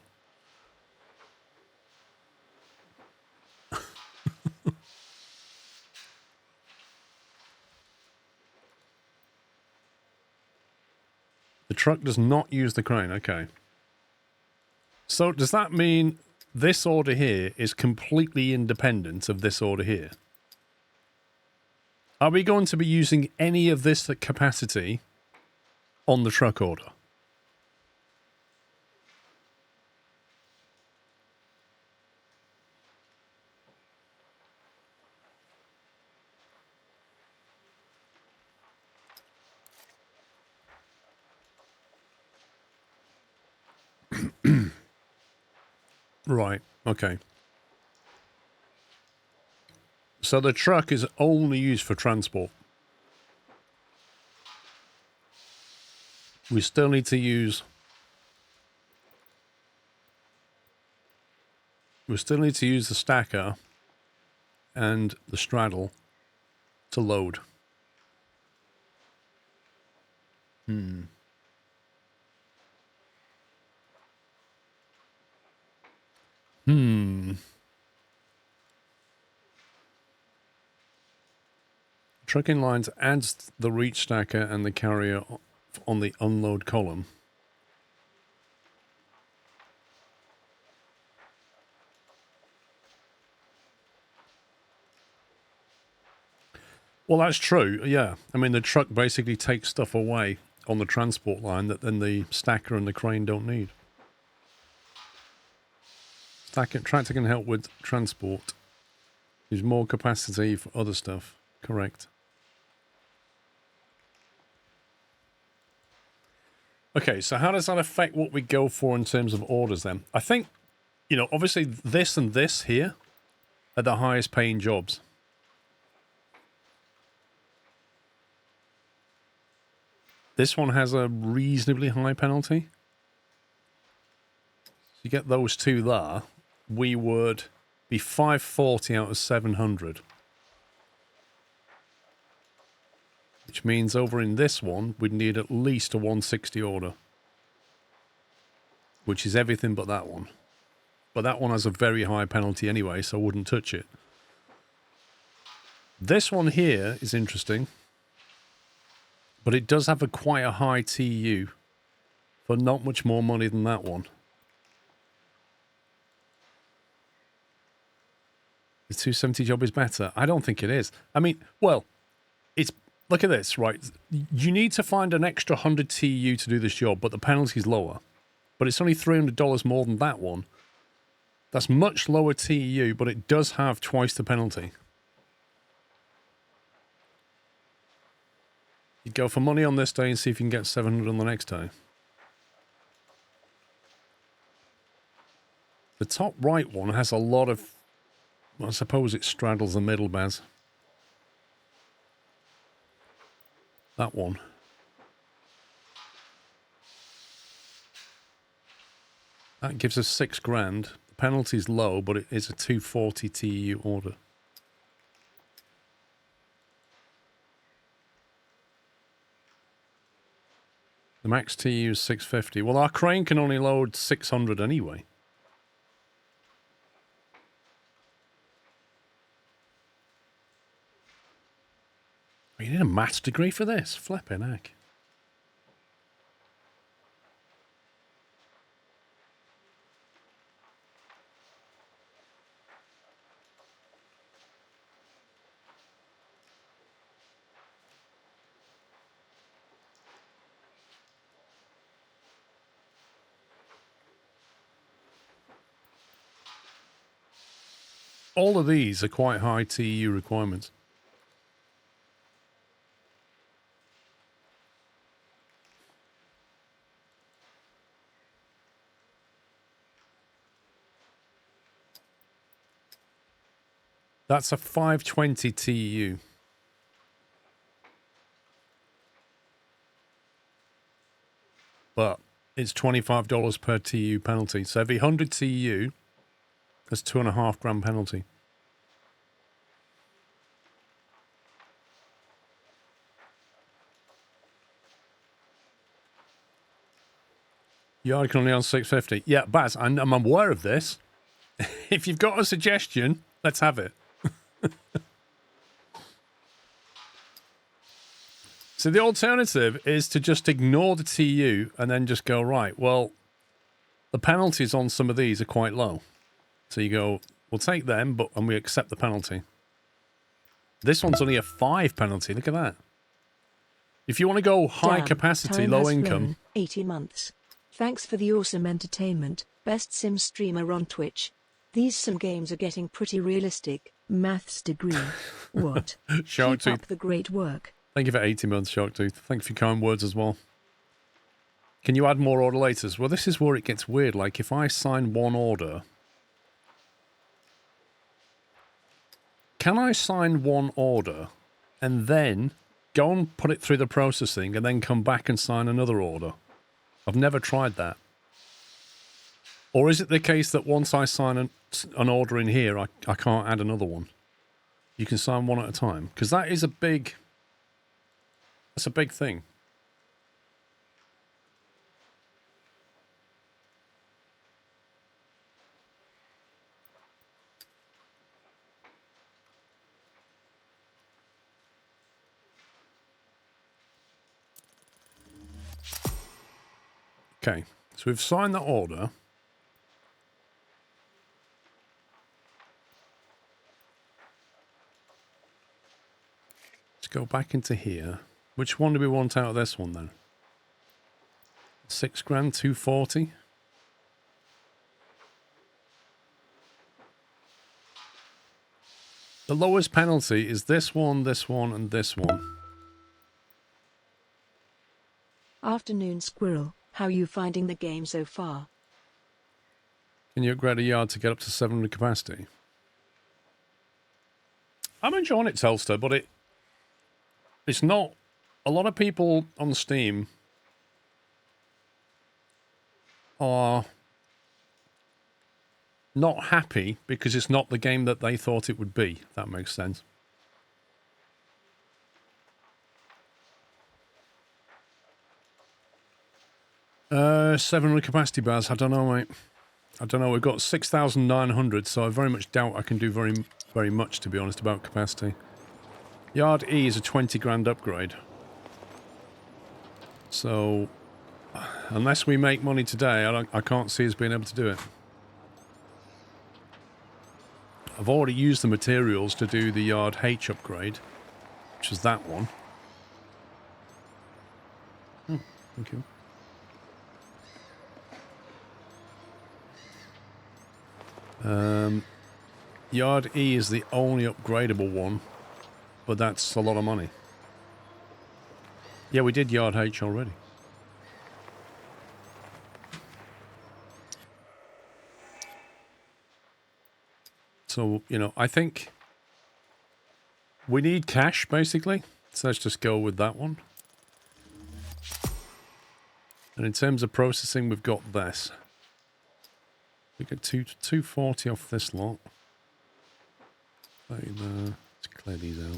The truck does not use the crane. Okay. So does that mean this order here is completely independent of this order here? Are we going to be using any of this capacity on the truck order? Right, okay. So the truck is only used for transport. We still need to use... We still need to use the stacker and the straddle to load. Trucking lines adds the reach stacker and the carrier on the unload column. Well, that's true, yeah. I mean, the truck basically takes stuff away on the transport line that then the stacker and the crane don't need. Tractor can help with transport. There's more capacity for other stuff. Correct. Okay, so how does that affect what we go for in terms of orders then? I think, you know, obviously this and this here are the highest paying jobs. This one has a reasonably high penalty. So you get those two there, we would be 540 out of 700. Which means over in this one, we'd need at least a 160 order. Which is everything but that one. But that one has a very high penalty anyway, so I wouldn't touch it. This one here is interesting. But it does have quite a high TU. For not much more money than that one. The 270 job is better. I don't think it is. I mean, well, it's... Look at this, right? You need to find an extra 100 TU to do this job, but the penalty's lower. But it's only $300 more than that one. That's much lower TU, but it does have twice the penalty. You'd go for money on this day and see if you can get 700 on the next day. The top right one has a lot of... I suppose it straddles the middle, Baz. That one. That gives us $6,000. The penalty's low, but it is a 240 TU order. The max TU is 650. Well, our crane can only load 600 anyway. You need a maths degree for this? Flipping heck. All of these are quite high TU requirements. That's a 520 TU. But it's $25 per TU penalty. So every 100 TU, that's $2.5 penalty. Yard can only on 650. Yeah, Baz, I'm aware of this. If you've got a suggestion, let's have it. So the alternative is to just ignore the TU and then just go, right, well, the penalties on some of these are quite low. So you go, we'll take them, and we accept the penalty. This one's only a 5 penalty. Look at that. If you want to go high capacity, low income. 80 months. Thanks for the awesome entertainment. Best sim streamer on Twitch. These sim games are getting pretty realistic. Maths degree. What? Shark Keep Tooth. up the great work. Thank you for 80 months, Shark Tooth. Thank you for your kind words as well. Can you add more order laters? Well, this is where it gets weird. Like, if I sign one order... Can I sign one order and then go and put it through the processing and then come back and sign another order? I've never tried that. Or is it the case that once I sign an order in here, I can't add another one? You can sign one at a time? Because that is a big... That's a big thing. Okay, so we've signed the order. Let's go back into here. Which one do we want out of this one then? $6,000, 240. The lowest penalty is this one, and this one. Afternoon, Squirrel. How are you finding the game so far? Can you upgrade a yard to get up to 700 capacity? I'm enjoying it, Telstar, but it's not a lot of people on Steam are not happy because it's not the game that they thought it would be, if that makes sense. $700 capacity bars. I don't know, mate. I don't know. We've got 6,900, so I very much doubt I can do very much, to be honest, about capacity. Yard E is a 20 grand upgrade. So, unless we make money today, I can't see us being able to do it. I've already used the materials to do the Yard H upgrade, which is that one. Oh, thank you. Yard E is the only upgradable one, but that's a lot of money. Yeah, we did Yard H already. So, you know, I think we need cash, basically. So let's just go with that one. And in terms of processing, we've got this. We get 240 off this lot. Let's clear these out.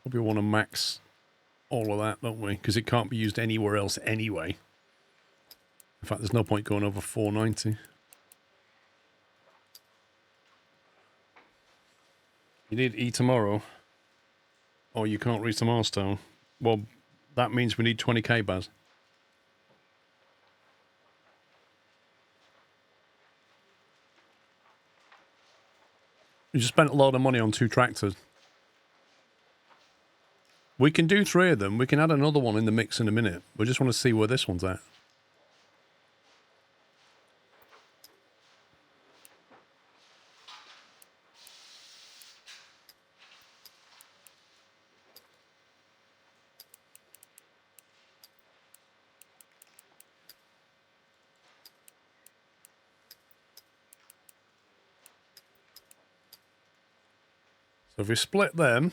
Probably want to max all of that, don't we? Because it can't be used anywhere else anyway. In fact, there's no point going over 490. You need E tomorrow, or you can't reach the milestone. Well, that means we need 20k, Baz. We just spent a lot of money on 2 tractors. We can do 3 of them. We can add another one in the mix in a minute. We just want to see where this one's at. So if we split them,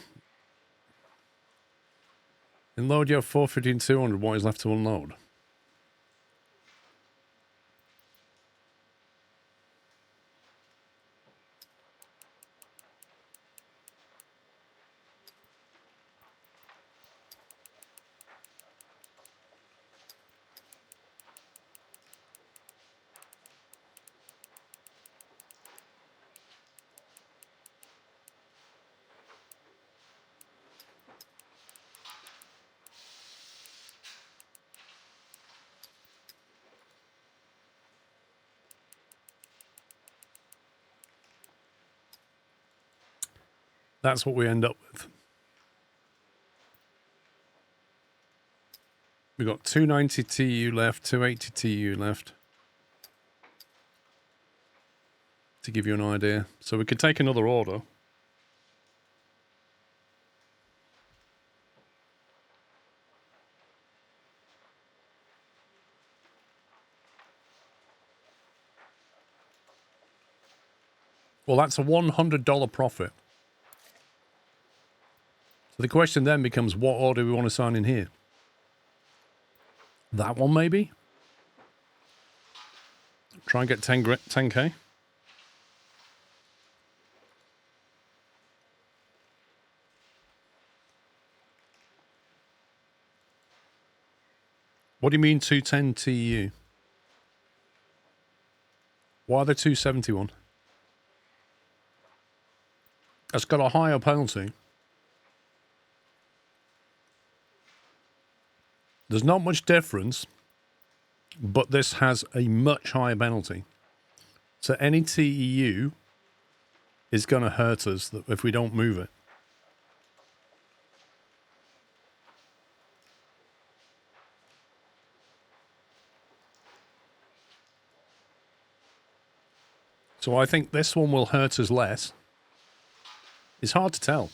in load you have 450 and 200, what is left to unload? That's what we end up with. We've got 290 TU left, 280 TU left. To give you an idea. So we could take another order. Well, that's a $100 profit. So the question then becomes, what order we want to sign in here? That one, maybe? Try and get 10k. What do you mean 210 TU? Why the 271? That's got a higher penalty. There's not much difference, but this has a much higher penalty. So any TEU is going to hurt us if we don't move it. So I think this one will hurt us less. It's hard to tell.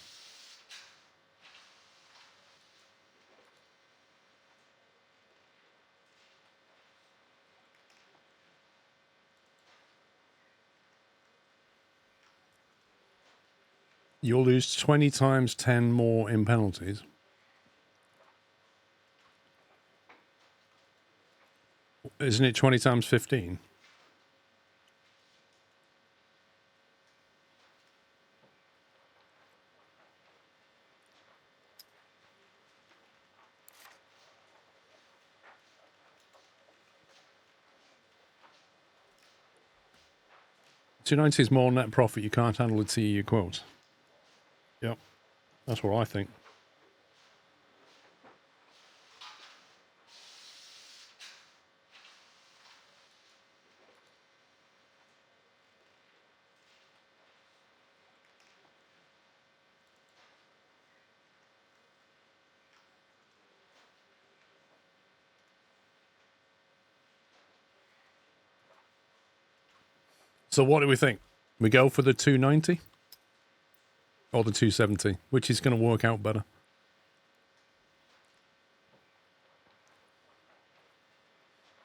You'll lose 20 times 10 more in penalties. Isn't it 20 times 15? $290 is more net profit. You can't handle the TEU quotes. Yep. That's what I think. So what do we think? We go for the 290 or the 270? Which is going to work out better?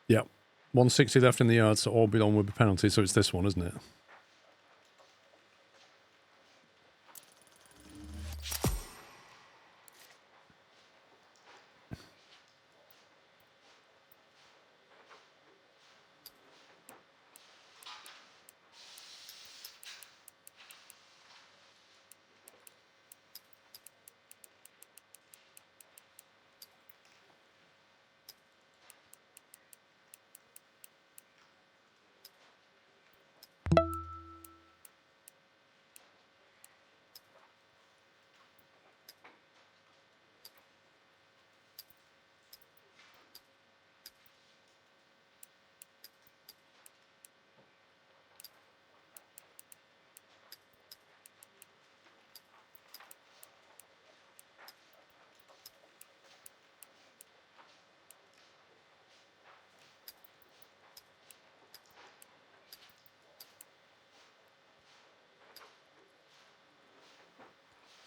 Yep. 160 left in the yard, so all be on with the penalty. So it's this one, isn't it?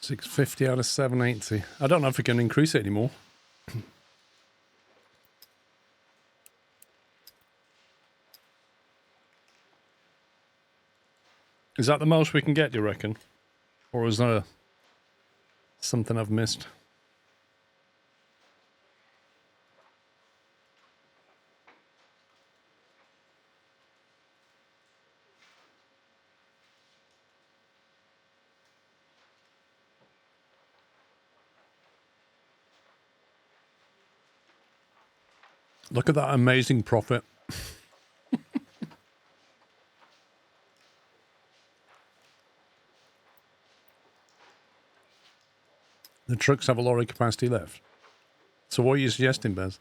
$650 out of $780. I don't know if we can increase it anymore. Is that the most we can get, do you reckon? Or is there something I've missed? Look at that amazing profit. The trucks have a lorry capacity left. So what are you suggesting, Bez?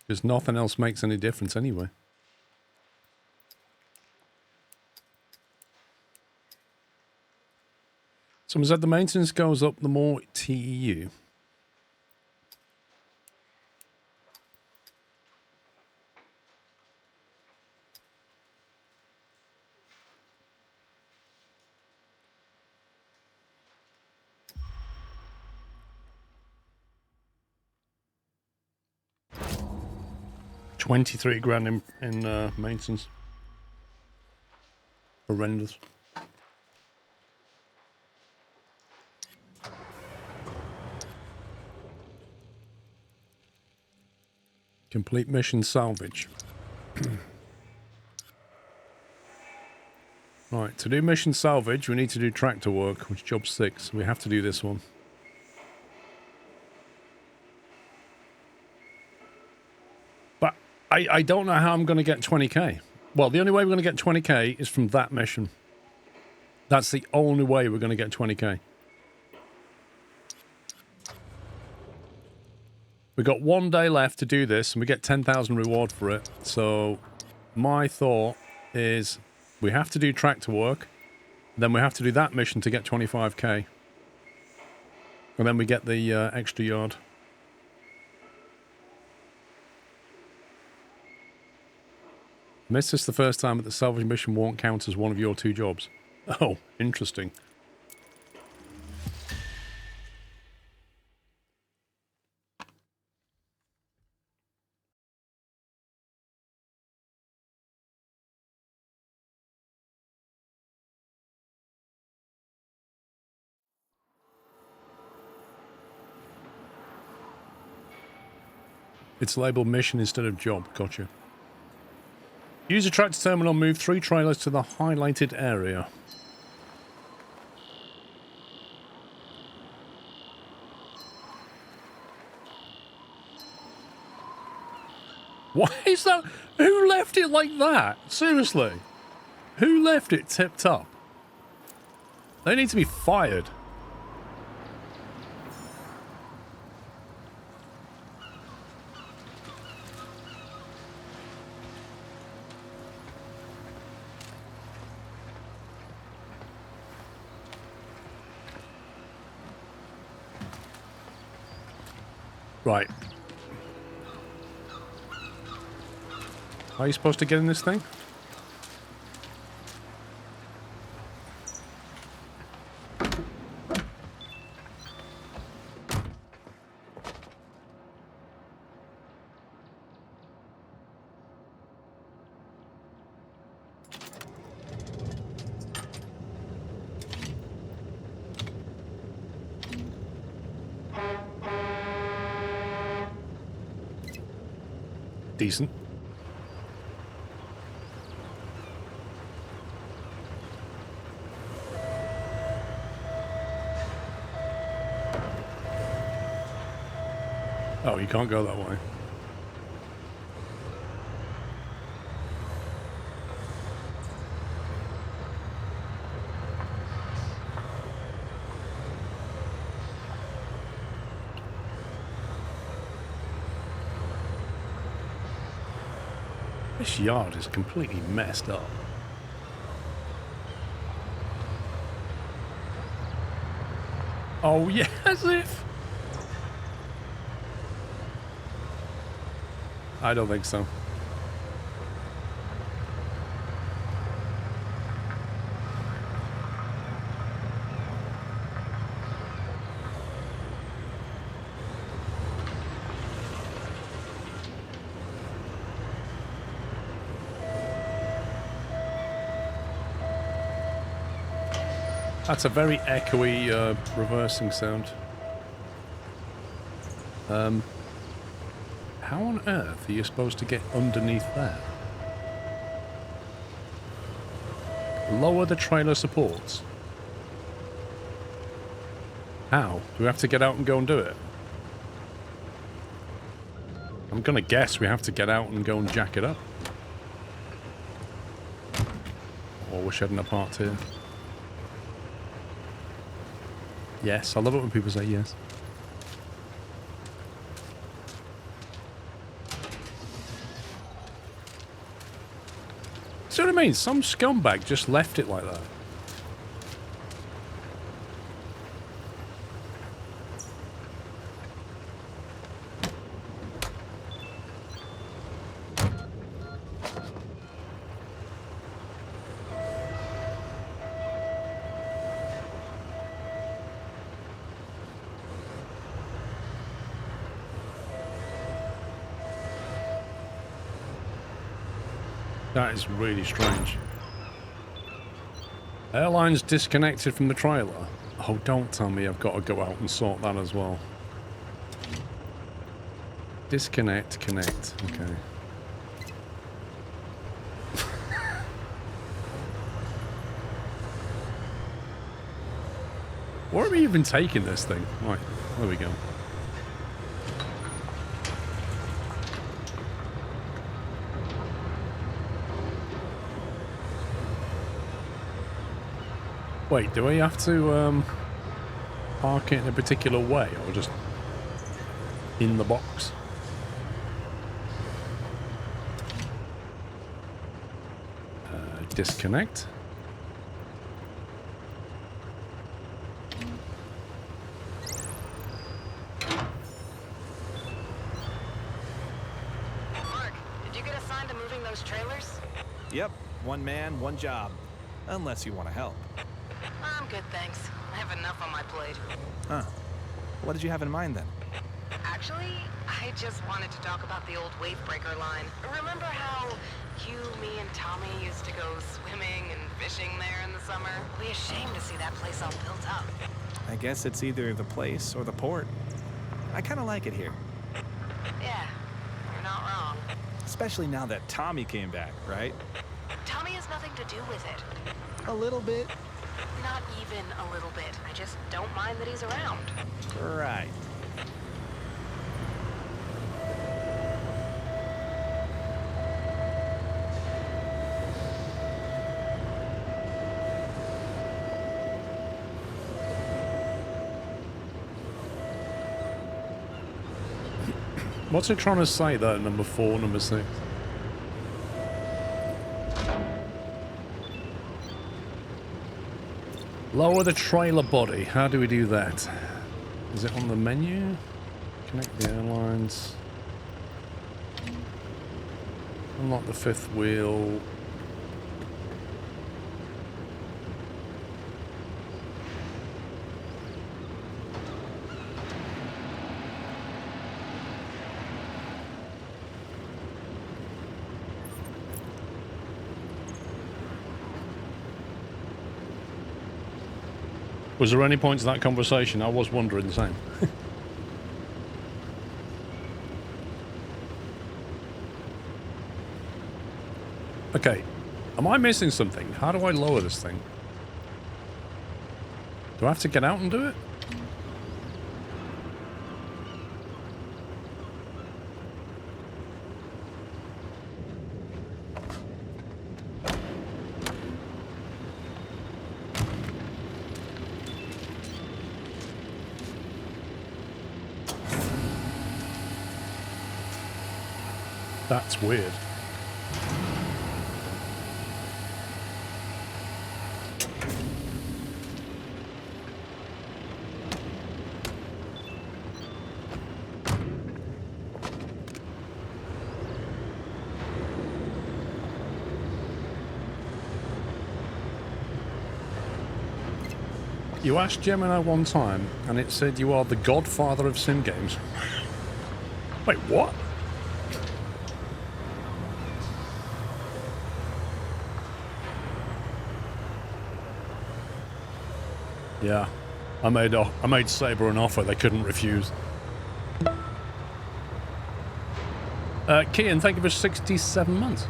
Because nothing else makes any difference anyway. Someone said the maintenance goes up the more TEU. $23,000 in maintenance. Horrendous. Complete mission salvage. Right, to do mission salvage, we need to do tractor work, which is job 6. We have to do this one. But I don't know how I'm going to get 20k. Well, the only way we're going to get 20k is from that mission. That's the only way we're going to get 20k. We've got 1 day left to do this, and we get 10,000 reward for it. So my thought is we have to do tractor work, then we have to do that mission to get 25k. And then we get the extra yard. Missed this the first time, but the salvage mission won't count as one of your 2 jobs. Oh, interesting. It's labeled mission instead of job. Gotcha. Use a tractor terminal. Move 3 trailers to the highlighted area. Why is that? Who left it like that? Seriously. Who left it tipped up? They need to be fired. Right. How are you supposed to get in this thing? Decent. Oh, you can't go that way. This yard is completely messed up. Oh, yeah, as if. I don't think so. That's a very echoey reversing sound. How on earth are you supposed to get underneath there? Lower the trailer supports. How? Do we have to get out and go and do it? I'm gonna guess we have to get out and go and jack it up. Or we're shedding apart here. Yes, I love it when people say yes. See what I mean? Some scumbag just left it like that. That is really strange. Airline's disconnected from the trailer. Oh, don't tell me I've got to go out and sort that as well. Disconnect, connect. Okay. Where are we even taking this thing? Right, there we go. Wait, do we have to park it in a particular way or just in the box? Disconnect. Mark, did you get assigned to moving those trailers? Yep, one man, one job. Unless you want to help. I'm good, thanks. I have enough on my plate. Huh. What did you have in mind then? Actually, I just wanted to talk about the old Wavebreaker line. Remember how you, me, and Tommy used to go swimming and fishing there in the summer? We're ashamed to see that place all built up. I guess it's either the place or the port. I kind of like it here. Yeah, Especially now that Tommy came back, right? Tommy has nothing to do with it. A little bit. Not even a little bit. I just don't mind that he's around. Right. What's it trying to say though, number 4, number 6? Lower the trailer body. How do we do that? Is it on the menu? Connect the airlines. Unlock the 5th wheel. Was there any point to that conversation? I was wondering the same. Okay, am I missing something? How do I lower this thing? Do I have to get out and do it? That's weird. You asked Gemini one time, and it said you are the godfather of sim games. Wait, what? Yeah, I made Sabre an offer they couldn't refuse. Kian, thank you for 67 months.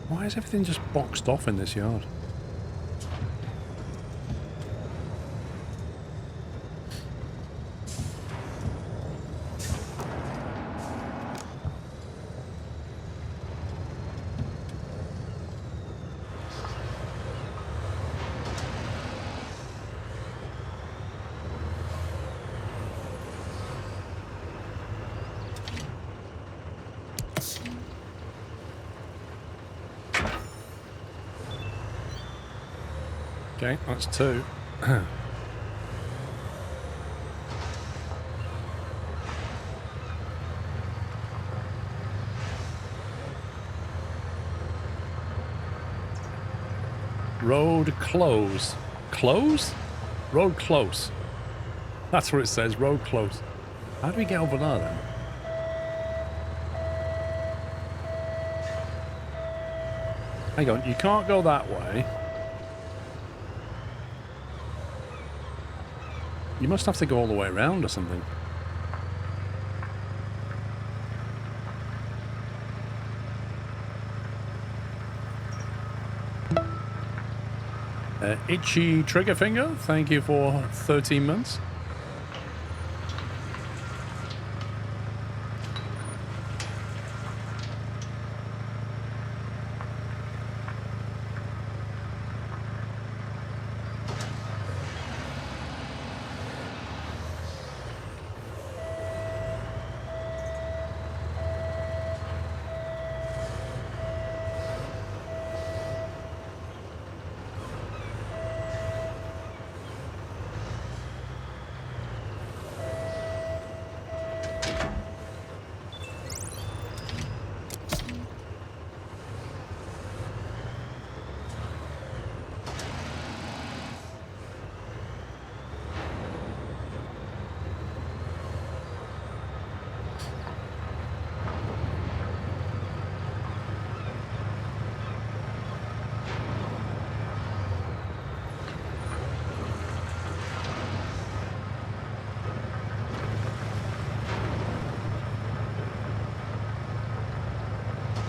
Why is everything just boxed off in this yard? Okay, that's 2. Road close. Close? Road close. That's what it says, road close. How do we get over there then? Hang on, you can't go that way. You must have to go all the way around or something. Itchy Trigger Finger, thank you for 13 months.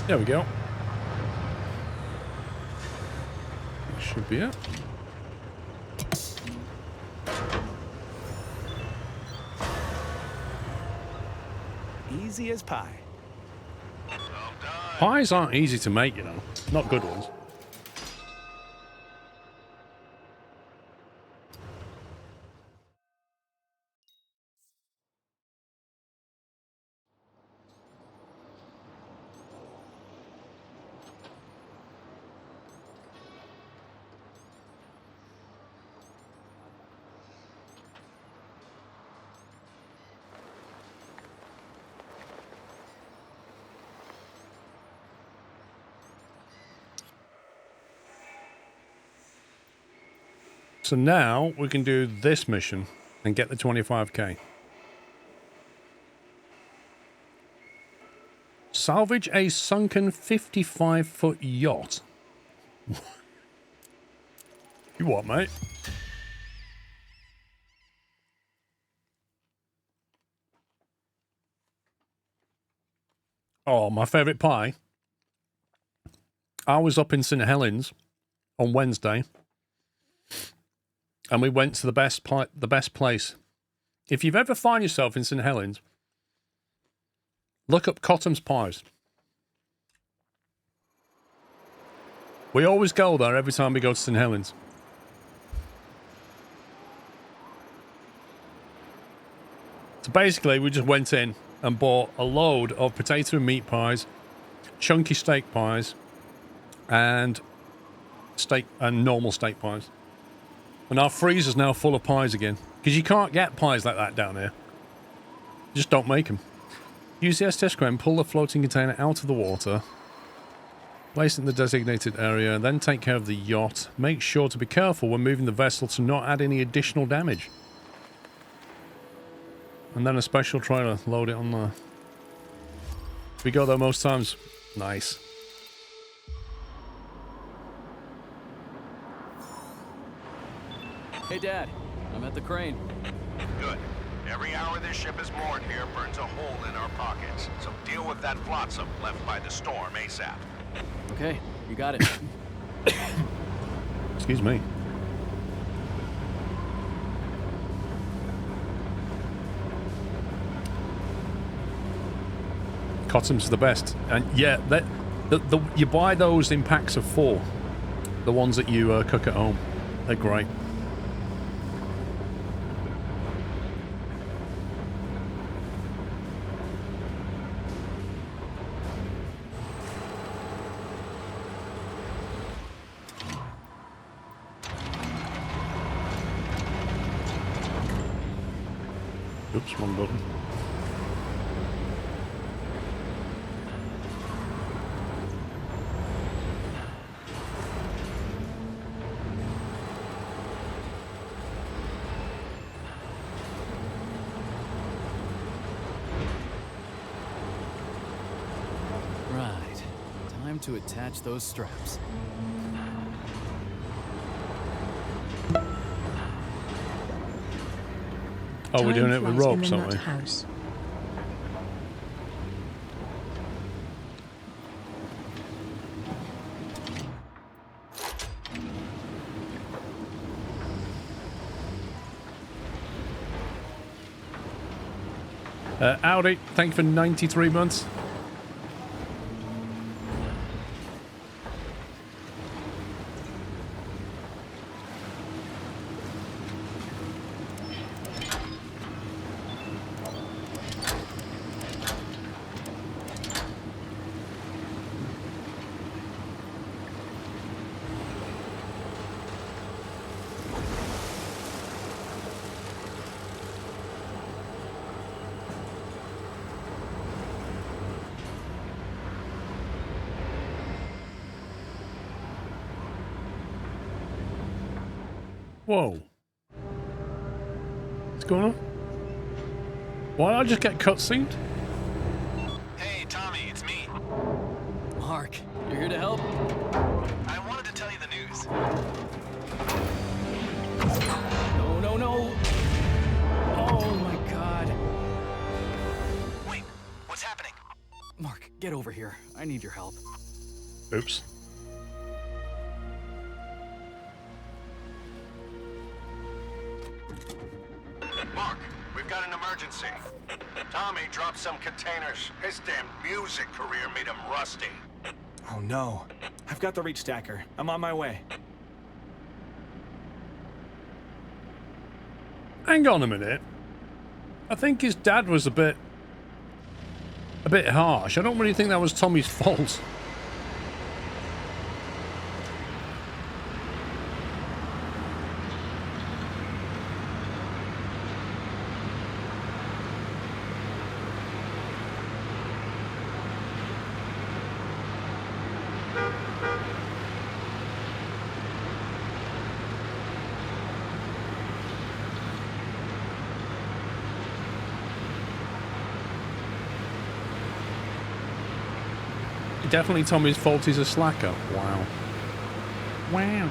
There we go. That should be it. Easy as pie. Pies aren't easy to make, you know. Not good ones. So now we can do this mission and get the 25k. Salvage a sunken 55-foot yacht. You what, mate? Oh, my favourite pie. I was up in St Helens on Wednesday. And we went to the best place. If you've ever find yourself in St Helens, look up Cotham's Pies. We always go there every time we go to St Helens. So basically, we just went in and bought a load of potato and meat pies, chunky steak pies, and normal steak pies. And our freezer's now full of pies again. Because you can't get pies like that down here. You just don't make them. Use the STS crane, pull the floating container out of the water. Place it in the designated area, then take care of the yacht. Make sure to be careful when moving the vessel to not add any additional damage. And then a special trailer, load it on there. We go there most times. Nice. Hey, Dad. I'm at the crane. Good. Every hour this ship is moored here burns a hole in our pockets. So deal with that flotsam left by the storm ASAP. Okay, you got it. Excuse me. Cotham's the best. And yeah, you buy those in packs of 4. The ones that you cook at home. They're great. Oops, one button. Right. Time to attach those straps. Oh, we're doing it with ropes, aren't we? House. Audi, thank you for 93 months. Whoa. What's going on? Why did I just get cutscened? Hey, Tommy, it's me. Mark, you're here to help? I wanted to tell you the news. No, no, no! Oh my god. Wait, what's happening? Mark, Get over here. I need your help. Oops. Mark, we've got an emergency. Tommy dropped some containers. His damn music career made him rusty. Oh no. I've got the reach stacker. I'm on my way. Hang on a minute. I think his dad was a bit harsh. I don't really think that was Tommy's fault. Definitely Tommy's fault he's a slacker. Wow. Wow.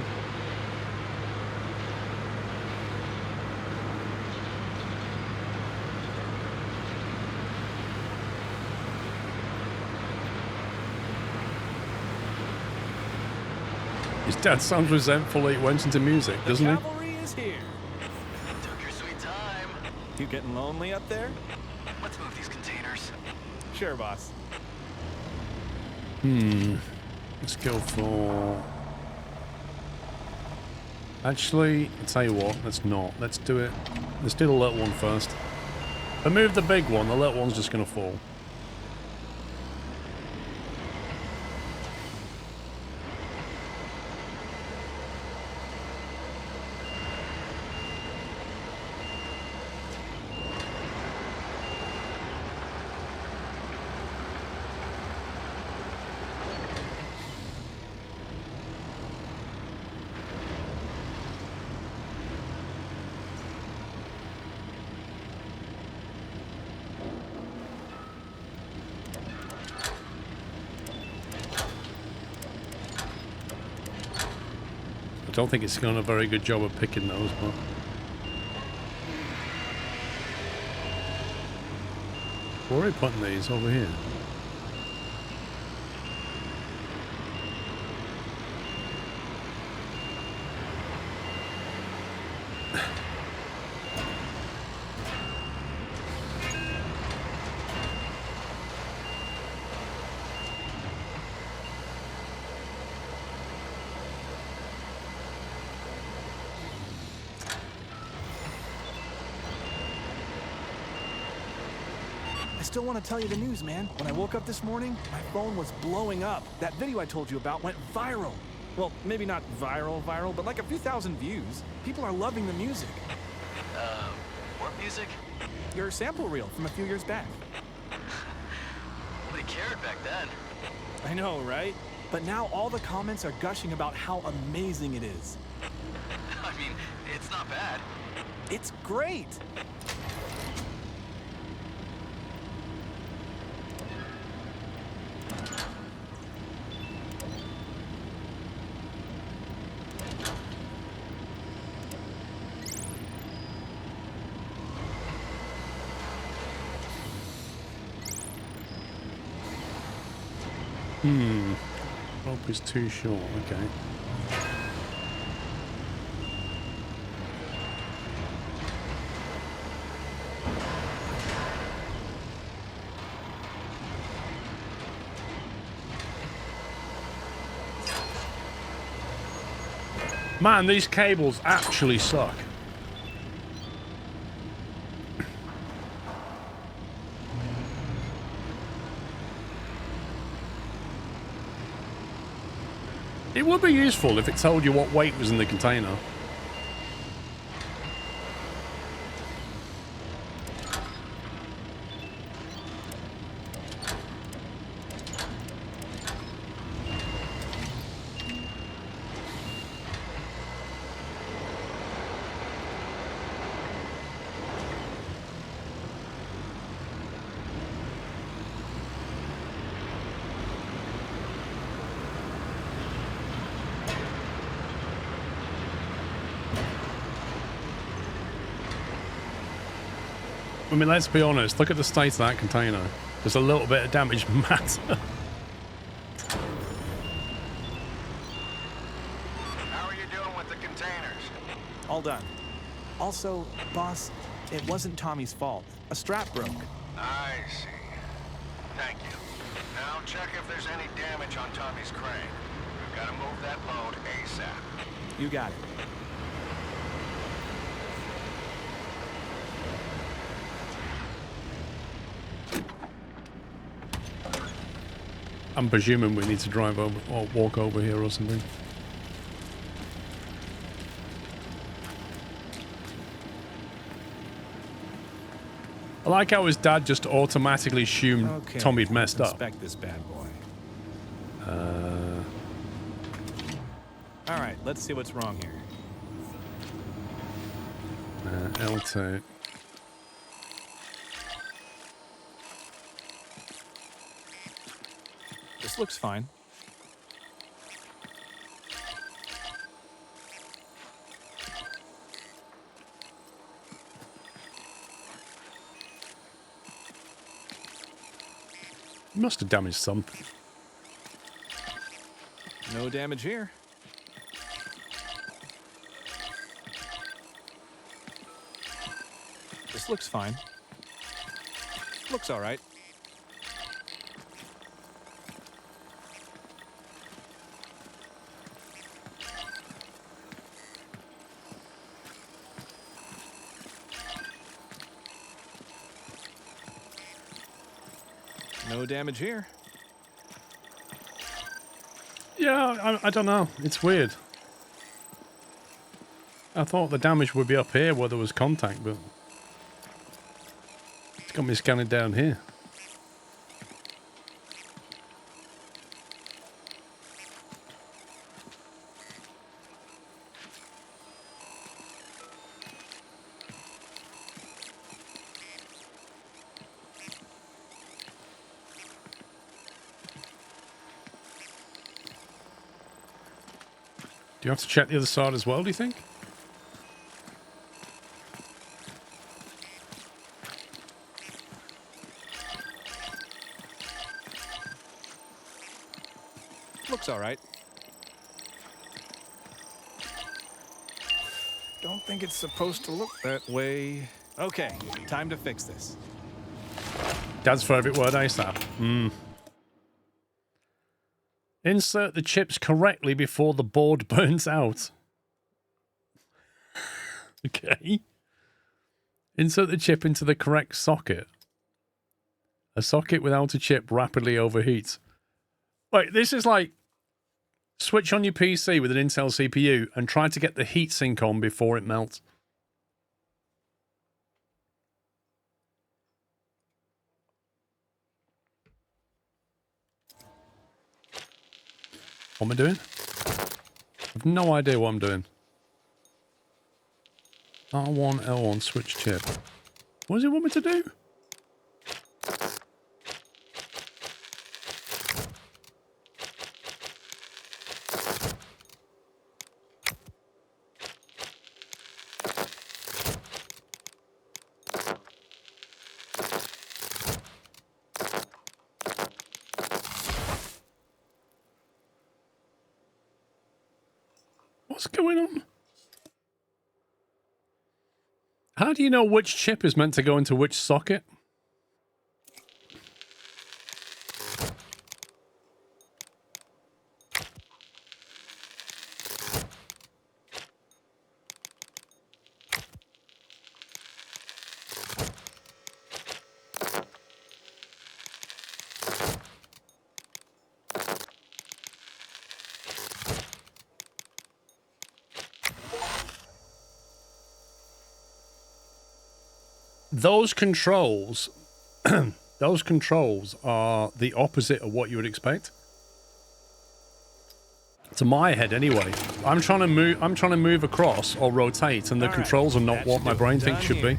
His dad sounds resentful that he went into music, doesn't he? Cavalry is here. Took your sweet time. You getting lonely up there? Let's move these containers. Sure, boss. Let's go for... Actually, I'll tell you what, let's not. Let's do it. Let's do the little one first. If I move the big one, the little one's just going to fall. I don't think it's done a very good job of picking those, but... Where are we putting these? Over here. I still want to tell you the news, man. When I woke up this morning, my phone was blowing up. That video I told you about went viral. Well, maybe not viral, but like a few thousand views. People are loving the music. What music? Your sample reel from a few years back. Nobody cared back then. I know, right? But now all the comments are gushing about how amazing it is. I mean, it's not bad. It's great! Rope is too short, okay. Man, these cables actually suck. It would be useful if it told you what weight was in the container. I mean, let's be honest. Look at the state of that container. Does a little bit of damage matter? How are you doing with the containers? All done. Also, boss, it wasn't Tommy's fault. A strap broke. I see. Thank you. Now check if there's any damage on Tommy's crane. We've got to move that load ASAP. You got it. I'm presuming we need to drive over or walk over here or something. I like how his dad just automatically assumed Okay, Tommy'd messed up. Inspect this bad boy. All right, let's see what's wrong here. L2. This looks fine. Must have damaged something. No damage here. This looks fine. Looks all right. No damage here. Yeah, I don't know. It's weird. I thought the damage would be up here where there was contact, but it's got me scanning down here. Do you have to check the other side as well, do you think? Looks all right. Don't think it's supposed to look that way. Okay, time to fix this. Dad's favourite word, ASAP. Insert the chips correctly before the board burns out. Okay. Insert the chip into the correct socket. A socket without a chip rapidly overheats. Wait, this is like switch on your PC with an Intel CPU and try to get the heatsink on before it melts. What am I doing? I have no idea what I'm doing. R1, L1, switch chip. What does it want me to do? What's going on? How do you know which chip is meant to go into which socket? Those controls, those controls are the opposite of what you would expect. To my head, anyway. I'm trying to move across or rotate, and the controls are not what my brain thinks should be.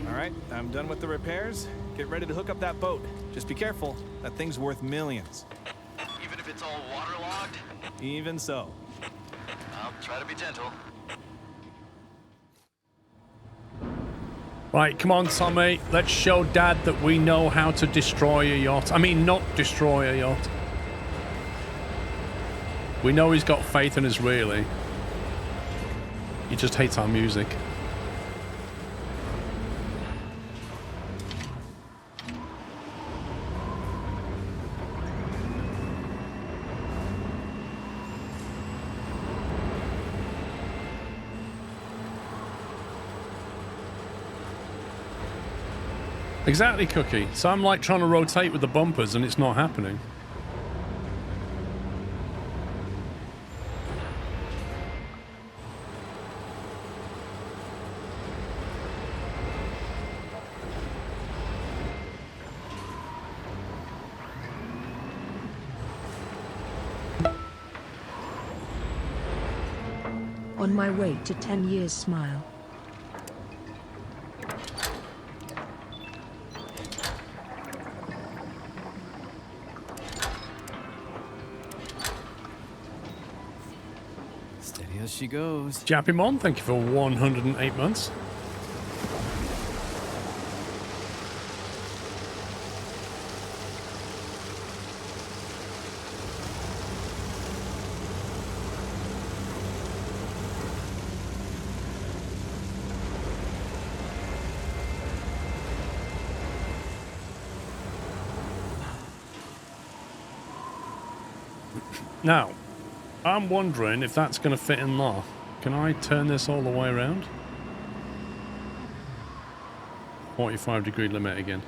All right, I'm done with the repairs. Get ready to hook up that boat. Just be careful. That thing's worth millions. Even if it's all waterlogged? Even so. I'll try to be gentle. Right, come on, Tommy. Let's show Dad that we know how to destroy a yacht. I mean, not destroy a yacht. We know he's got faith in us, really. He just hates our music. Exactly, Cookie. So I'm like trying to rotate with the bumpers and it's not happening. On my way to 10 years smile. Steady as she goes. Jappimon, thank you for 108 months. Now, I'm wondering if that's going to fit in there. Can I turn this all the way around? 45-degree limit again.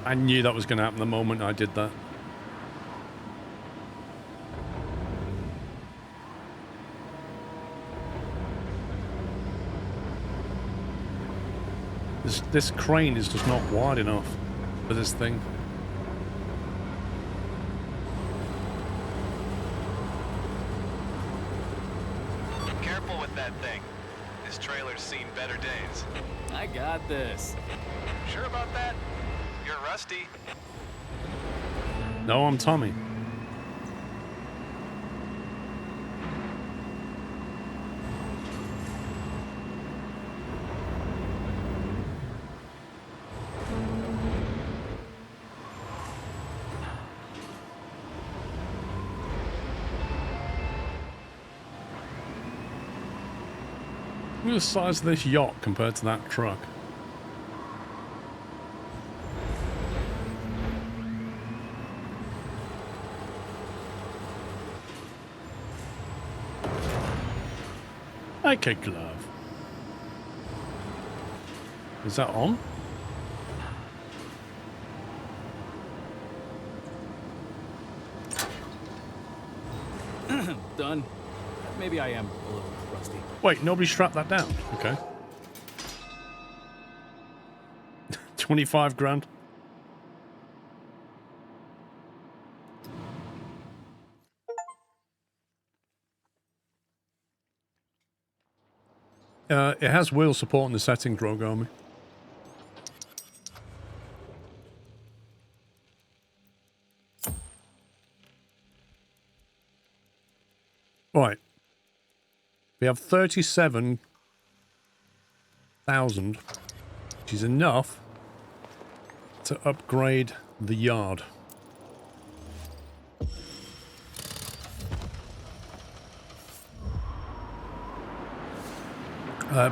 I knew that was going to happen the moment I did that. This crane is just not wide enough for this thing. Careful with that thing. This trailer's seen better days. I got this. Sure about that? You're rusty. No, I'm Tommy. Look at the size of this yacht compared to that truck. Okay, glove. Is that on? Done. Maybe I am a little rusty. Wait, nobody strapped that down. Okay. 25 grand. It has wheel support in the settings, Rogue Army. Right. We have 37,000, which is enough to upgrade the yard.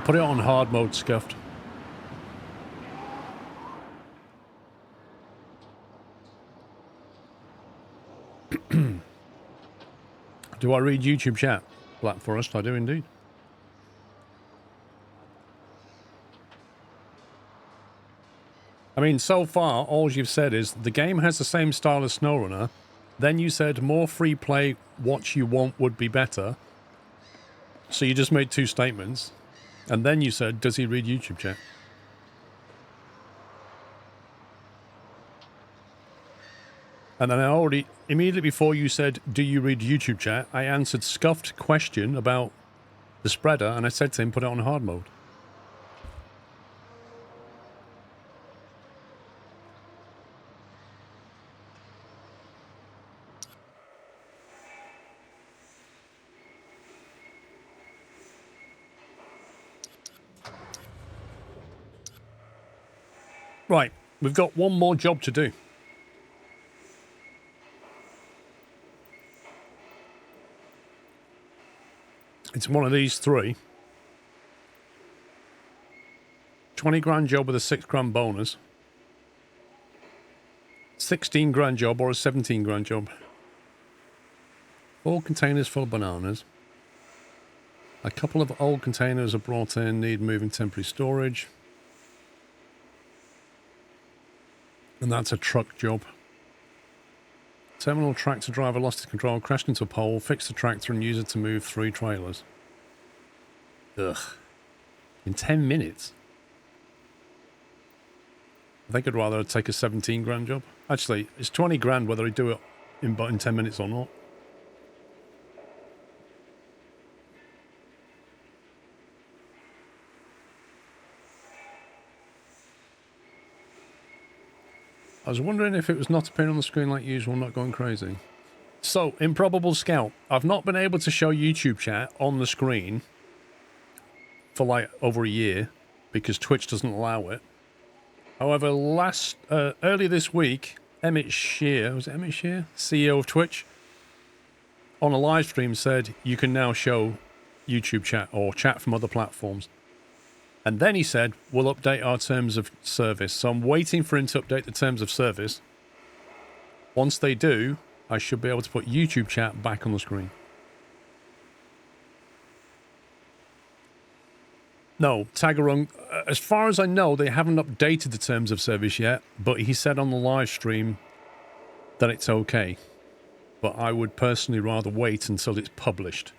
Put it on hard mode, Scuffed. Do I read YouTube chat? Black Forest, I do indeed. I mean, so far, all you've said is the game has the same style as SnowRunner. Then you said more free play, what you want would be better. So you just made two statements. And then you said, does he read YouTube chat? And then I already, immediately before you said, do you read YouTube chat, I answered scuffed question about the spreader, and I said to him, put it on hard mode. Right, we've got one more job to do. It's one of these three. 20 grand job with a 6 grand bonus. 16 grand job or a 17 grand job. 4 containers full of bananas. A couple of old containers are brought in, need moving temporary storage. And that's a truck job. Terminal tractor driver lost his control, crashed into a pole, fixed the tractor and used it to move 3 trailers. Ugh. In 10 minutes? I think I'd rather take a 17 grand job. Actually, it's 20 grand whether I do it in 10 minutes or not. I was wondering if it was not appearing on the screen like usual, not going crazy. So, Improbable Scout. I've not been able to show YouTube chat on the screen for like over a year because Twitch doesn't allow it. However, earlier this week, Emmett Shear, was it Emmett Shear, CEO of Twitch, on a live stream said you can now show YouTube chat or chat from other platforms. And then he said, we'll update our terms of service. So I'm waiting for him to update the terms of service. Once they do, I should be able to put YouTube chat back on the screen. No, Tagarung, as far as I know, they haven't updated the terms of service yet, but he said on the live stream that it's okay. But I would personally rather wait until it's published.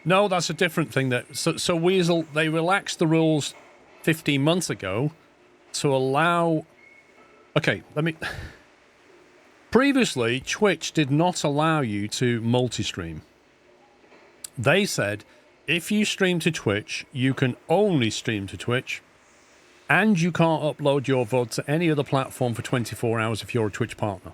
No, that's a different thing. So Weasel, they relaxed the rules 15 months ago to allow... Okay, Previously, Twitch did not allow you to multi-stream. They said, if you stream to Twitch, you can only stream to Twitch, and you can't upload your VOD to any other platform for 24 hours if you're a Twitch partner.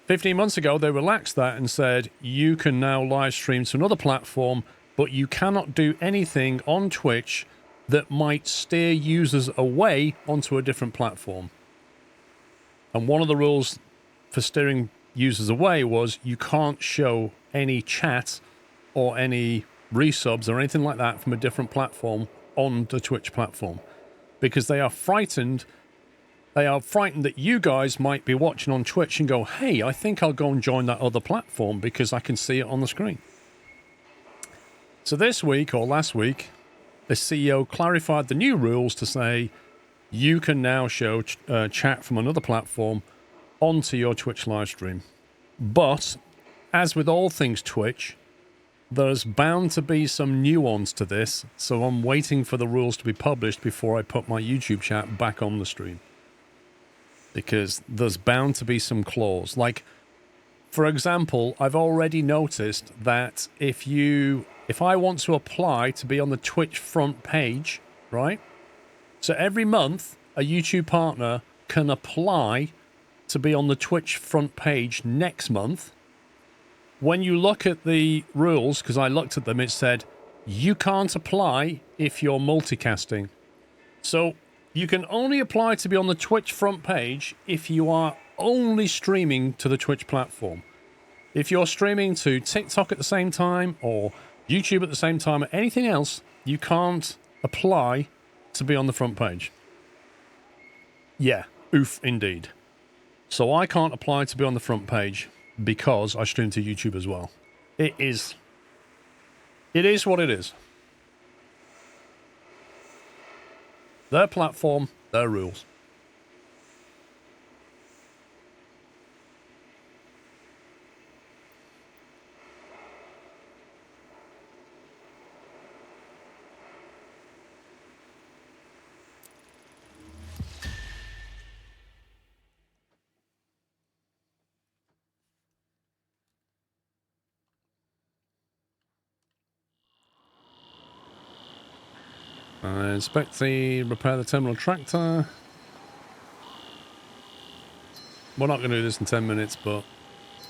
15 months ago, they relaxed that and said, you can now live stream to another platform, but you cannot do anything on Twitch that might steer users away onto a different platform. And one of the rules for steering users away was you can't show any chat or any resubs or anything like that from a different platform on the Twitch platform. Because they are frightened. They are frightened that you guys might be watching on Twitch and go, hey, I think I'll go and join that other platform because I can see it on the screen. So this week or last week, the CEO clarified the new rules to say you can now show chat from another platform onto your Twitch live stream. But, as with all things Twitch, there's bound to be some nuance to this, so I'm waiting for the rules to be published before I put my YouTube chat back on the stream. Because there's bound to be some clause. Like, for example, I've already noticed that if I want to apply to be on the Twitch front page, right? So every month, a YouTube partner can apply to be on the Twitch front page next month. When you look at the rules, because I looked at them, it said, you can't apply if you're multicasting. So you can only apply to be on the Twitch front page if you are only streaming to the Twitch platform. If you're streaming to TikTok at the same time or YouTube at the same time or anything else, you can't apply to be on the front page. Yeah, oof indeed. So I can't apply to be on the front page because I stream to YouTube as well. It is what it is. Their platform, their rules. Repair the terminal tractor. We're not going to do this in 10 minutes, but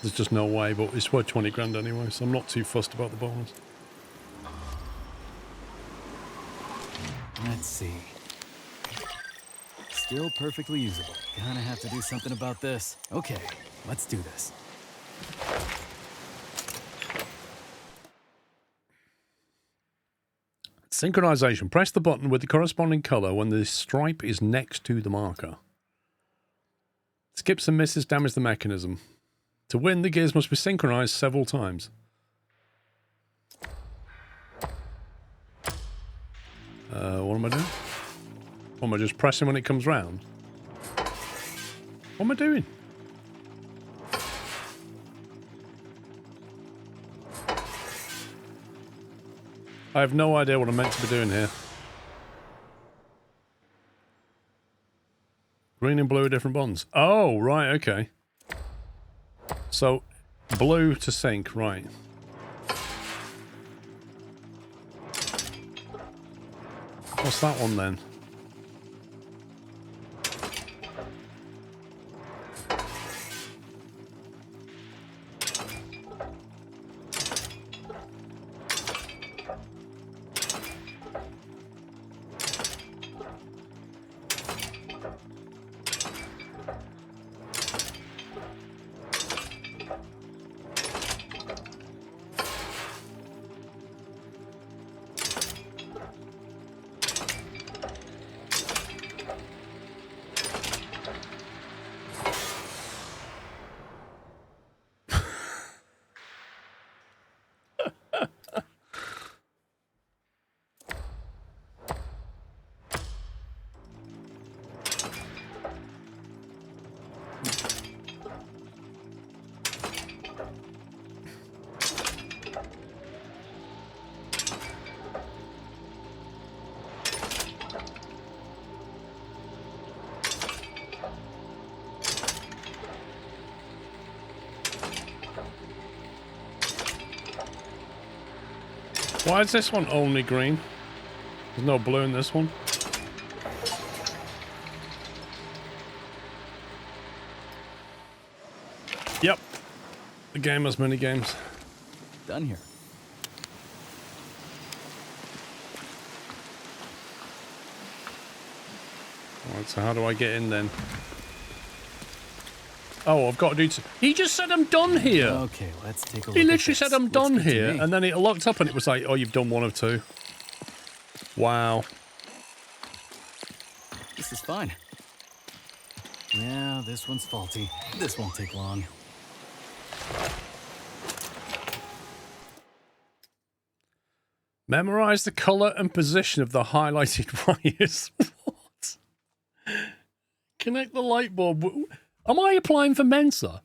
there's just no way. But it's worth 20 grand anyway, so I'm not too fussed about the bonus. Let's see. Still perfectly usable. Gonna have to do something about this. Okay, let's do this. Synchronization. Press the button with the corresponding color when the stripe is next to the marker. Skips and misses damage the mechanism. To win, the gears must be synchronized several times. What am I doing? What am I just pressing when it comes round? What am I doing? I have no idea what I'm meant to be doing here. Green and blue are different bonds. Oh, right, okay. So, blue to sync, right. What's that one then? Why is this one only green? There's no blue in this one. Yep. The game has many games. Done here. Alright, so how do I get in then? Oh, I've got to do... He just said I'm done here! Okay, let's take a look. He literally at said this. I'm done Looks good to here, me. and then it locked up and it was like, oh, you've done one of two. Wow. This is fine. Yeah, this one's faulty. This won't take long. Memorize the color and position of the highlighted wires. What? Connect the light bulb. Am I applying for Mensa?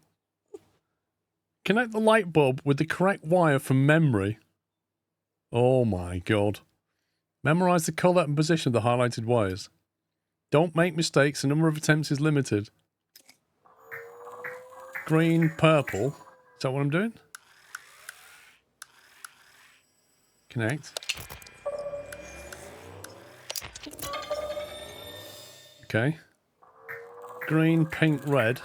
Connect the light bulb with the correct wire from memory. Oh my god. Memorize the color and position of the highlighted wires. Don't make mistakes. The number of attempts is limited. Green, purple. Is that what I'm doing? Connect. Okay. Green, pink, red.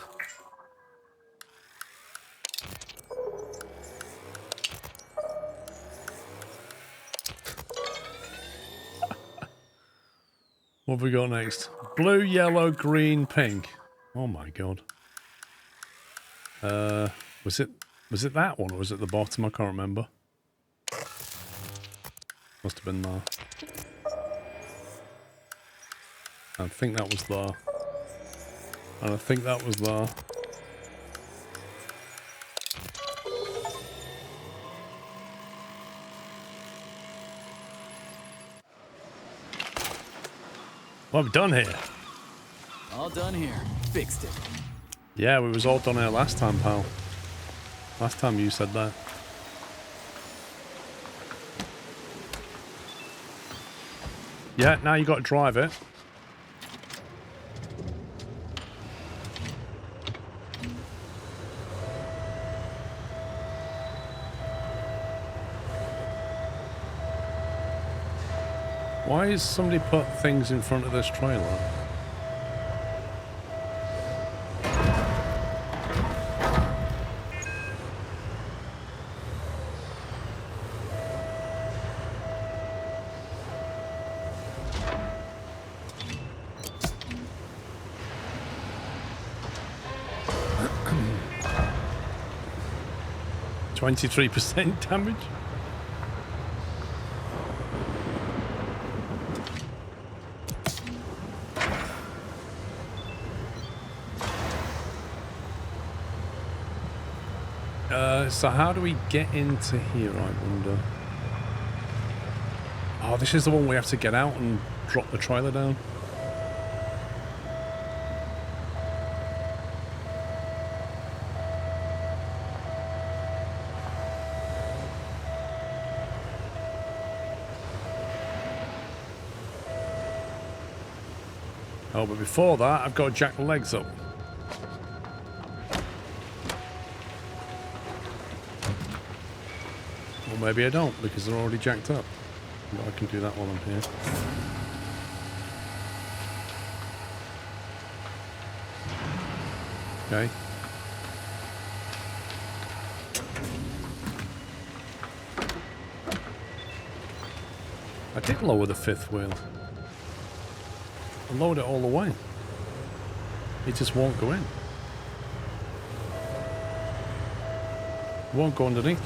What have we got next? Blue, yellow, green, pink. Oh my god. Was it that one or was it the bottom? I can't remember. Must have been there. I think that was there. And I think that was there. What have we done here? All done here. Fixed it. Yeah, we was all done here last time, pal. Last time you said that. Yeah, now you got to drive it. Why has somebody put things in front of this trailer? %23 damage? So how do we get into here, I wonder? Oh, this is the one we have to get out and drop the trailer down. Oh, but before that, I've got to jack the legs up. Or maybe I don't, because they're already jacked up. But I can do that while I'm here. Okay. I did lower the fifth wheel. I lowered it all the way. It just won't go in. It won't go underneath.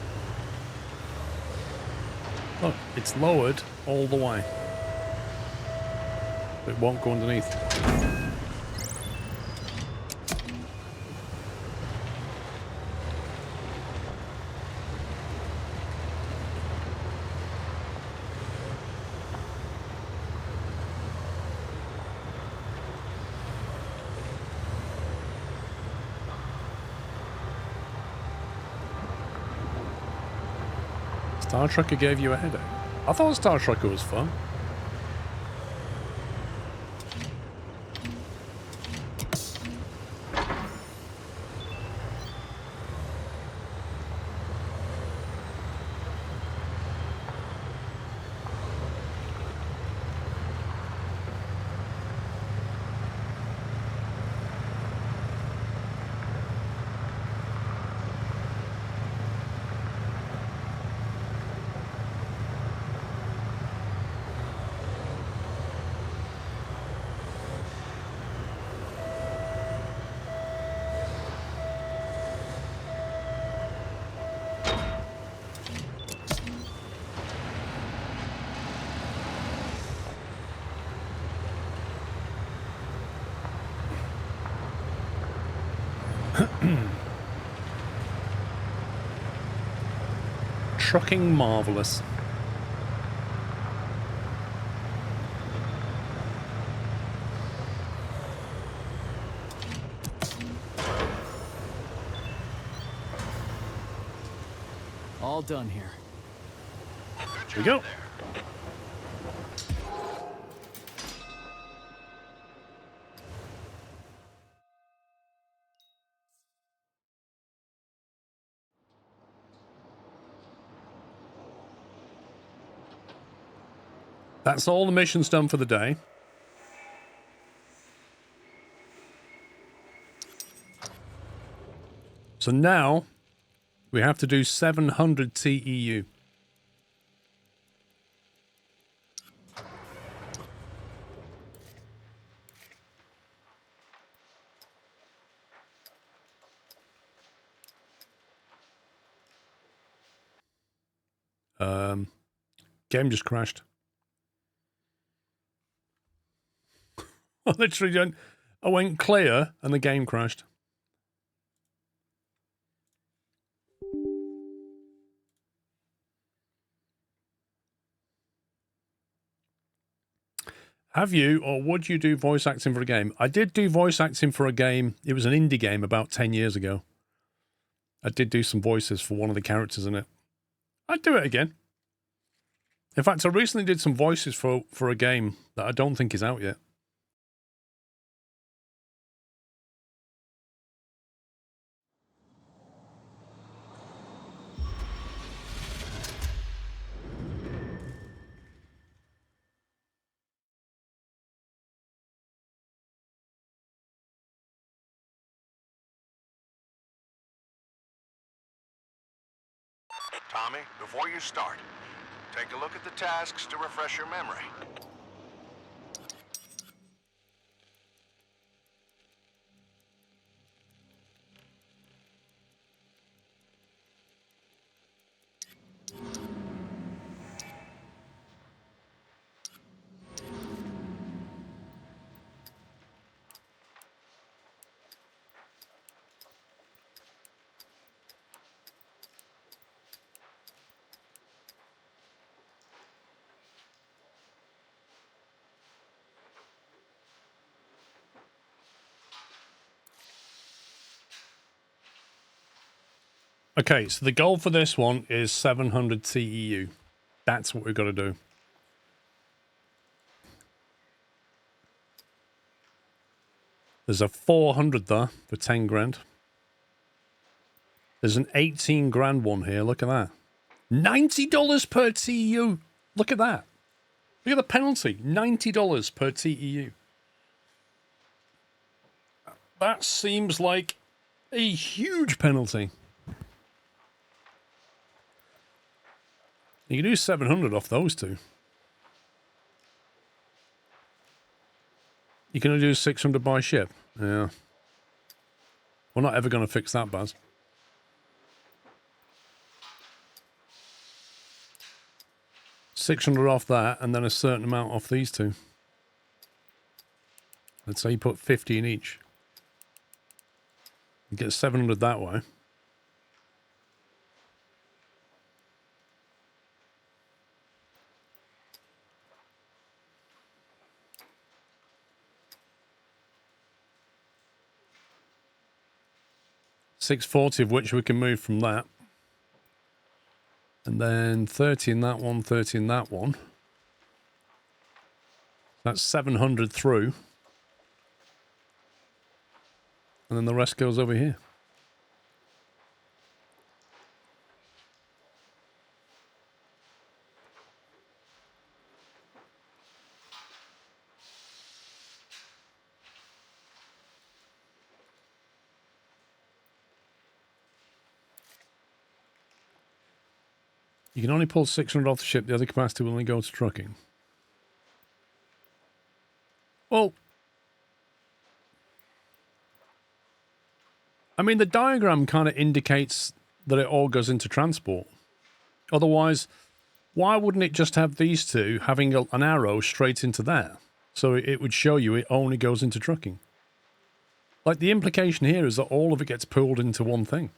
Look, it's lowered all the way. But it won't go underneath. Star Trekker gave you a headache. I thought Star Trekker was fun. Trucking marvelous. All done here. Here we go. That's all the missions done for the day. So now we have to do 700 TEU. Game just crashed. I went clear and the game crashed. Have you, or would you do voice acting for a game? I did do voice acting for a game. It was an indie game about 10 years ago. I did do some voices for one of the characters in it. I'd do it again. In fact, I recently did some voices for a game that I don't think is out yet. Tommy, before you start, take a look at the tasks to refresh your memory. Okay, so the goal for this one is 700 TEU. That's what we've got to do. There's a 400 there for 10 grand. There's an 18 grand one here. Look at that. $90 per TEU. Look at that. Look at the penalty. $90 per TEU. That seems like a huge penalty. You can do 700 off those two. You can only do 600 by ship. Yeah. We're not ever going to fix that, Baz. $600 off that, and then a certain amount off these two. Let's say you put 50 in each. You get 700 that way. $640 of which we can move from that. And then 30 in that one, 30 in that one. That's 700 through. And then the rest goes over here. You can only pull 600 off the ship. The other capacity will only go to trucking. Well, I mean, the diagram kind of indicates that it all goes into transport. Otherwise, why wouldn't it just have these two having an arrow straight into there? So it would show you it only goes into trucking. Like, the implication here is that all of it gets pulled into one thing.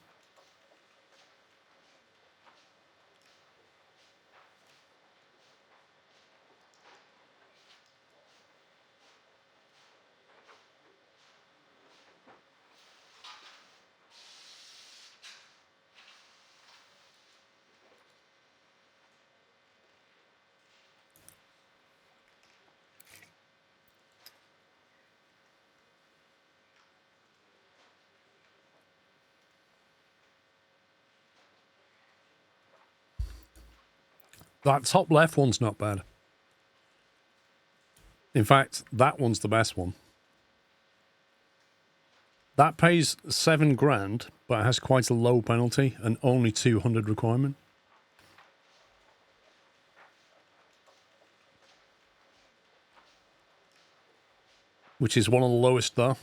That top left one's not bad. In fact, that one's the best one. That pays 7 grand, but it has quite a low penalty and only 200 requirement. Which is one of the lowest though.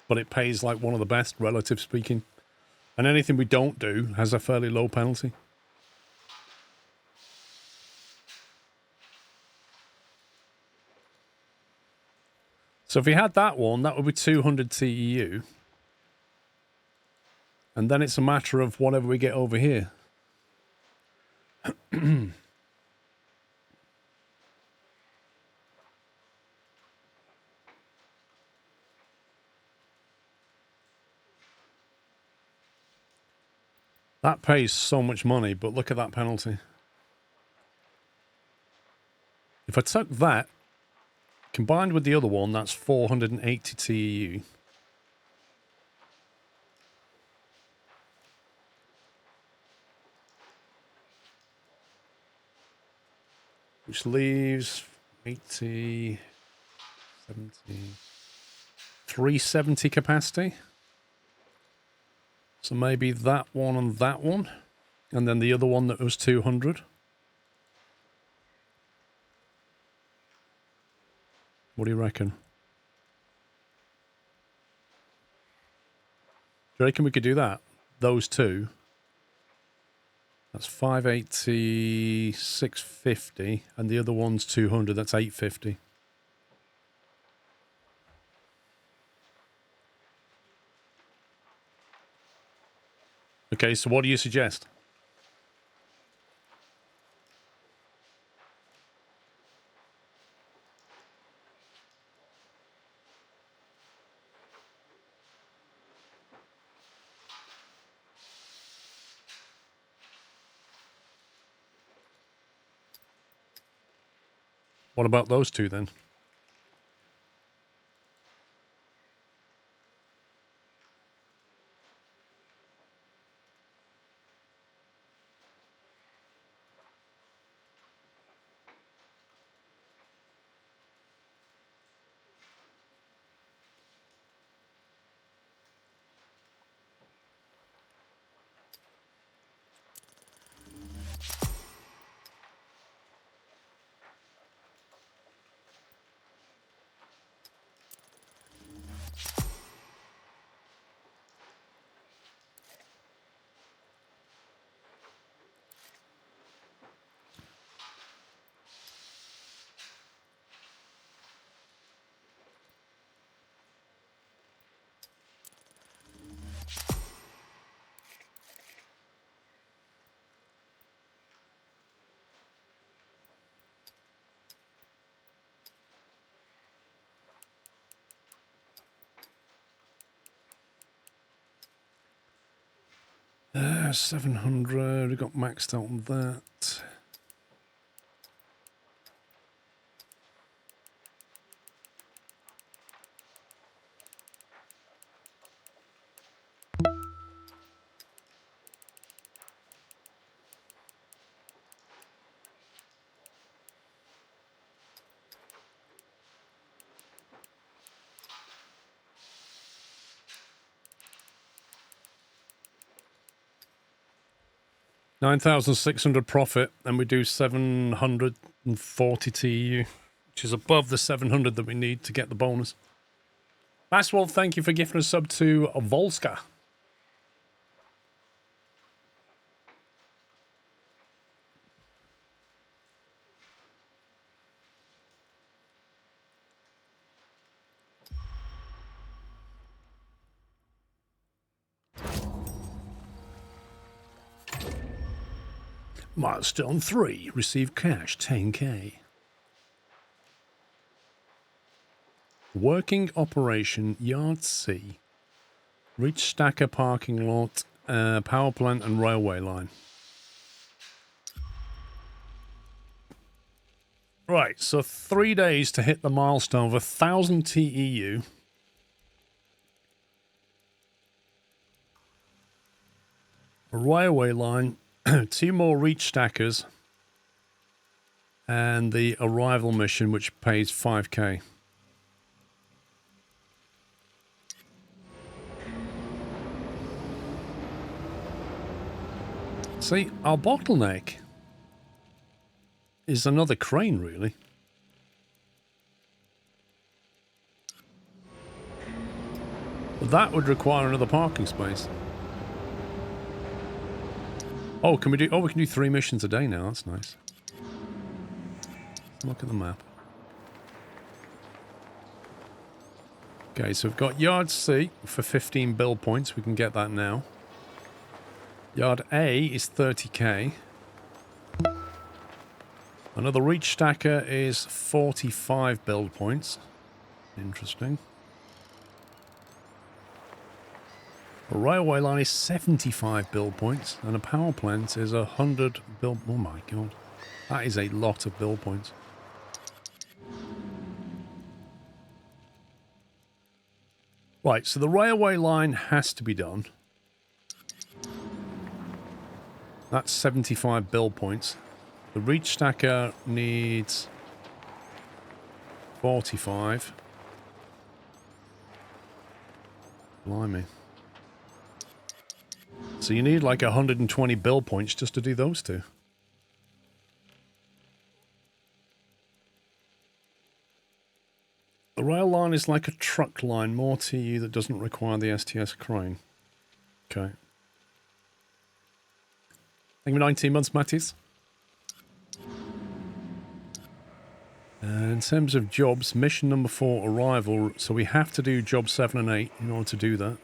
But it pays like one of the best, relative speaking. And anything we don't do has a fairly low penalty. So if we had that one, that would be 200 TEU. And then it's a matter of whatever we get over here. That pays so much money, but look at that penalty. If I took that, combined with the other one, that's 480 TEU. Which leaves 80, 70, 370 capacity. So maybe that one and that one. And then the other one that was 200. What do you reckon? Do you reckon we could do that? Those two. That's 580, 650, and the other one's 200. That's 850. Okay, so what do you suggest? What about those two then? There, 700. We got maxed out on that. $9,600 profit, and we do 740 TEU, which is above the 700 that we need to get the bonus. Maxwell, thank you for gifting a sub to Volska. Milestone 3, receive cash 10K. Working operation, Yard C. Reach stacker parking lot, power plant and railway line. Right, so 3 days to hit the milestone of 1,000 TEU. A railway line, 2 more reach stackers, and the arrival mission, which pays 5K. See, our bottleneck is another crane, really. But that would require another parking space. Oh, can we do? Oh, we can do 3 missions a day now. That's nice. Look at the map. Okay, so we've got Yard C for 15 build points. We can get that now. Yard A is 30K. Another reach stacker is 45 build points. Interesting. A railway line is 75 build points, and a power plant is 100 build... Oh my god. That is a lot of build points. Right, so the railway line has to be done. That's 75 build points. The reach stacker needs 45. Blimey. So you need like 120 bill points just to do those two. The rail line is like a truck line, more TU that doesn't require the STS crane. Okay. Thank you for 19 months, Mattis. In terms of jobs, mission number 4, arrival. So we have to do job 7 and 8 in order to do that.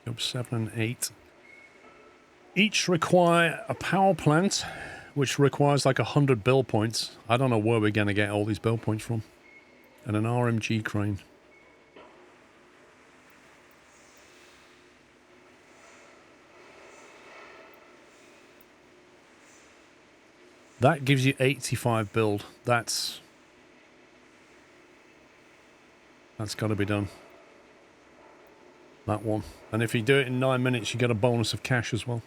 Job 7 and 8. Each require a power plant, which requires like 100 bill points. I don't know where we're going to get all these bill points from. And an RMG crane. That gives you 85 build. That's got to be done. That one. And if you do it in 9 minutes, you get a bonus of cash as well.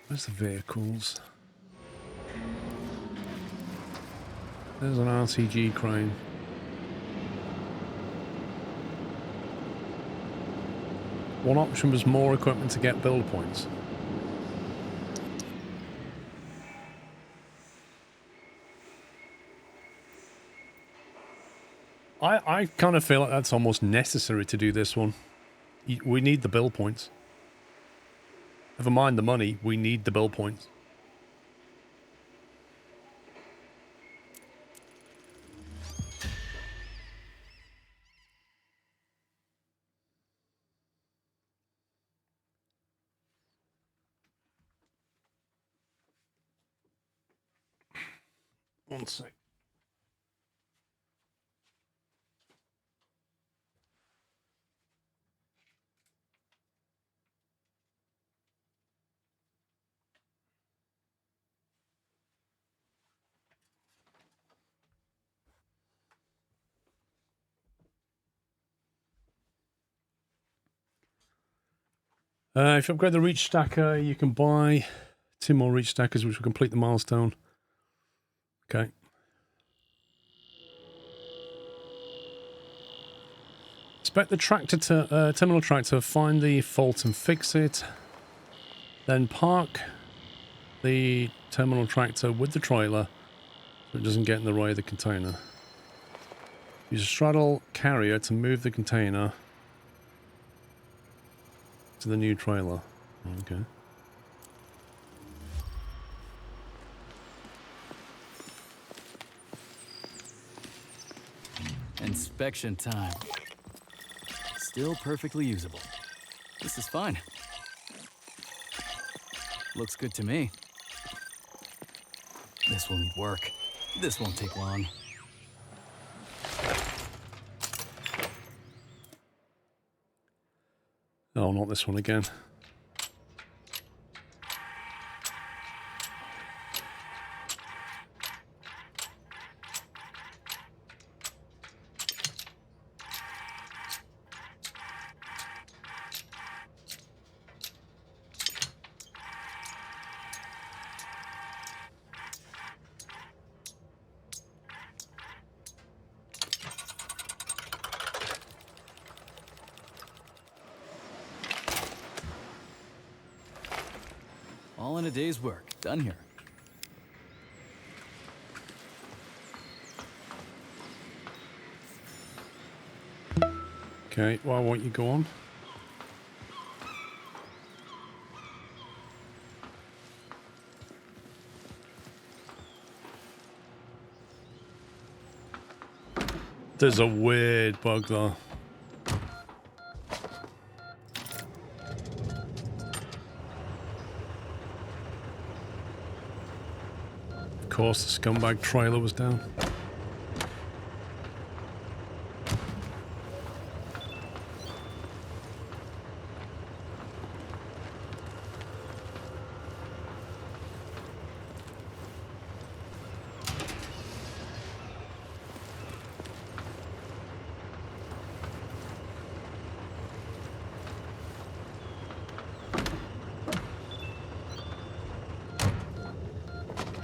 Where's the vehicles? There's an RCG crane. One option was more equipment to get build points. I kind of feel like that's almost necessary to do this one. We need the build points. Never mind the money, we need the build points. One sec. If you upgrade the reach stacker, you can buy 2 more reach stackers, which will complete the milestone. Okay. Inspect the tractor to terminal tractor, find the fault and fix it. Then park the terminal tractor with the trailer so it doesn't get in the way of the container. Use a straddle carrier to move the container to the new trailer. Okay. Inspection time. Still perfectly usable. This is fine. Looks good to me. This will need work. This won't take long. Oh, not this one again. All in a day's work. Done here. Okay, why won't you go on? There's a weird bug though. Of course, the scumbag trailer was down.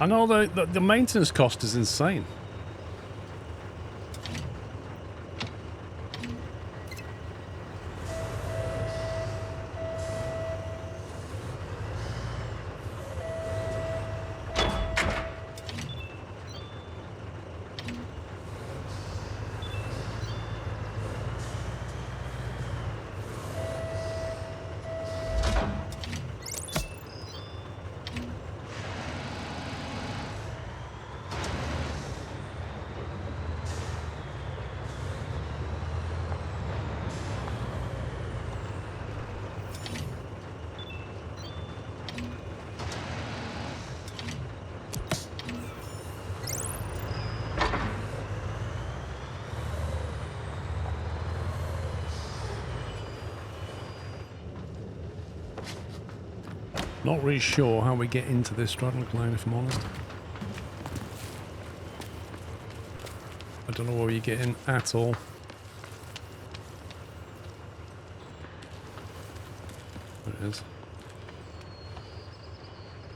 I know the maintenance cost is insane. Not really sure how we get into this straddle cloud, if I'm honest. I don't know where you get in at all. There it is.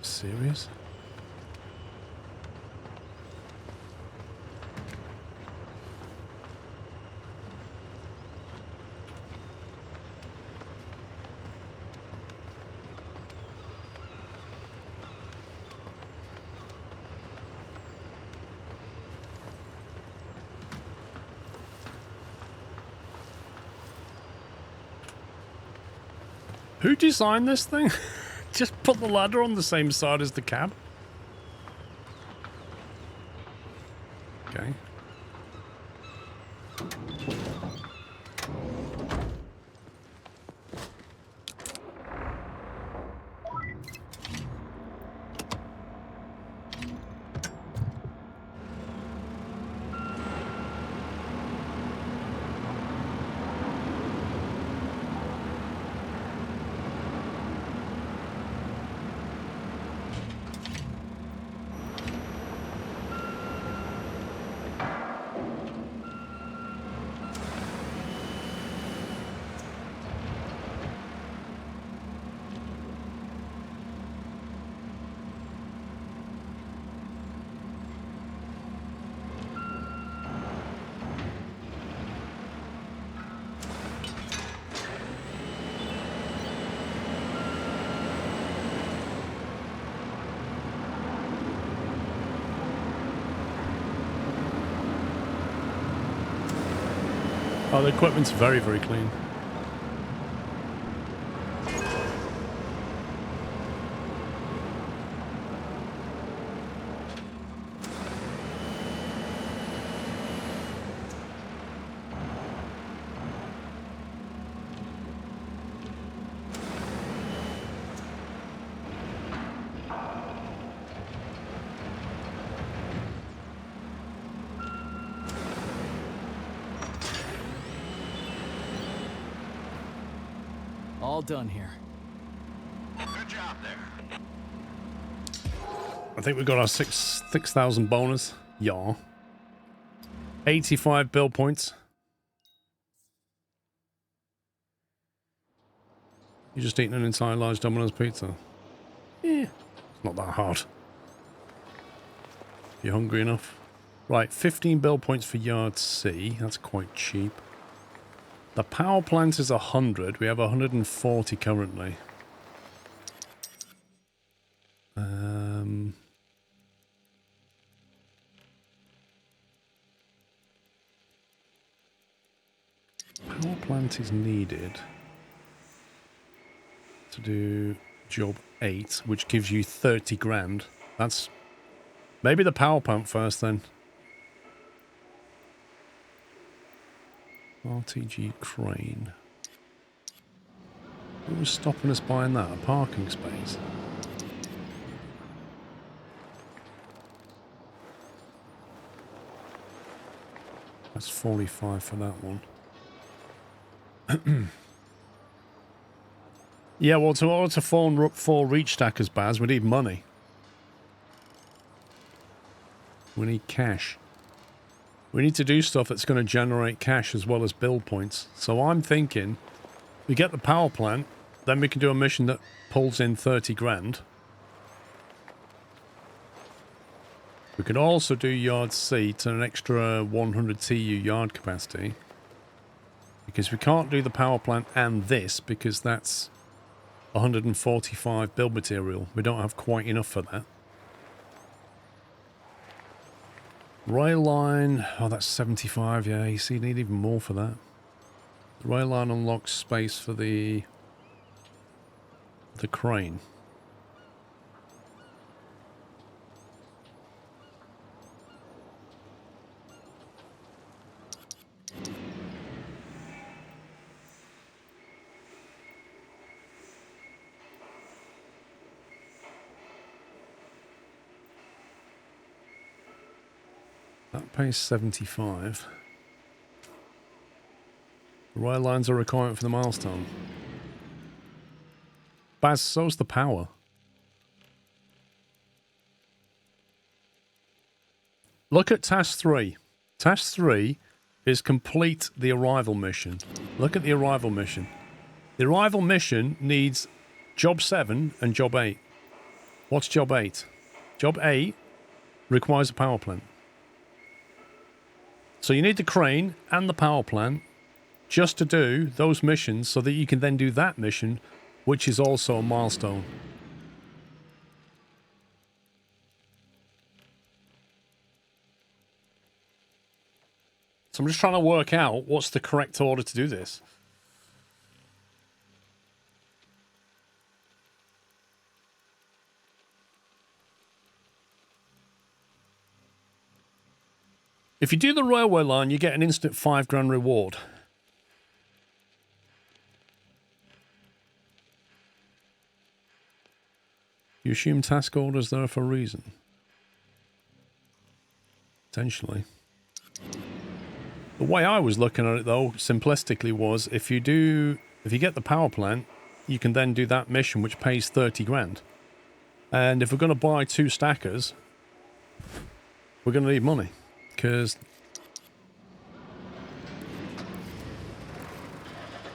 Serious? Who designed this thing? Just put the ladder on the same side as the cab. Okay. Oh, the equipment's very, very clean. All done here. Good job there. I think we got our 6,000 bonus. Yeah. 85 bill points. You're just eating an entire large Domino's pizza. Yeah, it's not that hard. If you're hungry enough. Right, 15 bill points for yard C. That's quite cheap. The power plant is 100. We have 140 currently. Power plant is needed to do job 8, which gives you 30 grand. That's maybe the power pump first then. RTG crane. What was stopping us buying that? A parking space? That's 45 for that one. Yeah, well, to order to four reach stackers, Baz, we need money. We need cash. We need to do stuff that's going to generate cash as well as build points. So I'm thinking we get the power plant, then we can do a mission that pulls in 30 grand. We could also do yard C to an extra 100 TU yard capacity. Because we can't do the power plant and this because that's 145 build material. We don't have quite enough for that. Rail line, oh that's 75, yeah, you see you need even more for that. The rail line unlocks space for the crane. That pays 75. The rail lines are a requirement for the milestone. Baz, so's the power. Look at task 3. Task 3 is complete the arrival mission. Look at the arrival mission. The arrival mission needs job 7 and job 8. What's job 8? Job 8 requires a power plant. So you need the crane and the power plant just to do those missions so that you can then do that mission, which is also a milestone. So I'm just trying to work out what's the correct order to do this. If you do the railway line, you get an instant £5,000 reward. You assume task orders there for a reason. Potentially. The way I was looking at it though, simplistically, was if you get the power plant, you can then do that mission which pays 30 grand. And if we're going to buy 2 stackers, we're going to need money. Because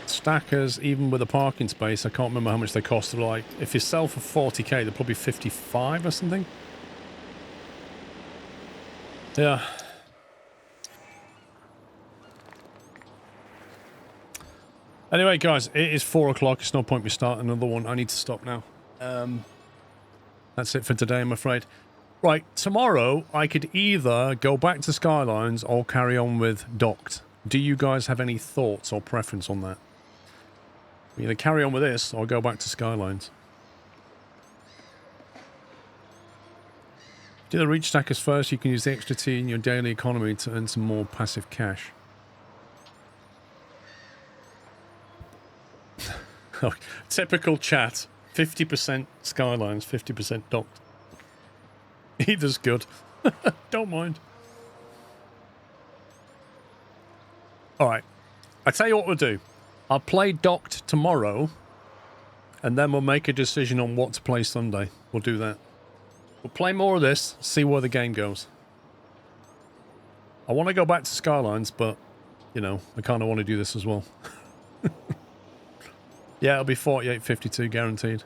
stackers, even with a parking space, I can't remember how much they cost. Like, if you sell for 40k, they're probably 55 or something. Yeah. Anyway, guys, it is 4 o'clock. It's no point me starting another one. I need to stop now. That's it for today, I'm afraid. Right, tomorrow I could either go back to Skylines or carry on with Docked. Do you guys have any thoughts or preference on that? Either carry on with this or go back to Skylines. Do the reach stackers first. You can use the extra T in your daily economy to earn some more passive cash. Typical chat. 50% Skylines, 50% Docked. Either's good. Don't mind. Alright. I tell you what we'll do. I'll play Docked tomorrow, and then we'll make a decision on what to play Sunday. We'll do that. We'll play more of this, see where the game goes. I want to go back to Skylines, but, you know, I kind of want to do this as well. Yeah, it'll be 48.52 guaranteed.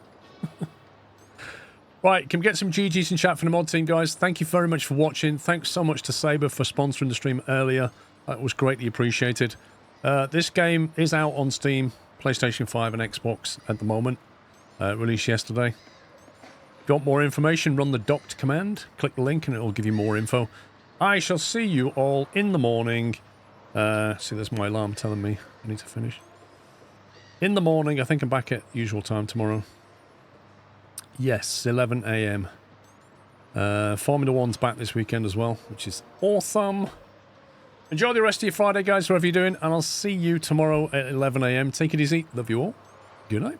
Right, can we get some GGs in chat for the mod team, guys? Thank you very much for watching. Thanks so much to Saber for sponsoring the stream earlier. That was greatly appreciated. This game is out on Steam, PlayStation 5 and Xbox at the moment. Released yesterday. If you want more information, run the Docked command. Click the link and it will give you more info. I shall see you all in the morning. See, there's my alarm telling me I need to finish. In the morning, I think I'm back at usual time tomorrow. Yes, 11 AM. Formula 1's back this weekend as well, which is awesome. Enjoy the rest of your Friday, guys, whatever you're doing, and I'll see you tomorrow at 11 AM. Take it easy. Love you all. Good night.